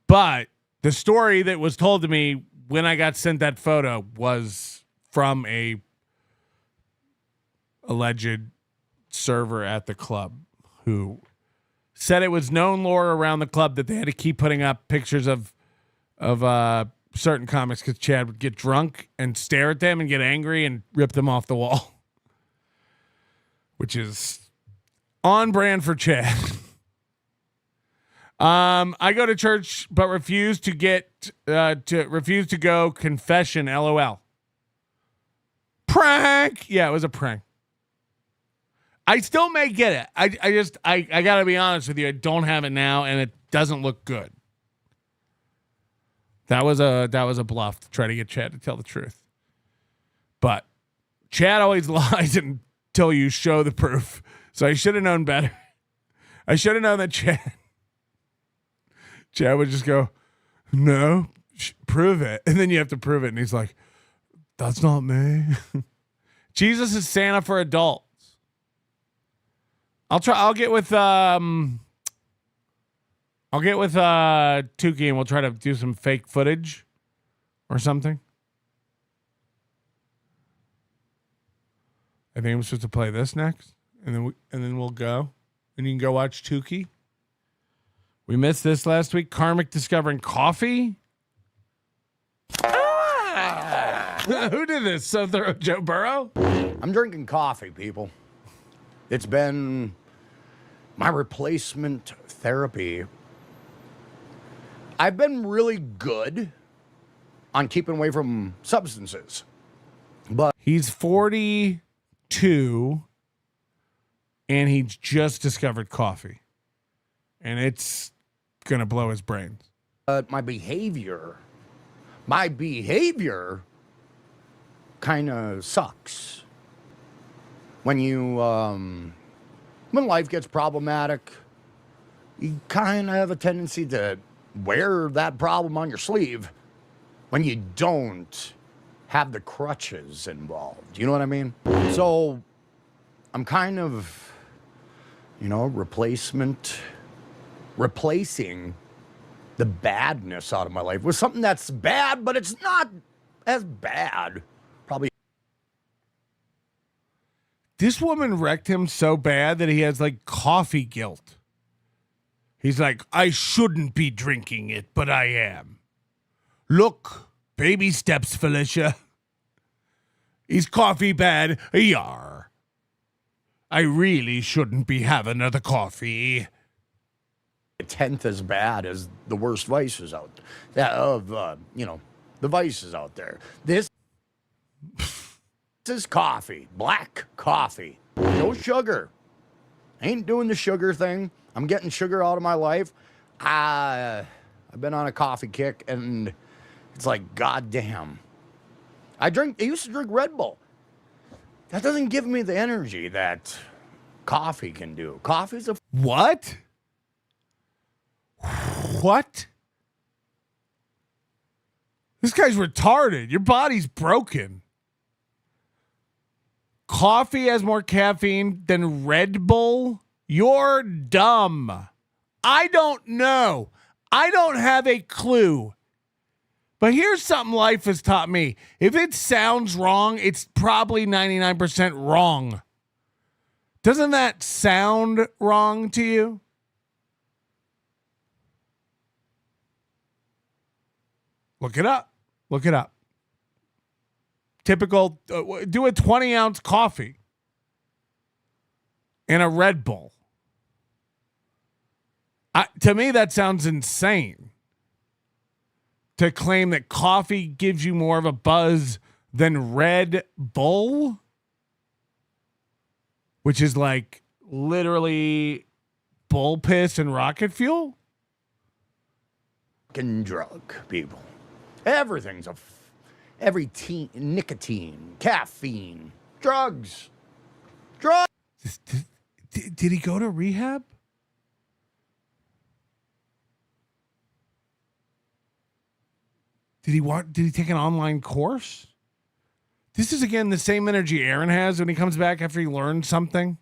But the story that was told to me when I got sent that photo was from a alleged server at the club who said it was known lore around the club that they had to keep putting up pictures of certain comics because Chad would get drunk and stare at them and get angry and rip them off the wall, which is on brand for Chad. I go to church but refuse to go. Confession, LOL. Prank. Yeah, it was a prank. I still may get it. I gotta be honest with you. I don't have it now, and it doesn't look good. That was a bluff to try to get Chad to tell the truth. But Chad always lies until you show the proof. So I should have known better. I should have known that Chad would just go, no, prove it. And then you have to prove it. And he's like, that's not me. Jesus is Santa for adults. I'll get with Tukey and we'll try to do some fake footage or something. I think I'm supposed to play this next, and then we'll go, and you can go watch Tukey. We missed this last week. Karmic discovering coffee. Who did this? So thorough, Joe Burrow? I'm drinking coffee, people. It's been my replacement therapy. I've been really good on keeping away from substances. But he's 42 and he just discovered coffee. And it's going to blow his brains. My behavior kind of sucks. When life gets problematic, you kind of have a tendency to wear that problem on your sleeve when you don't have the crutches involved. You know what I mean? So I'm kind of, replacing the badness out of my life with something that's bad, but it's not as bad. Probably. This woman wrecked him so bad that he has like coffee guilt. He's like, I shouldn't be drinking it, but I am. Look, baby steps, Felicia. Is coffee bad? Yar. I really shouldn't be having another coffee. A tenth as bad as the worst vices out there. The vices out there. This is coffee, black coffee, no sugar. Ain't doing the sugar thing. I'm getting sugar out of my life. I've been on a coffee kick, and it's like, goddamn. I used to drink Red Bull. That doesn't give me the energy that coffee can do. Coffee's a what? What? This guy's retarded. Your body's broken. Coffee has more caffeine than Red Bull? You're dumb. I don't know. I don't have a clue. But here's something life has taught me. If it sounds wrong, it's probably 99% wrong. Doesn't that sound wrong to you? Look it up. Look it up. Typical, do a 20-ounce coffee and a Red Bull. To me, that sounds insane. To claim that coffee gives you more of a buzz than Red Bull, which is like literally bull piss and rocket fuel. Fucking drug, people. Everything's nicotine, caffeine, drugs. Did he go to rehab? Did he take an online course? This is again the same energy Aaron has when he comes back after he learned something.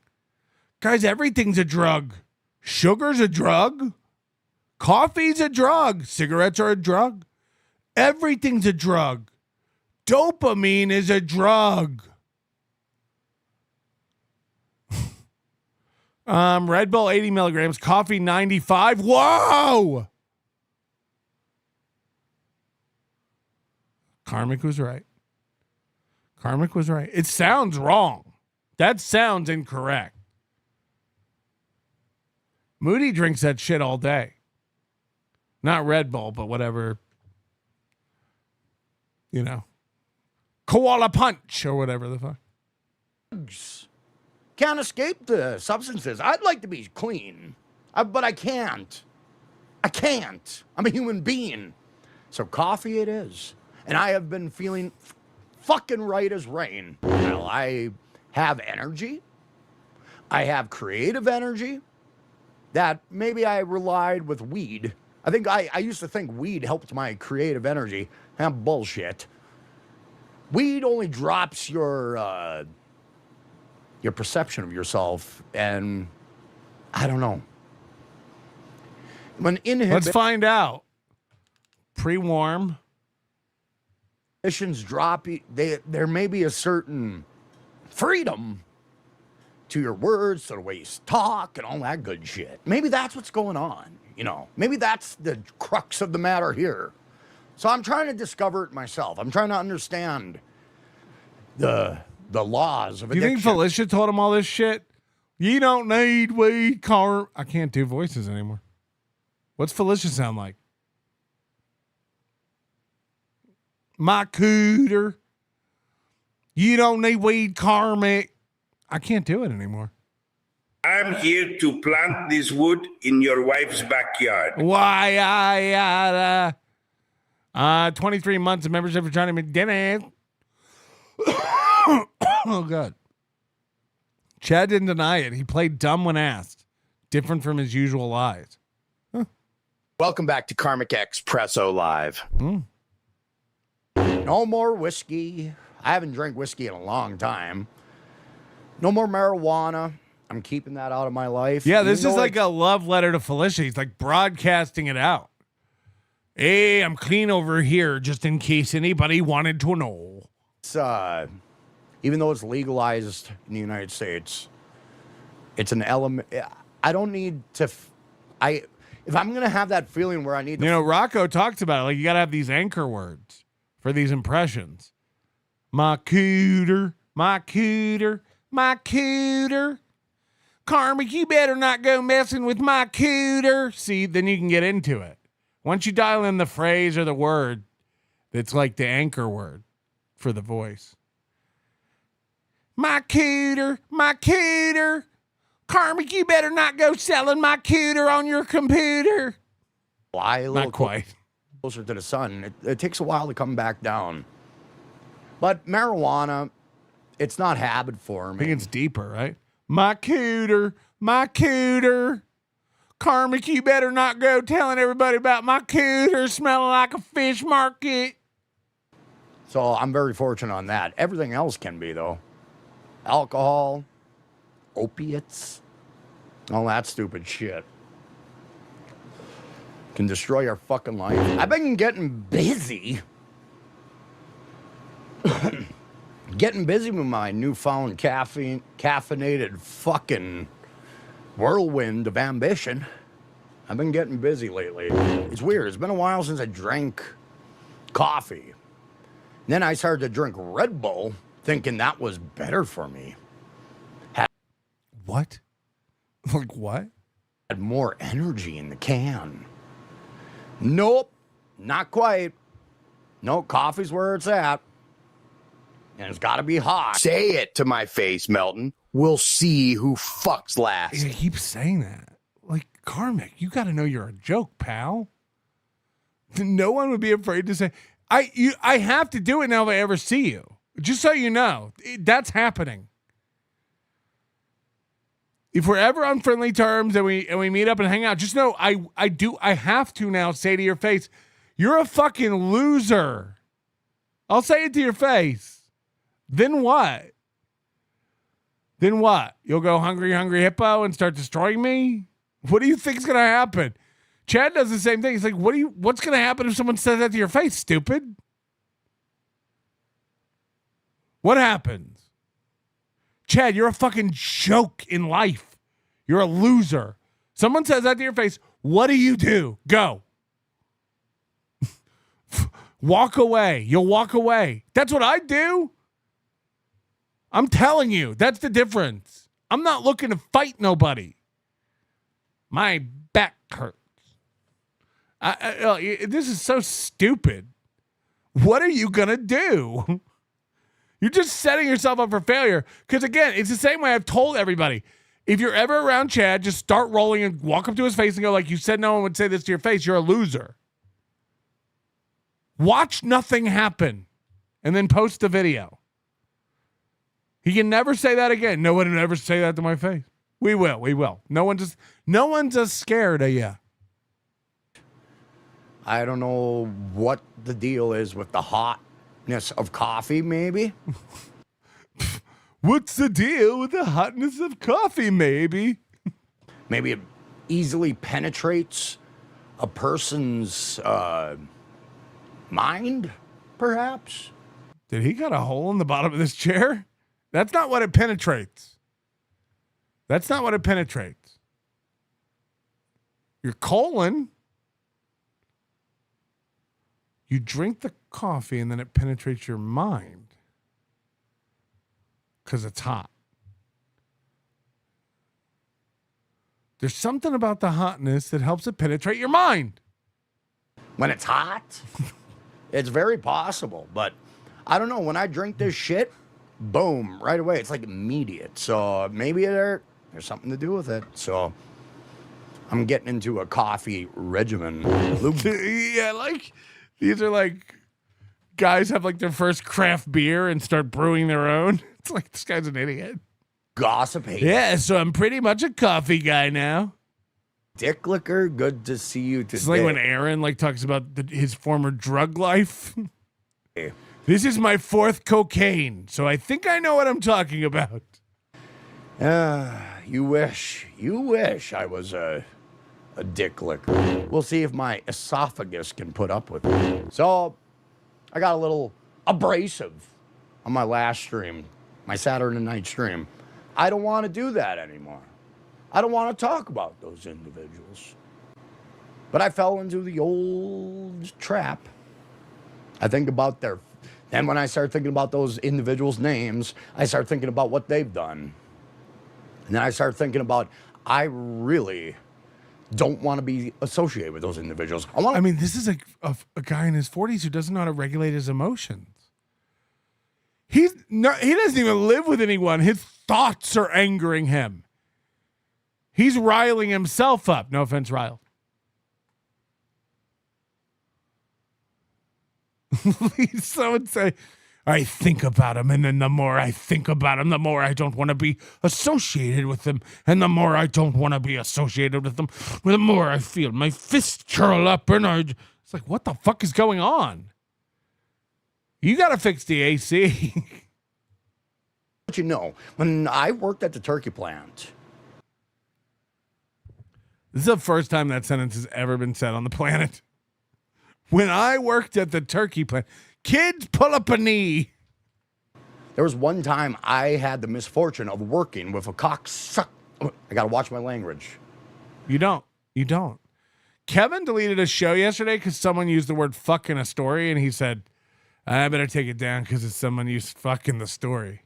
Guys, everything's a drug. Sugar's a drug. Coffee's a drug. Cigarettes are a drug. Everything's a drug. Dopamine is a drug. Red Bull 80 milligrams, coffee 95. Whoa! Karmic was right. Karmic was right. It sounds wrong. That sounds incorrect. Moody drinks that shit all day. Not Red Bull, but whatever. Koala Punch or whatever the fuck. Can't escape the substances. I'd like to be clean, but I can't. I'm a human being. So coffee it is. And I have been feeling fucking right as rain. Well, I have energy. I have creative energy that maybe I relied with weed. I think I used to think weed helped my creative energy. Bullshit. Weed only drops your perception of yourself, and I don't know. Let's find out. Pre-warm. Drop. There may be a certain freedom to your words, to the way you talk, and all that good shit. Maybe that's what's going on, you know. Maybe that's the crux of the matter here. So I'm trying to discover it myself. I'm trying to understand the laws of Do you addiction. think Felicia told him all this shit? You don't need weed, Carm. I can't do voices anymore. What's Felicia sound like? My cooter. You don't need weed, Karmic. I can't do it anymore. I'm here to plant this wood in your wife's backyard. Why, 23 months of membership for Johnny McDennis. Oh, God. Chad didn't deny it. He played dumb when asked. Different from his usual lies. Welcome back to KarmicX Presso Live. No more whiskey. I haven't drank whiskey in a long time. No more marijuana. I'm keeping that out of my life. Yeah, this Even is though like a love letter to Felicia. He's like broadcasting it out. Hey, I'm clean over here just in case anybody wanted to know. It's, even though it's legalized in the United States, it's an element. I don't need to. If I'm going to have that feeling where I need to. You know, Rocco talks about it. Like, you got to have these anchor words for these impressions. My cooter, my cooter, my cooter. Karmic, you better not go messing with my cooter. See, then you can get into it. Once you dial in the phrase or the word, it's like the anchor word for the voice. My cooter, my cooter. Karmic, you better not go selling my cooter on your computer. Fly a little Not quite. closer to the sun. It takes a while to come back down. But marijuana, it's not habit forming. I think it's deeper, right? My cooter, my cooter. Karmic, you better not go telling everybody about my cooter smelling like a fish market. So I'm very fortunate on that. Everything else can be, though. Alcohol, opiates, all that stupid shit can destroy your fucking life. I've been getting busy. Getting busy with my newfound caffeinated fucking whirlwind of ambition. I've been getting busy lately. It's weird. It's been a while since I drank coffee. Then I started to drink Red Bull, thinking that was better for me. What? Like what? Had more energy in the can. Nope, not quite. No, coffee's where it's at. And it's got to be hot. Say it to my face, Melton. We'll see who fucks last. He keeps saying that. Like, Karmic, you got to know you're a joke, pal. No one would be afraid to say, I have to do it now if I ever see you. Just so you know, that's happening. If we're ever on friendly terms and we meet up and hang out, just know I have to now say to your face, you're a fucking loser. I'll say it to your face. Then what? Then what? You'll go hungry hippo and start destroying me? What do you think's gonna happen? Chad does the same thing. He's like, what's gonna happen if someone says that to your face, stupid? What happens? Chad, you're a fucking joke in life. You're a loser. Someone says that to your face, what do? Go. Walk away. You'll walk away. That's what I do. I'm telling you, that's the difference. I'm not looking to fight nobody. My back hurts. This is so stupid. What are you going to do? You're just setting yourself up for failure. Because again, it's the same way I've told everybody. If you're ever around Chad, just start rolling and walk up to his face and go like, you said no one would say this to your face. You're a loser. Watch nothing happen and then post the video. He can never say that again. No one will ever say that to my face. We will. No one's just scared of you. I don't know what the deal is with the hotness of coffee, maybe. What's the deal with the hotness of coffee, maybe? Maybe it easily penetrates a person's mind, perhaps. Did he got a hole in the bottom of this chair? That's not what it penetrates. That's not what it penetrates. Your colon. You drink the coffee and then it penetrates your mind because it's hot. There's something about the hotness that helps it penetrate your mind. When it's hot, it's very possible. But I don't know. When I drink this shit, boom, right away. It's like immediate. So maybe there's something to do with it. So I'm getting into a coffee regimen. Yeah, like these are like guys have like their first craft beer and start brewing their own. It's like this guy's an idiot. Gossiping. Yeah, so I'm pretty much a coffee guy now. Dick liquor, good to see you today. It's like when Aaron like talks about his former drug life. This is my 4th cocaine, so I think I know what I'm talking about. You wish I was a dick licker. We'll see if my esophagus can put up with it. So I got a little abrasive on my last stream, my Saturday night stream. I don't want to do that anymore. I don't want to talk about those individuals. But I fell into the old trap. I think about then when I start thinking about those individuals' names, I start thinking about what they've done. And then I start thinking about, I really don't want to be associated with those individuals. I mean, this is a guy in his 40s who doesn't know how to regulate his emotions. He doesn't even live with anyone. His thoughts are angering him. He's riling himself up. No offense, Ryle. Someone say, I think about him, and then the more I think about him, the more I don't want to be associated with him. And the more I don't want to be associated with him, the more I feel my fist curl up, and it's like, what the fuck is going on? You got to fix the AC. But you know, when I worked at the turkey plant. This is the first time that sentence has ever been said on the planet. When I worked at the turkey plant, kids, pull up a knee. There was one time I had the misfortune of working with a cocksucker. I got to watch my language. You don't. Kevin deleted a show yesterday because someone used the word fuck in a story, and he said, I better take it down because it's someone used fuck in the story.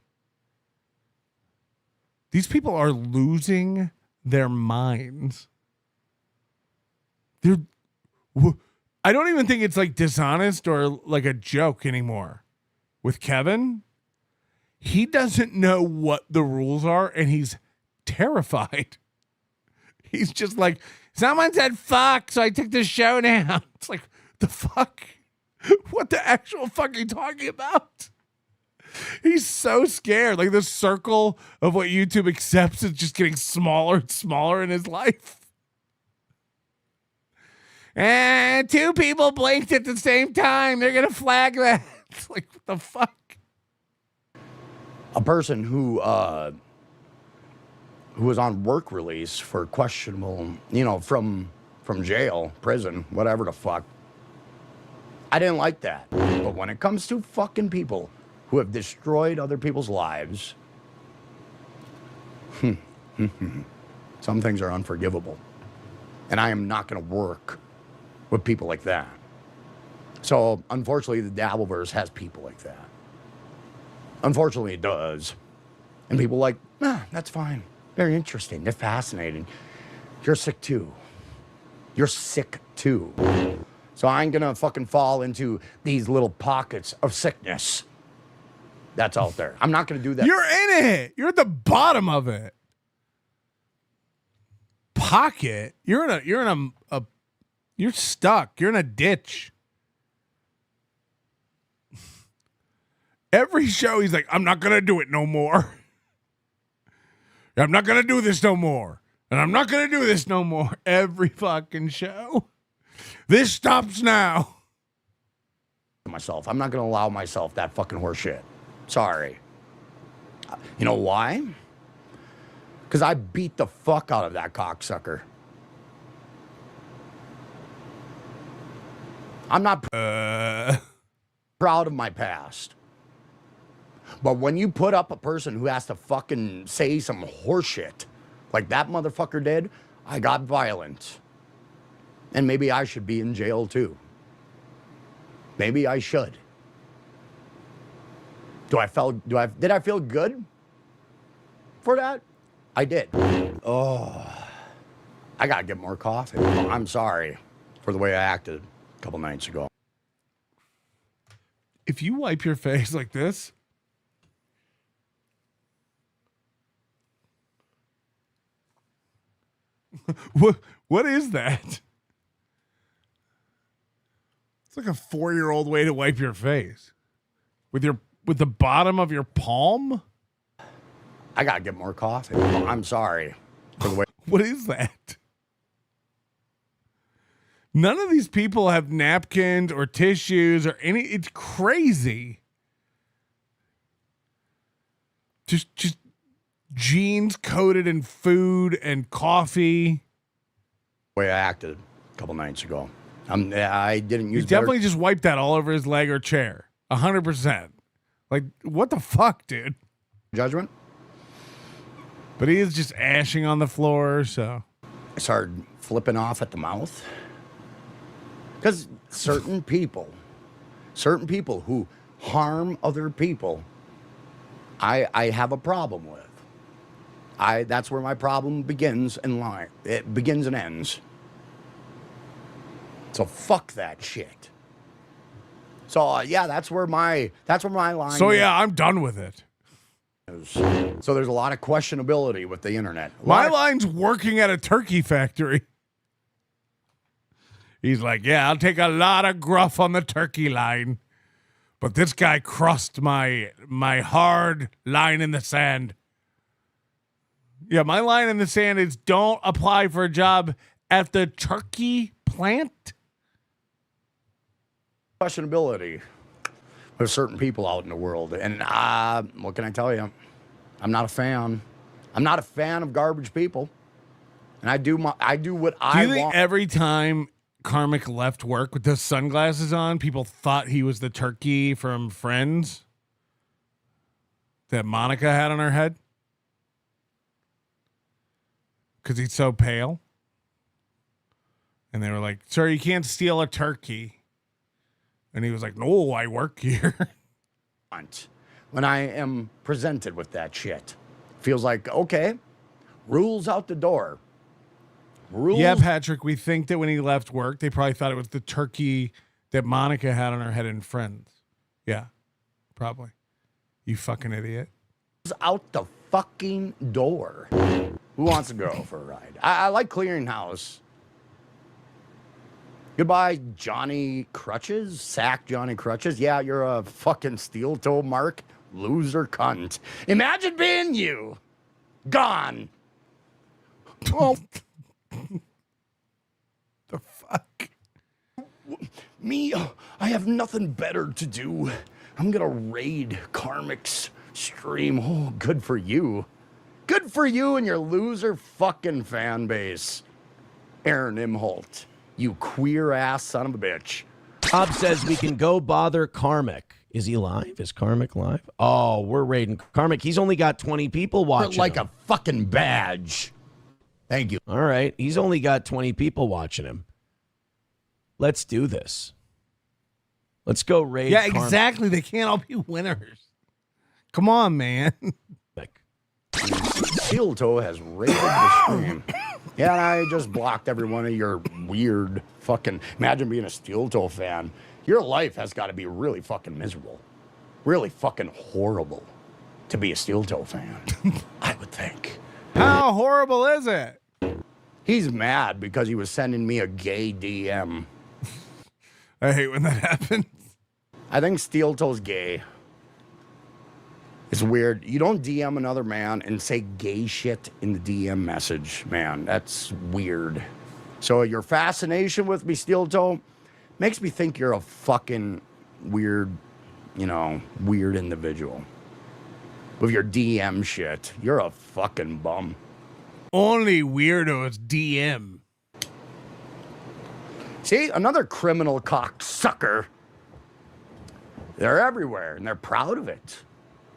These people are losing their minds. I don't even think it's like dishonest or like a joke anymore. With Kevin, he doesn't know what the rules are, and he's terrified. He's just like, someone said fuck, so I took the show down. It's like, the fuck? What the actual fuck are you talking about? He's so scared. Like the circle of what YouTube accepts is just getting smaller and smaller in his life. And 2 people blinked at the same time. They're going to flag that. It's like, what the fuck? A person who was on work release for questionable, from jail, prison, whatever the fuck. I didn't like that. But when it comes to fucking people who have destroyed other people's lives, some things are unforgivable. And I am not going to work with people like that. So, unfortunately, the Dabbleverse has people like that. Unfortunately, it does. And people are like, that's fine. Very interesting. They're fascinating. You're sick, too. You're sick, too. So I ain't going to fucking fall into these little pockets of sickness that's out there. I'm not going to do that. You're in it. You're at the bottom of it. Pocket? You're stuck. You're in a ditch. Every show, he's like, I'm not going to do it no more. I'm not going to do this no more. And I'm not going to do this no more. Every fucking show. This stops now. Myself. I'm not going to allow myself that fucking horse shit. Sorry. You know why? Because I beat the fuck out of that cocksucker. I'm not proud of my past. But when you put up a person who has to fucking say some horseshit like that motherfucker did, I got violent. And maybe I should be in jail too. Maybe I should. Did I feel good for that? I did. Oh, I gotta get more coffee. I'm sorry for the way I acted a couple nights ago. If you wipe your face like this, what is that? It's like a 4-year-old way to wipe your face with the bottom of your palm. I gotta get more coffee. I'm sorry for the way. What is that? None of these people have napkins or tissues or any. It's crazy. Just jeans coated in food and coffee. The way I acted a couple nights ago. I didn't use. He definitely just wiped that all over his leg or chair. 100%. Like, what the fuck, dude? Judgment. But he is just ashing on the floor, so. I started flipping off at the mouth. Because certain people who harm other people, I have a problem with. That's where my problem begins and it begins and ends. So fuck that shit. So yeah, that's where my line. So yeah, I'm done with it. So there's a lot of questionability with the internet. My line's working at a turkey factory. He's like, yeah, I'll take a lot of gruff on the turkey line, but this guy crossed my hard line in the sand. Yeah, my line in the sand is don't apply for a job at the turkey plant. Questionability with certain people out in the world, and what can I tell you? I'm not a fan. I'm not a fan of garbage people, and I do what I want. Do you think every time Karmic left work with those sunglasses on, people thought he was the turkey from Friends that Monica had on her head? Because he's so pale. And they were like, sir, you can't steal a turkey. And he was like, no, I work here. When I am presented with that shit, feels like, okay, rules out the door. Rules. Yeah, Patrick, we think that when he left work, they probably thought it was the turkey that Monica had on her head in Friends. Yeah, probably. You fucking idiot. Out the fucking door. Who wants to go for a ride? I like Clearinghouse. Goodbye, Johnny Crutches. Sack Johnny Crutches. Yeah, you're a fucking steel toe mark. Loser cunt. Imagine being you. Gone. Oh. The fuck? Me, I have nothing better to do. I'm gonna raid KarmicX stream. Oh, good for you. Good for you and your loser fucking fan base. Aaron Imholt, you queer ass son of a bitch. Bob says we can go bother Karmic. Is he live? Is Karmic live? Oh, we're raiding Karmic. He's only got 20 people watching. Like a fucking badge. Thank you. All right. He's only got 20 people watching him. Let's do this. Let's go raid. Yeah, Karmic. exactly. They can't all be winners. Come on, man. Steel Toe has raided the stream. Yeah, and I just blocked every one of your weird fucking. Imagine being a Steel Toe fan. Your life has got to be really fucking miserable. Really fucking horrible to be a Steel Toe fan, I would think. How horrible is it? He's mad because he was sending me a gay DM. I hate when that happens. I think Steel Toe's gay. It's weird. You don't DM another man and say gay shit in the DM message, man. That's weird. So your fascination with me, Steel Toe, makes me think you're a fucking weird, weird individual. With your DM shit, you're a fucking bum. Only weirdos DM. See, another criminal cocksucker. They're everywhere, and they're proud of it.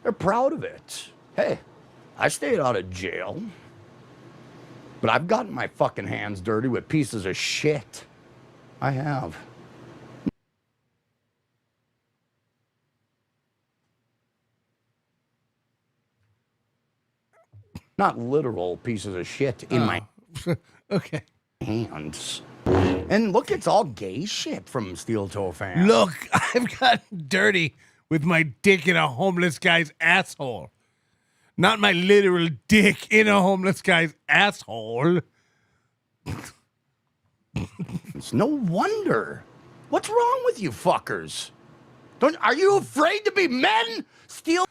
They're proud of it. Hey, I stayed out of jail, but I've gotten my fucking hands dirty with pieces of shit. I have. Not literal pieces of shit in my okay hands. And look, it's all gay shit from Steel Toe fans. Look, I've gotten dirty with my dick in a homeless guy's asshole. Not my literal dick in a homeless guy's asshole. It's no wonder. What's wrong with you fuckers? Are you afraid to be men? Steel.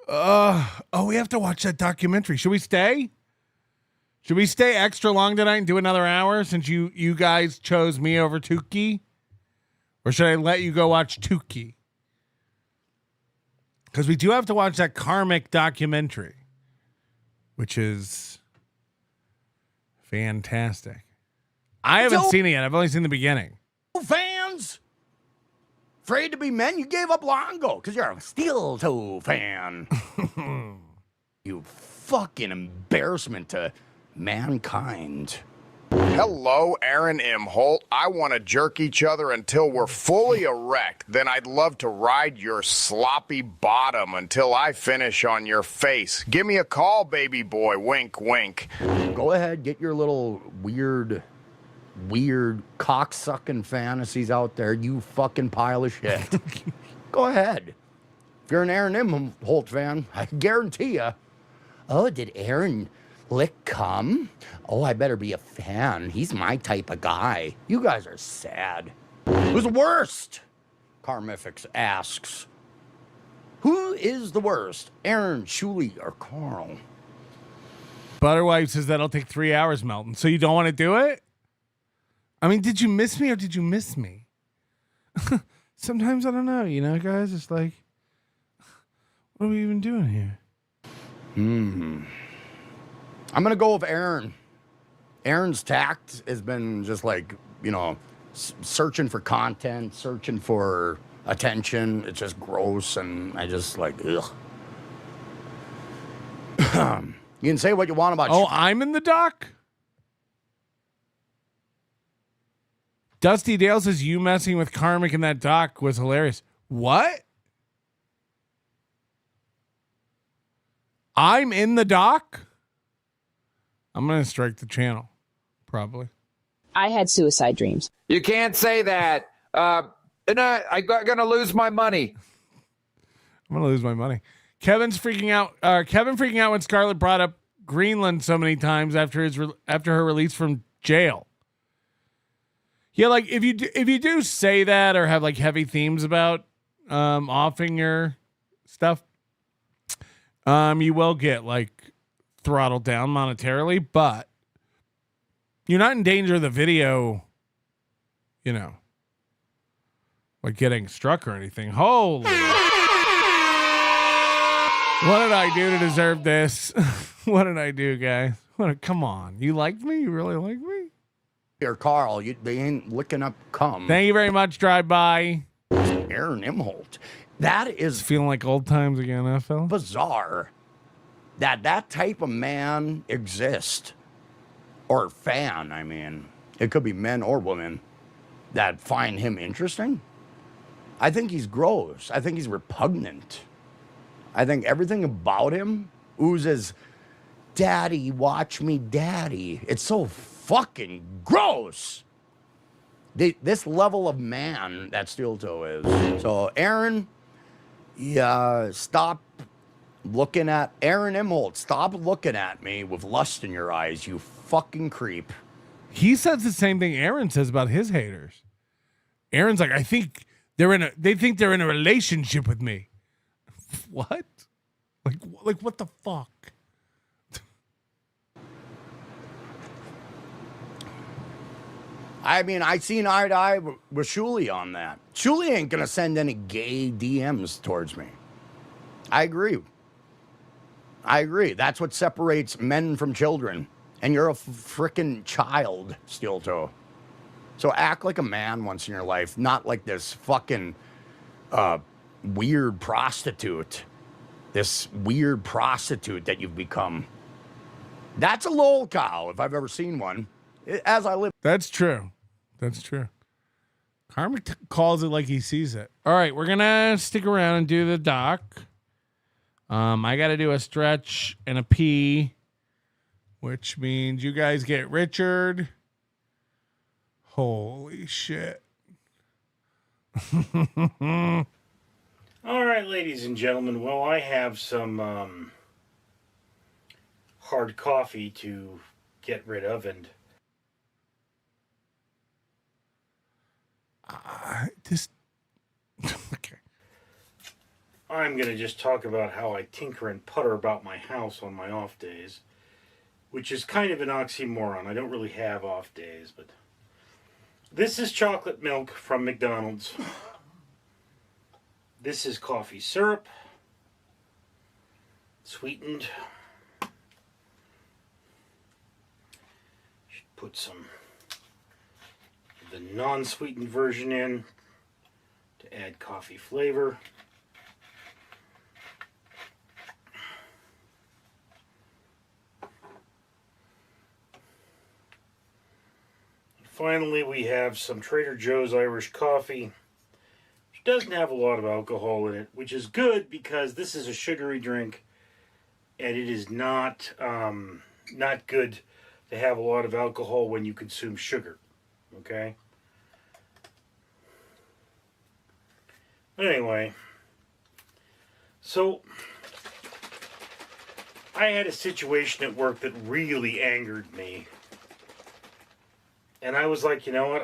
We have to watch that documentary. Should we stay? Should we stay extra long tonight and do another hour since you guys chose me over Tukey? Or should I let you go watch Tukey? Because we do have to watch that Karmic documentary, which is fantastic. I haven't seen it yet. I've only seen the beginning. Fans? Afraid to be men? You gave up long ago because you're a Steel Toe fan. You fucking embarrassment to mankind. Hello, Aaron M. Holt. I want to jerk each other until we're fully erect. Then I'd love to ride your sloppy bottom until I finish on your face. Give me a call, baby boy. Wink, wink. Go ahead, get your little weird cock-sucking fantasies out there, you fucking pile of shit. Go ahead. If you're an Aaron M. Holt fan, I guarantee you. Oh, did Aaron lick cum? Oh, I better be a fan. He's my type of guy. You guys are sad. Who's the worst? KarmicX asks. Who is the worst? Aaron, Shuli, or Carl? Butterwife says that'll take 3 hours, Melton. So you don't want to do it? I mean, did you miss me or did you miss me? Sometimes I don't know, you know, guys. It's like, what are we even doing here? I'm going to go with Aaron. Aaron's tact has been just like, you know, searching for content, searching for attention. It's just gross, and I just like, ugh. You can say what you want about... Oh, I'm in the doc? Dusty Dale says you messing with Karmic in that doc was hilarious. What? I'm in the doc? I'm going to strike the channel, probably. I had suicide dreams. You can't say that. I'm going to lose my money. I'm going to lose my money. Kevin's freaking out. Kevin freaking out when Scarlett brought up Greenland so many times after her release from jail. Yeah, like if you do say that or have like heavy themes about offing your stuff, you will get like throttled down monetarily, but you're not in danger of the video, you know, like getting struck or anything. Holy. What did I do to deserve this? What did I do, guys? Come on. You liked me? You really like me? Here, Carl, they ain't licking up cum. Thank you very much, Drive By. Aaron Imholt. That is feeling like old times again, FL. Bizarre that type of man exists. Or fan, I mean. It could be men or women that find him interesting. I think he's gross. I think he's repugnant. I think everything about him oozes, daddy, watch me, daddy. It's so fucking gross. This level of man that Steel Toe is. So, Aaron, stop looking at Aaron Imholt. Stop looking at me with lust in your eyes, you fucking creep. He says the same thing Aaron says about his haters. Aaron's like, I think they think they're in a relationship with me. What? Like what the fuck? I mean, I seen eye to eye with Shuli on that. Shuli ain't gonna send any gay DMs towards me. I agree. That's what separates men from children. And you're a frickin' child, Steel Toe. So act like a man once in your life, not like this fucking weird prostitute. this weird prostitute that you've become. That's a lol cow, if I've ever seen one. As I live. That's true. That's true. Karmic calls it like he sees it. All right, we're gonna stick around and do the doc. I got to do a stretch and a pee, which means you guys get Richard. Holy shit. All right, ladies and gentlemen. Well, I have some hard coffee to get rid of, and okay. I'm going to just talk about how I tinker and putter about my house on my off days, which is kind of an oxymoron. I don't really have off days, but this is chocolate milk from McDonald's. This is coffee syrup, sweetened. Should put some of the non-sweetened version in to add coffee flavor. Finally, we have some Trader Joe's Irish coffee, which doesn't have a lot of alcohol in it, which is good because this is a sugary drink, and it is not good to have a lot of alcohol when you consume sugar. Okay? Anyway, so I had a situation at work that really angered me. And I was like, you know what,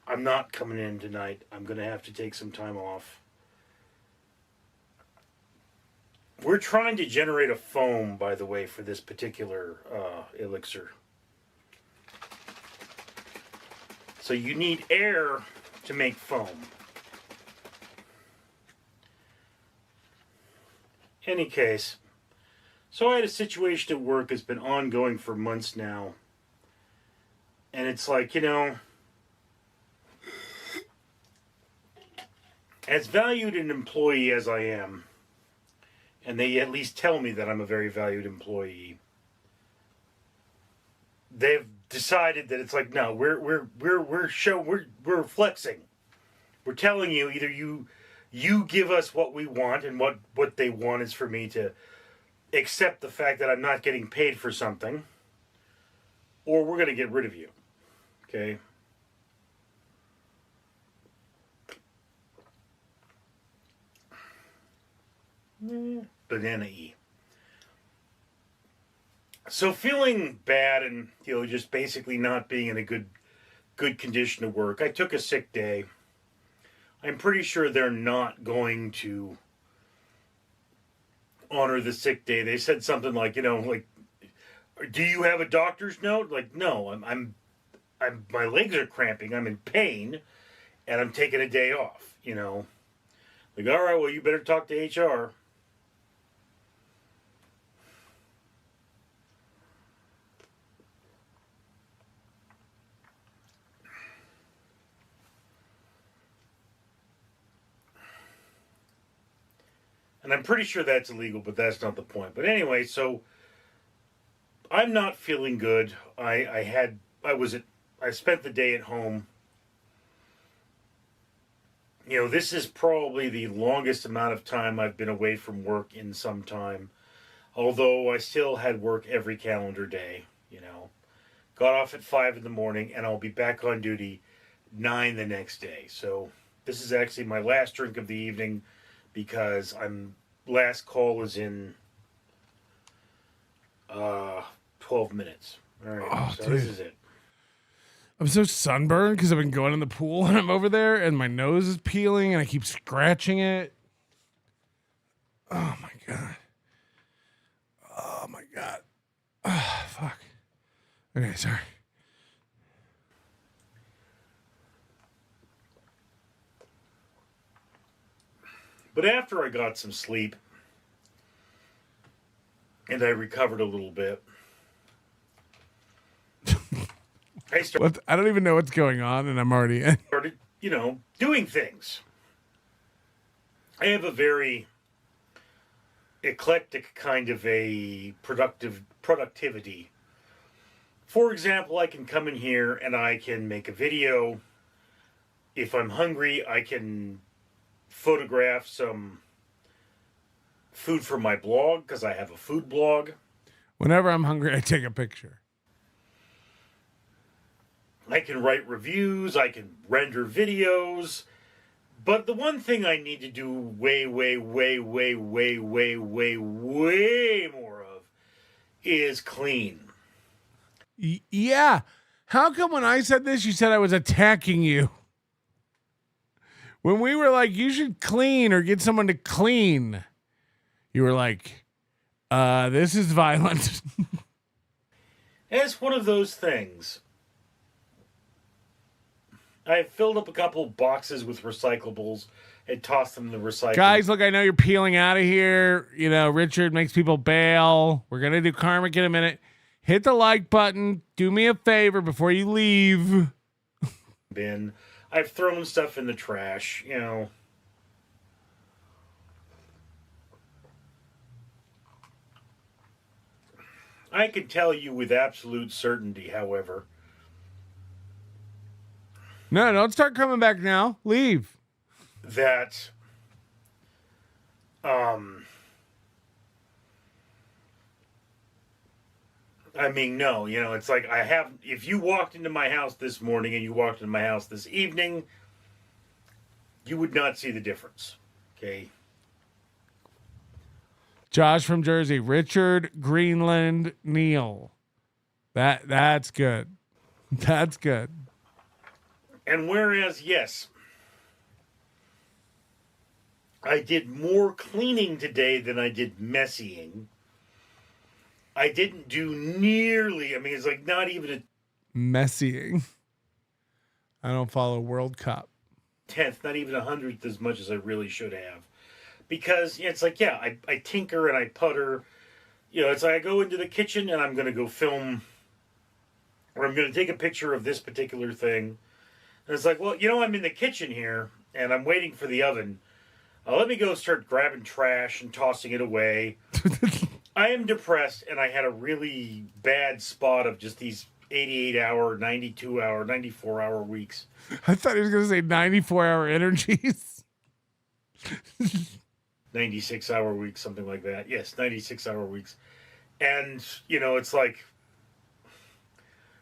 I'm not coming in tonight. I'm going to have to take some time off. We're trying to generate a foam, by the way, for this particular elixir. So you need air to make foam. Any case, so I had a situation at work that's been ongoing for months now. And it's like, you know, as valued an employee as I am, and they at least tell me that I'm a very valued employee, they've decided that it's like, no, we're flexing. We're telling you either you give us what we want, and what they want is for me to accept the fact that I'm not getting paid for something, or we're going to get rid of you. Okay. Banana-y. So feeling bad and, you know, just basically not being in a good condition to work, I took a sick day. I'm pretty sure they're not going to honor the sick day. They said something like, you know, like, do you have a doctor's note? Like, no, my legs are cramping, I'm in pain, and I'm taking a day off, you know. Like, all right, well, you better talk to HR. And I'm pretty sure that's illegal, but that's not the point. But anyway, so I'm not feeling good. I spent the day at home. You know, this is probably the longest amount of time I've been away from work in some time. Although I still had work every calendar day, you know. Got off at 5 in the morning, and I'll be back on duty 9 the next day. So this is actually my last drink of the evening because last call is in 12 minutes. All right, so this is it. I'm so sunburned because I've been going in the pool and I'm over there and my nose is peeling and I keep scratching it. Oh my God. Oh my God. Oh, fuck. Okay, sorry. But after I got some sleep and I recovered a little bit, I don't even know what's going on, and I'm already in. Started, you know, doing things. I have a very eclectic kind of a productivity. For example, I can come in here and I can make a video. If I'm hungry, I can photograph some food for my blog, because I have a food blog. Whenever I'm hungry, I take a picture. I can write reviews, I can render videos. But the one thing I need to do way more of is clean. Yeah. How come when I said this, you said I was attacking you? When we were like, you should clean or get someone to clean, you were like, this is violent. It's one of those things. I filled up a couple boxes with recyclables and tossed them in the recycling. Guys, look, I know you're peeling out of here. You know, Richard makes people bail. We're going to do Karmic in a minute. Hit the like button. Do me a favor before you leave. Bin. I've thrown stuff in the trash, you know. I can tell you with absolute certainty, however. No, don't start coming back now. Leave. That, I mean, no, you know, it's like if you walked into my house this morning and you walked into my house this evening, you would not see the difference. Okay. Josh from Jersey, Richard Greenland Neal. That's good. That's good. And whereas, yes, I did more cleaning today than I did messying, I didn't do nearly, I mean, it's like not even a Messying. I don't follow World Cup. 10th, not even 100th as much as I really should have. Because it's like, yeah, I tinker and I putter. You know, it's like I go into the kitchen and I'm going to go film, or I'm going to take a picture of this particular thing. And it's like, well, you know, I'm in the kitchen here and I'm waiting for the oven. Let me go start grabbing trash and tossing it away. I am depressed, and I had a really bad spot of just these 88-hour, 92-hour, 94-hour weeks. I thought he was going to say 94-hour energies. 96-hour weeks, something like that. Yes, 96-hour weeks. And, you know, it's like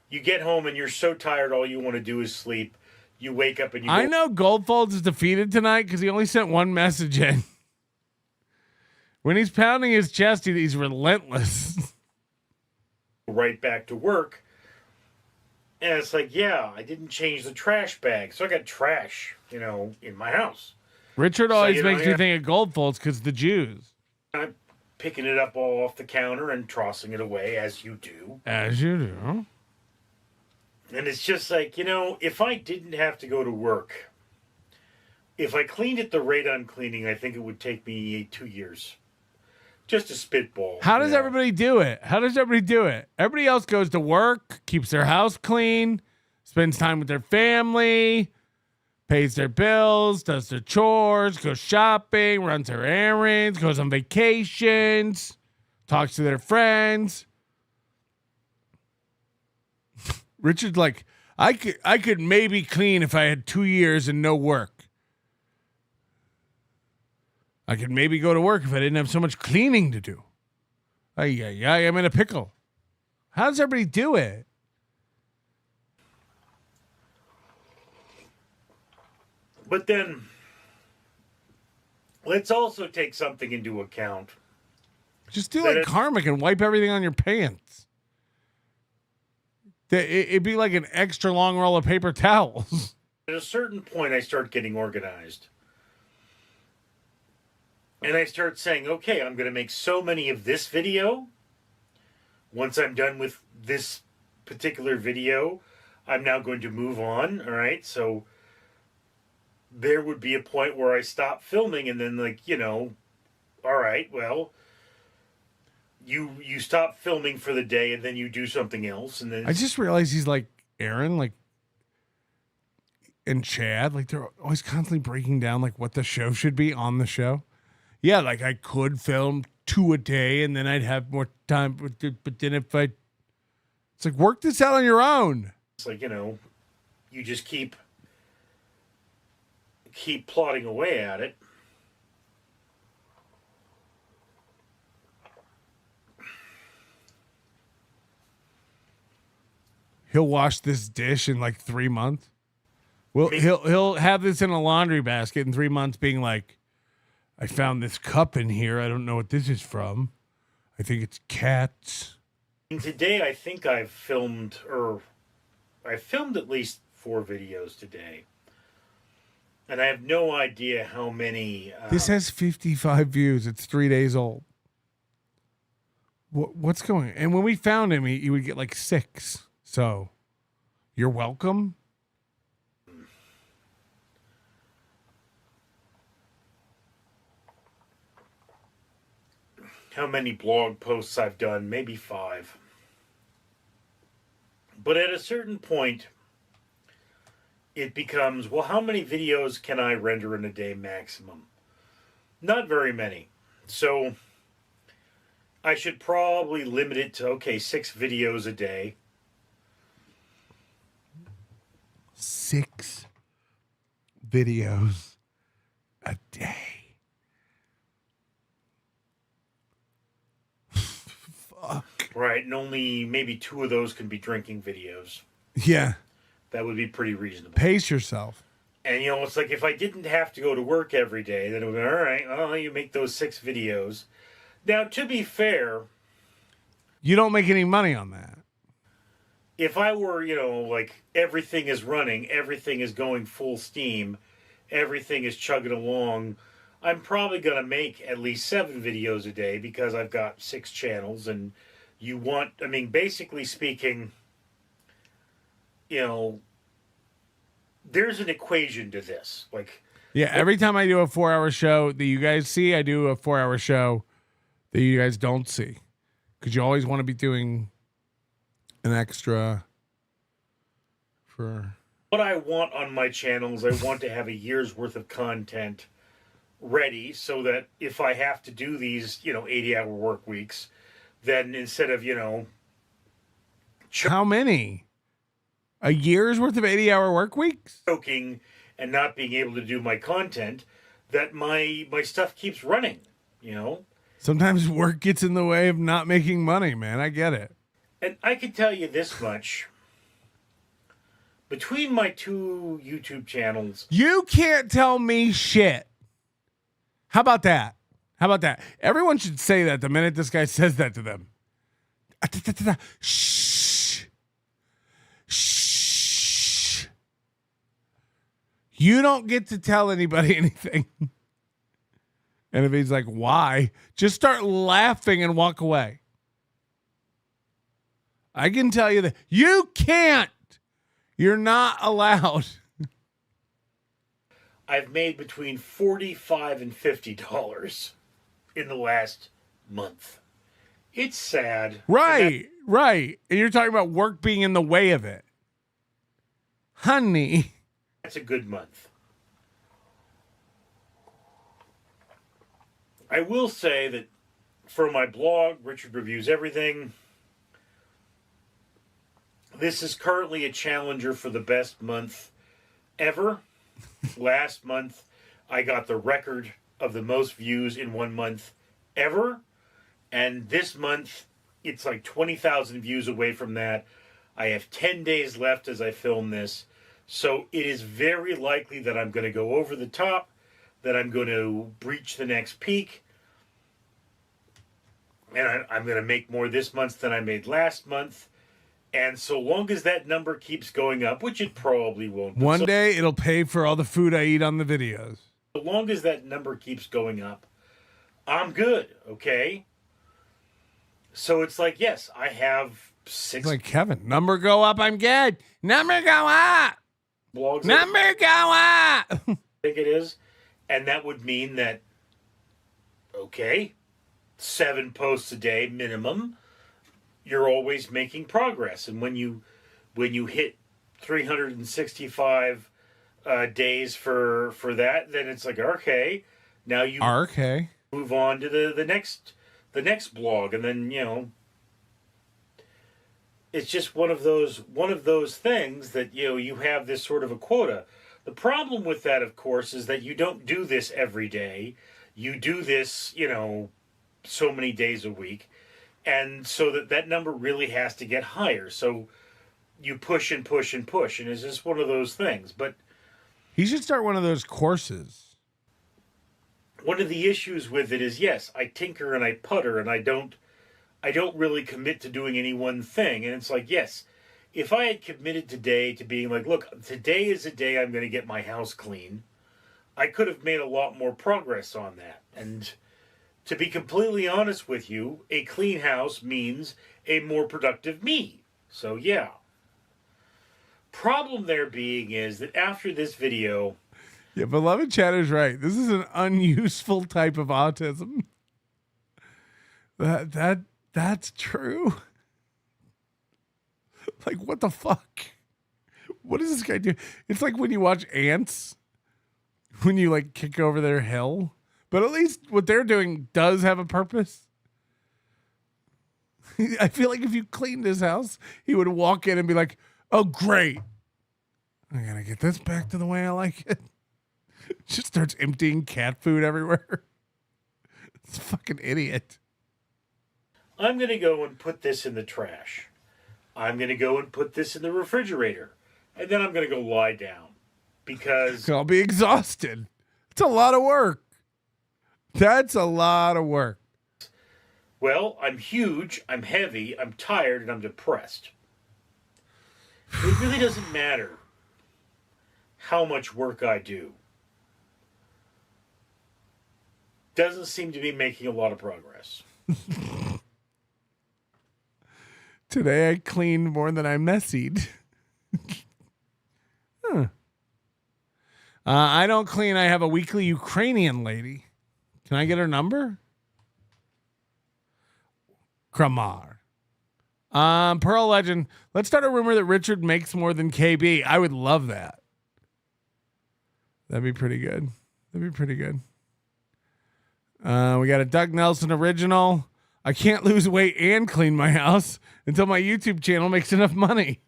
you get home and you're so tired, all you want to do is sleep. You wake up and you I know Goldfolds is defeated tonight because he only sent one message in. When he's pounding his chest, he's relentless. Right back to work. And it's like, yeah, I didn't change the trash bag. So I got trash, you know, in my house. Richard always makes me think of Goldfolds because the Jews. I'm picking it up all off the counter and tossing it away, as you do. As you do. And it's just like, you know, if I didn't have to go to work, if I cleaned at the rate I'm cleaning, I think it would take me 2 years. Just a spitball. How does everybody do it? How does everybody do it? Everybody else goes to work, keeps their house clean, spends time with their family, pays their bills, does their chores, goes shopping, runs their errands, goes on vacations, talks to their friends. Richard's like, I could maybe clean if I had 2 years and no work. I could maybe go to work if I didn't have so much cleaning to do. Yeah, I'm in a pickle. How does everybody do it? But then, let's also take something into account. Just do like Karmic and wipe everything on your pants. It'd be like an extra long roll of paper towels. At a certain point, I start getting organized. And I start saying, okay, I'm going to make so many of this video. Once I'm done with this particular video, I'm now going to move on. All right. So there would be a point where I stop filming and then, like, you know, all right, well, you stop filming for the day and then you do something else. And then I just realized he's like Aaron, like, and Chad, like they're always constantly breaking down like what the show should be on the show. Yeah, like I could film 2 a day, and then I'd have more time. But then it's like, work this out on your own. It's like, you just keep plodding away at it. He'll wash this dish in like 3 months. Well, he'll have this in a laundry basket in 3 months, being like, I found this cup in here. I don't know what this is from. I think it's cats. And today, I think I filmed at least 4 videos today. And I have no idea how many. This has 55 views. It's 3 days old. What's going on? And when we found him, he would get like 6. So, you're welcome. How many blog posts I've done? Maybe 5. But at a certain point, it becomes, well, how many videos can I render in a day maximum? Not very many. So, I should probably limit it to, 6 videos a day. 6 videos a day. Fuck. Right, and only maybe 2 of those can be drinking videos. Yeah. That would be pretty reasonable. Pace yourself. And, it's like if I didn't have to go to work every day, then it would be, all right, well, you make those 6 videos. Now, to be fair, you don't make any money on that. If I were, like everything is running, everything is going full steam, everything is chugging along, I'm probably going to make at least 7 videos a day because I've got 6 channels. And basically speaking, there's an equation to this. Like, yeah, every time I do a 4-hour show that you guys see, I do a 4-hour show that you guys don't see. Because you always want to be doing an extra for what I want on my channels. I want to have a year's worth of content ready so that if I have to do these, 80-hour work weeks, then instead of, how many? A year's worth of 80-hour work weeks? Choking and not being able to do my content, that my stuff keeps running, Sometimes work gets in the way of not making money, man. I get it. And I can tell you this much. Between my 2 YouTube channels... You can't tell me shit. How about that? Everyone should say that the minute this guy says that to them. Shh. Shh. You don't get to tell anybody anything. And if he's like, why? Just start laughing and walk away. I can tell you that you can't. You're not allowed. I've made between $45 and $50 in the last month. It's sad. Right. And you're talking about work being in the way of it. Honey. That's a good month. I will say that for my blog, Richard Reviews Everything, this is currently a challenger for the best month ever. Last month, I got the record of the most views in one month ever. And this month, it's like 20,000 views away from that. I have 10 days left as I film this. So it is very likely that I'm going to go over the top, that I'm going to breach the next peak. And I'm going to make more this month than I made last month. And so long as that number keeps going up, which it probably won't. One day it'll pay for all the food I eat on the videos. So long as that number keeps going up, I'm good, okay? So it's like, yes, I have 6... It's like Kevin. Number go up, I'm good. Number go up. Blogs number go up. I think it is. And that would mean that, okay, 7 posts a day minimum, you're always making progress. And when you hit 365 days for that, then it's like, okay, now you move on to the next the next blog, and then, it's just one of those things that, you have this sort of a quota. The problem with that, of course, is that you don't do this every day. You do this, so many days a week. And so that number really has to get higher. So you push and push and push. And it's just one of those things. But he should start one of those courses. One of the issues with it is, yes, I tinker and I putter and I don't really commit to doing any one thing. And it's like, yes, if I had committed today to being like, look, today is a day I'm going to get my house clean, I could have made a lot more progress on that. And to be completely honest with you, a clean house means a more productive me. So, yeah. Problem there being is that after this video... Yeah, Beloved Chatter's right. This is an unuseful type of autism. That's true. Like, what the fuck? What does this guy do? It's like when you watch ants, when you like kick over their hill. But at least what they're doing does have a purpose. I feel like if you cleaned his house, he would walk in and be like, oh, great. I gotta get this back to the way I like it. Just starts emptying cat food everywhere. It's a fucking idiot. I'm going to go and put this in the trash. I'm going to go and put this in the refrigerator. And then I'm going to go lie down. Because... I'll be exhausted. It's a lot of work. That's a lot of work. Well, I'm huge, I'm heavy, I'm tired, and I'm depressed. It really doesn't matter how much work I do. Doesn't seem to be making a lot of progress. Today I cleaned more than I messied. I don't clean. I have a weekly Ukrainian lady. Can I get her number? Kramar. Pearl Legend. Let's start a rumor that Richard makes more than KB. I would love that. That'd be pretty good. That'd be pretty good. We got a Doug Nelson original. I can't lose weight and clean my house until my YouTube channel makes enough money.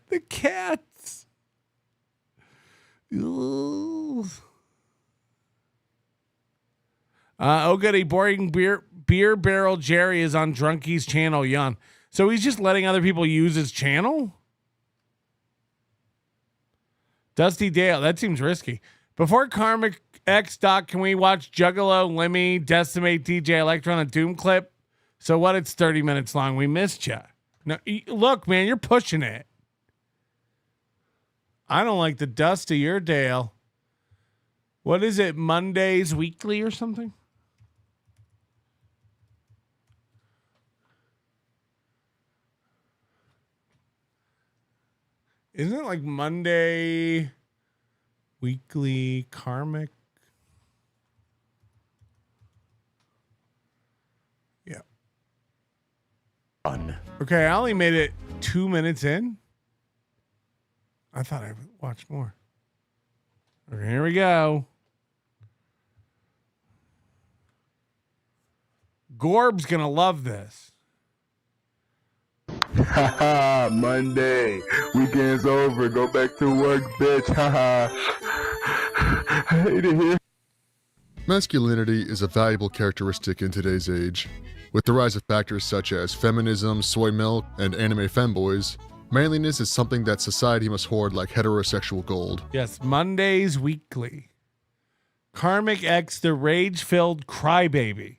The cats. Ooh. Oh goody, boring beer barrel Jerry is on Drunkie's channel, Yon. So he's just letting other people use his channel? Dusty Dale, that seems risky. Before KarmicX, Doc, can we watch Juggalo, Lemmy, Decimate, DJ Electron, a Doom clip? So what? It's 30 minutes long. We missed you. No, look, man, you're pushing it. I don't like the dust of your Dale. What is it? Mondays weekly or something? Isn't it like Monday weekly Karmic? Yeah. Fun. Okay, I only made it 2 minutes in. I thought I would watch more. Okay, here we go. Gorb's gonna love this. Haha, Monday. Weekend's over. Go back to work, bitch. Haha. I hate it here. Masculinity is a valuable characteristic in today's age. With the rise of factors such as feminism, soy milk, and anime femboys, manliness is something that society must hoard like heterosexual gold. Yes, Mondays weekly. KarmicX, the rage-filled crybaby.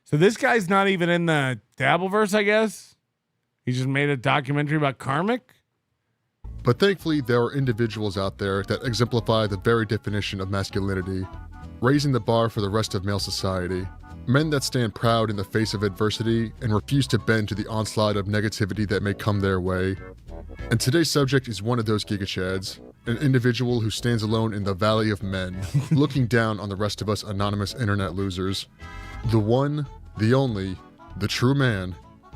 So this guy's not even in the Dabbleverse, I guess? He just made a documentary about Karmic? But thankfully, there are individuals out there that exemplify the very definition of masculinity, raising the bar for the rest of male society. Men that stand proud in the face of adversity and refuse to bend to the onslaught of negativity that may come their way. And today's subject is one of those gigachads, an individual who stands alone in the valley of men, looking down on the rest of us anonymous internet losers. The one, the only, the true man,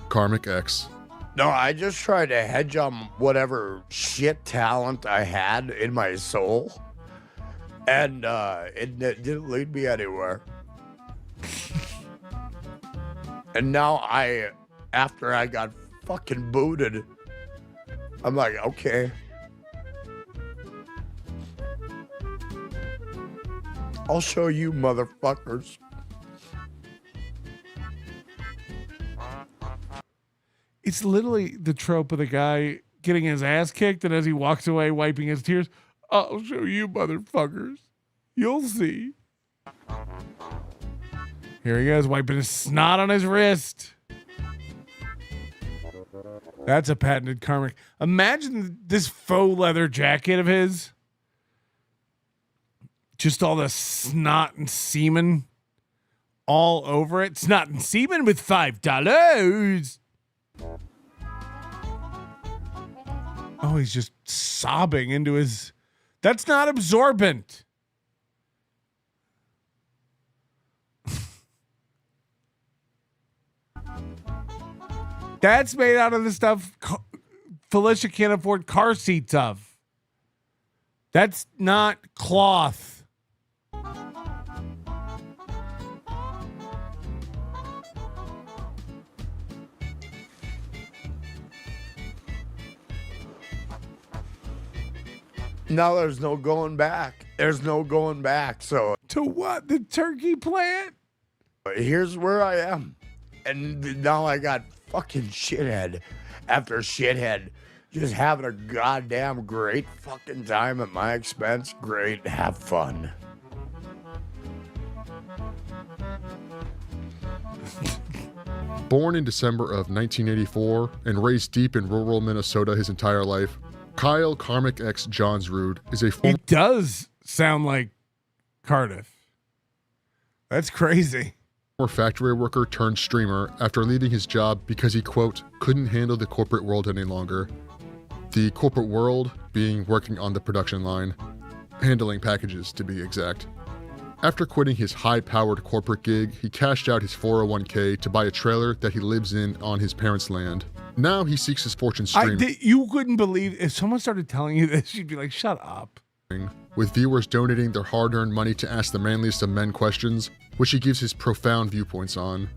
KarmicX. No, I just tried to hedge on whatever shit talent I had in my soul. And it didn't lead me anywhere. And now after I got fucking booted, I'm like, okay. I'll show you motherfuckers. It's literally the trope of the guy getting his ass kicked, and as he walks away, wiping his tears, I'll show you motherfuckers. You'll see. Here he goes, wiping his snot on his wrist. That's a patented Karmic. Imagine this faux leather jacket of his. Just all the snot and semen all over it. Snot and semen with $5. Oh, he's just sobbing into his... That's not absorbent. That's made out of the stuff Felicia can't afford car seats of. That's not cloth. Now there's no going back. There's no going back. So to what? The turkey plant? Here's where I am. And now I got fucking shithead after shithead. Just having a goddamn great fucking time at my expense. Great. Have fun. Born in December of 1984 and raised deep in rural Minnesota his entire life, Kyle KarmicX Johnsrud is a former... It does sound like Cardiff. That's crazy. Factory worker turned streamer after leaving his job because he, quote, couldn't handle the corporate world any longer. The corporate world being working on the production line, handling packages to be exact. After quitting his high-powered corporate gig, he cashed out his 401k to buy a trailer that he lives in on his parents' land. Now he seeks his fortune streaming. You couldn't believe if someone started telling you this, you'd be like, shut up. With viewers donating their hard-earned money to ask the manliest of men questions, which he gives his profound viewpoints on.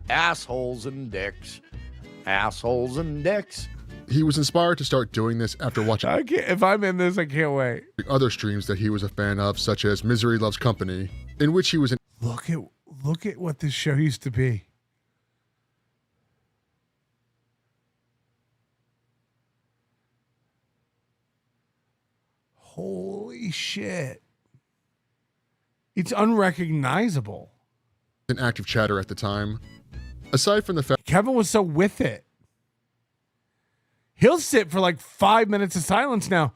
Assholes and dicks. Assholes and dicks. He was inspired to start doing this after watching if I'm in this, I can't wait. Other streams that he was a fan of, such as Misery Loves Company, in which he was in... Look at what this show used to be. Holy shit. It's unrecognizable. An active chatter at the time. Aside from the fact Kevin was so with it. He'll sit for like 5 minutes of silence now.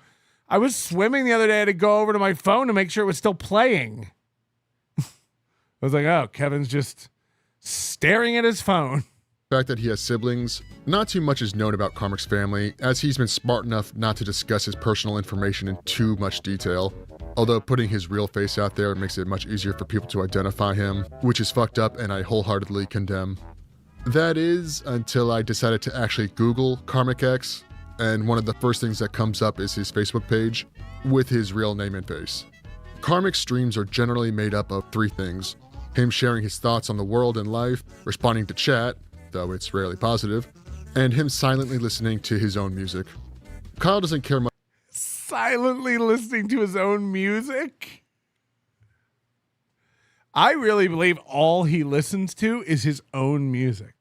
I was swimming the other day. I had to go over to my phone to make sure it was still playing. I was like, oh, Kevin's just staring at his phone. The fact that he has siblings, not too much is known about Karmic's family, as he's been smart enough not to discuss his personal information in too much detail. Although putting his real face out there makes it much easier for people to identify him, which is fucked up and I wholeheartedly condemn. That is, until I decided to actually Google KarmicX, and one of the first things that comes up is his Facebook page, with his real name and face. Karmic streams are generally made up of three things: him sharing his thoughts on the world and life, responding to chat, though it's rarely positive, and him silently listening to his own music. Kyle doesn't care much. Silently listening to his own music? I really believe all he listens to is his own music.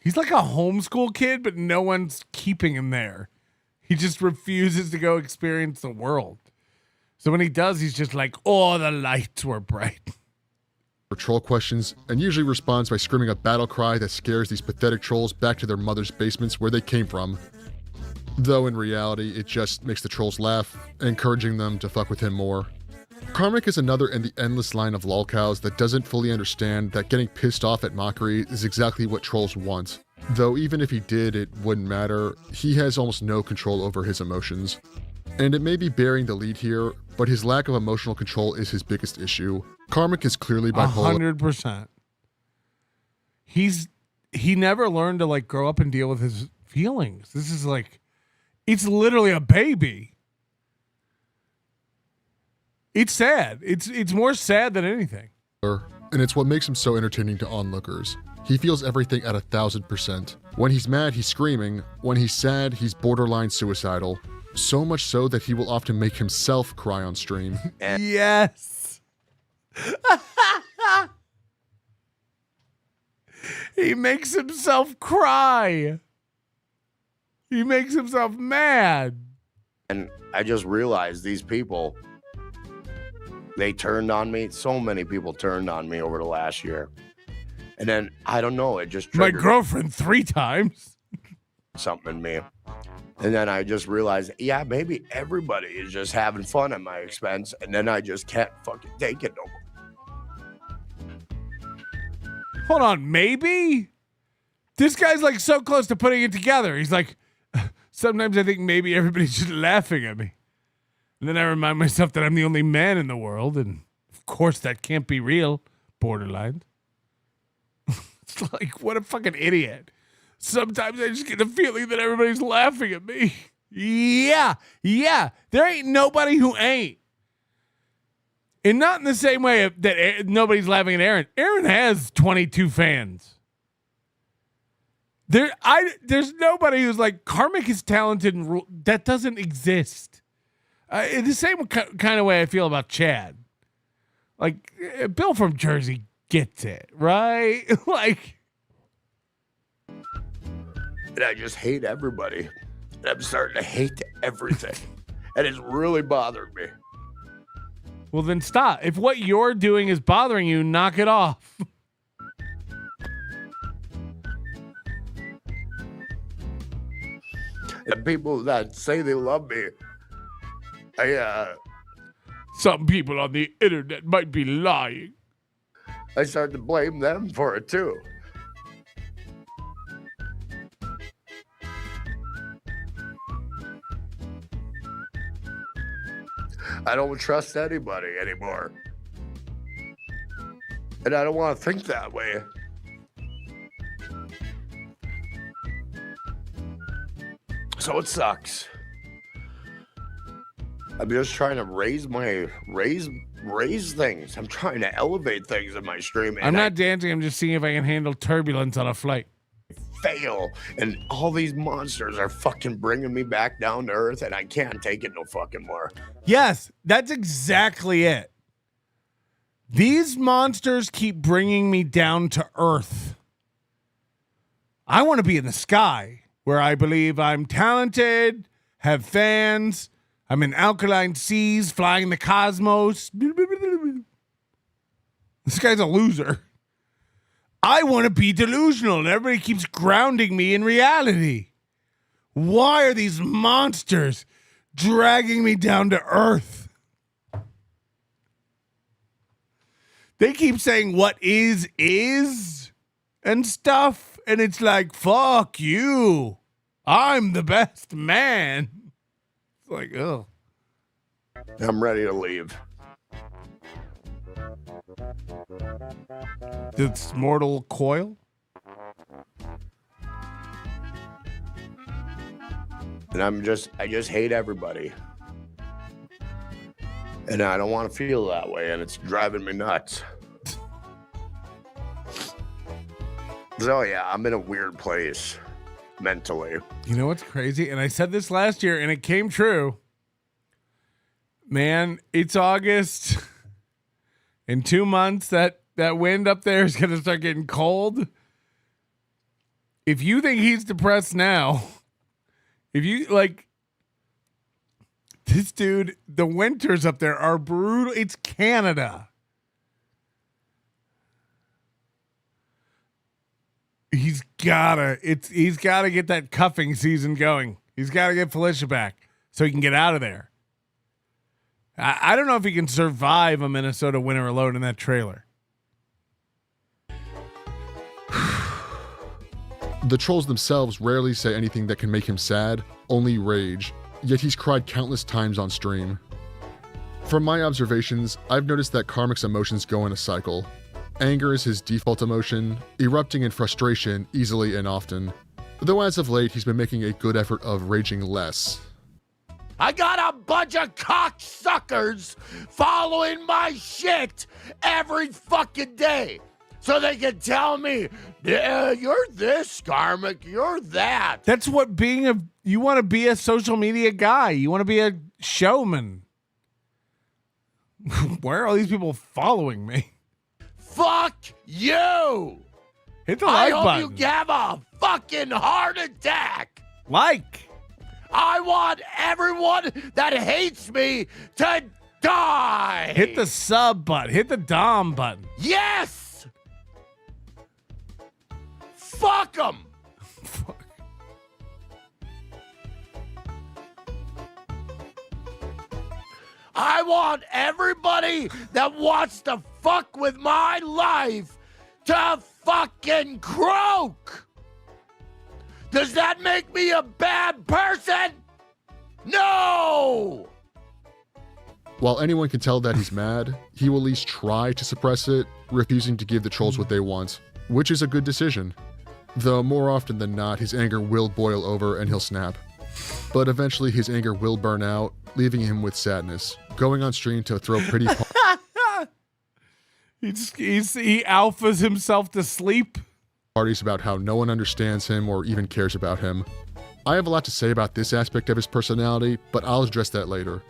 He's like a homeschool kid, but no one's keeping him there. He just refuses to go experience the world. So when he does, he's just like, oh, the lights were bright. For troll questions, and usually responds by screaming a battle cry that scares these pathetic trolls back to their mother's basements where they came from. Though in reality, it just makes the trolls laugh, encouraging them to fuck with him more. Karmic is another in the endless line of lolcows that doesn't fully understand that getting pissed off at mockery is exactly what trolls want. Though even if he did, it wouldn't matter. He has almost no control over his emotions. And it may be bearing the lead here, but his lack of emotional control is his biggest issue. Karmic is clearly bipolar. 100%. He never learned to like grow up and deal with his feelings. This is like, it's literally a baby. It's sad. It's more sad than anything. And it's what makes him so entertaining to onlookers. He feels everything at 1,000%. When he's mad, he's screaming. When he's sad, he's borderline suicidal. So much so that he will often make himself cry on stream. Yes. He makes himself cry. He makes himself mad. And I just realized these people, they turned on me. So many people turned on me over the last year. And then, I don't know, it just My triggered girlfriend 3 times. something in me. And then I just realized, yeah, maybe everybody is just having fun at my expense. And then I just can't fucking take it no more. Hold on, maybe? This guy's like so close to putting it together. He's like, sometimes I think maybe everybody's just laughing at me. And then I remind myself that I'm the only man in the world. And of course, that can't be real. Borderline. It's like, what a fucking idiot. Sometimes I just get the feeling that everybody's laughing at me. Yeah. There ain't nobody who ain't. And not in the same way that nobody's laughing at Aaron. Aaron has 22 fans. There's nobody who's like, Karmic is talented and that doesn't exist. In the same kind of way I feel about Chad. Like, Bill from Jersey gets it, right? Like, And I just hate everybody. And I'm starting to hate everything. And it's really bothered me. well, then stop. If what you're doing is bothering you, knock it off. And people that say they love me, Some people on the internet might be lying. I start to blame them for it too. I don't trust anybody anymore. And I don't want to think that way. So it sucks. I'm just trying to raise things. I'm trying to elevate things in my stream. I'm not dancing. I'm just seeing if I can handle turbulence on a flight. Fail, and all these monsters are fucking bringing me back down to earth, and I can't take it no fucking more. Yes, that's exactly it. These monsters keep bringing me down to earth. I want to be in the sky where I believe I'm talented, have fans, I'm in alkaline seas, flying the cosmos. This guy's a loser. I want to be delusional, and everybody keeps grounding me in reality. Why are these monsters dragging me down to earth? They keep saying what is and stuff, and it's like, fuck you. I'm the best man. It's like, oh. I'm ready to leave. This mortal coil? And I just hate everybody. And I don't want to feel that way, and it's driving me nuts. So yeah, I'm in a weird place mentally. You know what's crazy? And I said this last year, and it came true. Man, it's August. In 2 months, that wind up there is going to start getting cold. If you think he's depressed now, if you like this dude, the winters up there are brutal. It's Canada. He's gotta get that cuffing season going. He's gotta get Felicia back so he can get out of there. I don't know if he can survive a Minnesota winter alone in that trailer. The trolls themselves rarely say anything that can make him sad, only rage, yet he's cried countless times on stream. From my observations, I've noticed that Karmic's emotions go in a cycle. Anger is his default emotion, erupting in frustration easily and often, though as of late he's been making a good effort of raging less. I got a bunch of cocksuckers following my shit every fucking day. So they can tell me, yeah, you're this, Karmic, you're that. That's what you want to be a social media guy. You want to be a showman. Why are all these people following me? Fuck you. Hit the like I hope button. you have a fucking heart attack. Like. I want everyone that hates me to die. Hit the sub button. Hit the Dom button. Yes. Fuck them. I want everybody that wants to fuck with my life to fucking croak. Does that make me a bad person? No! While anyone can tell that he's mad, he will at least try to suppress it, refusing to give the trolls what they want, which is a good decision. Though more often than not, his anger will boil over and he'll snap. But eventually his anger will burn out, leaving him with sadness, going on stream to throw pretty he alphas himself to sleep. parties about how no one understands him or even cares about him. I have a lot to say about this aspect of his personality, but I'll address that later.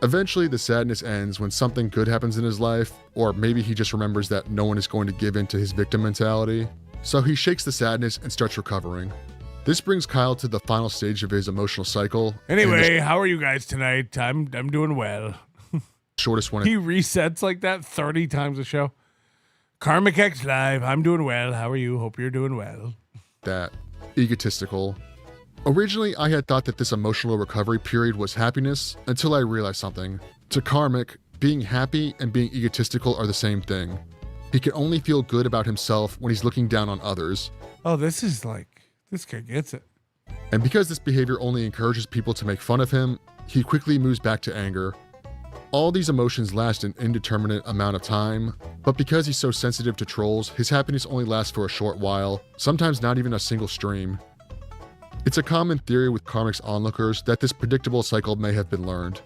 Eventually, the sadness ends when something good happens in his life, or maybe he just remembers that no one is going to give in to his victim mentality. So he shakes the sadness and starts recovering. This brings Kyle to the final stage of his emotional cycle. Anyway, how are you guys tonight? I'm doing well. Shortest one. He resets like that 30 times a show. KarmicX Live. I'm doing well. How are you? Hope you're doing well. That egotistical. Originally, I had thought that this emotional recovery period was happiness until I realized something. To Karmic, being happy and being egotistical are the same thing. He can only feel good about himself when he's looking down on others. Oh, this guy gets it. And because this behavior only encourages people to make fun of him, he quickly moves back to anger. All these emotions last an indeterminate amount of time, but because he's so sensitive to trolls, his happiness only lasts for a short while, sometimes not even a single stream. It's a common theory with Karmic's onlookers that this predictable cycle may have been learned.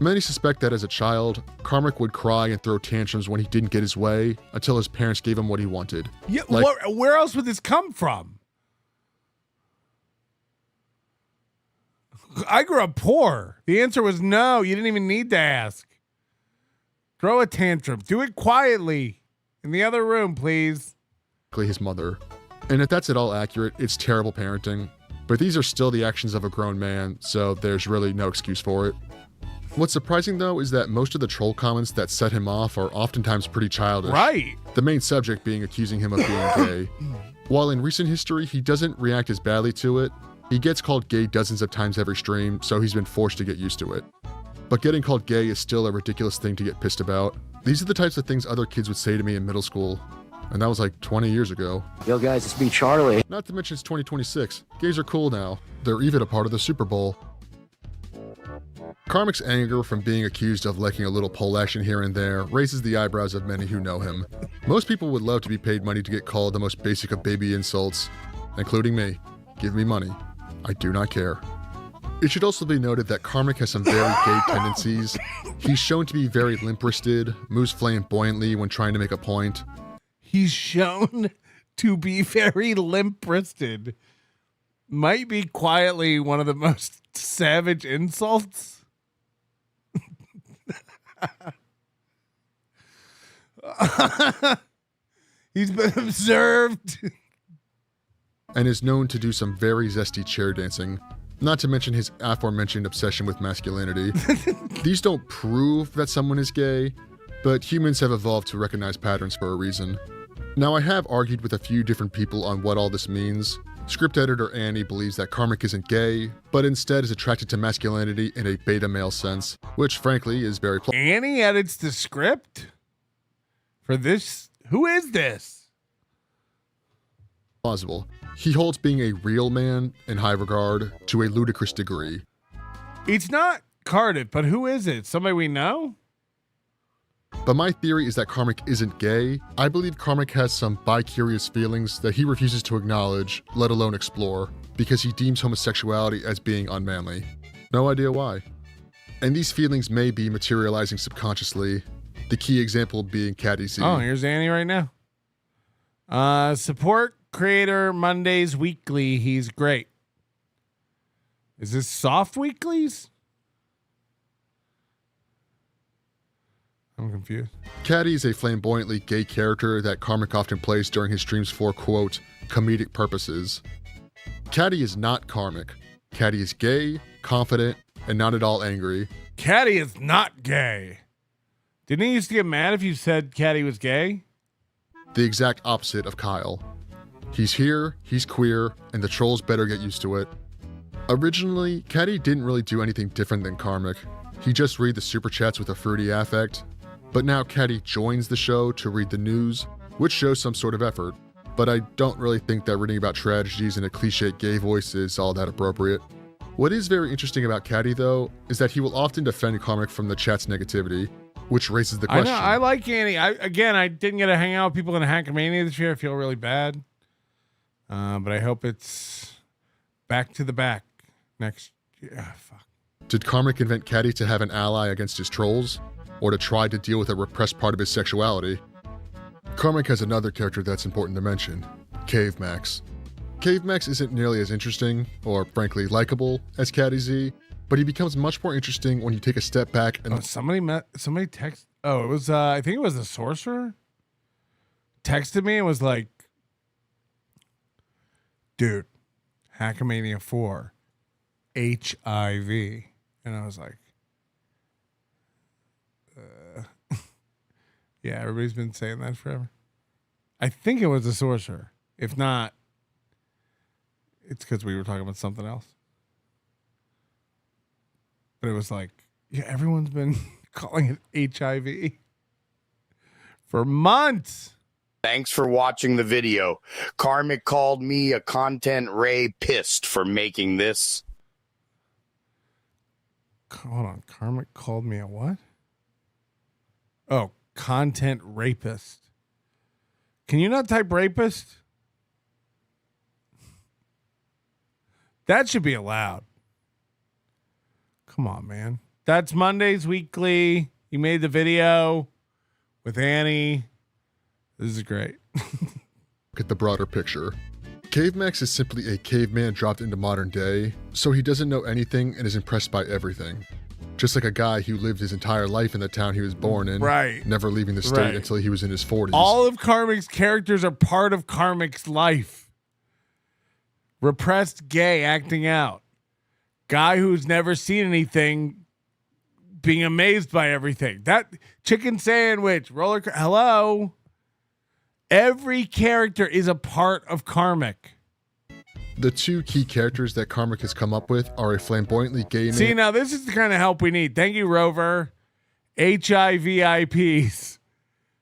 Many suspect that as a child, Karmic would cry and throw tantrums when he didn't get his way until his parents gave him what he wanted. Yeah, where else would this come from? I grew up poor. The answer was no. You didn't even need to ask. Throw a tantrum. Do it quietly. In the other room, please. His mother. And if that's at all accurate, it's terrible parenting. But these are still the actions of a grown man, so there's really no excuse for it. What's surprising, though, is that most of the troll comments that set him off are oftentimes pretty childish. Right. The main subject being accusing him of being gay. While in recent history, he doesn't react as badly to it, he gets called gay dozens of times every stream, so he's been forced to get used to it. But getting called gay is still a ridiculous thing to get pissed about. These are the types of things other kids would say to me in middle school. And that was like 20 years ago. Yo guys, it's me, Charlie. Not to mention it's 2026. Gays are cool now. They're even a part of the Super Bowl. Karmic's anger from being accused of liking a little pole action here and there raises the eyebrows of many who know him. Most people would love to be paid money to get called the most basic of baby insults, including me. Give me money. I do not care. It should also be noted that Karmic has some very gay tendencies. He's shown to be very limp-wristed, moves flamboyantly when trying to make a point. He's shown to be very limp-wristed. Might be quietly one of the most savage insults. He's been observed. And is known to do some very zesty chair dancing, not to mention his aforementioned obsession with masculinity. These don't prove that someone is gay, but humans have evolved to recognize patterns for a reason. Now, I have argued with a few different people on what all this means. Script editor Annie believes that Karmic isn't gay, but instead is attracted to masculinity in a beta male sense, which frankly is very Annie edits the script for this? Who is this? Plausible. He holds being a real man in high regard to a ludicrous degree. It's not Cardiff, but who is it? Somebody we know? But my theory is that Karmic isn't gay. I believe Karmic has some bi-curious feelings that he refuses to acknowledge, let alone explore, because he deems homosexuality as being unmanly. No idea why. And these feelings may be materializing subconsciously, the key example being Caddy Z. Oh, here's Annie right now. Support creator Mondays weekly. He's great. Is this soft weeklies? I'm confused. Caddy is a flamboyantly gay character that Karmic often plays during his streams for, quote, comedic purposes. Caddy is not Karmic. Caddy is gay, confident, and not at all angry. Caddy is not gay. Didn't he used to get mad if you said Caddy was gay? The exact opposite of Kyle. He's here, he's queer, and the trolls better get used to it. Originally, Caddy didn't really do anything different than Karmic. He just read the super chats with a fruity affect. But now Caddy joins the show to read the news, which shows some sort of effort. But I don't really think that reading about tragedies in a cliche gay voice is all that appropriate. What is very interesting about Caddy, though, is that he will often defend Karmic from the chat's negativity, which raises the question. I like Annie. I didn't get to hang out with people in Hackmania this year. I feel really bad. But I hope it's back to the back next year. Fuck. Did Karmic invent Caddy to have an ally against his trolls? Or to try to deal with a repressed part of his sexuality? Karmic has another character that's important to mention, Cave Max. Cave Max isn't nearly as interesting, or frankly likable, as Caddy Z, but he becomes much more interesting when you take a step back and... somebody text... Oh, it was, I think it was the sorcerer? Texted me and was like, dude, Hackmania 4, HIV. And I was like, yeah, everybody's been saying that forever. I think it was the sorcerer. If not, it's because we were talking about something else. But it was like, yeah, everyone's been calling it HIV for months. Thanks for watching the video. Karmic called me a content rapist for making this. Hold on. Karmic called me a what? Oh, content rapist. Can you not type rapist? That should be allowed. Come on, man. That's Mondays Weekly. You made the video with Annie. This is great. Look at the broader picture. Cave Max is simply a caveman dropped into modern day, so he doesn't know anything and is impressed by everything. Just like a guy who lived his entire life in the town he was born in, right? Never leaving the state until he was in his 40s. All of Karmic's characters are part of Karmic's life. Repressed gay acting out. Guy who's never seen anything being amazed by everything. That chicken sandwich, hello. Every character is a part of Karmic. The two key characters that Karmic has come up with are a flamboyantly gay man. See, now this is the kind of help we need. Thank you, Rover. HIVIPs.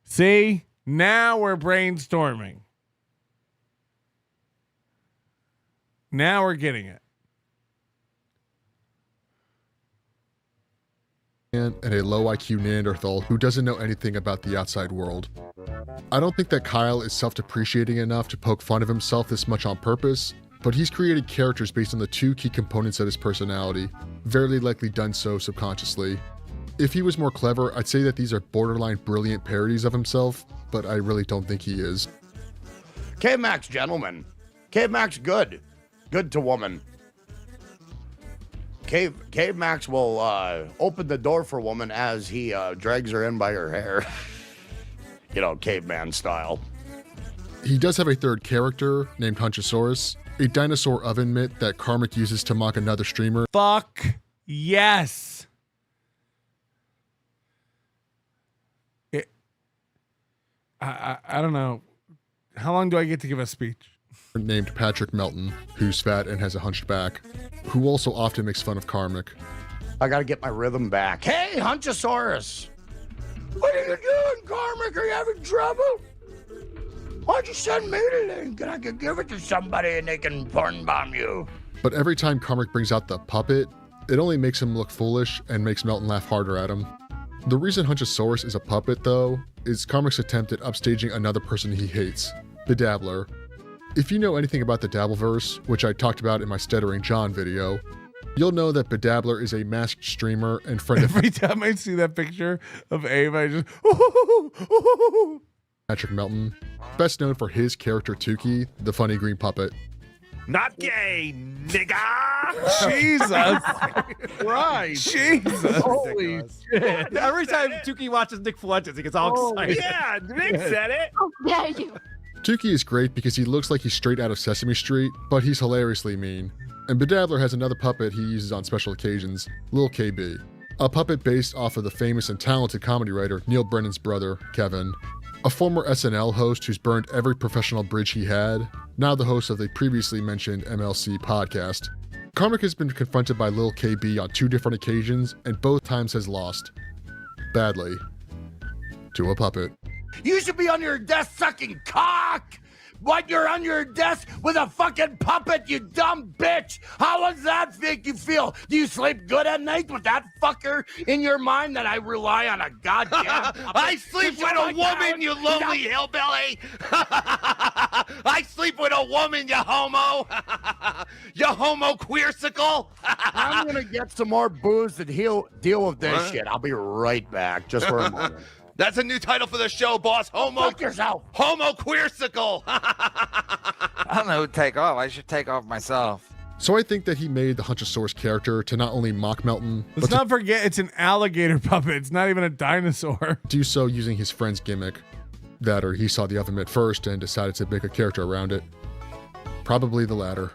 See, now we're brainstorming. Now we're getting it. And a low IQ Neanderthal who doesn't know anything about the outside world. I don't think that Kyle is self-depreciating enough to poke fun of himself this much on purpose, but he's created characters based on the two key components of his personality, very likely done so subconsciously. If he was more clever, I'd say that these are borderline brilliant parodies of himself, but I really don't think he is. Cave Max, gentlemen. Cave Max, good. Good to woman. Cave Max will open the door for woman as he drags her in by her hair. You know, caveman style. He does have a third character named Hunchosaurus, a dinosaur oven mitt that Karmic uses to mock another streamer. Fuck yes. I don't know. How long do I get to give a speech? Named Patrick Melton, who's fat and has a hunched back, who also often makes fun of Karmic. I gotta get my rhythm back. Hey, Hunchosaurus! What are you doing, Karmic? Are you having trouble? Why don't you send me the link and I can give it to somebody and they can porn bomb you? But every time Karmic brings out the puppet, it only makes him look foolish and makes Melton laugh harder at him. The reason Hunchosaurus is a puppet, though, is Karmic's attempt at upstaging another person he hates, the Dabbler. If you know anything about the Dabbleverse, which I talked about in my Stuttering John video, You'll know that Bedabbler is a masked streamer and friend of Every time I see that picture of Abe, I just Patrick Melton, best known for his character Tukey, the funny green puppet. Not gay, nigga. Jesus Christ. Jesus. Holy shit. Every time Tukey watches Nick Fuentes, he gets all excited. Yeah, Nick said it. Oh, yeah, you. Tukey is great because he looks like he's straight out of Sesame Street, but he's hilariously mean. And Bedabbler has another puppet he uses on special occasions, Lil KB, a puppet based off of the famous and talented comedy writer Neil Brennan's brother, Kevin, a former SNL host who's burned every professional bridge he had, now the host of the previously mentioned MLC podcast. Karmic has been confronted by Lil KB on 2 different occasions, and both times has lost. Badly. To a puppet. You should be on your desk sucking cock! What, you're on your desk with a fucking puppet, you dumb bitch! How does that make you feel? Do you sleep good at night with that fucker in your mind that I rely on a goddamn puppet? I sleep with a woman, you lonely hillbilly! I sleep with a woman, you homo! You homo queersicle! I'm gonna get some more booze and deal with this shit. I'll be right back, just for a moment. That's a new title for the show, boss. Homo. Fuck yourself. Homo queersicle. I don't know who'd take off. I should take off myself. So I think that he made the Hunchosaurus character to not only mock Melton, let's not forget it's an alligator puppet. It's not even a dinosaur. Do so using his friend's gimmick. That or he saw the alphabet first and decided to make a character around it. Probably the latter.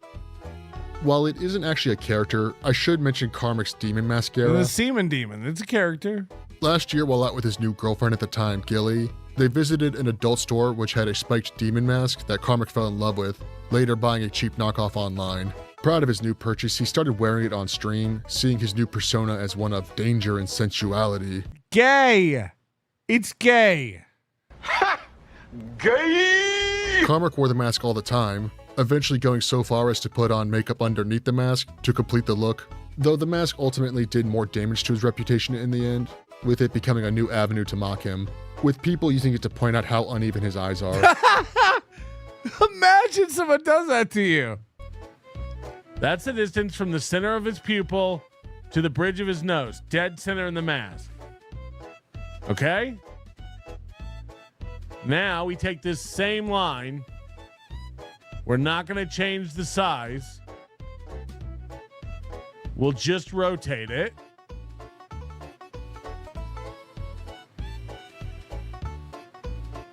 While it isn't actually a character, I should mention Karmic's demon mascara. The semen demon. It's a character. Last year, while out with his new girlfriend at the time, Gilly, they visited an adult store which had a spiked demon mask that Karmic fell in love with, later buying a cheap knockoff online. Proud of his new purchase, he started wearing it on stream, seeing his new persona as one of danger and sensuality. Gay! It's gay! Gay! Karmic wore the mask all the time, eventually going so far as to put on makeup underneath the mask to complete the look, though the mask ultimately did more damage to his reputation in the end, with it becoming a new avenue to mock him, with people using it to point out how uneven his eyes are. Imagine someone does that to you. That's the distance from the center of his pupil to the bridge of his nose, dead center in the mask. Okay? Now we take this same line. We're not going to change the size. We'll just rotate it.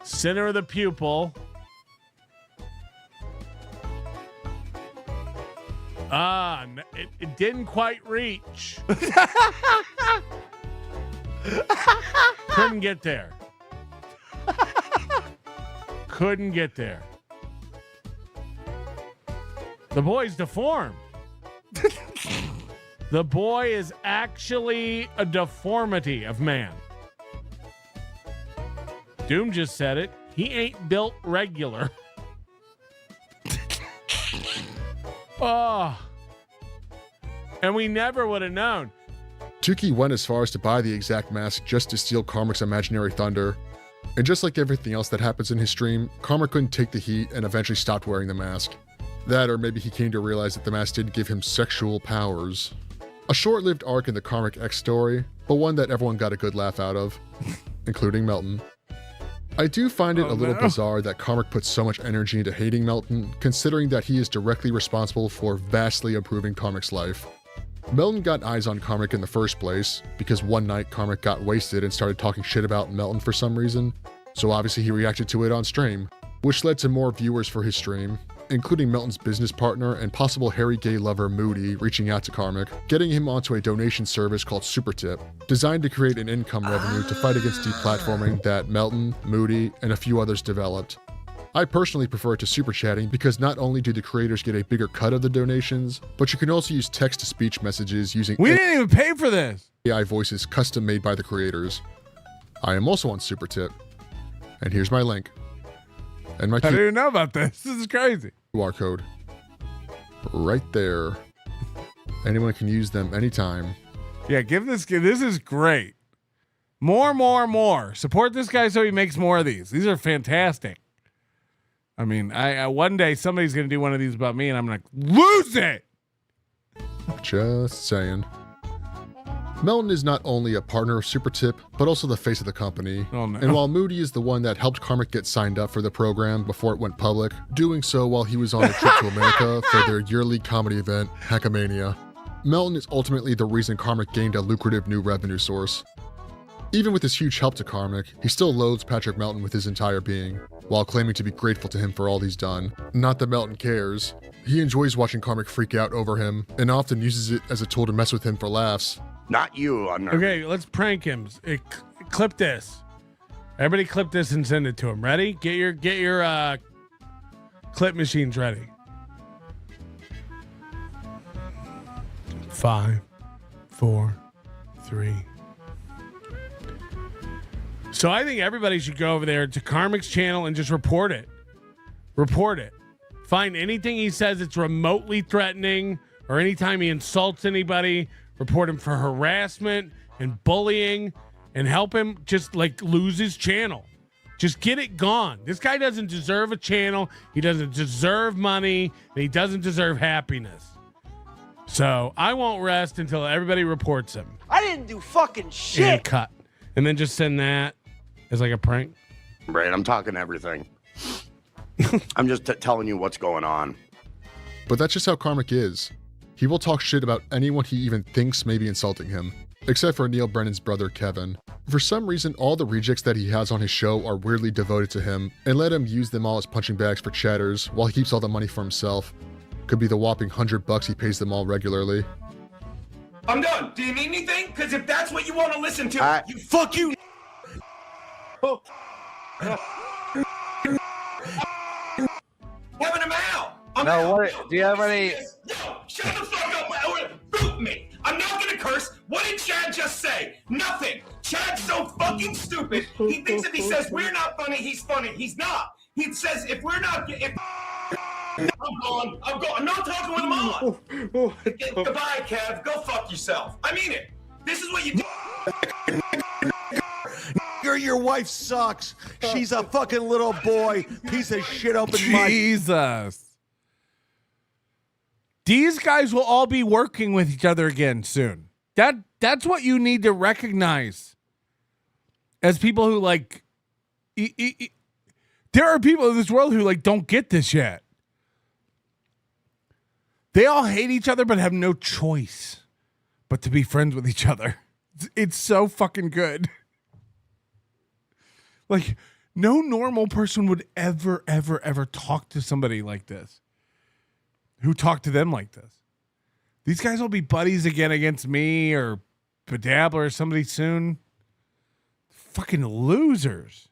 Center of the pupil. It didn't quite reach. Couldn't get there. Couldn't get there. The boy's deformed. The boy is actually a deformity of man. Doom just said it. He ain't built regular. Oh. And we never would have known. Tukey went as far as to buy the exact mask just to steal Karmic's imaginary thunder. And just like everything else that happens in his stream, Karmic couldn't take the heat and eventually stopped wearing the mask. That, or maybe he came to realize that the mask didn't give him sexual powers. A short-lived arc in the KarmicX story, but one that everyone got a good laugh out of, including Melton. I do find it a little bizarre that Karmic puts so much energy into hating Melton, considering that he is directly responsible for vastly improving Karmic's life. Melton got eyes on Karmic in the first place, because one night Karmic got wasted and started talking shit about Melton for some reason, so obviously he reacted to it on stream, which led to more viewers for his stream, including Melton's business partner and possible hairy gay lover Moody reaching out to Karmic, getting him onto a donation service called Supertip, designed to create an income revenue to fight against deplatforming that Melton, Moody, and a few others developed. I personally prefer it to super chatting because not only do the creators get a bigger cut of the donations, but you can also use text-to-speech messages using We didn't even pay for this! AI voices custom made by the creators. I am also on Supertip. And here's my link. And my I didn't even know about this. This is crazy. QR code. Right there. Anyone can use them anytime. Yeah, this is great. More. Support this guy so he makes more of these. These are fantastic. I mean, I one day somebody's going to do one of these about me and I'm going to lose it. Just saying. Melton is not only a partner of Supertip, but also the face of the company. Oh, no. And while Moody is the one that helped Karmic get signed up for the program before it went public, doing so while he was on a trip to America for their yearly comedy event, Hackamania, Melton is ultimately the reason Karmic gained a lucrative new revenue source. Even with his huge help to Karmic, he still loathes Patrick Melton with his entire being, while claiming to be grateful to him for all he's done. Not that Melton cares. He enjoys watching Karmic freak out over him, and often uses it as a tool to mess with him for laughs. Not you, Under. Okay, let's prank him. Clip this. Everybody clip this and send it to him. Ready? Get your clip machines ready. 5, 4, 3. So I think everybody should go over there to Karmic's channel and just report it. Report it. Find anything he says that's remotely threatening or anytime he insults anybody. Report him for harassment and bullying and help him just like lose his channel. Just get it gone. This guy doesn't deserve a channel. He doesn't deserve money. And he doesn't deserve happiness. So I won't rest until everybody reports him. I didn't do fucking shit. And cut. And then just send that as like a prank. Right, I'm talking everything. I'm just telling you what's going on. But that's just how Karmic is. He will talk shit about anyone he even thinks may be insulting him, except for Neil Brennan's brother Kevin. For some reason, all the rejects that he has on his show are weirdly devoted to him and let him use them all as punching bags for chatters while he keeps all the money for himself. Could be the whopping $100 he pays them all regularly. I'm done. Do you need anything? Because if that's what you want to listen to, you fuck you. Having him out. No, what? Do you have any? Yo, shut the fuck up. Boot me. I'm not gonna curse. What did Chad just say? Nothing. Chad's so fucking stupid. He thinks if he says we're not funny, he's funny. He's not. He says if we're not. I'm gone. I'm not talking with him on. Goodbye, Kev. Go fuck yourself. I mean it. This is what you do. Your wife sucks. She's a fucking little boy. Piece of shit open mic. Jesus. These guys will all be working with each other again soon. That's what you need to recognize. As people who like there are people in this world who like don't get this yet. They all hate each other but have no choice but to be friends with each other. It's so fucking good. Like, no normal person would ever talk to somebody like this. Who talked to them like this. These guys will be buddies again against me or Badabler or somebody soon. Fucking losers.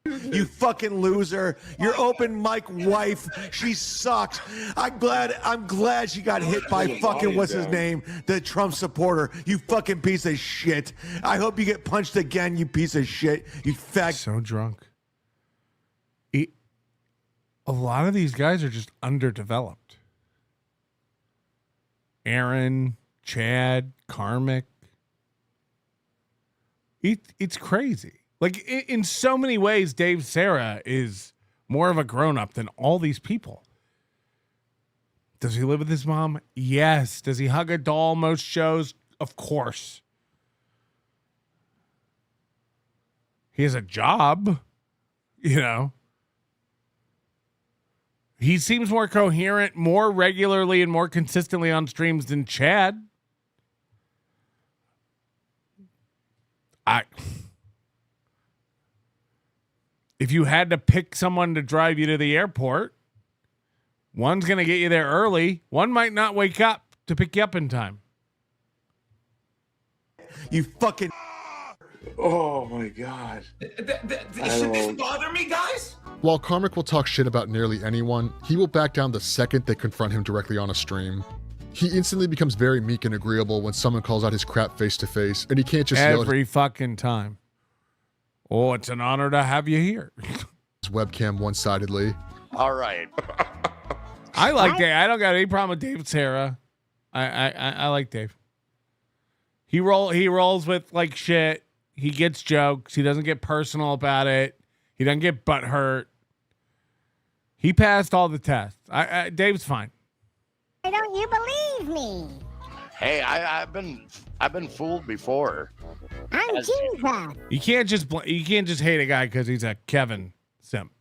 You fucking loser. Your open mic wife, she sucks. I'm glad she got hit by fucking what's his name, the Trump supporter. You fucking piece of shit. I hope you get punched again, you piece of shit. You fag. So drunk. A lot of these guys are just underdeveloped. Aaron, Chad, Karmic. It's crazy. Like, in so many ways, Dave Sarah is more of a grown-up than all these people. Does he live with his mom? Yes. Does he hug a doll most shows? Of course. He has a job, you know. He seems more coherent, more regularly and more consistently on streams than Chad. If you had to pick someone to drive you to the airport, one's going to get you there early. One might not wake up to pick you up in time. You fucking... Oh my God. Should this bother me, guys? While Karmic will talk shit about nearly anyone, he will back down the second they confront him directly on a stream. He instantly becomes very meek and agreeable when someone calls out his crap face to face, and he can't just yell every fucking time. Oh, it's an honor to have you here. His webcam one-sidedly. All right. I like Dave. I don't got any problem with Dave Sarah. I like Dave. He rolls with like shit. He gets jokes. He doesn't get personal about it. He doesn't get butthurt. He passed all the tests. Dave's fine. Why don't you believe me? Hey, I've been fooled before. I'm As- Jesus. You can't just hate a guy because he's a Kevin simp.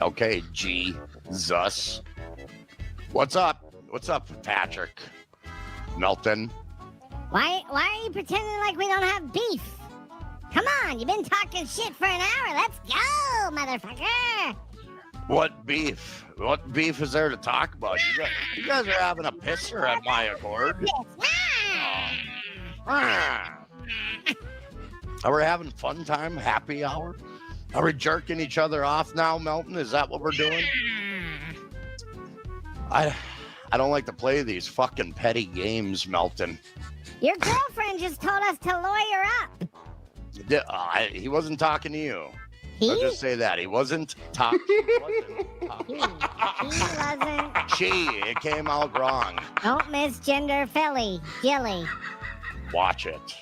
Okay, Jesus. What's up? What's up, Patrick Melton? Why are you pretending like we don't have beef? Come on, you've been talking shit for an hour. Let's go, motherfucker. What beef? What beef is there to talk about? You guys are having a pisser at my accord. Are we having fun time? Happy hour? Are we jerking each other off now, Melton? Is that what we're doing? I don't like to play these fucking petty games, Melton. Your girlfriend just told us to lawyer up. He wasn't talking to you. He? I'll just say that. He wasn't talking. He wasn't. It came out wrong. Don't misgender Philly. Gilly. Watch it.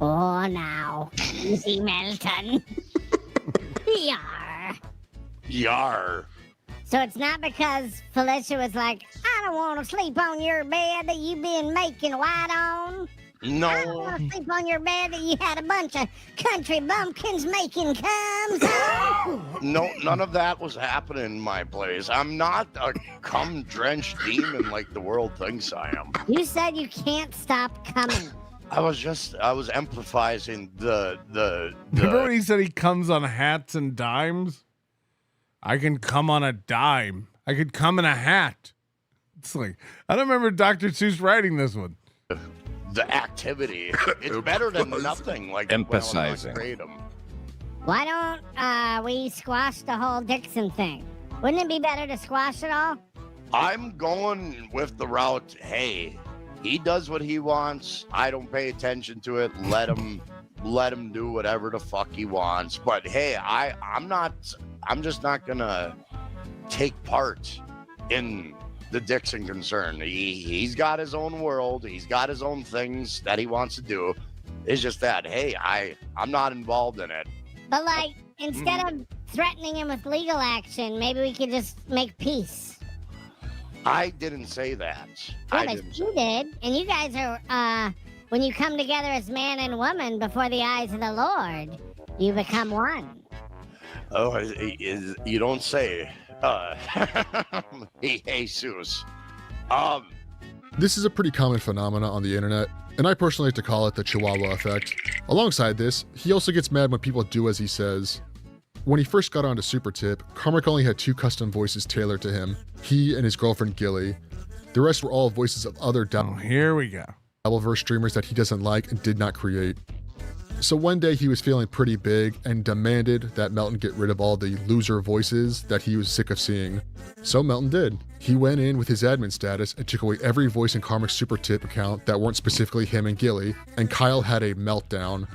Oh, now. Easy, Melton. Yar. Yar. So it's not because Felicia was like, I don't want to sleep on your bed that you been making white on. I don't No. want to sleep on your bed that you had a bunch of country bumpkins making comes on. No, none of that was happening in my place. I'm not a cum-drenched demon like the world thinks I am. You said you can't stop coming. I was emphasizing the Remember when he said he comes on hats and dimes? I can come on a dime. I could come in a hat. It's like, I don't remember Dr. Seuss writing this one. the activity. It's better than nothing. Like emphasizing. Why don't we squash the whole Dixon thing? Wouldn't it be better to squash it all? I'm going with the route, hey, he does what he wants. I don't pay attention to it. Let him do whatever the fuck he wants. But hey, I'm just not gonna take part in the Dixon concern. He's got his own world. He's got his own things that he wants to do. It's just that, hey, I'm not involved in it. But like, instead of threatening him with legal action, maybe we could just make peace. I didn't say that. Yeah, but you did. And you guys are, when you come together as man and woman before the eyes of the Lord, you become one. Oh, you don't say. Jesus. This is a pretty common phenomena on the internet, and I personally like to call it the Chihuahua effect. Alongside this, he also gets mad when people do as he says. When he first got onto Supertip, Karmic only had 2 custom voices tailored to him, he and his girlfriend Gilly. The rest were all voices of other here we go. Dabbleverse streamers that he doesn't like and did not create. So one day he was feeling pretty big and demanded that Melton get rid of all the loser voices that he was sick of seeing. So Melton did. He went in with his admin status and took away every voice in Karmic's Supertip account that weren't specifically him and Gilly, and Kyle had a meltdown.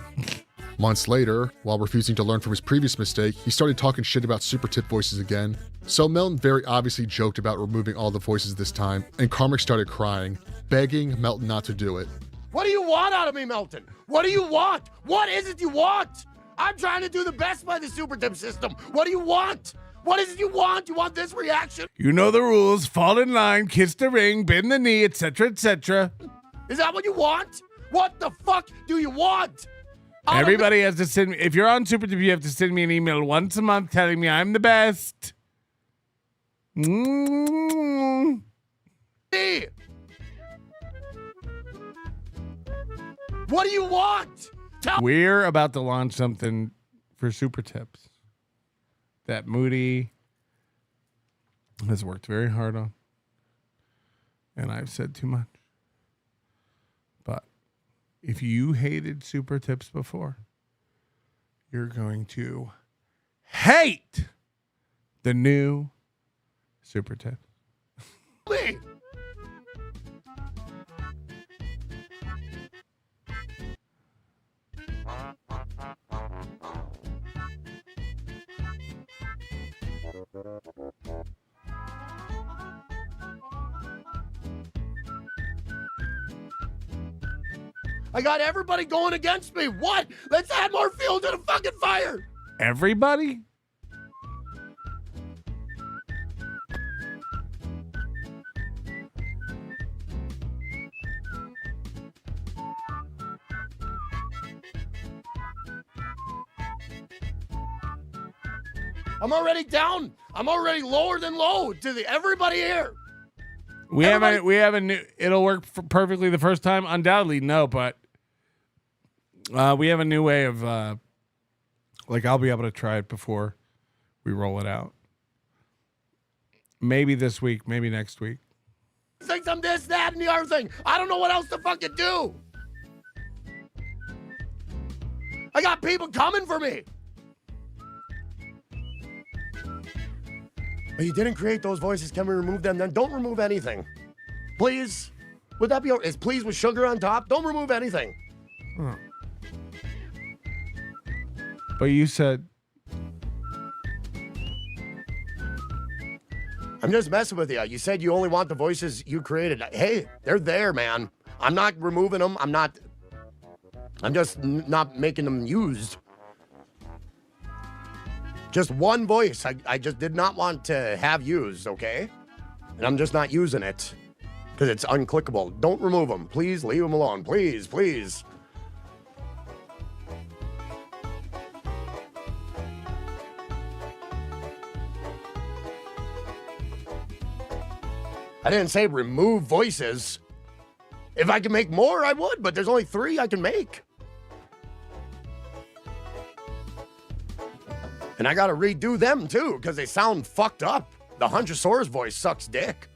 Months later, while refusing to learn from his previous mistake, he started talking shit about Supertip voices again. So Melton very obviously joked about removing all the voices this time, and Karmic started crying, begging Melton not to do it. What do you want out of me, Melton? What do you want? What is it you want? I'm trying to do the best by the Supertip system. What do you want? What is it you want? You want this reaction? You know the rules. Fall in line, kiss the ring, bend the knee, etc., etc. Is that what you want? What the fuck do you want? Everybody has to send me. If you're on Supertip, you have to send me an email once a month telling me I'm the best. Hey. What do you want? We're about to launch something for Supertips that Moody has worked very hard on. And I've said too much. But if you hated Supertips before, you're going to hate the new Supertips. I got everybody going against me. What? Let's add more fuel to the fucking fire. Everybody? I'm already down. I'm already lower than low to everybody here. We have a new. It'll work perfectly the first time. Undoubtedly, no, but we have a new way of like I'll be able to try it before we roll it out. Maybe this week, maybe next week. Thinks I'm this, that, and the other thing. I don't know what else to fucking do. I got people coming for me. But you didn't create those voices. Can we remove them? Then don't remove anything. Please. Would that be okay? Is please with sugar on top? Don't remove anything. Huh. But you said... I'm just messing with you. You said you only want the voices you created. Hey, they're there, man. I'm not removing them. I'm just not making them used. Just one voice I just did not want to have used, okay? And I'm just not using it because it's unclickable. Don't remove them. Please leave them alone. Please, please. I didn't say remove voices. If I can make more, I would, but there's only 3 I can make. And I gotta redo them too, because they sound fucked up. The Hunchosaurus voice sucks dick.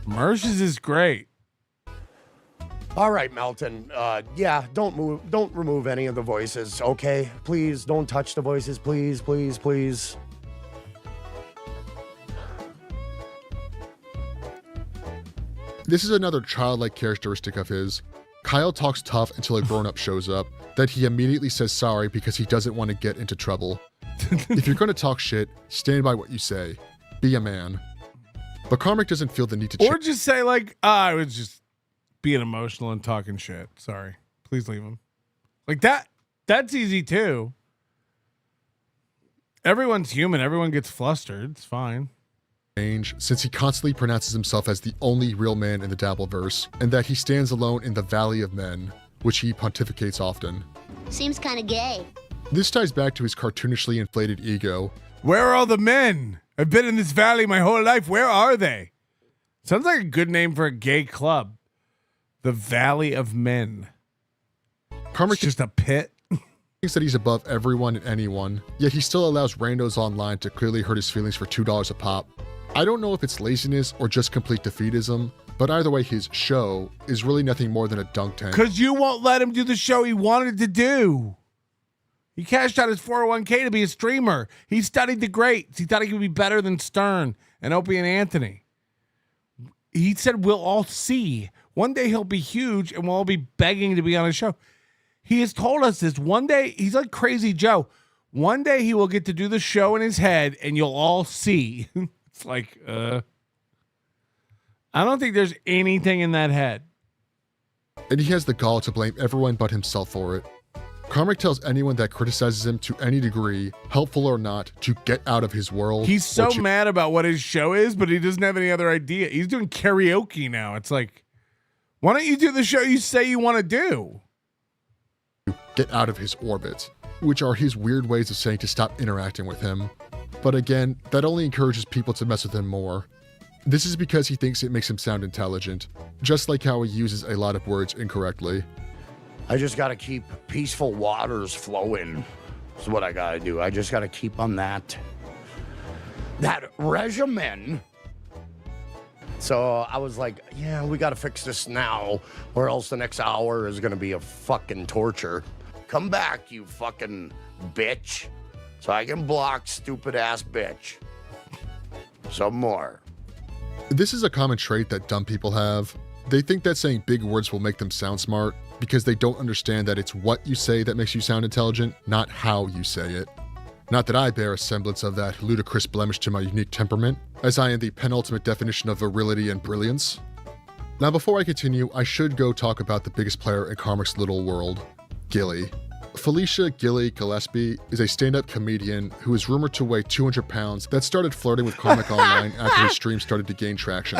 Mersh's is great. All right, Melton. Yeah, don't remove any of the voices, okay? Please, don't touch the voices, please, please, please. This is another childlike characteristic of his. Kyle talks tough until a grown-up shows up, then he immediately says sorry because he doesn't want to get into trouble. If you're going to talk shit, stand by what you say. Be a man. But Karmic doesn't feel the need to Or just say like, I was just being emotional and talking shit. Sorry. Please leave him. Like that's easy too. Everyone's human. Everyone gets flustered. It's fine. Since he constantly pronounces himself as the only real man in the Dabbleverse, and that he stands alone in the Valley of Men, which he pontificates often. Seems kind of gay. This ties back to his cartoonishly inflated ego. Where are all the men? I've been in this valley my whole life. Where are they? Sounds like a good name for a gay club. The Valley of Men. Karmic just a pit. Thinks that he's above everyone and anyone, yet he still allows randos online to clearly hurt his feelings for $2 a pop. I don't know if it's laziness or just complete defeatism, but either way, his show is really nothing more than a dunk tank. Because you won't let him do the show he wanted to do. He cashed out his 401k to be a streamer. He studied the greats. He thought he could be better than Stern and Opie and Anthony. He said, we'll all see. One day he'll be huge and we'll all be begging to be on his show. He has told us this. One day, he's like Crazy Joe. One day he will get to do the show in his head and you'll all see. It's like, I don't think there's anything in that head. And he has the gall to blame everyone but himself for it. Karmic tells anyone that criticizes him to any degree, helpful or not, to get out of his world. He's so mad about what his show is, but he doesn't have any other idea. He's doing karaoke now. It's like, why don't you do the show you say you want to do? Get out of his orbit, which are his weird ways of saying to stop interacting with him. But again, that only encourages people to mess with him more. This is because he thinks it makes him sound intelligent, just like how he uses a lot of words incorrectly. I just got to keep peaceful waters flowing. That's what I got to do. I just got to keep on that regimen. So I was like, yeah, we got to fix this now, or else the next hour is going to be a fucking torture. Come back, you fucking bitch, so I can block stupid ass bitch. Some more. This is a common trait that dumb people have. They think that saying big words will make them sound smart because they don't understand that it's what you say that makes you sound intelligent, not how you say it. Not that I bear a semblance of that ludicrous blemish to my unique temperament, as I am the penultimate definition of virility and brilliance. Now before I continue, I should go talk about the biggest player in Karmic's little world, Gilly. Felicia Gilly Gillespie is a stand-up comedian who is rumored to weigh 200 pounds that started flirting with Karmic online after his stream started to gain traction.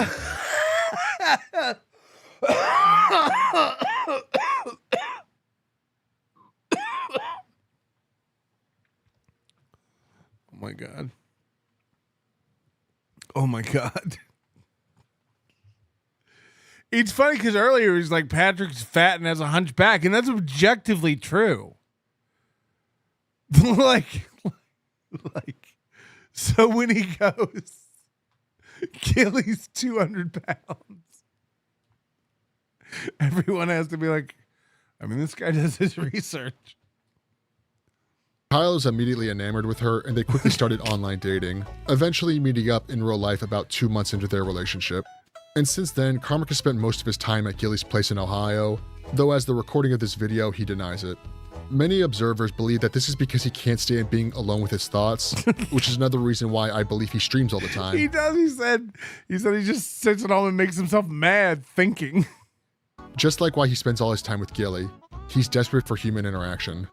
my God. Oh my God. It's funny because earlier he was like, Patrick's fat and has a hunchback, and that's objectively true. like, so when he goes, Gilly's 200 pounds, everyone has to be like, I mean, this guy does his research. Kyle is immediately enamored with her, and they quickly started online dating, eventually meeting up in real life about 2 months into their relationship. And since then, Karmic has spent most of his time at Gilly's place in Ohio, though as the recording of this video, he denies it. Many observers believe that this is because he can't stand being alone with his thoughts, which is another reason why I believe he streams all the time. He does. He said he just sits at home and makes himself mad thinking. Just like why he spends all his time with Gilly, he's desperate for human interaction.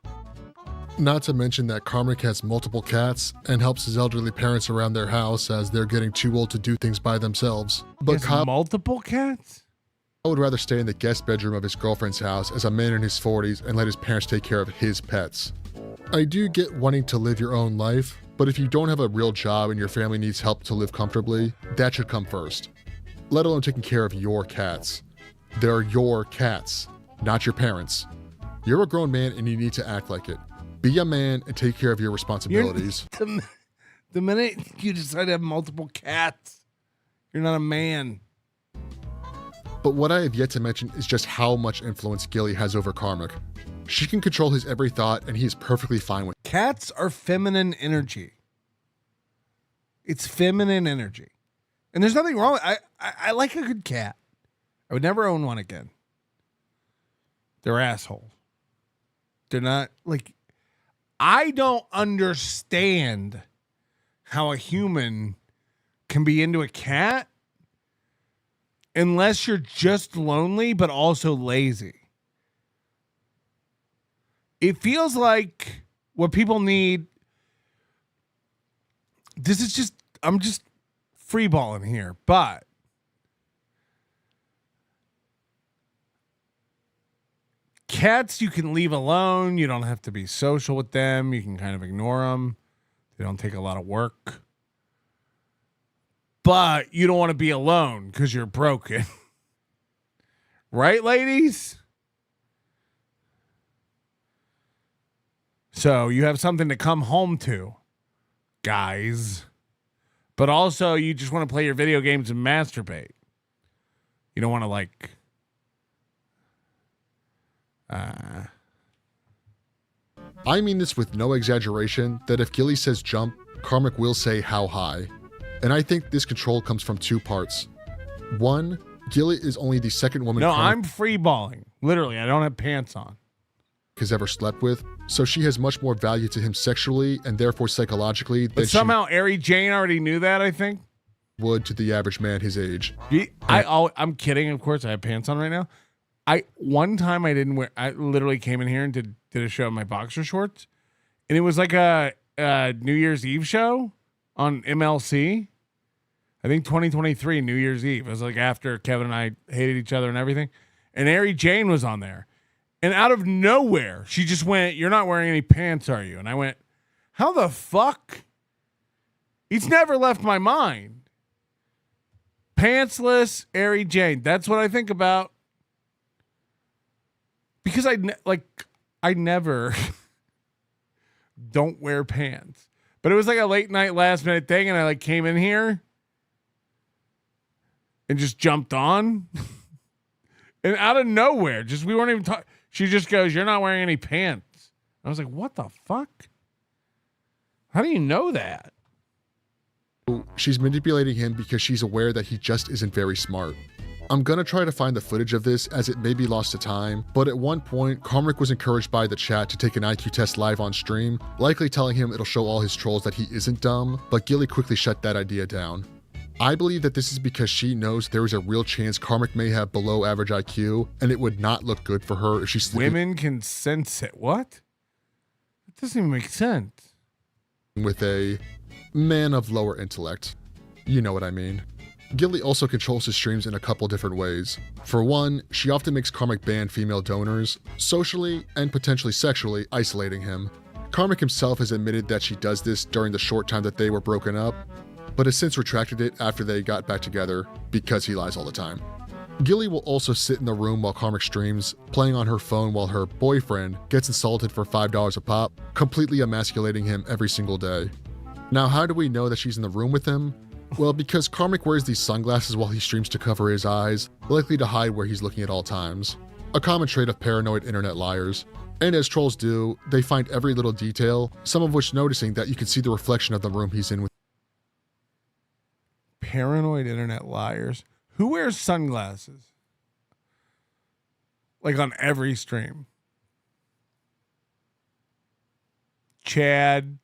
Not to mention that Karmic has multiple cats and helps his elderly parents around their house as they're getting too old to do things by themselves. But Kyle, multiple cats? I would rather stay in the guest bedroom of his girlfriend's house as a man in his 40s and let his parents take care of his pets. I do get wanting to live your own life, but if you don't have a real job and your family needs help to live comfortably, that should come first. Let alone taking care of your cats. They're your cats, not your parents. You're a grown man and you need to act like it. Be a man and take care of your responsibilities. The minute you decide to have multiple cats, you're not a man. But what I have yet to mention is just how much influence Gilly has over Karmic. She can control his every thought and he is perfectly fine with it. Cats are feminine energy. It's feminine energy. And there's nothing wrong. I like a good cat. I would never own one again. They're assholes. They're not like... I don't understand how a human can be into a cat unless you're just lonely, but also lazy. It feels like what people need. This is just, I'm just freeballing here, but cats you can leave alone. You don't have to be social with them. You can kind of ignore them. They don't take a lot of work. But you don't want to be alone because you're broken. Right, ladies? So you have something to come home to, guys. But also you just want to play your video games and masturbate. You don't want to like... I mean this with no exaggeration, that if Gilly says jump, Karmic will say how high. And I think this control comes from two parts. One, Gilly is only the second woman I'm freeballing. Literally, I don't have pants on. Has ever slept with, so she has much more value to him sexually and therefore psychologically than but somehow Ari Jane already knew that, I think. Would to the average man his age. I'm kidding, of course. I have pants on right now. One time I didn't wear. I literally came in here and did a show in my boxer shorts, and it was like a New Year's Eve show on MLC. I think 2023 New Year's Eve. It was like after Kevin and I hated each other and everything, and Ari Jane was on there, and out of nowhere she just went, "You're not wearing any pants, are you?" And I went, "How the fuck?" It's never left my mind. Pantsless Ari Jane. That's what I think about. Because I never don't wear pants. But it was like a late night last minute thing, and I like came in here and just jumped on. And out of nowhere, we weren't even talking. She just goes, "You're not wearing any pants." I was like, what the fuck? How do you know that? She's manipulating him because she's aware that he just isn't very smart. I'm gonna try to find the footage of this as it may be lost to time, but at one point, Karmic was encouraged by the chat to take an IQ test live on stream, likely telling him it'll show all his trolls that he isn't dumb, but Gilly quickly shut that idea down. I believe that this is because she knows there is a real chance Karmic may have below average IQ, and it would not look good for her if she's Women can sense it. What? That doesn't even make sense. With a man of lower intellect. You know what I mean. Gilly also controls his streams in a couple different ways. For one, she often makes Karmic ban female donors, socially and potentially sexually isolating him. Karmic himself has admitted that she does this during the short time that they were broken up, but has since retracted it after they got back together because he lies all the time. Gilly will also sit in the room while Karmic streams, playing on her phone while her boyfriend gets insulted for $5 a pop, completely emasculating him every single day. Now, how do we know that she's in the room with him? Well, because Karmic wears these sunglasses while he streams to cover his eyes, likely to hide where he's looking at all times. A common trait of paranoid internet liars. And as trolls do, they find every little detail, some of which noticing that you can see the reflection of the room he's in with. Paranoid internet liars. Who wears sunglasses? Like on every stream. Chad,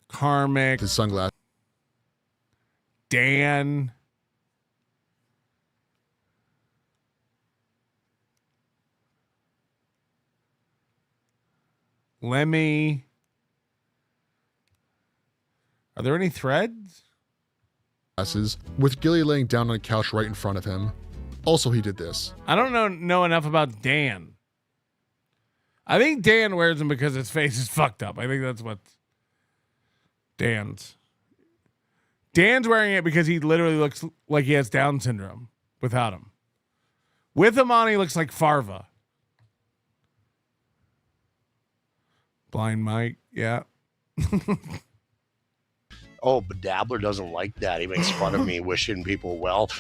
Karmic, his sunglasses. Dan. Lemmy. Are there any threads? With Gilly laying down on a couch right in front of him. Also, he did this. I don't know enough about Dan. I think Dan wears them because his face is fucked up. I think that's what Dan's wearing it because he literally looks like he has Down syndrome without him. With him on, he looks like Farva. Blind Mike, yeah. Oh, but Dabbler doesn't like that. He makes fun of me wishing people well.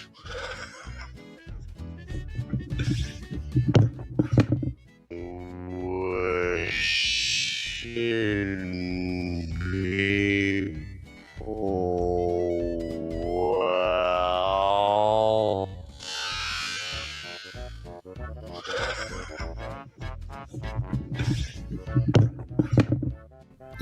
Wishing people well.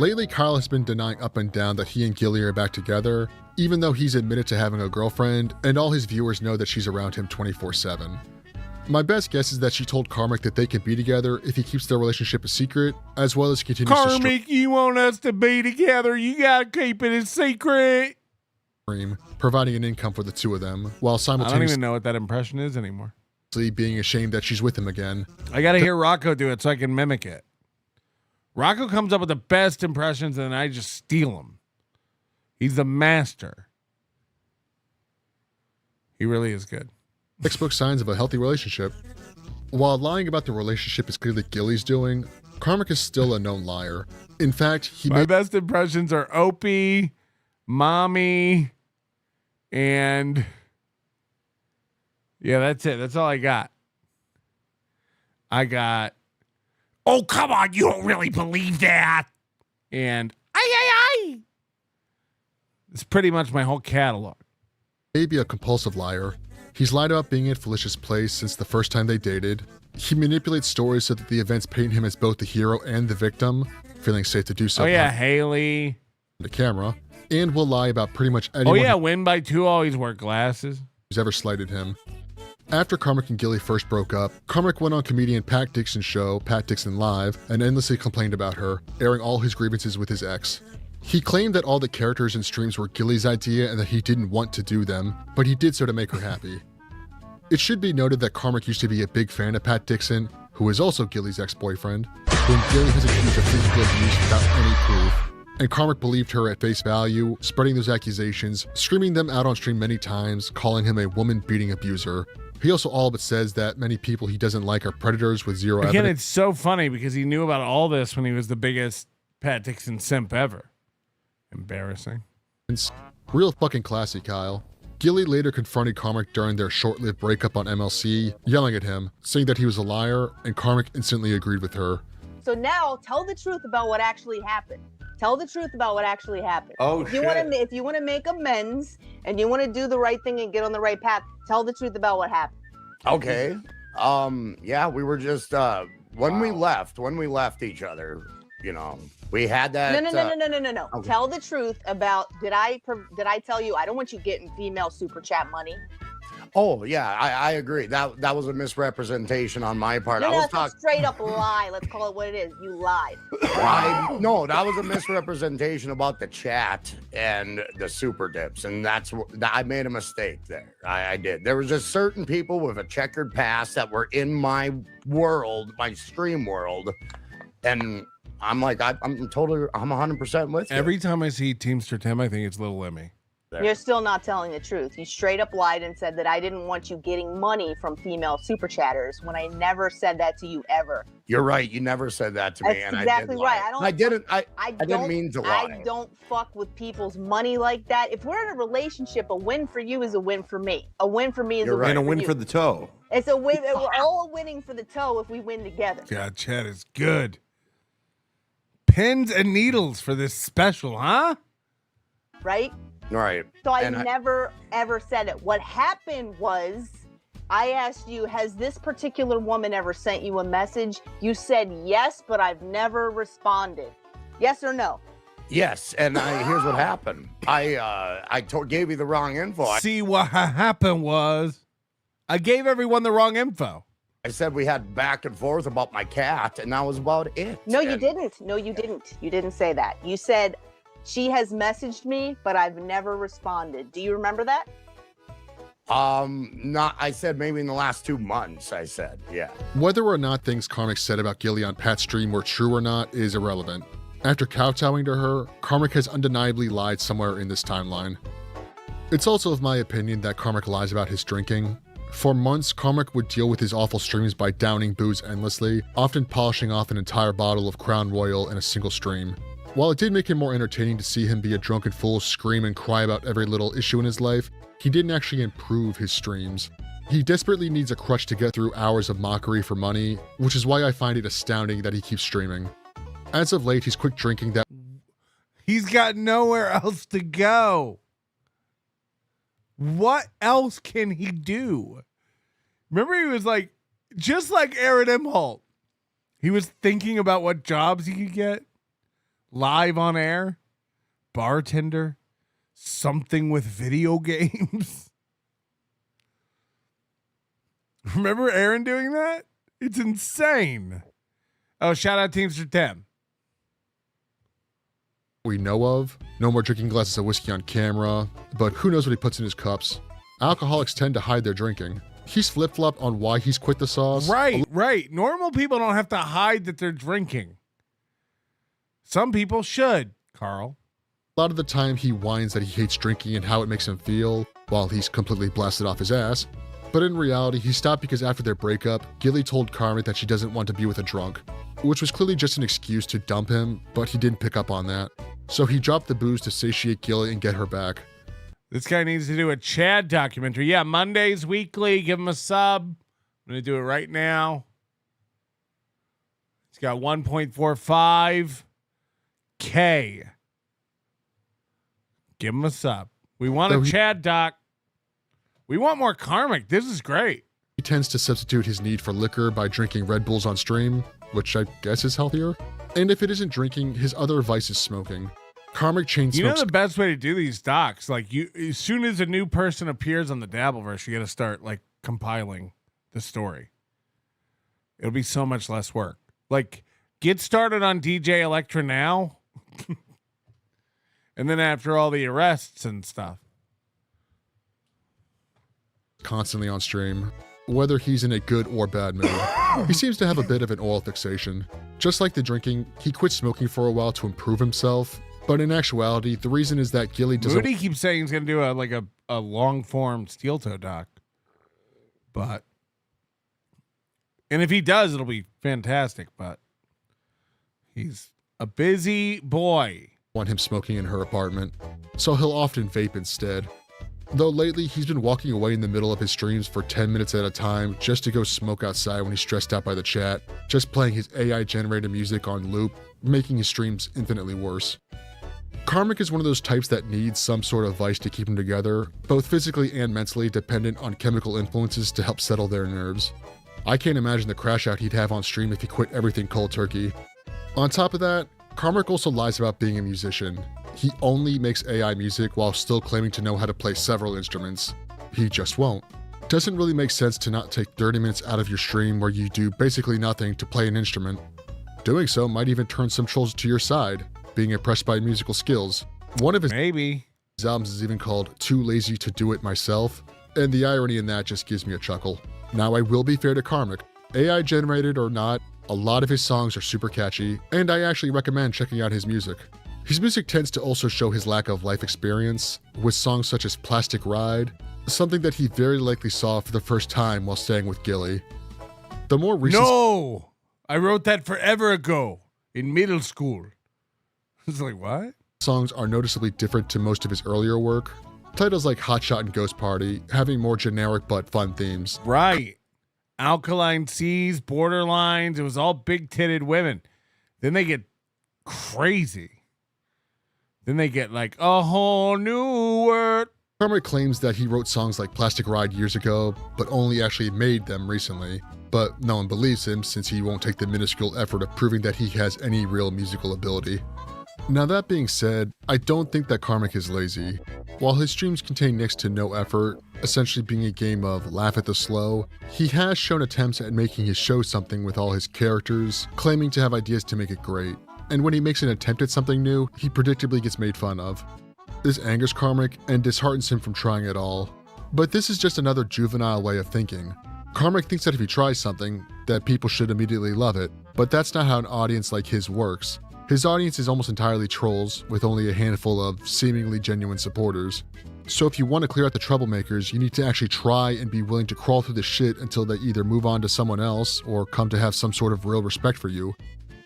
Lately, Kyle has been denying up and down that he and Gilly are back together, even though he's admitted to having a girlfriend, and all his viewers know that she's around him 24/7. My best guess is that she told Karmic that they can be together if he keeps their relationship a secret, as well as continues Karmic, you want us to be together, you gotta keep it a secret. stream, providing an income for the two of them, while I don't simultaneously even know what that impression is anymore. being ashamed that she's with him again. I gotta hear Rocco do it so I can mimic it. Rocco comes up with the best impressions and I just steal them. He's the master. He really is good. Textbook signs of a healthy relationship. While lying about the relationship is clearly Gilly's doing, Karmic is still a known liar. In fact, My best impressions are Opie, Mommy, and yeah, that's it. That's all I got. I got, oh, come on, you don't really believe that. And ay. It's pretty much my whole catalog. Maybe a compulsive liar. He's lied about being at Felicia's place since the first time they dated. He manipulates stories so that the events paint him as both the hero and the victim, feeling safe to do so. Oh yeah, Haley. The camera. And will lie about pretty much anyone Oh yeah, win by 2, always wear glasses. who's ever slighted him. After Karmic and Gilly first broke up, Karmic went on comedian Pat Dixon's show, Pat Dixon Live, and endlessly complained about her, airing all his grievances with his ex. He claimed that all the characters and streams were Gilly's idea and that he didn't want to do them, but he did so to make her happy. It should be noted that Karmic used to be a big fan of Pat Dixon, who is also Gilly's ex-boyfriend, whom Gilly has accused of physical abuse without any proof, and Karmic believed her at face value, spreading those accusations, screaming them out on stream many times, calling him a woman-beating abuser. He also all but says that many people he doesn't like are predators with zero Again, evidence. it's so funny because he knew about all this when he was the biggest Pat Dixon simp ever. Embarrassing. Real fucking classy, Kyle. Gilly later confronted Karmic during their short-lived breakup on MLC, yelling at him, saying that he was a liar, and Karmic instantly agreed with her. So now tell the truth about what actually happened. Tell the truth about what actually happened. Oh, if you want to make amends and you want to do the right thing and get on the right path, tell the truth about what happened. Okay. Yeah, we were just when we left each other, you know, we had that. No. Okay. Tell the truth about did I tell you I don't want you getting female super chat money? Oh yeah, I agree. That was a misrepresentation on my part. I was That's a straight up lie. Let's call it what it is. You lied. No, that was a misrepresentation about the chat and the super dips, and I made a mistake there. I did. There was just certain people with a checkered past that were in my world, my stream world, and I'm 100% with you. Every time I see Teamster Tim, I think it's Little Lemmy. You're still not telling the truth. You straight up lied and said that I didn't want you getting money from female super chatters when I never said that to you ever. You're right. You never said that to me. That's and exactly I did right. lie. I didn't mean to lie. I don't fuck with people's money like that. If we're in a relationship, a win for you is a win for me. A win for me is a win And a for win you. for the toe. It's a win. We're all winning for the toe if we win together. God, Chad is good. Pins and needles for this special, huh? Right? Right. So I never, ever said it. What happened was I asked you, has this particular woman ever sent you a message? You said yes, but I've never responded. Yes or no? Yes, and here's what happened. I gave you the wrong info. See, what happened was I gave everyone the wrong info. I said we had back and forth about my cat, and that was about it. No, you didn't. No, you didn't. You didn't say that. You said she has messaged me, but I've never responded. Do you remember that? I said maybe in the last 2 months, I said, yeah. Whether or not things Karmic said about Gilly on Pat's stream were true or not is irrelevant. After kowtowing to her, Karmic has undeniably lied somewhere in this timeline. It's also of my opinion that Karmic lies about his drinking. For months, Karmic would deal with his awful streams by downing booze endlessly, often polishing off an entire bottle of Crown Royal in a single stream. While it did make him more entertaining to see him be a drunken fool, scream and cry about every little issue in his life, he didn't actually improve his streams. He desperately needs a crutch to get through hours of mockery for money, which is why I find it astounding that he keeps streaming. As of late, he's quit drinking that. He's got nowhere else to go. What else can he do? Remember, he was like, just like Aaron M. Holt. He was thinking about what jobs he could get. Live on air, bartender, something with video games. Remember Aaron doing that? It's insane. Oh, shout out Teamster Tim. We know of. No more drinking glasses of whiskey on camera, but who knows what he puts in his cups. Alcoholics tend to hide their drinking. He's flip-flopped on why he's quit the sauce. Right. Normal people don't have to hide that they're drinking. Some people should, Carl. A lot of the time he whines that he hates drinking and how it makes him feel, while he's completely blasted off his ass. But in reality, he stopped because after their breakup, Gilly told Karmic that she doesn't want to be with a drunk, which was clearly just an excuse to dump him, but he didn't pick up on that. So he dropped the booze to satiate Gilly and get her back. This guy needs to do a Chad documentary. Yeah, Mondays weekly. Give him a sub. I'm going to do it right now. He's got 1.45K. Give him a sub. We want a Chad doc. We want more Karmic. This is great. He tends to substitute his need for liquor by drinking Red Bulls on stream, which I guess is healthier. And if it isn't drinking, his other vice is smoking. Karmic chain smokes. You know the best way to do these docs? Like, you, as soon as a new person appears on the Dabbleverse, you got to start like compiling the story. It'll be so much less work. Like, get started on DJ Electra now. And then after all the arrests and stuff. Constantly on stream, whether he's in a good or bad mood. He seems to have a bit of an oil fixation. Just like the drinking, he quit smoking for a while to improve himself. But in actuality, the reason is that Gilly doesn't. Moody keeps saying he's going to do a long form steel toe doc. But, and if he does, it'll be fantastic. But he's a busy boy. Want him smoking in her apartment, so he'll often vape instead. Though lately, he's been walking away in the middle of his streams for 10 minutes at a time just to go smoke outside when he's stressed out by the chat, just playing his AI-generated music on loop, making his streams infinitely worse. Karmic is one of those types that needs some sort of vice to keep him together, both physically and mentally dependent on chemical influences to help settle their nerves. I can't imagine the crash out he'd have on stream if he quit everything cold turkey. On top of that, Karmic also lies about being a musician. He only makes AI music while still claiming to know how to play several instruments. He just won't. Doesn't really make sense to not take 30 minutes out of your stream where you do basically nothing to play an instrument. Doing so might even turn some trolls to your side, being impressed by musical skills. One of his albums is even called Too Lazy to Do It Myself, and the irony in that just gives me a chuckle. Now I will be fair to Karmic. AI generated or not, A lot of his songs are super catchy, and I actually recommend checking out his music. His music tends to also show his lack of life experience, with songs such as Plastic Ride, something that he very likely saw for the first time while staying with Gilly. The more recent... No! I wrote that forever ago, in middle school. It's like, what? Songs are noticeably different to most of his earlier work. Titles like Hotshot and Ghost Party having more generic but fun themes. Right. Alkaline Seas, Borderlines, it was all big-titted women. Then they get crazy. Then they get like a whole new world. Karmic claims that he wrote songs like Plastic Ride years ago, but only actually made them recently. But no one believes him since he won't take the minuscule effort of proving that he has any real musical ability. Now that being said, I don't think that Karmic is lazy. While his streams contain next to no effort, essentially being a game of laugh at the slow, he has shown attempts at making his show something with all his characters, claiming to have ideas to make it great. And when he makes an attempt at something new, he predictably gets made fun of. This angers Karmic and disheartens him from trying at all. But this is just another juvenile way of thinking. Karmic thinks that if he tries something, that people should immediately love it, but that's not how an audience like his works. His audience is almost entirely trolls, with only a handful of seemingly genuine supporters. So if you want to clear out the troublemakers, you need to actually try and be willing to crawl through the shit until they either move on to someone else or come to have some sort of real respect for you.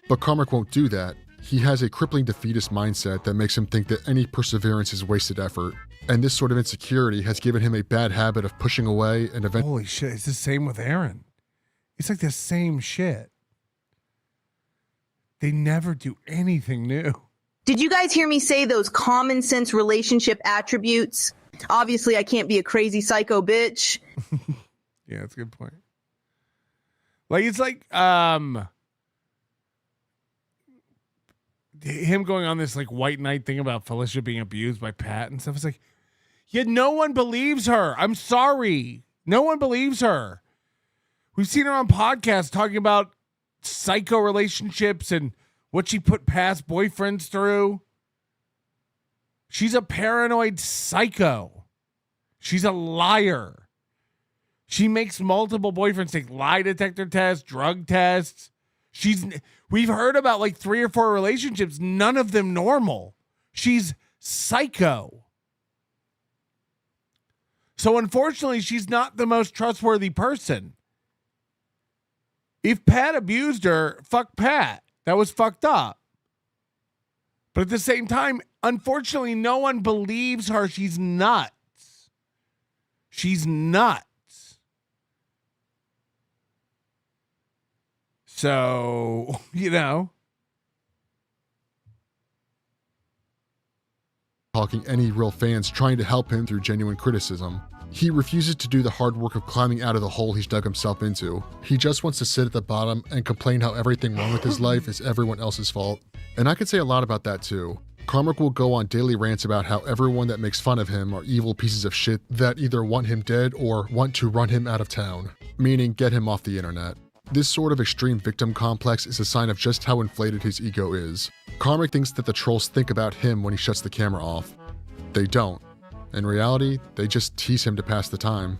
But Karmic won't do that. He has a crippling defeatist mindset that makes him think that any perseverance is wasted effort. And this sort of insecurity has given him a bad habit of pushing away and eventually... Holy shit, it's the same with Aaron. It's like the same shit. They never do anything new. Did you guys hear me say those common sense relationship attributes? Obviously, I can't be a crazy psycho bitch. Yeah, that's a good point. Like, it's like, him going on this like white knight thing about Felicia being abused by Pat and stuff. It's like, yeah, no one believes her. I'm sorry. No one believes her. We've seen her on podcasts talking about psycho relationships and what she put past boyfriends through. She's a paranoid psycho. She's a liar. She makes multiple boyfriends take lie detector tests, drug tests. We've heard about like 3 or 4 relationships, none of them normal. She's psycho. So unfortunately, she's not the most trustworthy person. If Pat abused her, fuck Pat. That was fucked up. But at the same time, unfortunately, no one believes her. She's nuts. She's nuts. So, you know. Talking any real fans trying to help him through genuine criticism. He refuses to do the hard work of climbing out of the hole he's dug himself into. He just wants to sit at the bottom and complain how everything wrong with his life is everyone else's fault. And I could say a lot about that too. Karmic will go on daily rants about how everyone that makes fun of him are evil pieces of shit that either want him dead or want to run him out of town, meaning get him off the internet. This sort of extreme victim complex is a sign of just how inflated his ego is. Karmic thinks that the trolls think about him when he shuts the camera off. They don't. In reality, they just tease him to pass the time.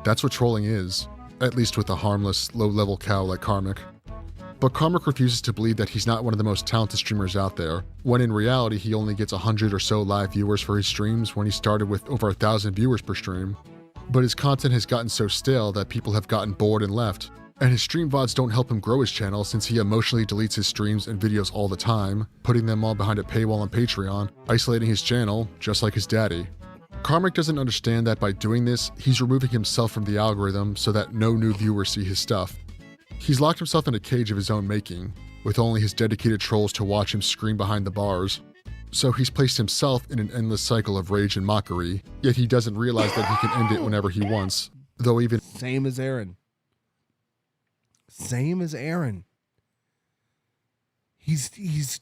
That's what trolling is, at least with a harmless, low-level cow like Karmic. But Karmic refuses to believe that he's not one of the most talented streamers out there, when in reality he only gets 100 or so live viewers for his streams when he started with over 1,000 viewers per stream. But his content has gotten so stale that people have gotten bored and left. And his stream VODs don't help him grow his channel since he emotionally deletes his streams and videos all the time, putting them all behind a paywall on Patreon, isolating his channel, just like his daddy. Karmic doesn't understand that by doing this, he's removing himself from the algorithm so that no new viewers see his stuff. He's locked himself in a cage of his own making, with only his dedicated trolls to watch him scream behind the bars. So he's placed himself in an endless cycle of rage and mockery, yet he doesn't realize that he can end it whenever he wants, though even— Same as Aaron. Same as Aaron. He's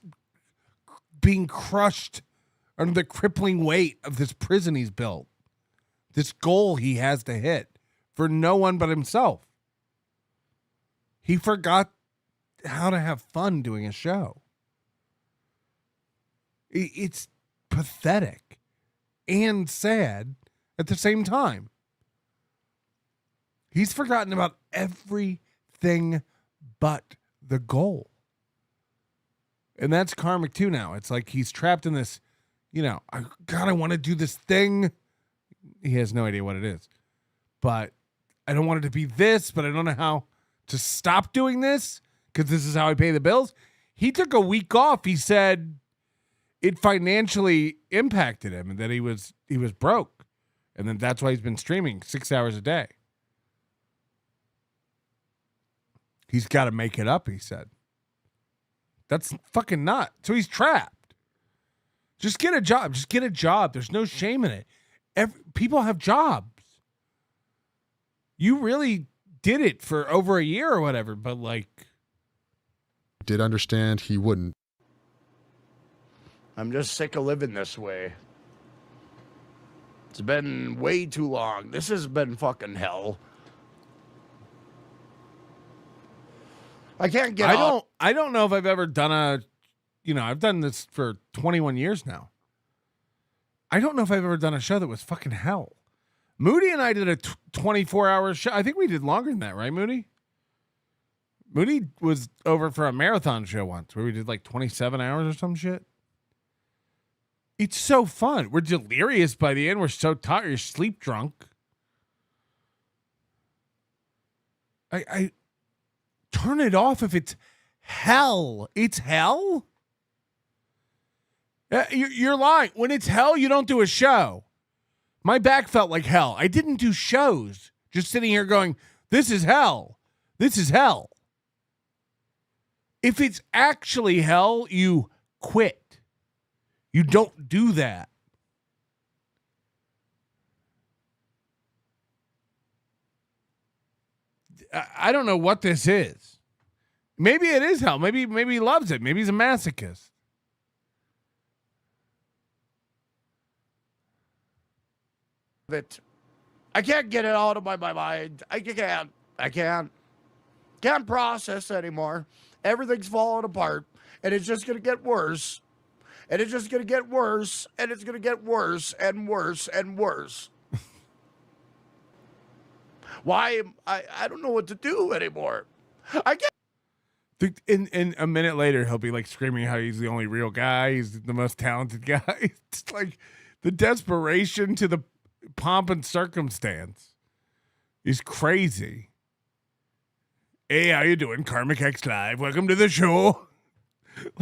being crushed under the crippling weight of this prison he's built. This goal he has to hit for no one but himself. He forgot how to have fun doing a show. It's pathetic and sad at the same time. He's forgotten about everything but the goal. And that's karmic too now. It's like he's trapped in this, I want to do this thing. He has no idea what it is. But I don't want it to be this, but I don't know how to stop doing this because this is how I pay the bills. He took a week off. He said it financially impacted him and that he was broke. And then that's why he's been streaming 6 hours a day. He's got to make it up, he said. That's fucking nuts. So he's trapped. Just get a job. Just get a job. There's no shame in it. People have jobs. You really did it for over a year or whatever, but did understand he wouldn't. I'm just sick of living this way. It's been way too long. This has been fucking hell. I can't get I don't know if I've ever done I've done this for 21 years now. I don't know if I've ever done a show that was fucking hell. Moody and I did a 24-hour show. I think we did longer than that, right, Moody? Moody was over for a marathon show once where we did 27 hours or some shit. It's so fun. We're delirious by the end. We're so tired. You're sleep drunk. I turn it off if it's hell. It's hell? You're lying. When it's hell, you don't do a show. My back felt like hell. I didn't do shows. Just sitting here going, this is hell. This is hell. If it's actually hell, you quit. You don't do that. I don't know what this is. Maybe it is hell. Maybe he loves it. Maybe he's a masochist. I can't get it out of my mind. I can't process anymore. Everything's falling apart, and it's just gonna get worse. And it's just gonna get worse, and it's gonna get worse and worse and worse. Why? I don't know what to do anymore. I can't. In a minute later, he'll be screaming how he's the only real guy. He's the most talented guy. It's the desperation to the pomp and circumstance is crazy. Hey, how you doing? KarmicX Live. Welcome to the show.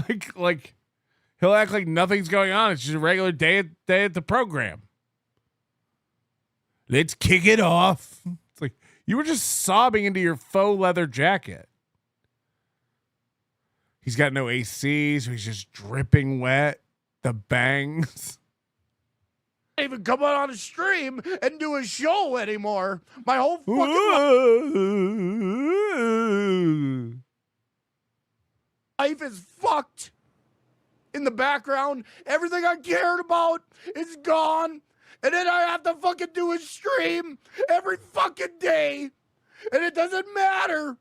He'll act like nothing's going on. It's just a regular day at the program. Let's kick it off. It's like you were just sobbing into your faux leather jacket. He's got no AC, so he's just dripping wet. The bangs. Even come on a stream and do a show anymore. My whole fucking life is fucked. In the background, everything I cared about is gone. And then I have to fucking do a stream every fucking day. And it doesn't matter.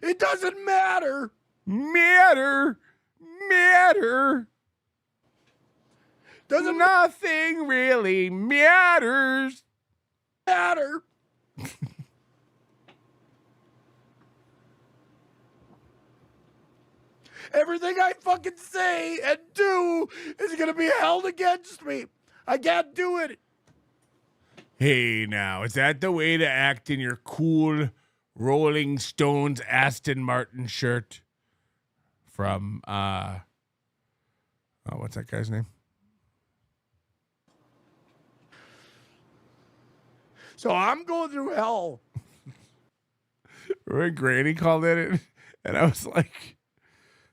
It doesn't matter. Matter. Nothing really matters. Everything I fucking say and do is gonna be held against me. I can't do it. Hey, now, is that the way to act in your cool Rolling Stones Aston Martin shirt from, what's that guy's name? So I'm going through hell. Remember Granny called it, and I was like,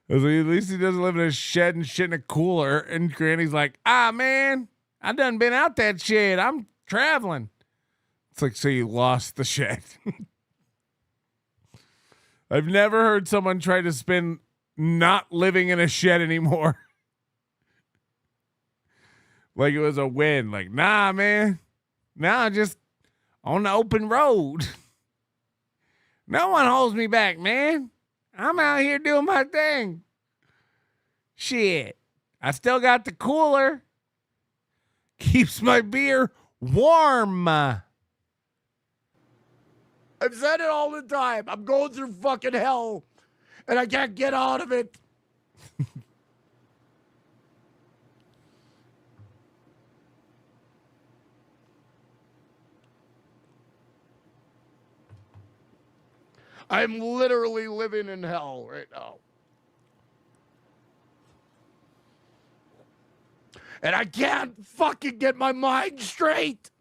at least he doesn't live in a shed and shit in a cooler. And Granny's like, man, I done been out that shed. I'm traveling. It's like, so you lost the shed. I've never heard someone try to spin not living in a shed anymore. Like it was a win. Like, nah, man. Nah, just on the open road. No one holds me back, man. I'm out here doing my thing. Shit. I still got the cooler. Keeps my beer warm. I've said it all the time. I'm going through fucking hell. and I can't get out of it. I'm literally living in hell right now. And I can't fucking get my mind straight.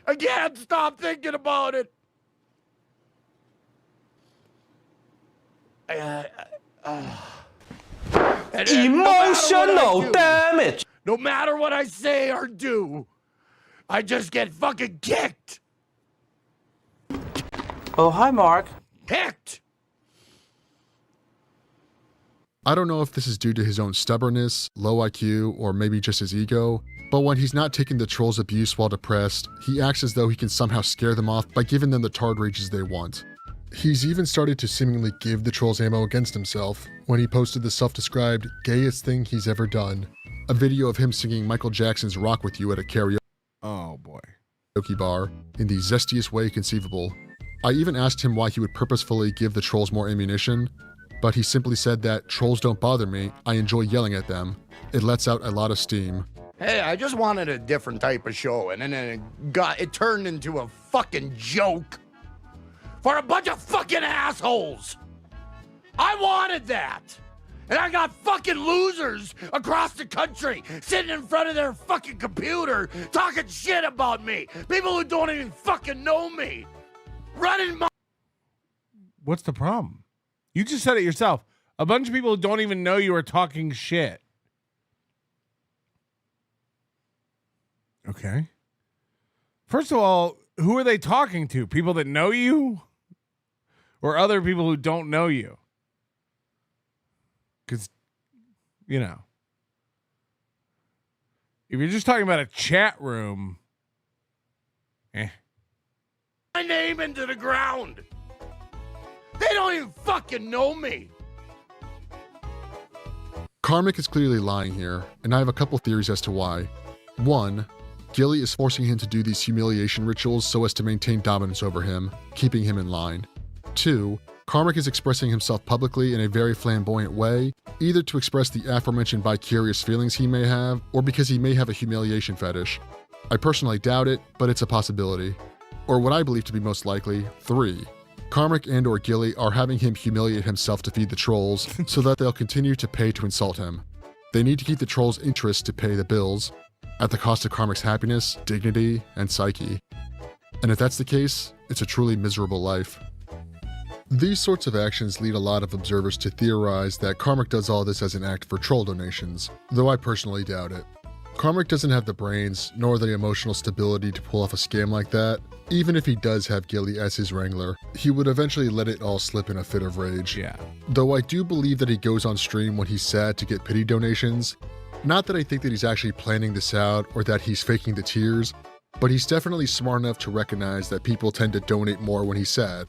I can't stop thinking about it. Emotional damage. No matter what I say or do, I just get fucking kicked. Oh, hi, Mark. Kicked. I don't know if this is due to his own stubbornness, low IQ, or maybe just his ego, but when he's not taking the trolls' abuse while depressed, he acts as though he can somehow scare them off by giving them the tard rages they want. He's even started to seemingly give the trolls ammo against himself when he posted the self-described gayest thing he's ever done, a video of him singing Michael Jackson's Rock With You at a karaoke bar in the zestiest way conceivable. I even asked him why he would purposefully give the trolls more ammunition, but he simply said that trolls don't bother me, I enjoy yelling at them. It lets out a lot of steam. Hey, I just wanted a different type of show, and then it turned into a fucking joke for a bunch of fucking assholes. I wanted that. And I got fucking losers across the country sitting in front of their fucking computer talking shit about me. People who don't even fucking know me. Running my... What's the problem? You just said it yourself. A bunch of people who don't even know you are talking shit. Okay. First of all, who are they talking to? People that know you? Or other people who don't know you? Because, you know, if you're just talking about a chat room, my name into the ground. They don't even fucking know me. Karmic is clearly lying here, and I have a couple theories as to why. One, Gilly is forcing him to do these humiliation rituals so as to maintain dominance over him, keeping him in line. Two, Karmic is expressing himself publicly in a very flamboyant way, either to express the aforementioned vicarious feelings he may have, or because he may have a humiliation fetish. I personally doubt it, but it's a possibility. Or what I believe to be most likely, 3. Karmic and or Gilly are having him humiliate himself to feed the trolls, so that they'll continue to pay to insult him. They need to keep the trolls' interest to pay the bills, at the cost of Karmic's happiness, dignity, and psyche. And if that's the case, it's a truly miserable life. These sorts of actions lead a lot of observers to theorize that Karmic does all this as an act for troll donations, though I personally doubt it. Karmic doesn't have the brains, nor the emotional stability to pull off a scam like that. Even if he does have Gilly as his wrangler, he would eventually let it all slip in a fit of rage. Yeah. Though I do believe that he goes on stream when he's sad to get pity donations. Not that I think that he's actually planning this out or that he's faking the tears, but he's definitely smart enough to recognize that people tend to donate more when he's sad,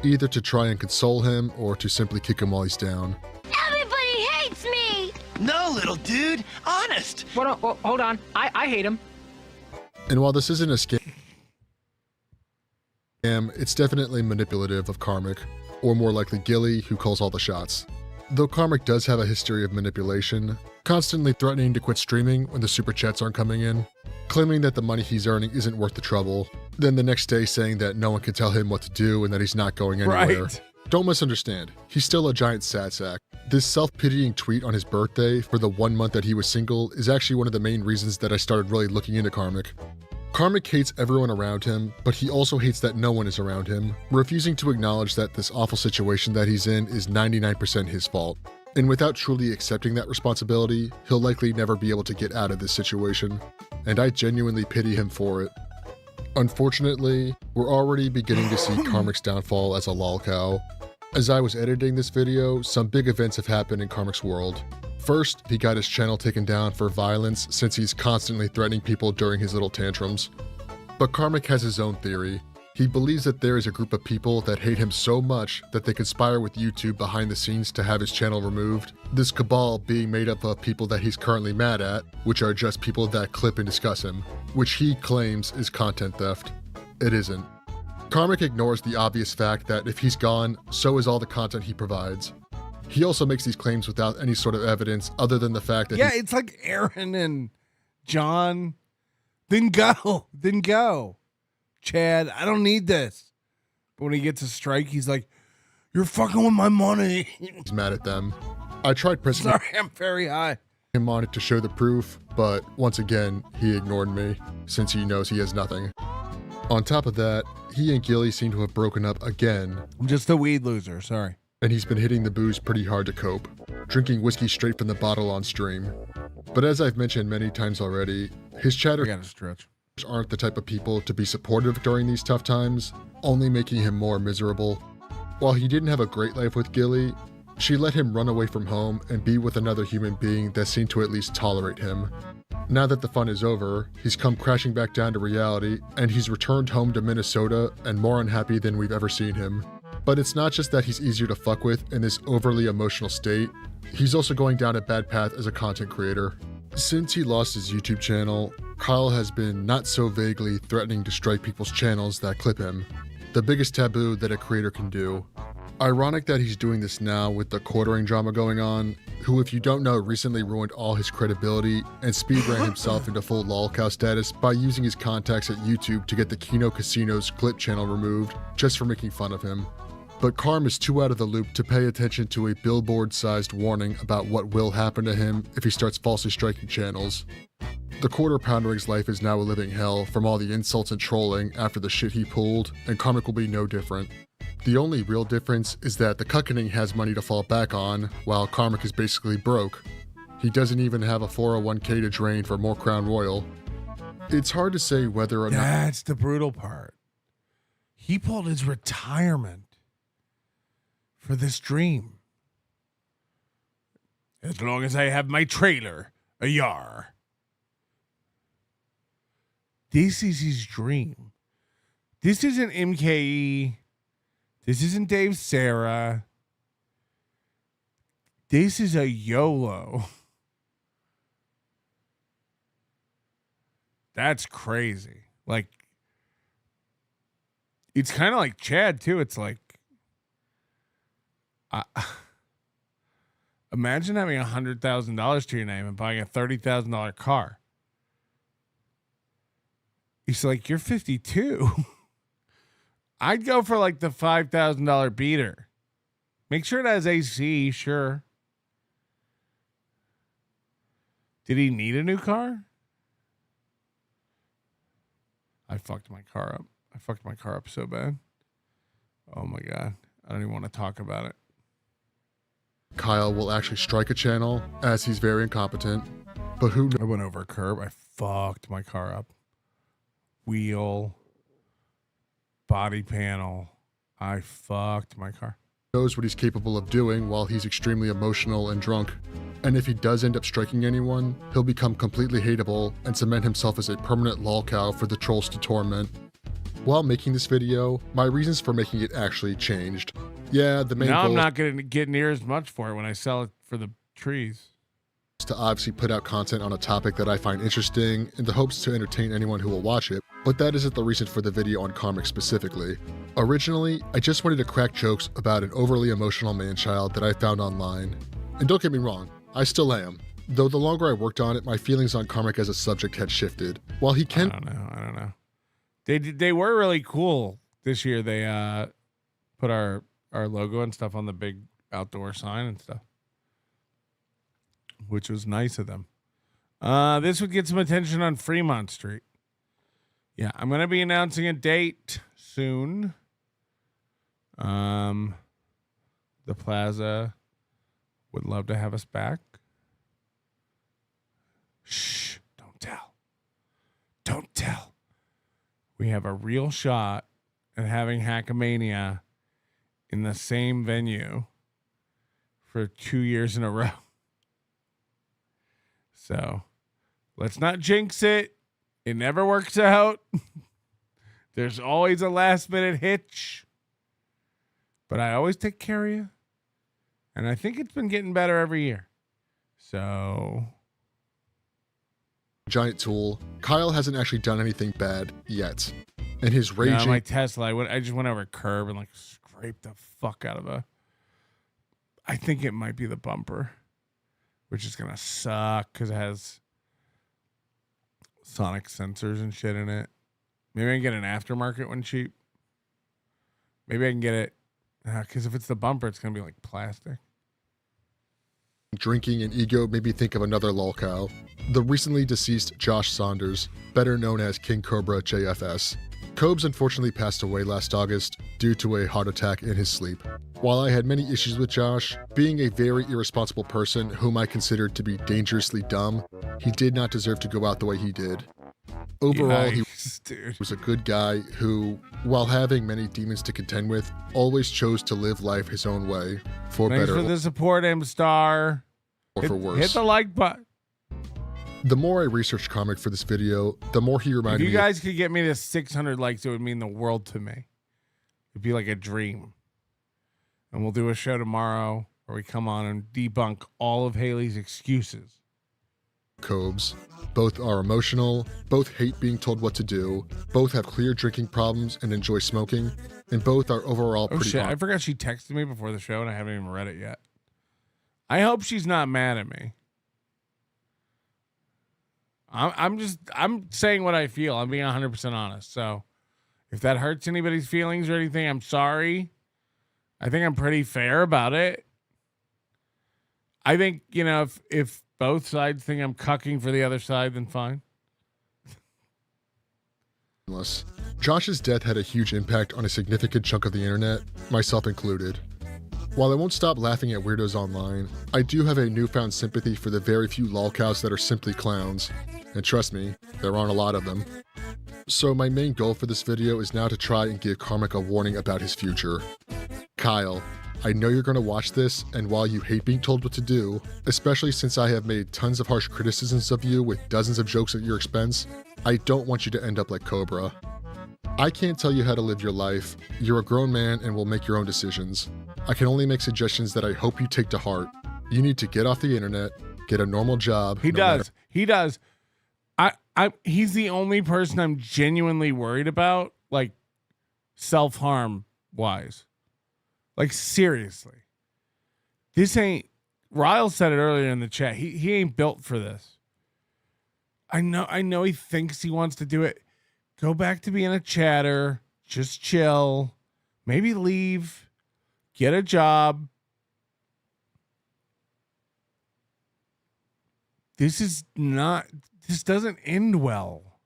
either to try and console him or to simply kick him while he's down. Everybody hates me! No, little dude. Honest. Hold on. I hate him. And while this isn't a scam, it's definitely manipulative of Karmic, or more likely Gilly, who calls all the shots. Though Karmic does have a history of manipulation, constantly threatening to quit streaming when the super chats aren't coming in, claiming that the money he's earning isn't worth the trouble, then the next day saying that no one can tell him what to do and that he's not going anywhere. Right. Don't misunderstand, he's still a giant sad sack. This self-pitying tweet on his birthday for the 1 month that he was single is actually one of the main reasons that I started really looking into Karmic. Karmic hates everyone around him, but he also hates that no one is around him, refusing to acknowledge that this awful situation that he's in is 99% his fault. And without truly accepting that responsibility, he'll likely never be able to get out of this situation. And I genuinely pity him for it. Unfortunately, we're already beginning to see Karmic's downfall as a lol cow. As I was editing this video, some big events have happened in Karmic's world. First, he got his channel taken down for violence since he's constantly threatening people during his little tantrums. But Karmic has his own theory. He believes that there is a group of people that hate him so much that they conspire with YouTube behind the scenes to have his channel removed. This cabal being made up of people that he's currently mad at, which are just people that clip and discuss him, which he claims is content theft. It isn't. Karmic ignores the obvious fact that if he's gone, so is all the content he provides. He also makes these claims without any sort of evidence other than the fact that it's like Aaron and John. Then go. Chad, I don't need this. But when he gets a strike, he's like, you're fucking with my money. He's mad at them. I tried pressing I'm very high. him on it to show the proof, but once again, he ignored me, since he knows he has nothing. On top of that, he and Gilly seem to have broken up again. I'm just a weed loser, sorry. And he's been hitting the booze pretty hard to cope, drinking whiskey straight from the bottle on stream. But as I've mentioned many times already, his chatters aren't the type of people to be supportive during these tough times, only making him more miserable. While he didn't have a great life with Gilly, she let him run away from home and be with another human being that seemed to at least tolerate him. Now that the fun is over, he's come crashing back down to reality, and he's returned home to Minnesota and more unhappy than we've ever seen him. But it's not just that he's easier to fuck with in this overly emotional state, he's also going down a bad path as a content creator. Since he lost his YouTube channel, Kyle has been not so vaguely threatening to strike people's channels that clip him, the biggest taboo that a creator can do. Ironic that he's doing this now with the quartering drama going on, who, if you don't know, recently ruined all his credibility and speedran himself into full lolcow status by using his contacts at YouTube to get the Kino Casino's clip channel removed just for making fun of him. But Karm is too out of the loop to pay attention to a billboard-sized warning about what will happen to him if he starts falsely striking channels. The Quarter Poundering's life is now a living hell from all the insults and trolling after the shit he pulled, and Karmic will be no different. The only real difference is that the Cuckening has money to fall back on, while Karmic is basically broke. He doesn't even have a 401k to drain for more Crown Royal. It's hard to say whether or not... That's the brutal part. He pulled his retirement for this dream. As long as I have my trailer, a yar. This is his dream. This isn't MKE. This isn't Dave Sarah. This is a YOLO. That's crazy. Like, it's kind of like Chad, too. It's like, imagine having $100,000 to your name and buying a $30,000 car. He's like, you're 52. I'd go for like the $5,000 beater. Make sure it has AC, sure. Did he need a new car? I fucked my car up. I fucked my car up so bad. Oh my God. I don't even want to talk about it. Kyle will actually strike a channel, as he's very incompetent. But who knows? I went over a curb. I fucked my car up. Wheel. Body panel. I fucked my car. Knows what he's capable of doing while he's extremely emotional and drunk. And if he does end up striking anyone, he'll become completely hateable and cement himself as a permanent lolcow for the trolls to torment. While making this video, my reasons for making it actually changed. Yeah, the main goal... Now I'm not going to get near as much for it when I sell it for the trees. ...to obviously put out content on a topic that I find interesting in the hopes to entertain anyone who will watch it, but that isn't the reason for the video on Karmic specifically. Originally, I just wanted to crack jokes about an overly emotional man-child that I found online. And don't get me wrong, I still am. Though the longer I worked on it, my feelings on Karmic as a subject had shifted. While he can... I don't know. They were really cool this year. They put our logo and stuff on the big outdoor sign and stuff, which was nice of them. This would get some attention on Fremont Street. Yeah, I'm going to be announcing a date soon. The Plaza would love to have us back. Shh, don't tell. Don't tell. We have a real shot at having Hackamania in the same venue for 2 years in a row. So let's not jinx it. It never works out. There's always a last minute hitch. But I always take care of you. And I think it's been getting better every year. So... giant tool, Kyle hasn't actually done anything bad yet. and his raging. No, my Tesla. I just went over a curb and like scraped the fuck out of I think it might be the bumper, which is gonna suck because it has sonic sensors and shit in it. Maybe I can get an aftermarket one cheap. Maybe I can get it because if it's the bumper, it's gonna be like plastic. Drinking and ego made me think of another lolcow, the recently deceased Josh Saunders, better known as King Cobra JFS. Cobes unfortunately passed away last August due to a heart attack in his sleep. While I had many issues with Josh, being a very irresponsible person whom I considered to be dangerously dumb, he did not deserve to go out the way he did. Overall, he was a good guy who, while having many demons to contend with, always chose to live life his own way, for Thanks better for the support, M-Star. or for worse. Hit the like button. The more I researched Karmic for this video, the more he reminded If me you guys could get me to 600 likes, it would mean the world to me. It'd be like a dream. And we'll do a show tomorrow where we come on and debunk all of Haley's excuses. Cobes. Both are emotional, both hate being told what to do, both have clear drinking problems and enjoy smoking, and both are overall Oh pretty shit, I forgot she texted me before the show and I haven't even read it yet. I hope she's not mad at me. I'm saying what I feel. I'm being 100% honest. So if that hurts anybody's feelings or anything, I'm sorry. I think I'm pretty fair about it. I think, you know, if both sides think I'm cucking for the other side, then fine. Josh's death had a huge impact on a significant chunk of the internet, myself included. While I won't stop laughing at weirdos online, I do have a newfound sympathy for the very few lolcows that are simply clowns. And trust me, there aren't a lot of them. So my main goal for this video is now to try and give Karmic a warning about his future. Kyle, I know you're going to watch this, and while you hate being told what to do, especially since I have made tons of harsh criticisms of you with dozens of jokes at your expense, I don't want you to end up like Cobra. I can't tell you how to live your life. You're a grown man and will make your own decisions. I can only make suggestions that I hope you take to heart. You need to get off the internet, get a normal job. He does. He's the only person I'm genuinely worried about, like self-harm wise. Like seriously. This ain't Ryle said it earlier in the chat. He ain't built for this. I know he thinks he wants to do it. Go back to being a chatter. Just chill. Maybe leave. Get a job. This doesn't end well.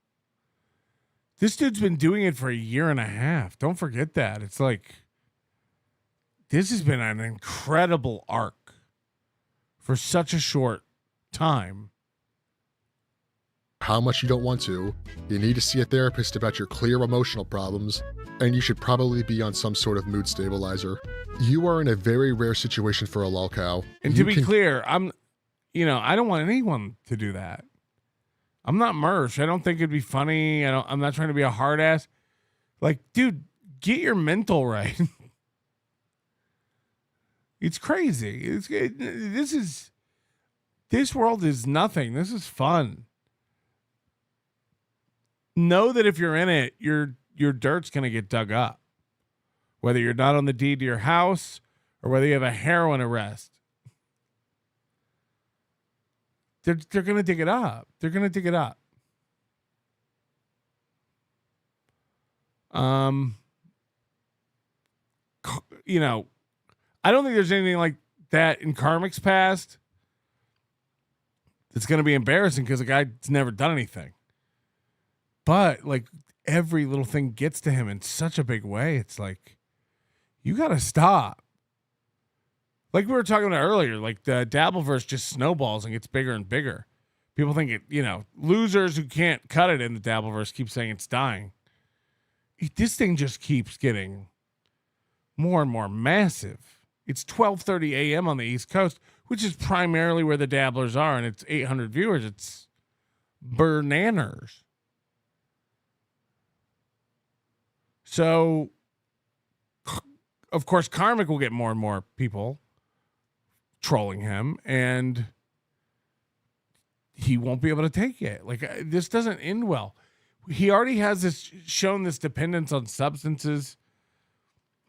This dude's been doing it for a year and a half. Don't forget that. It's like, this has been an incredible arc for such a short time. How much you don't want to. You need to see a therapist about your clear emotional problems, and you should probably be on some sort of mood stabilizer. You are in a very rare situation for a lolcow. And to be clear, I don't want anyone to do that. I'm not Mersh. I don't think it'd be funny. I'm not trying to be a hard ass. Like, dude, get your mental right. It's crazy. This world is nothing. This is fun. Know that if you're in it, your dirt's going to get dug up. Whether you're not on the deed to your house or whether you have a heroin arrest. They're going to dig it up. They're going to dig it up. I don't think there's anything like that in Karmic's past that's going to be embarrassing because the guy's never done anything. But like every little thing gets to him in such a big way. It's like, you got to stop. Like we were talking about earlier, like the Dabbleverse just snowballs and gets bigger and bigger. People think losers who can't cut it in the Dabbleverse keep saying it's dying. This thing just keeps getting more and more massive. It's 12:30 a.m. on the East Coast, which is primarily where the dabblers are, and it's 800 viewers. It's bananas. So, of course, Karmic will get more and more people trolling him, and he won't be able to take it. Like, this doesn't end well. he already has shown this dependence on substances.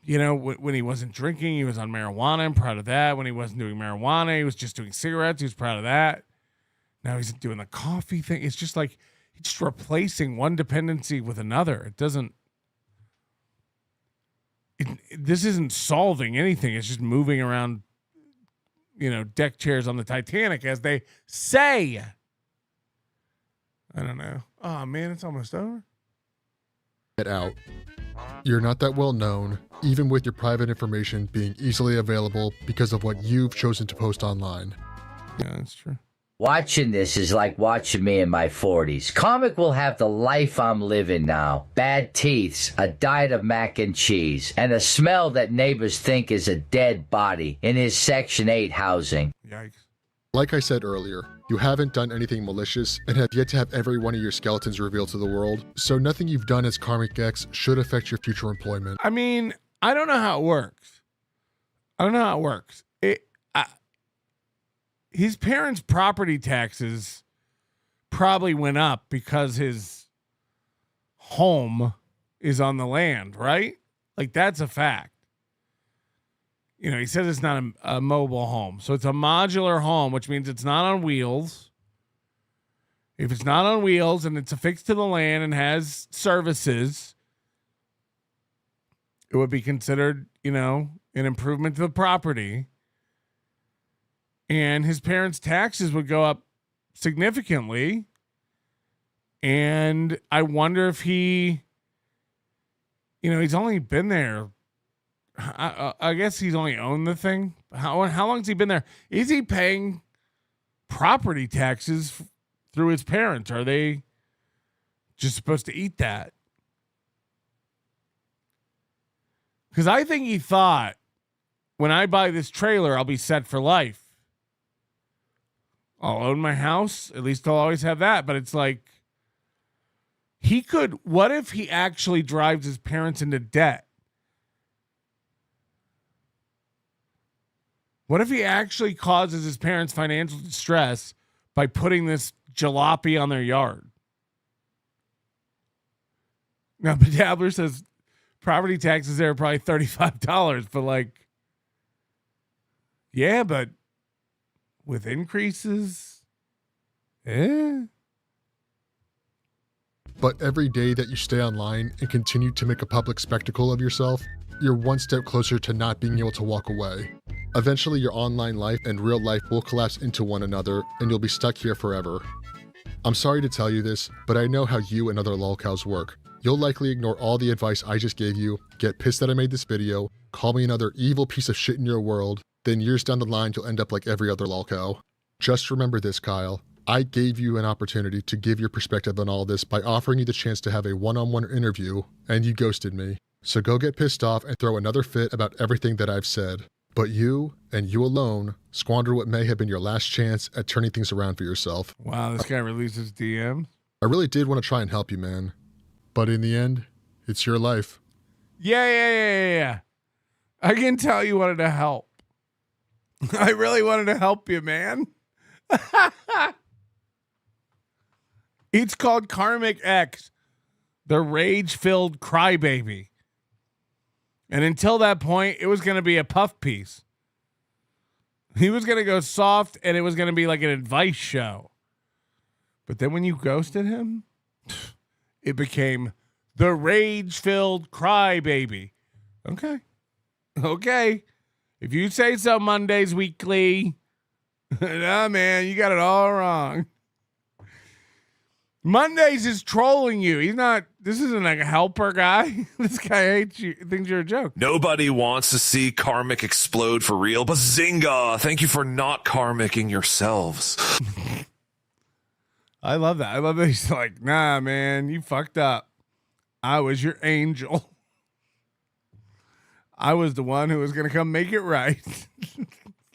You know, when he wasn't drinking, he was on marijuana. I'm proud of that. When he wasn't doing marijuana, he was just doing cigarettes. He was proud of that. Now he's doing the coffee thing. It's just like he's just replacing one dependency with another. It doesn't. This isn't solving anything. It's just moving around, you know, deck chairs on the Titanic, as they say. I don't know. Oh man, it's almost over. Get out. You're not that well known, even with your private information being easily available because of what you've chosen to post online. Yeah, that's true. Watching this is like watching me in my 40s. Karmic will have the life I'm living now. Bad teeth, a diet of mac and cheese, and a smell that neighbors think is a dead body in his Section 8 housing. Yikes. Like I said earlier, you haven't done anything malicious and have yet to have every one of your skeletons revealed to the world, so nothing you've done as KarmicX should affect your future employment. I mean, I don't know how it works. His parents' property taxes probably went up because his home is on the land, right? Like, that's a fact. You know, he says it's not a mobile home. So it's a modular home, which means it's not on wheels. If it's not on wheels and it's affixed to the land and has services, it would be considered, you know, an improvement to the property. And his parents' taxes would go up significantly. And I wonder if he, you know, he's only been there. I guess he's only owned the thing. How long has he been there? Is he paying property taxes through his parents? Are they just supposed to eat that? Because I think he thought, when I buy this trailer, I'll be set for life. I'll own my house. At least I'll always have that. But it's like, what if he actually drives his parents into debt? What if he actually causes his parents financial distress by putting this jalopy on their yard? Now, Dabbler says property taxes there are probably $35, but like, yeah, but with increases, But every day that you stay online and continue to make a public spectacle of yourself, you're one step closer to not being able to walk away. Eventually, your online life and real life will collapse into one another, and you'll be stuck here forever. I'm sorry to tell you this, but I know how you and other lolcows work. You'll likely ignore all the advice I just gave you, get pissed that I made this video, call me another evil piece of shit in your world, then years down the line, you'll end up like every other lolcow. Just remember this, Kyle. I gave you an opportunity to give your perspective on all this by offering you the chance to have a one-on-one interview, and you ghosted me. So go get pissed off and throw another fit about everything that I've said. But you, and you alone, squander what may have been your last chance at turning things around for yourself. Wow, this guy releases DMs. I really did want to try and help you, man. But in the end, it's your life. Yeah. I can tell you wanted to help. I really wanted to help you, man. It's called KarmicX, the rage-filled crybaby. And until that point, it was going to be a puff piece. He was going to go soft, and it was going to be like an advice show. But then when you ghosted him, it became the rage-filled crybaby. Okay. If you say so, Mondays Weekly. Nah, man, you got it all wrong. Mondays is trolling you. This isn't like a helper guy. This guy hates you, thinks you're a joke. Nobody wants to see Karmic explode for real. Bazinga! Thank you for not karmicing yourselves. I love that. I love that he's like, nah, man, you fucked up. I was your angel. I was the one who was going to come make it right.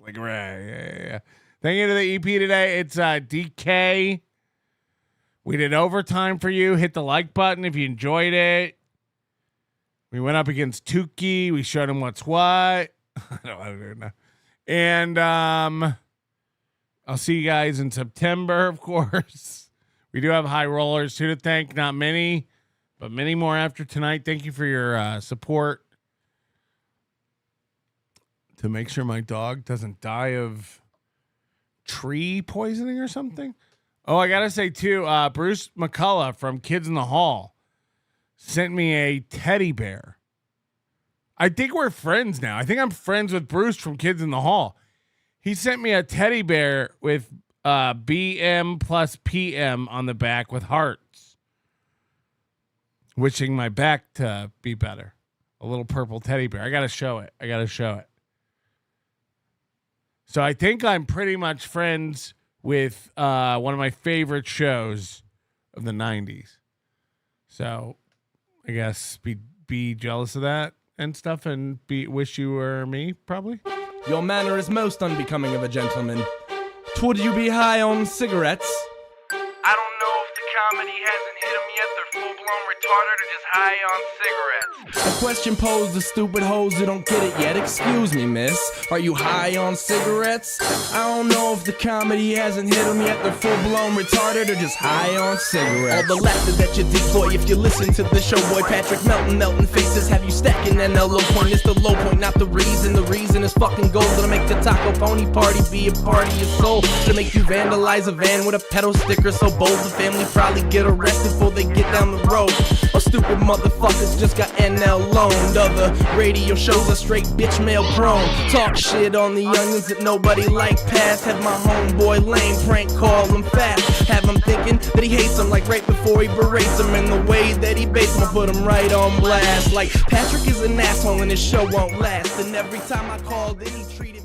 Like, right, yeah. Thank you to the EP today. It's DK. We did overtime for you. Hit the like button if you enjoyed it. We went up against Tukey. We showed him what's what. I don't know. And I'll see you guys in September, of course. We do have high rollers too to thank. Not many, but many more after tonight. Thank you for your support. To make sure my dog doesn't die of tree poisoning or something. Oh, I gotta say too, Bruce McCullough from Kids in the Hall sent me a teddy bear. I think we're friends now. I think I'm friends with Bruce from Kids in the Hall. He sent me a teddy bear with BM plus PM on the back with hearts, wishing my back to be better. A little purple teddy bear. I gotta show it. So I think I'm pretty much friends with one of my favorite shows of the 90s. So I guess be jealous of that and stuff and wish you were me, probably. Your manner is most unbecoming of a gentleman. Would you be high on cigarettes? I don't know if the comedy hasn't hit them yet. They're full-blown retarded or just high on cigarettes. A question posed to stupid hoes who don't get it yet. Excuse me, miss. Are you high on cigarettes? I don't know if the comedy hasn't hit them yet. They're full-blown retarded or just high on cigarettes. All the laughter that you dig, boy, if you listen to the show, boy. Patrick Melton, melting faces have you stacking an low point. It's the low point, not the reason. The reason is fucking gold. It'll make the taco pony party be a party of soul. It'll make you vandalize a van with a pedal sticker so bold. The family probably get arrested before they get down the road. Or stupid motherfuckers just got NL loaned. Other radio shows are straight bitch mail prone. Talk shit on the onions that nobody like past. Have my homeboy lame prank call him fast. Have him thinking that he hates him like right before he berates him. And the way that he baits him, put him right on blast. Like Patrick is an asshole and his show won't last. And every time I call, then he treated